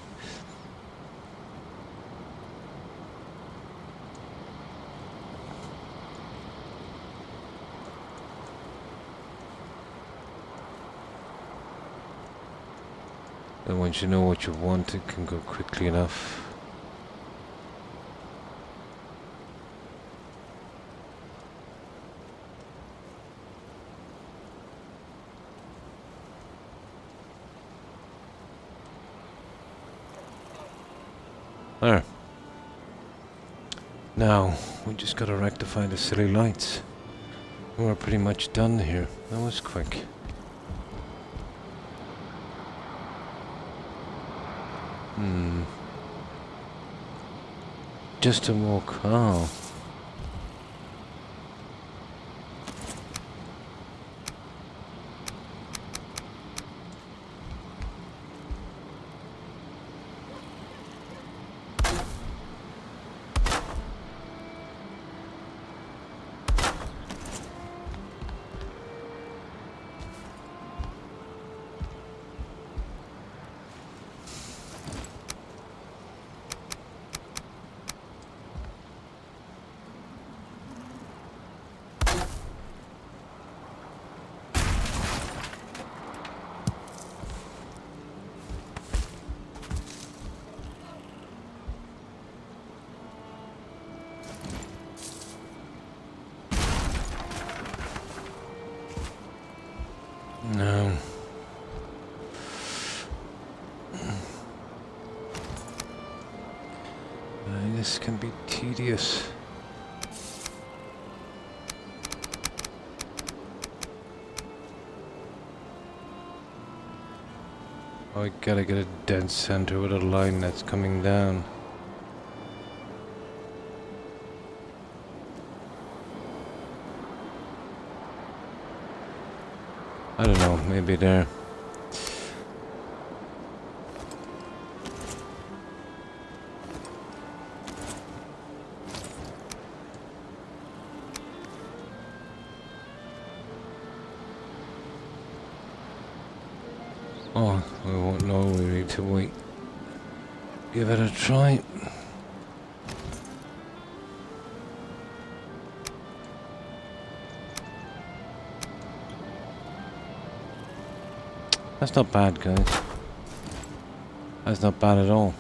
Speaker 1: And once you know what you want, it can go quickly enough. There. Now, we just gotta rectify the silly lights. We're pretty much done here. That was quick. Hmm. Just a walk. Oh. No. This can be tedious. Oh, I gotta get a dead center with a line that's coming down. I don't know, maybe there. Oh, we won't know, we need to wait. Give it a try. That's not bad, guys. That's not bad at all.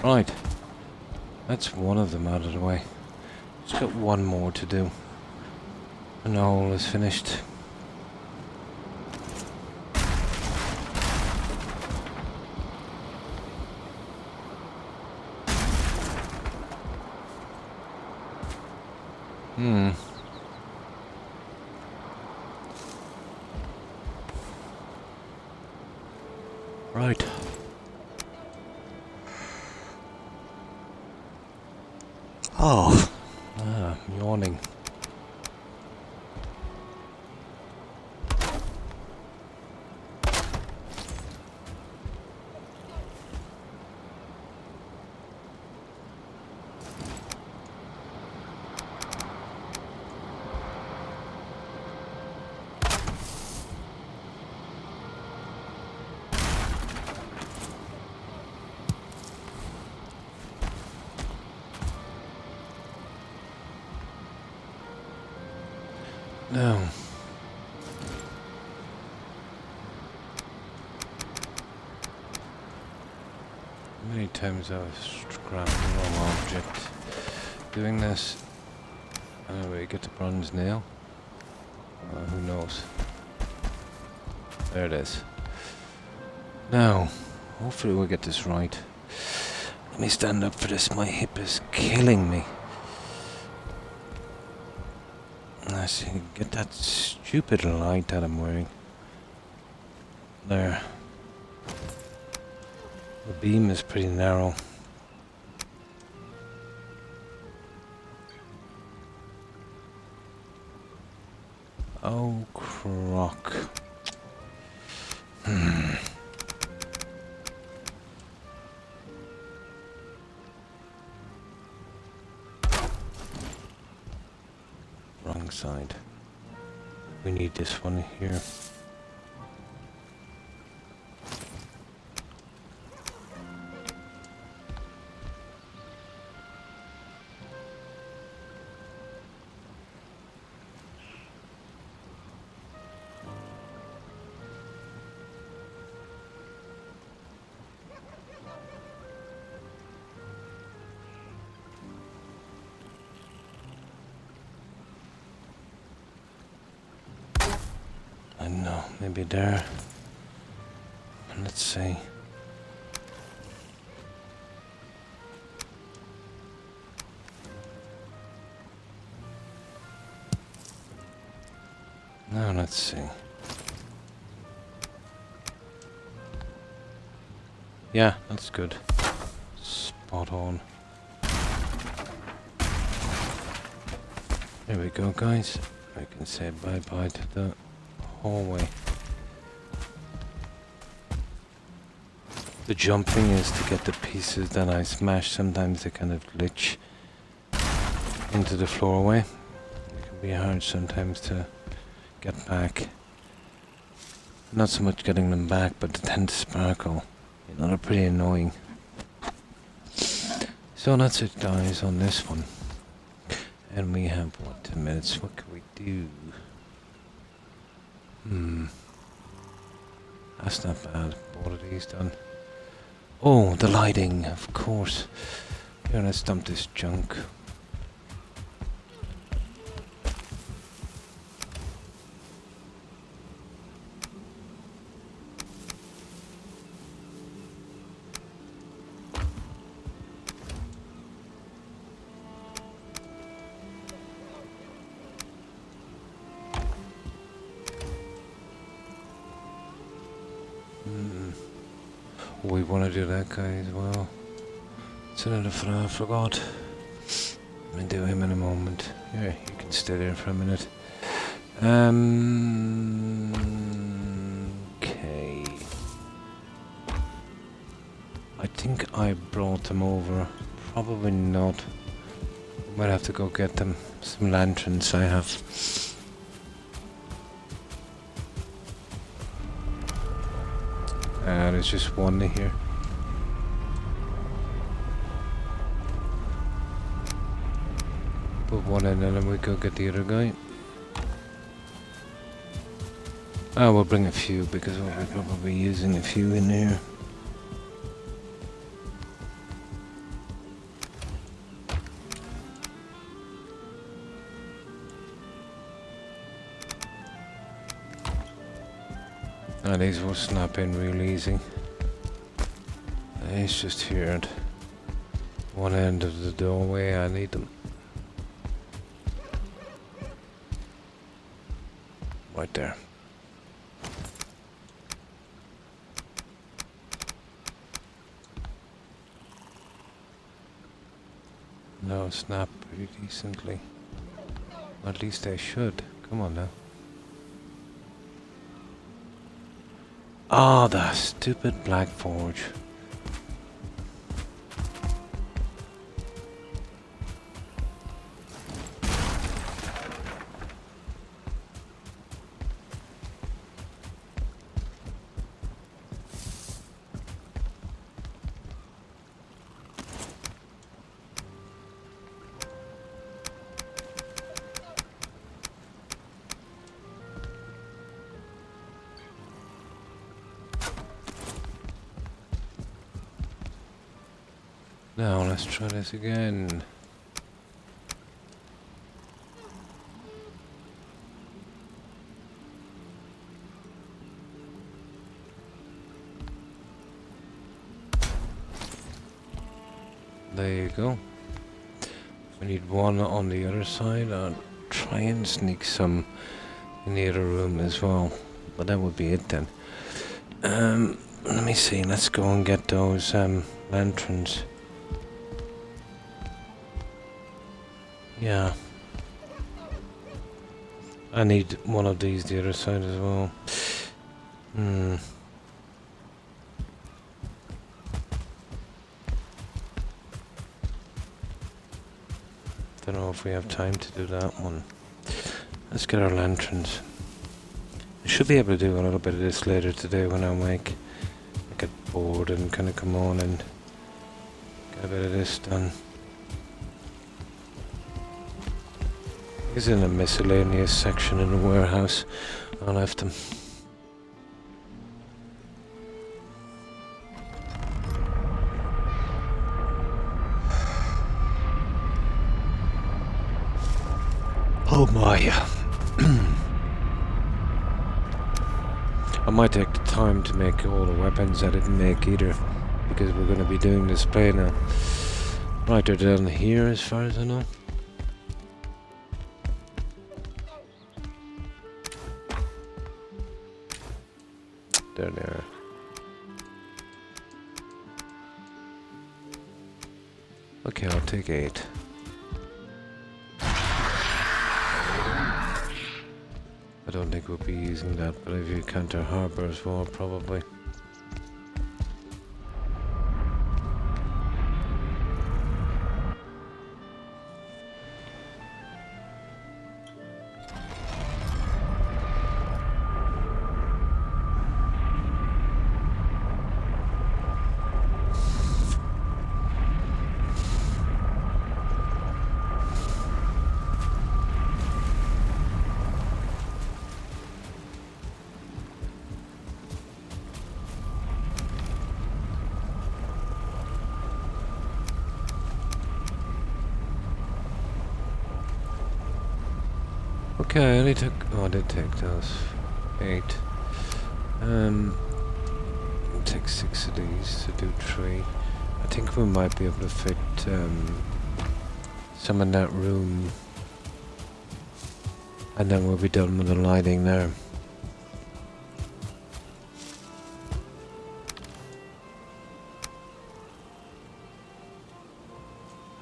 Speaker 1: Right. That's one of them out of the way. Just got one more to do. And the hole is finished. Right. Oh. I'm yawning. No. Many times I've scrapped the wrong object doing this. Anyway, get the bronze nail. Who knows? There it is. Now, hopefully we'll get this right. Let me stand up for this. My hip is killing me. Let's see, get that stupid light that I'm wearing. There. The beam is pretty narrow. Oh, Croc. Wrong side. We need this one here. I don't know, maybe there. Let's see. Now let's see. Yeah, that's good. Spot on. There we go, guys. I can say bye-bye to the hallway. The jumping is to get the pieces that I smash. Sometimes they kind of glitch into the floorway. It can be hard sometimes to get back. Not so much getting them back, but they tend to sparkle. You know, they're pretty annoying. So that's it, guys, on this one. And we have, what, 10 minutes? What can we do? That's not bad. All of these done. Oh, the lighting, of course. Here, let's dump this junk. We want to do that guy as well. It's another fella I forgot. I'll do him in a moment. Here, you can stay there for a minute. Okay. I think I brought them over. Probably not. Might have to go get them. Some lanterns I have. There's just one here. Put one in and then we go get the other guy. Oh, we'll bring a few because we'll be probably using a few in here. Ah, these will snap in real easy. It's just here at one end of the doorway. I need them. Right there. No, snap pretty decently. At least they should. Come on now. Ah, the stupid Black Forge. Now let's try this again. There you go. We need one on the other side. I'll try and sneak some in the other room as well. But that would be it then. Let me see. Let's go and get those lanterns. Yeah. I need one of these the other side as well. Don't know if we have time to do that one. Let's get our lanterns. I should be able to do a little bit of this later today when I get bored and kind of come on and get a bit of this done. He's in a miscellaneous section in the warehouse. I left him. Oh my. I might take the time to make all the weapons I didn't make either, because we're going to be doing display now. Right, they're down here as far as I know. There they are. Okay, I'll take 8. I don't think we'll be using that, but if you counter harbor as well, probably. Okay, I only took... Oh, I did take those. 8. Take 6 of these to do 3. I think we might be able to fit some in that room. And then we'll be done with the lighting there.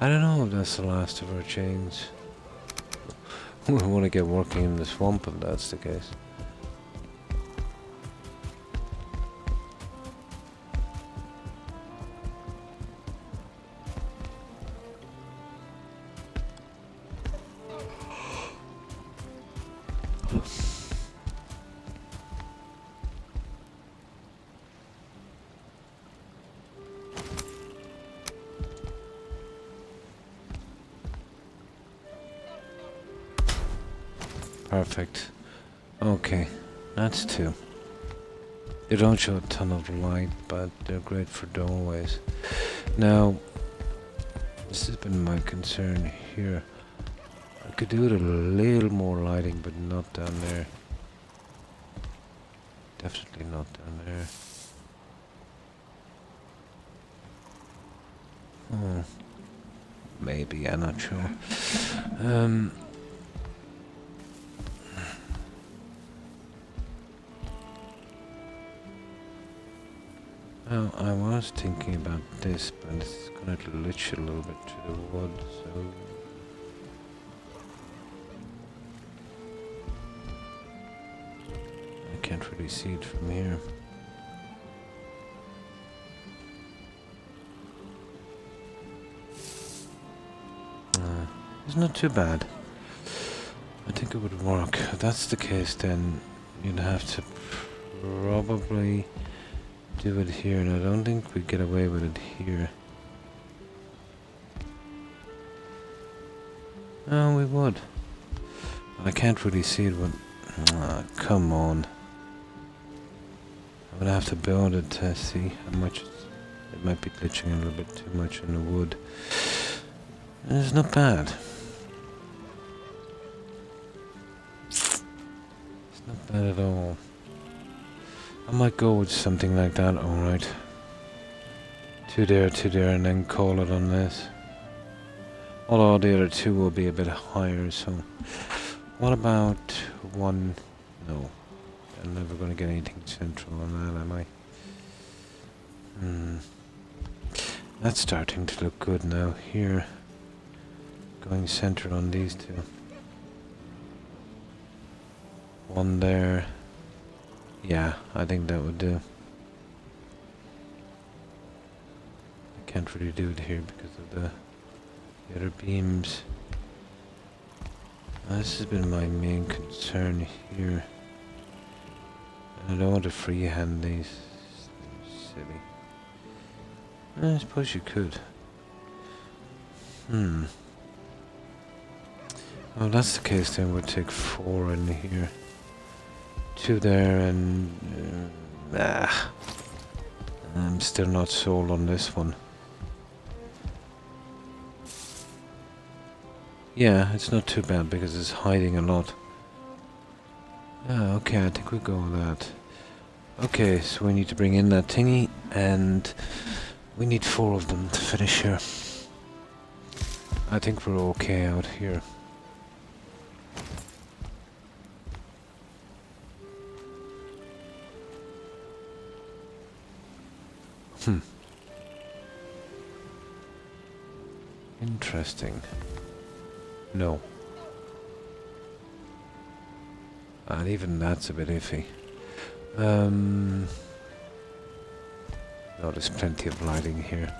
Speaker 1: I don't know if that's the last of our chains. We want to get working in the swamp if that's the case. Perfect. Okay, that's 2. They don't show a ton of light, but they're great for doorways. Now, this has been my concern here. I could do it a little more lighting, but not down there. Definitely not down there. Oh, maybe, I'm not sure. Now, I was thinking about this, but it's gonna glitch a little bit to the wood, so... I can't really see it from here. It's not too bad. I think it would work. If that's the case, then you'd have to probably do it here, and I don't think we'd get away with it here. Oh, we would. But I can't really see it when... come on. I'm gonna have to build it to see how much it might be glitching a little bit too much in the wood. It's not bad. It's not bad at all. I might go with something like that, alright. 2 there, 2 there, and then call it on this. Although the other 2 will be a bit higher, so... What about 1... No. I'm never going to get anything central on that, am I? That's starting to look good now. Here. Going center on these 2. 1 there. Yeah, I think that would do. I can't really do it here because of the other beams. This has been my main concern here. And I don't want to freehand these. Silly. I suppose you could. Oh, that's the case, then we'll take 4 in here. 2 there, and... I'm still not sold on this one. Yeah, it's not too bad because it's hiding a lot. Okay, I think we'll go with that. Okay, so we need to bring in that thingy, and we need 4 of them to finish here. I think we're okay out here. Interesting. No. And even that's a bit iffy. No, there's plenty of lighting here.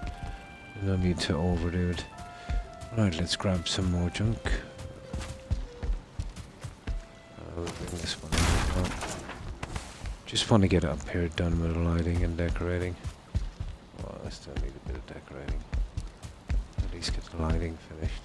Speaker 1: No need to overdo it. Right, let's grab some more junk. I'll bring this one in as well. Just want to get up here done with lighting and decorating. Well, I still need a bit of decorating. At least get the lighting finished.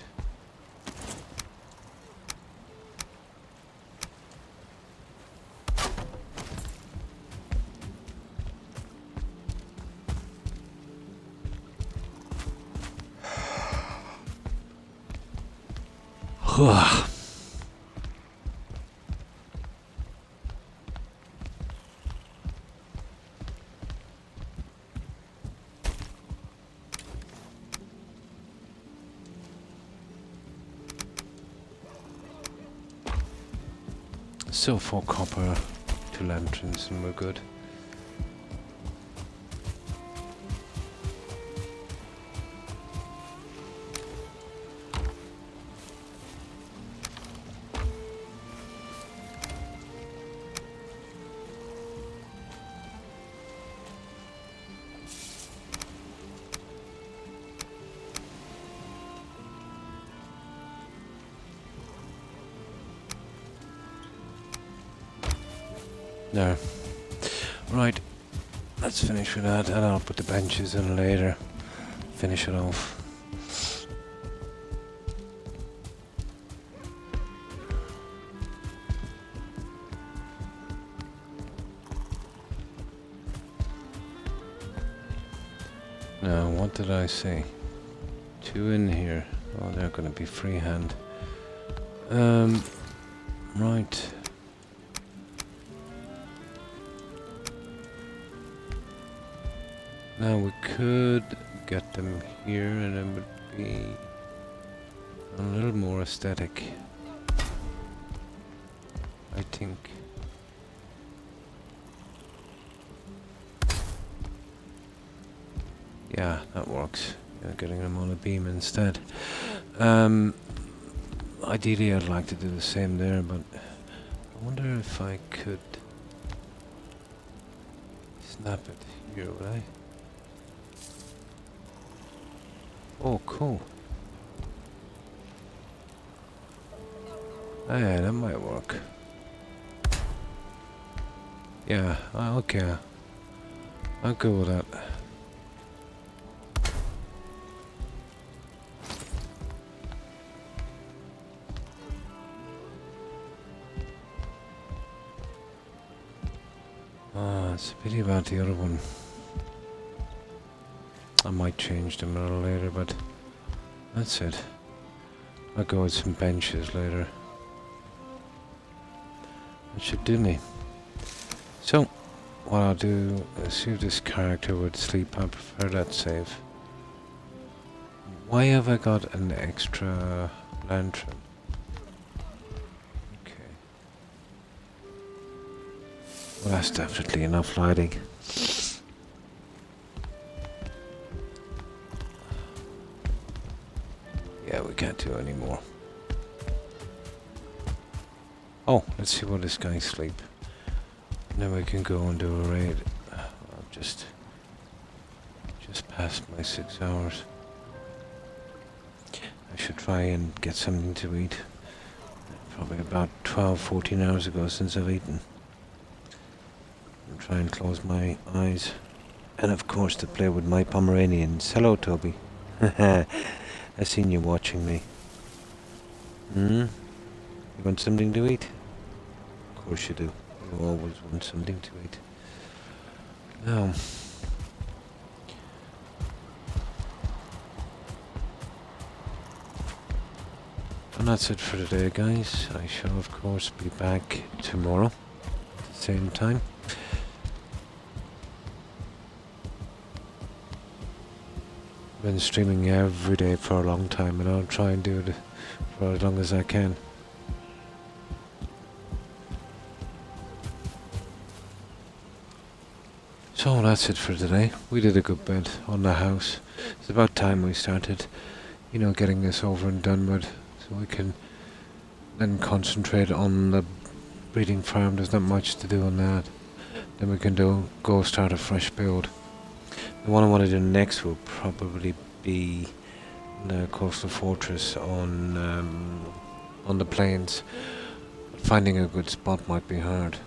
Speaker 1: So 4 copper, 2 lanterns, and we're good. There. Right, let's finish with that, and I'll put the benches in later. Finish it off. Now, what did I say? 2 in here. Oh, they're going to be freehand. Right. Now we could get them here and it would be a little more aesthetic, I think. Yeah, that works. Yeah, getting them on a beam instead. Ideally I'd like to do the same there, but I wonder if I could snap it here, would I? Oh, cool. Yeah, that might work. Yeah, okay. I'll go with that. It's a pity about the other one. I might change them a little later, but that's it. I'll go with some benches later. That should do me. So, what I'll do is see if this character would sleep. I prefer that save. Why have I got an extra lantern? Okay. Well, that's definitely enough lighting. Yeah, we can't do any more. Oh, let's see where this guy sleep. And then we can go and do a raid. I've just passed my 6 hours. I should try and get something to eat. Probably about 12-14 hours ago since I've eaten. And try and close my eyes. And of course to play with my Pomeranians. Hello, Toby. I seen you watching me. You want something to eat? Of course you do. You always want something to eat. Now, and that's it for today, guys. I shall of course be back tomorrow at the same time. Been streaming every day for a long time, and I'll try and do it for as long as I can. So that's it for today. We did a good bit on the house. It's about time we started. you know, getting this over and done with, so we can then concentrate on the breeding farm. There's not much to do on that. Then we can go start a fresh build. The one I want to do next will probably be the coastal fortress on the plains. Finding a good spot might be hard.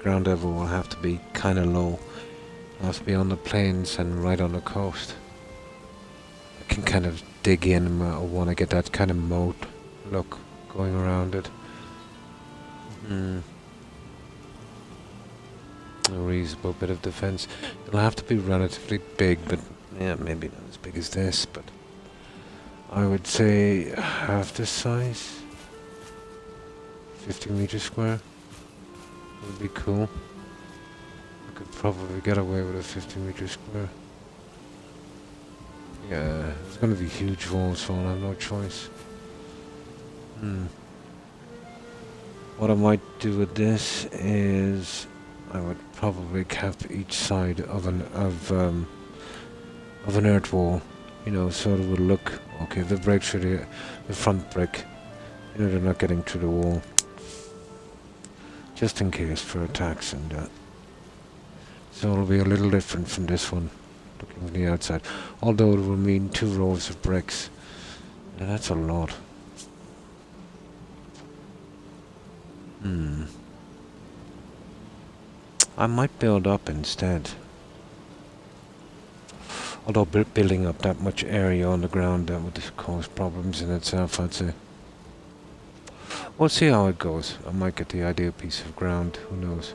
Speaker 1: Ground level will have to be kind of low. It'll have to be on the plains and right on the coast. I can kind of dig in. I want to get that kind of moat look going around it. A reasonable bit of defense. It'll have to be relatively big, but yeah, maybe not as big as this, but I would say half this size. 50 meters square would be cool. I could probably get away with a 50 meter square. Yeah, it's gonna be huge walls, so I'll have no choice. What I might do with this is I would probably cap each side of an earth wall, you know, so it would look okay. If they break through the front brick, you know, they're not getting through the wall. Just in case for attacks and that. So it'll be a little different from this one, looking from the outside. Although it will mean 2 rows of bricks. Now that's a lot. I might build up instead. Although building up that much area on the ground, that would cause problems in itself, I'd say. We'll see how it goes. I might get the ideal piece of ground, who knows.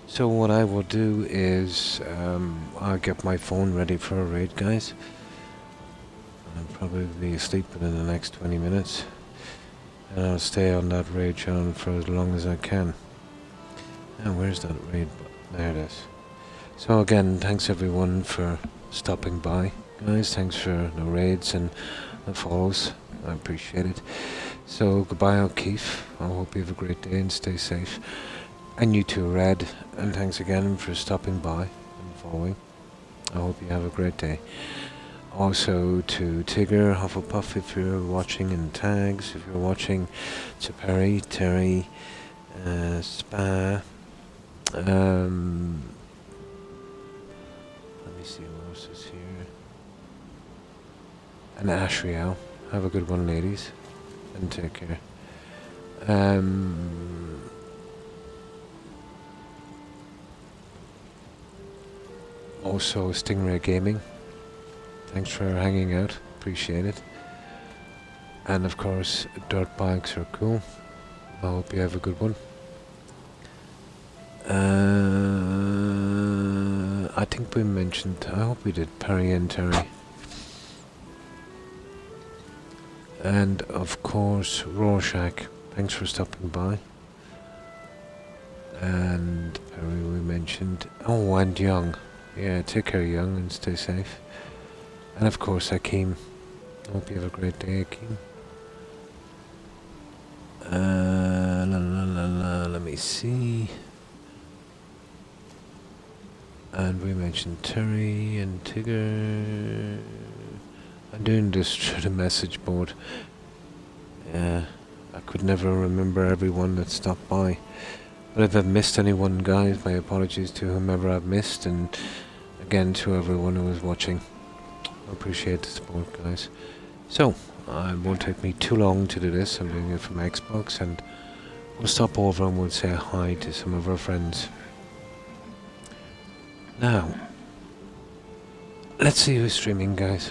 Speaker 1: So what I will do is, I'll get my phone ready for a raid, guys. I'll probably be asleep within the next 20 minutes. And I'll stay on that raid channel for as long as I can. And where's that raid button? There it is. So again, thanks everyone for stopping by. Guys, thanks for the raids and the follows. I appreciate it. So goodbye O'Keefe. I hope you have a great day and stay safe. And you too, Red. And thanks again for stopping by and following. I hope you have a great day. Also to Tigger, Hufflepuff if you're watching, and Tags if you're watching, to Perry, Terry, Spa. Let me see what else is here. And Ashriel. Have a good one, ladies. And take care. Also Stingray Gaming. Thanks for hanging out. Appreciate it. And of course, dirt bikes are cool. I hope you have a good one. I think we mentioned, I hope we did, Perry and Terry. And of course, Rorschach, thanks for stopping by. And Perry we mentioned. Oh, and Young. Yeah, take care, Young, and stay safe. And of course, Akeem. Hope you have a great day, Akeem. Let me see. And we mentioned Terry and Tigger. I'm doing this through the message board. I could never remember everyone that stopped by. But if I've missed anyone, guys, my apologies to whomever I've missed, and again to everyone who was watching. I appreciate the support, guys. So, it won't take me too long to do this. I'm doing it from Xbox, and we'll stop over and we'll say hi to some of our friends. Now, let's see who's streaming, guys.